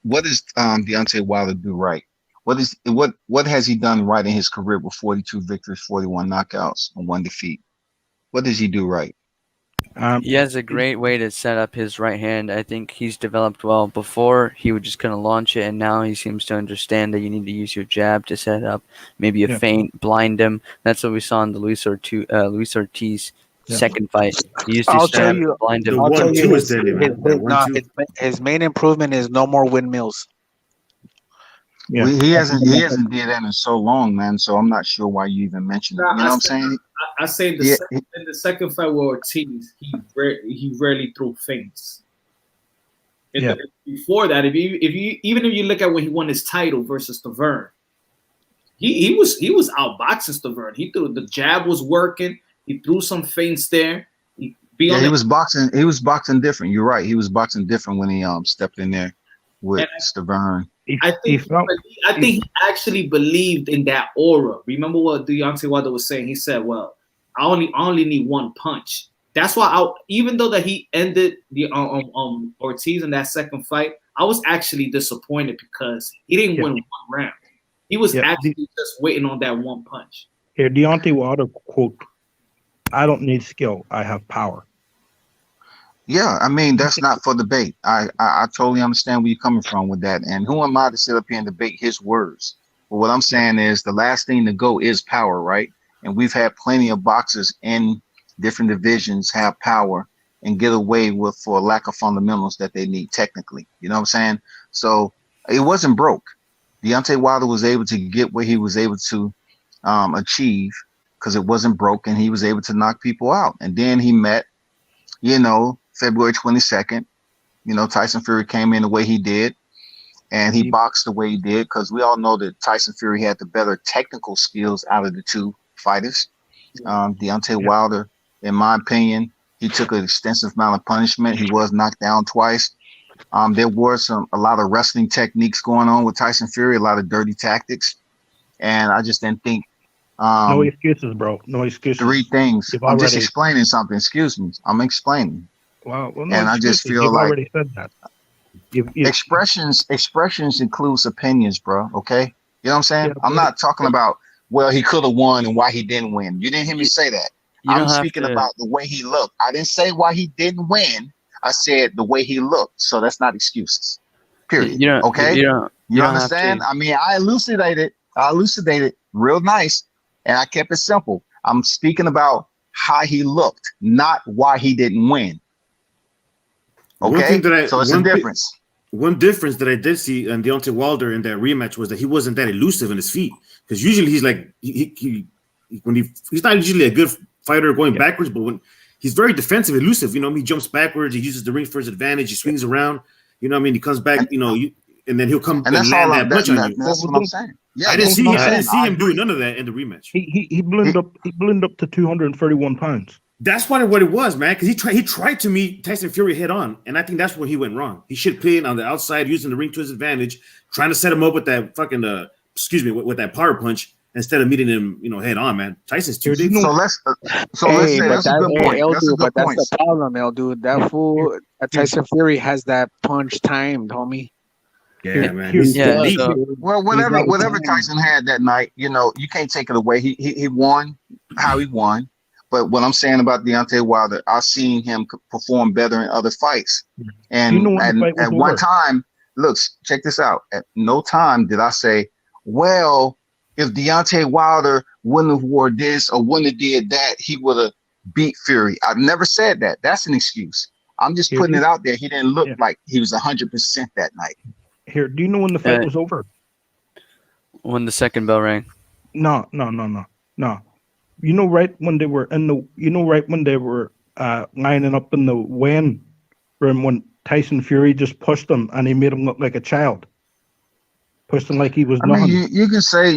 What does Deontay Wilder do right? What has he done right in his career with 42 victories, 41 knockouts, and 1 defeat? What does he do right? He has a great way to set up his right hand. I think he's developed well. Before, he would just kind of launch it, and now he seems to understand that you need to use your jab to set up, maybe a feint, blind him. That's what we saw in the Luis Ortiz second fight. He used his jab to blind him. I'll tell you his main improvement is no more windmills. Yeah. He hasn't did that in so long, man. So I'm not sure why you even mentioned it. You know what I'm saying? I say in the second fight with Ortiz, he rarely threw feints. Before that, if you look at when he won his title versus Stavern, he was outboxing Stavern. The jab was working. He threw some feints there. He was boxing. He was boxing different. You're right. He was boxing different when he stepped in there with Stavern. I think he actually believed in that aura. Remember what Deontay Wilder was saying? He said, "Well, I only need one punch." That's why even though that he ended the Ortiz in that second fight, I was actually disappointed because he didn't win one round. He was actually just waiting on that one punch. Here, Deontay Wilder quote, "I don't need skill. I have power." Yeah, I mean, that's not for debate. I totally understand where you're coming from with that. And who am I to sit up here and debate his words? But what I'm saying is the last thing to go is power, right? And we've had plenty of boxers in different divisions have power. and get away with for lack of fundamentals that they need technically. You know what I'm saying? So it wasn't broke. Deontay Wilder was able to get what he was able to achieve because it wasn't broke, and he was able to knock people out. And then he met, February 22nd, Tyson Fury came in the way he did, and he boxed the way he did because we all know that Tyson Fury had the better technical skills out of the two fighters. Deontay Wilder, in my opinion, he took an extensive amount of punishment. He was knocked down twice. There were a lot of wrestling techniques going on with Tyson Fury, a lot of dirty tactics, and I just didn't think. No excuses, bro. No excuses. Three things. I'm just explaining something. Excuse me. I'm explaining. Well, no and I just feel You've like already said that. Expressions includes opinions, bro. Okay, you know what I'm saying? I'm not talking about he could have won and why he didn't win. You didn't hear me say that. I'm speaking about the way he looked. I didn't say why he didn't win. I said the way he looked. So that's not excuses. Period. Okay. You understand? I mean, I elucidated real nice, and I kept it simple. I'm speaking about how he looked, not why he didn't win. Okay, so it's a difference. One difference that I did see in Deontay Wilder in that rematch was that he wasn't that elusive in his feet, because usually he's like he's not usually a good fighter going backwards, but when he's very defensive, elusive. He jumps backwards, he uses the ring for his advantage, he swings around. He comes back. And then he'll come and land that punch on you. That's what I'm saying. Yeah, I didn't see him doing none of that in the rematch. He ballooned up to 231 pounds. That's what it was, man. Because he tried to meet Tyson Fury head on, and I think that's where he went wrong. He should play on the outside, using the ring to his advantage, trying to set him up with that fucking with that power punch instead of meeting him, head on, man. Tyson's too big. So let's say that's a good point. That's the problem, dude. That fool, Tyson Fury has that punch timed, homie. Yeah, man. Well, whatever Tyson had that night, you can't take it away. He won how he won. But what I'm saying about Deontay Wilder, I've seen him perform better in other fights. And at one time, look, check this out. At no time did I say, well, if Deontay Wilder wouldn't have wore this or wouldn't have did that, he would have beat Fury. I've never said that. That's an excuse. I'm just putting it out there. He didn't look like he was 100% that night. Here, do you know when the fight was over? When the second bell rang. No. Right when they were lining up in the weigh-in room when Tyson Fury just pushed him and he made him look like a child. Pushed him like he was nothing. You can say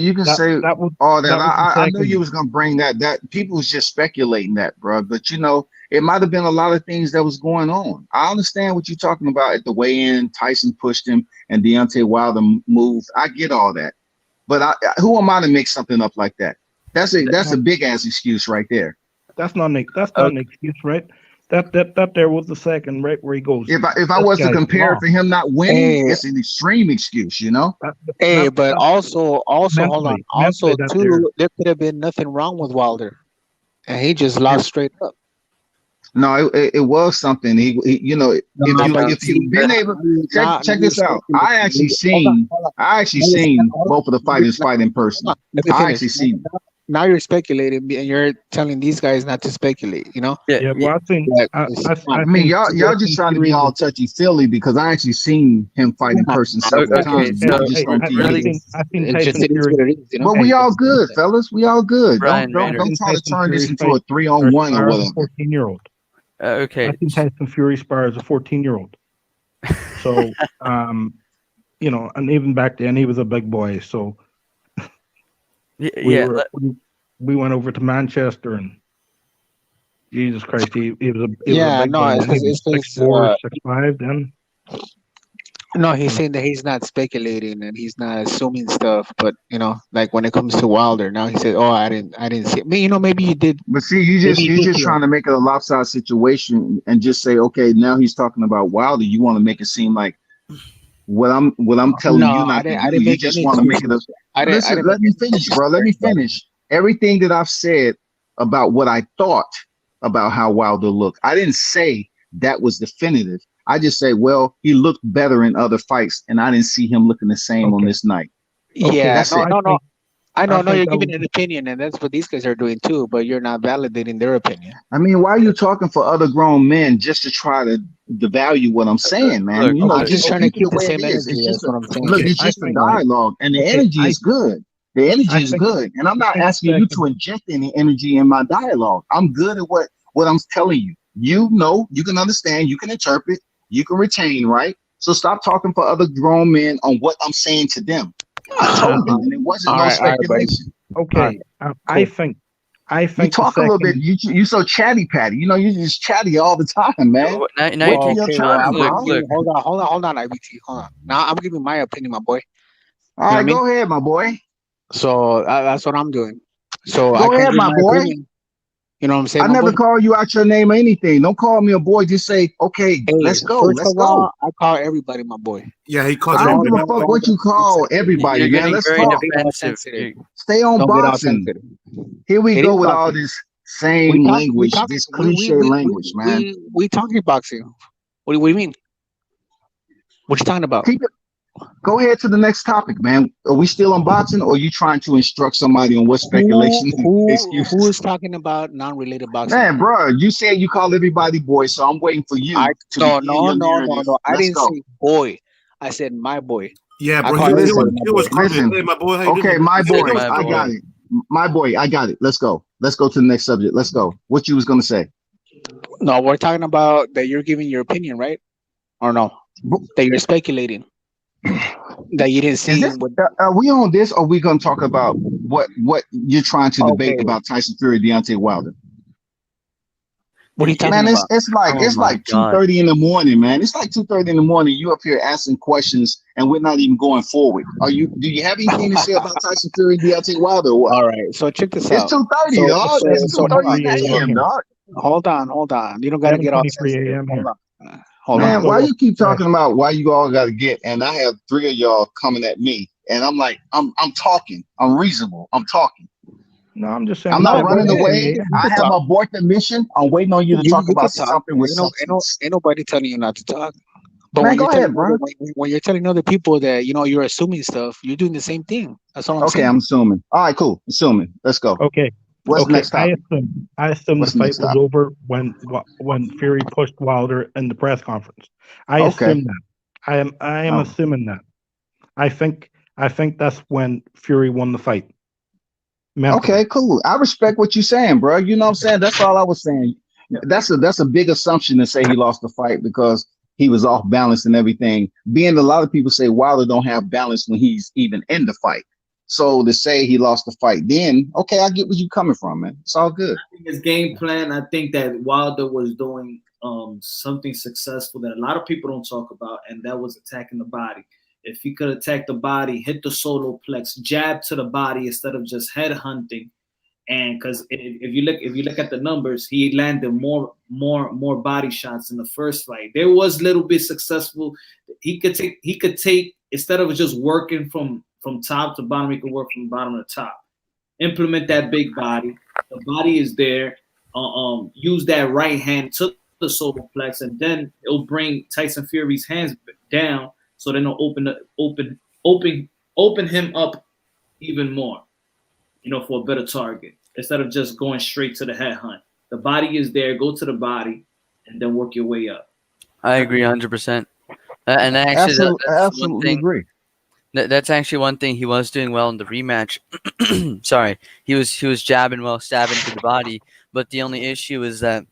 all that. I knew you was gonna bring that. That people was just speculating that, bro. But it might have been a lot of things that was going on. I understand what you're talking about at the weigh-in. Tyson pushed him and Deontay Wilder moved. I get all that. But who am I to make something up like that? That's a big ass excuse right there. That's not an excuse, right? That there was the second, right, where he goes. If I was to compare for him not winning, it's an extreme excuse, But also hold on. Also, too, there could have been nothing wrong with Wilder, and he just lost straight up. No, it was something. If you've been able, check this out. I actually seen both of the fighters fight in person. I actually seen. Now you're speculating, and you're telling these guys not to speculate. Yeah. Well, I think. I mean, y'all just trying to be all touchy feely because I actually seen him fight in person several times. Not just on TV. But we all good, fellas. We all good. Don't try to turn this into a 3-on-1 or whatever. 14-year-old. Okay. I think Tyson Fury spars a 14-year-old. So, and even back then he was a big boy. So. We went over to Manchester and Jesus Christ, he was a big boy. It's 6'4", 6'5" then. No, he's saying that he's not speculating and he's not assuming stuff, but like when it comes to Wilder, now he said, "Oh, I didn't see it." Maybe you did. But see, you're just trying to make it a lopsided situation and just say, okay, now he's talking about Wilder. You want to make it seem like what I'm telling you not to do. You just want to make it Listen, let me finish, bro. Let me finish. Everything that I've said about what I thought about how Wilder looked, I didn't say that was definitive. I just say, well, he looked better in other fights, and I didn't see him looking the same on this night. Okay, I know, no, think you're that giving was, an opinion, and that's what these guys are doing too. But you're not validating their opinion. I mean, why are you talking for other grown men just to try to devalue what I'm saying, man? Look, You know, I'm look. just just trying to speak it keep the the way it same is. energy. It's just That's a what I'm saying. look. okay. It's I just a think dialogue, and the okay. energy is good. The energy I is think good, and I'm I not think asking you to second. inject any energy in my dialogue. I'm good at what I'm telling you. You know, you can understand, you can interpret, you can retain, right? So stop talking for other grown men on what I'm saying to them. I told you, and it wasn't no All right, buddy. speculation. All right, Okay. I cool. think You the talk a little bit. second. You so chatty patty. You know, you just chatty all the time, man. Now you're Wait till taking your Okay, well, turn, I'm look, gonna bro. give look. you. Hold on, IBT. Hold on. Now I'm giving my opinion, my boy. All You know what I right, mean? go ahead, my boy. So that's what I'm doing. So I Go can ahead, give my my boy. opinion. You know what I'm I saying, my never boy? call you out your name or anything. Don't call me a boy. Just say, okay, Hey, let's go. first Let's of go. all, I call everybody my boy. Yeah, he called I you don't that. give a fuck what you Don't get call sensitive. everybody, You're man. getting Let's very talk. Don't get all defensive. sensitive. Stay on Don't get all boxing. sensitive. Here we It go is with all boxing. this same We language, talking this cliche language, man. we talking boxing. What do you mean? What you talking about? Keep it. Go ahead to the next topic, man. Are we still on boxing, or are you trying to instruct somebody on what speculation and Who excuses? is talking about non-related boxing? Man, bro, you said you call everybody boy, so I'm waiting for I you to begin your narrative. no. I Let's didn't go. say boy. I said my boy. Yeah, I bro. call He everybody Listen, was my he boy. was calling me. listen. Hey, my boy, how you doing, Okay, my boy? my He said, boy, "Yo, My I boy. got it. My boy, I got it. Let's go. Let's go to the next subject. Let's go. What you was gonna say? No, we're talking about that you're giving your opinion, right? Or no? That you're speculating. That you didn't Is see this? what. Are we on this? Or are we gonna talk about what you're trying to debate Okay. about Tyson Fury, Deontay Wilder? What are you talking Man, about? Oh it's my like two God. thirty in the morning, man. It's like 2:30 in the morning. You up here asking questions, and we're not even going forward. Do you have anything to say about Tyson Fury, Deontay Wilder, or what? All right. So check this It's out. 2:30, dog. It's So hold 2:30 in on. 7:23 the So AM, a.m. dog. hold on. You don't gotta get all 7:23 sensitive. a.m. Hold here. on. Hold Let's on. Man, go why real you keep fast. talking about why you all got to get? And I have three of y'all coming at me, and I'm like, I'm talking. I'm reasonable. I'm talking. No, I'm just saying I'm it's not No, go running ahead. 7:23 away. You a.m. I can have talk. aborted the mission. I'm waiting on you to talk You about can talk. something with Ain't substance. nobody telling you not to talk. But Man, when you're go ahead, telling bro. when you're telling other people that you're assuming stuff, you're doing the same thing. That's all I'm Okay, saying. I'm assuming. All right, cool. Assuming. Let's go. Okay. What's the Okay. next topic? I assumed the What's the fight next was topic? over when Fury pushed Wilder in the press conference. I Okay. assume that. I am Oh, assuming that. I think that's when Fury won the fight. Mentally. okay, cool. I respect what you're saying, bro. You know what I'm saying? That's all I was saying. That's a big assumption to say he lost the fight because he was off balance and everything. Being a lot of people say Wilder don't have balance when he's even in the fight. So to say he lost the fight, then okay, I get where you coming from, man. It's all good. His game plan, I think that Wilder was doing something successful that a lot of people don't talk about, and that was attacking the body. If he could attack the body, hit the solar plex, jab to the body instead of just head hunting, and because if you look at the numbers, he landed more body shots in the first fight. There was little bit successful. He could take instead of just working from top to bottom, he could work from bottom to top. Implement that big body. The body is there. Use that right hand to the solar plex, and then it'll bring Tyson Fury's hands down, so then it'll open him up even more. For a better target instead of just going straight to the head hunt. The body is there. Go to the body, and then work your way up. I agree 100%. And actually, Absolutely, that's one absolutely thing. agree. That's actually one thing he was doing well in the rematch. Sorry, he was jabbing well, stabbing to the body. But the only issue is that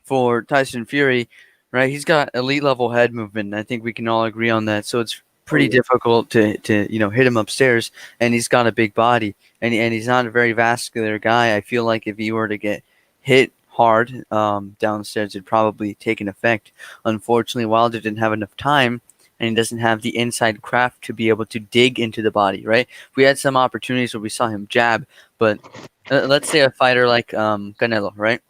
for Tyson Fury, right, he's got elite level head movement. I think we can all agree on that. So it's pretty difficult to hit him upstairs, and he's got a big body, and he's not a very vascular guy. I feel like if he were to get hit hard downstairs, it'd probably take an effect. Unfortunately, Wilder didn't have enough time, and he doesn't have the inside craft to be able to dig into the body, right? We had some opportunities where we saw him jab, but let's say a fighter like Canelo, right?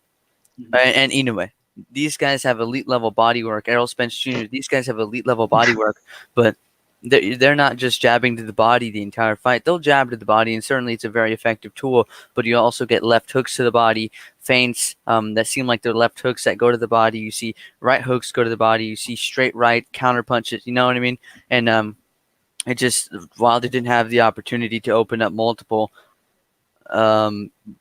And Inoue. These guys have elite level body work. Errol Spence Jr. These guys have elite level body work, but they're not just jabbing to the body the entire fight. They'll jab to the body, and certainly it's a very effective tool. But you also get left hooks to the body, feints that seem like they're left hooks that go to the body. You see right hooks go to the body. You see straight right counter punches. You know what I mean? And it just Wilder didn't have the opportunity to open up multiple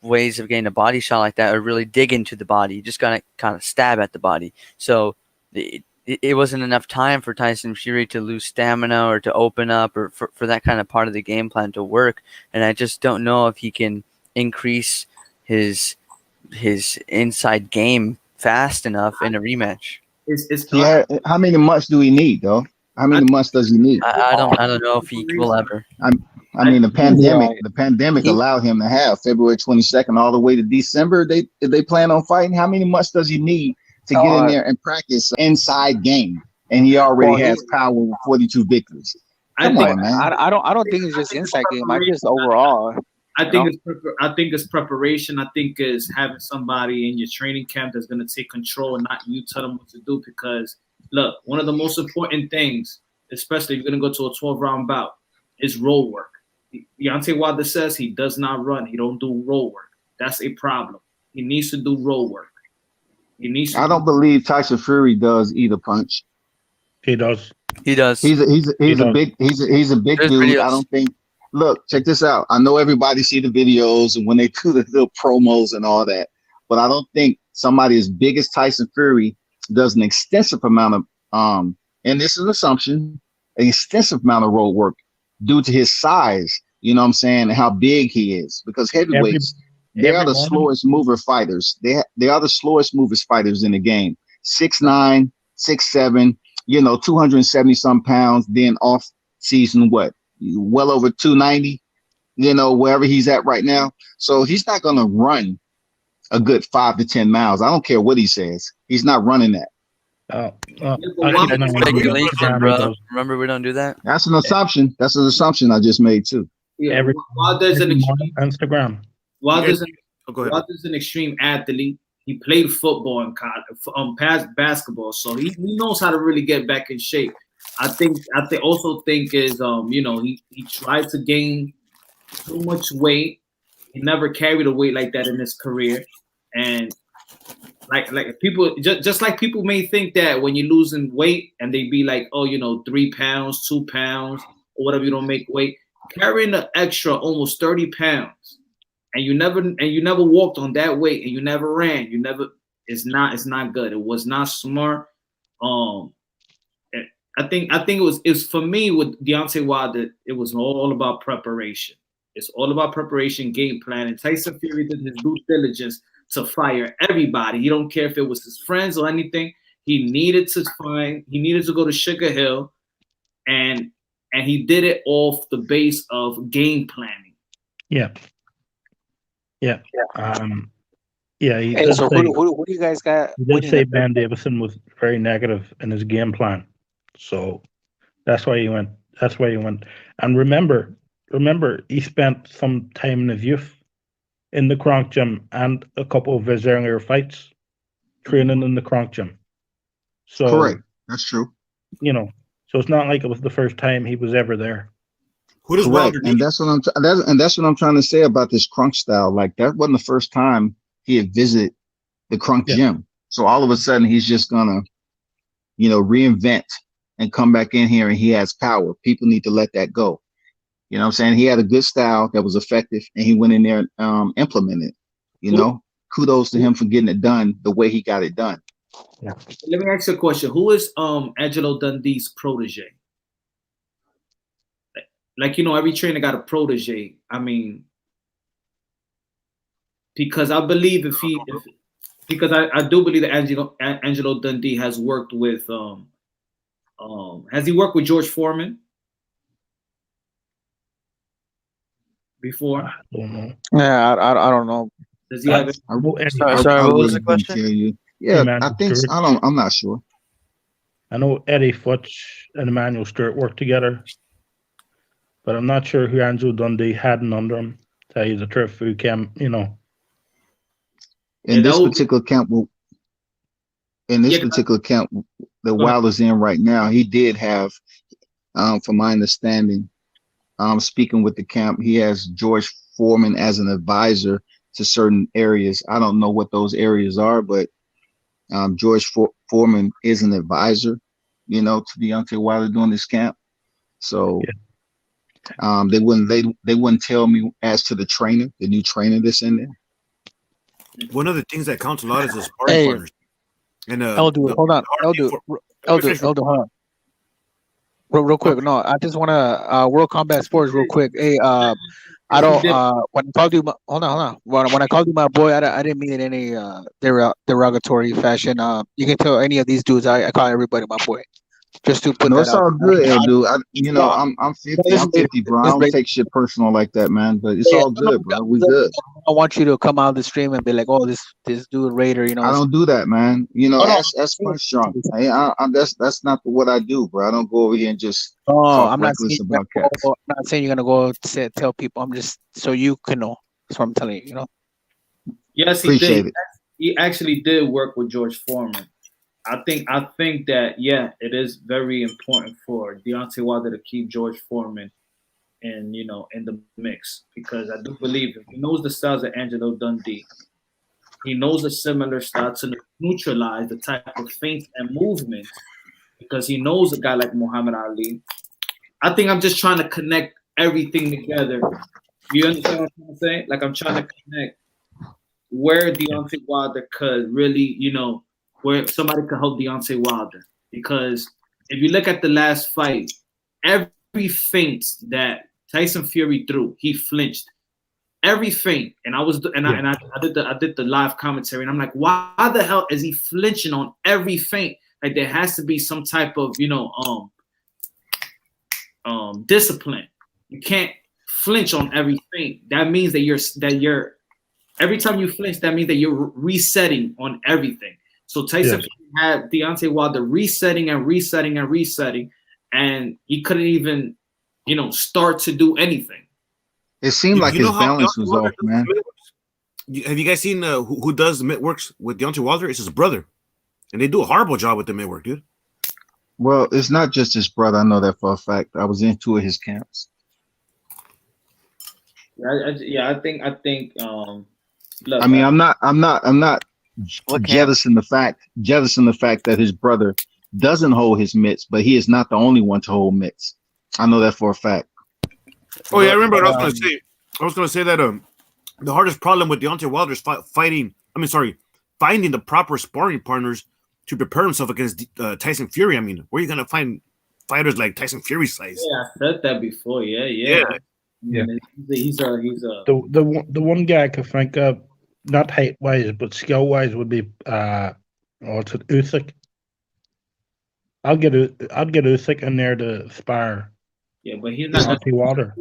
ways of getting a body shot like that or really dig into the body. You just gotta kind of stab at the body. So it wasn't enough time for Tyson Fury to lose stamina or to open up or for that kind of part of the game plan to work. And I just don't know if he can increase his inside game fast enough in a rematch. Yeah, how many months do we need, though? How many months does he need? I don't know if he will ever. I mean, the pandemic allowed him to have February 22nd all the way to December. They plan on fighting. How many months does he need to get in there and practice inside game? And he already has power with 42 victories. Come on, man. I don't think it's just inside game. I just overall. I think it's preparation. I think it's having somebody in your training camp that's going to take control and not you tell them what to do. Because look, one of the most important things, especially if you're going to go to a 12-round bout, is roll work. Deontay Wilder says he does not run. He don't do roll work. That's a problem. He needs to do roll work. He needs. I don't believe Tyson Fury does either punch. He does. He does. He's a big dude. Videos. I don't think. Look, check this out. I know everybody see the videos and when they do the little promos and all that, but I don't think somebody as big as Tyson Fury does an extensive amount of and this is an assumption, an extensive amount of road work due to his size. You know what I'm saying? And how big he is. Because heavyweights, they are the slowest mover fighters. They are the slowest movers fighters in the game. 6'9", 6'7", 270 some pounds. Then off season, well over 290, wherever he's at right now. So he's not going to run a good 5 to 10 miles. I don't care what he says. He's not running that. Speculation, bro. Remember, we don't do that. That's an assumption. That's an assumption I just made too. Yeah. Wilder's an extreme Instagram. Wilder's an extreme athlete. He played football and past basketball, so he knows how to really get back in shape. I also think is he tried to gain too much weight. He never carried a weight like that in his career, and like people just like people may think that when you're losing weight and they be like, 3 pounds, 2 pounds, or whatever, you don't make weight. Carrying an extra almost 30 pounds, and you never walked on that weight, and you never ran, it's not good. It was not smart. I think it was for me with Deontay Wilder. It was all about preparation. It's all about preparation, game plan. And Tyson Fury did his due diligence to fire everybody. He don't care if it was his friends or anything. He needed to go to Sugar Hill, and he did it off the base of game planning. Yeah. Hey, so who do you guys got? He did say Ben Davison was very negative in his game plan. So that's why he went. And remember, he spent some time in his youth in the Kronk gym and a couple of his earlier fights training in the Kronk gym. So correct. That's true. So it's not like it was the first time he was ever there. Who does Wilder need? And that's what I'm trying to say about this Kronk style. Like that wasn't the first time he had visited the Kronk gym. So all of a sudden he's just gonna, reinvent and come back in here and he has power. People need to let that go. You know what I'm saying? He had a good style that was effective and he went in there and implemented it. Kudos to him for getting it done the way he got it done. Yeah. Let me ask you a question. Who is Angelo Dundee's protege? Like, every trainer got a protege. I mean, because I believe because I do believe that Angelo Dundee has worked with has he worked with George Foreman before? I don't know. Yeah, I don't know. Does he have it? Sorry, what was the question? Yeah, I think I'm not sure. I know Eddie Futch and Emmanuel Stewart worked together, but I'm not sure who Angelo Dundee had under him. Tell you the truth, who came, In this particular camp that Wilder's in right now, he did have, from my understanding, speaking with the camp, he has George Foreman as an advisor to certain areas. I don't know what those areas are, but George Foreman is an advisor, to Deontay Wilder during this camp. So They wouldn't tell me as to the trainer, the new trainer that's in there. One of the things that counts a lot is the sparring Hey, partners. And Elder, hold on, Elder, hold on. Real quick, no, I just want to World Combat Sports real quick. Hey, I don't. When I called you, hold on. When I called you my boy, I didn't mean it in any derogatory fashion. You can tell any of these dudes. I call everybody my boy. Just to put No, that it's out. all good, El dude. I'm No, 50. this I'm is 50, bro. I don't take shit personal like that, man. But it's Hey, all good, bro. We good. I want you to come out of the stream and be like, "Oh, this dude Raider," I don't do that, man. No, That's punch drunk. That's not what I do, bro. I don't go over here and just No, talk I'm not reckless saying about cats. I'm not saying you're gonna go tell people. I'm just so you can know. That's what I'm telling you. You know. Yes, he Appreciate did. it. He actually did work with George Foreman. I think that it is very important for Deontay Wilder to keep George Foreman in the mix, because I do believe if he knows the styles of Angelo Dundee, he knows a similar style to neutralize the type of feints and movements, because he knows a guy like Muhammad Ali. I think I'm just trying to connect everything together. You understand what I'm trying to say? Like, I'm trying to connect where Deontay Wilder could really, where somebody could help Deontay Wilder. Because if you look at the last fight, every feint that Tyson Fury threw, he flinched. Every feint, and I did the live commentary, and I'm like, why the hell is he flinching on every feint? Like, there has to be some type of discipline. You can't flinch on every feint. That means that you're every time you flinch, that means that you're resetting on everything. So Tyson had Deontay Wilder resetting, and he couldn't even, start to do anything. It seemed like his balance was off, man. Have you guys seen who does the mitt works with Deontay Wilder? It's his brother, and they do a horrible job with the mitt work, dude. Well, it's not just his brother. I know that for a fact. I was in 2 of his camps. I think. Look, I mean, I'm not jealous in the fact that his brother doesn't hold his mitts, but he is not the only one to hold mitts. I know that for a fact. Oh yeah, I remember what I was going to say. I was going to say that the hardest problem with Deontay Wilder is finding the proper sparring partners to prepare himself against Tyson Fury. I mean, where are you going to find fighters like Tyson Fury size? Yeah, I said that before. Yeah. He's a. The one guy I could think of, not height wise but skill wise, would be it's Usyk. I'll get Usyk in there to spar. Yeah, but he's not Deontay Wilder.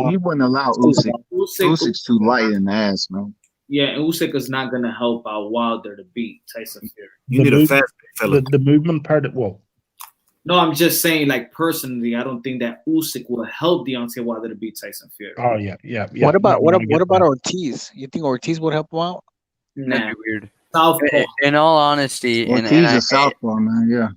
He wouldn't allow Usyk. Usyk's too light in the ass, man. Yeah, and Usyk is not gonna help out Wilder to beat Tyson Fury. You need a fast fella. The movement part of No, I'm just saying, like, personally, I don't think that Usyk will help Deontay Wilder to beat Tyson Fury. Oh yeah. What about Ortiz? You think Ortiz would help him out? That'd be weird. Southpaw. In all honesty, Ortiz is southpaw, man. Yeah.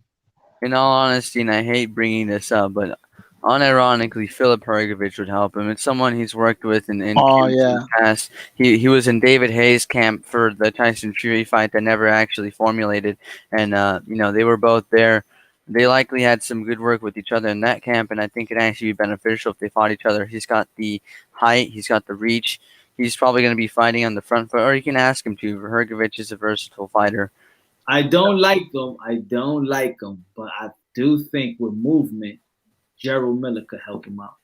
In all honesty, and I hate bringing this up, but unironically, Filip Hrgović would help him. It's someone he's worked with in the past. He was in David Hayes' camp for the Tyson Fury fight that never actually formulated, and they were both there. They likely had some good work with each other in that camp, and I think it'd actually be beneficial if they fought each other. He's got the height, he's got the reach. He's probably going to be fighting on the front foot, or you can ask him to. Hrgović is a versatile fighter. I don't like him, but I do think with movement, Jarrell Miller could help him out.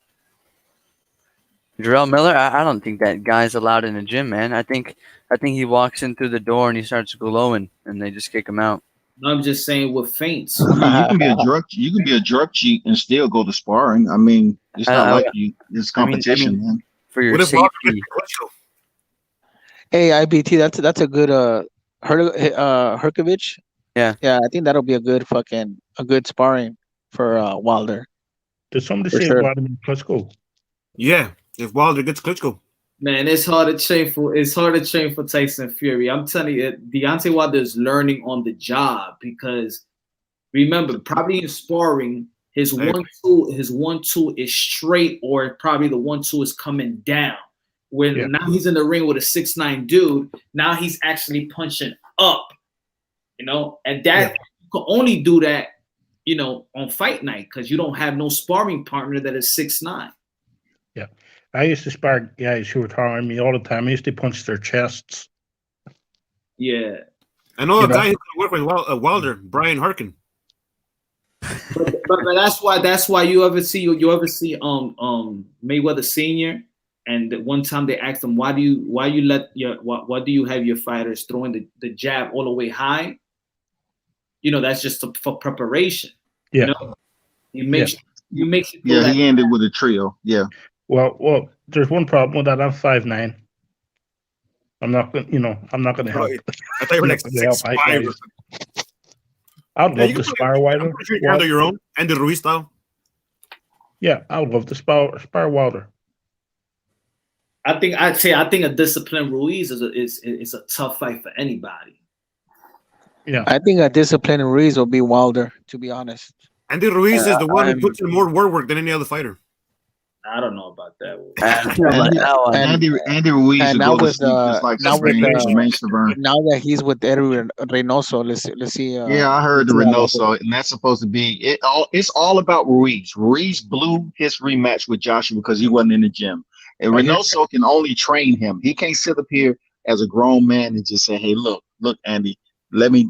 Jarrell Miller, I don't think that guy's allowed in the gym, man. I think he walks in through the door and he starts glowing, and they just kick him out. I'm just saying with feints. I mean, you can be a drug cheat and still go to sparring. I mean, it's not like it's competition, man. For your safety. Hey, IBT, that's a good Hrgović. Yeah, I think that'll be a good sparring for Wilder. Did somebody say Vladimir Klitschko? Yeah, if Wilder gets Klitschko. Man, it's hard to train for Tyson Fury. I'm telling you, Deontay Wilder is learning on the job, because remember, probably in sparring, his 1-2 is straight, or probably the 1-2 is coming down. Now he's in the ring with a 6'9" dude. Now he's actually punching up, and that you can only do that you know, on fight night because you don't have no sparring partner that is 6'9". Yeah. I used to spar guys who were taller than me all the time. I used to punch their chests. Yeah. I know You a know? guy who can work with Wilder, Brian Harkin. But that's why you ever see Mayweather Senior, and one time they asked him why do you have your fighters throwing the jab all the way high? You know, that's just for preparation. Yeah. You know, you make sure Yeah, he ended with a trio. Yeah. Well, there's one problem with that. I'm 5'9". I'm not gonna help. I thought you were like I'm not gonna help 6'5". height guys. I'd love to spar Wilder. I'm pretty sure you can handle your own and the Ruiz style. Yeah, I would love to spar Wilder. I think a disciplined Ruiz is a tough fight for anybody. Yeah, I think a disciplined Ruiz will be Wilder, to be honest. Andy Ruiz is the one who puts in more work than any other fighter. I don't know about that. Andy Ruiz And will now go to with sleep just like now Reynoso. now that he's with Eddie Reynoso, let's see. Yeah, I heard the Reynoso, and that's supposed to be it. It's all about Ruiz. Ruiz blew his rematch with Joshua because he wasn't in the gym, and Reynoso can only train him. He can't sit up here as a grown man and just say, "Hey, look, Andy, let me."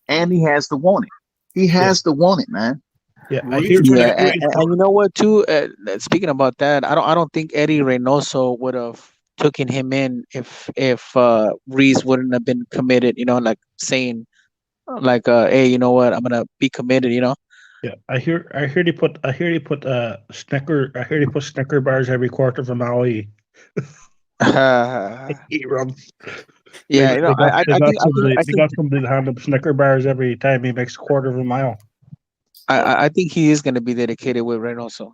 Andy has to want it. He has to want it, man. Yeah, and you know what too? Speaking about that, I don't think Eddie Reynoso would have taken him in if Reese wouldn't have been committed. You know, like saying, like, hey, you know what? I'm gonna be committed. You know. Yeah, I hear they put Snicker bars every quarter of an hour. Yeah, they got somebody to hand him Snicker bars every time he makes a quarter of a mile. I think he is going to be dedicated with Reynoso.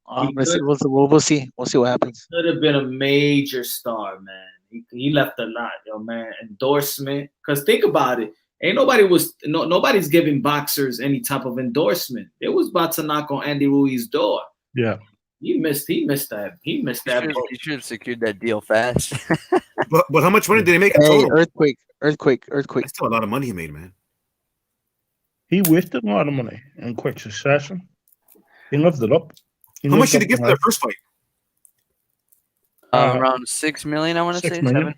We'll see what happens. Could have been a major star, man. He left a lot, yo, man. Endorsement, because think about it. Nobody's giving boxers any type of endorsement. It was about to knock on Andy Ruiz's door. Yeah. He missed that. He He should have secured that deal fast. but how much money did he make in total? Earthquake. That's still a lot of money he made, man. He wasted a lot of money in quick succession. He lived it up. How much did he get for their first fight? Around 6 million, I want to say 7 million.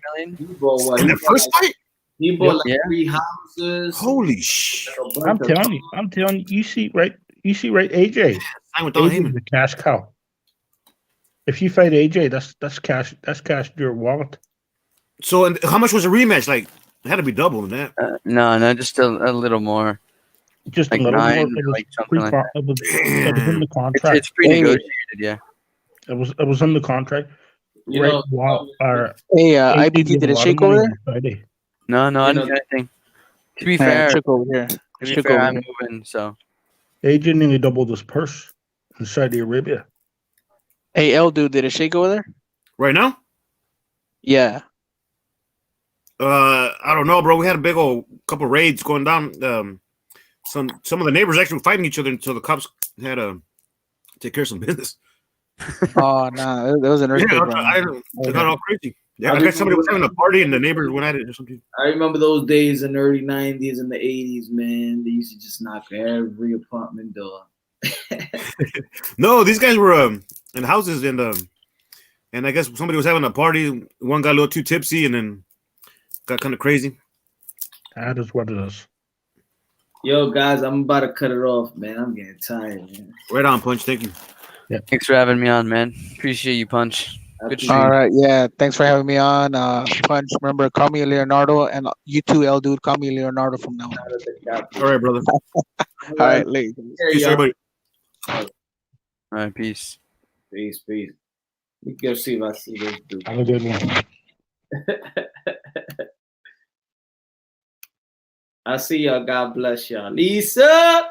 In their first fight? He bought 3 houses. Holy shit! I'm telling you. You see right, AJ. AJ's a cash cow. If you fight AJ, that's cash. That's cash to your wallet. So, and how much was a rematch? Like, it had to be double than that. No, just a little more. Just like a little 9, more. It was like something like that. It was in the contract. It's pre-negotiated, yeah. It was in the contract. You right. know, Wow. Hey, IBT, did it shake over there? No, I didn't do anything. To be fair, shook over here. To be fair, I'm moving, so. AJ nearly doubled his purse in Saudi Arabia. Hey, L dude, did it shake over there? Right now? Yeah. I don't know, bro. We had a big old couple raids going down. Some of the neighbors actually fighting each other until the cops had to take care of some business. Oh no, that was an earthquake. It got all crazy. Yeah, I guess somebody was having a party and the neighbors went at it or something. I remember those days in the early 90s and the 80s, man. They used to just knock every apartment door. No, these guys were in houses and I guess somebody was having a party. One got a little too tipsy and then got kind of crazy. That is what it is. Yo, guys, I'm about to cut it off, man. I'm getting tired, man. Right on, Punch. Thank you. Yeah. Thanks for having me on, man. Appreciate you, Punch. Good stream. All right, yeah. Thanks for having me on. Punch, remember, call me Leonardo, and you too, L dude. Call me Leonardo from now on. All right, brother. All right, late. Peace, everybody. All right, peace. Peace. Let me go see if I see this dude. Have a good one. I see y'all. God bless y'all. Lisa.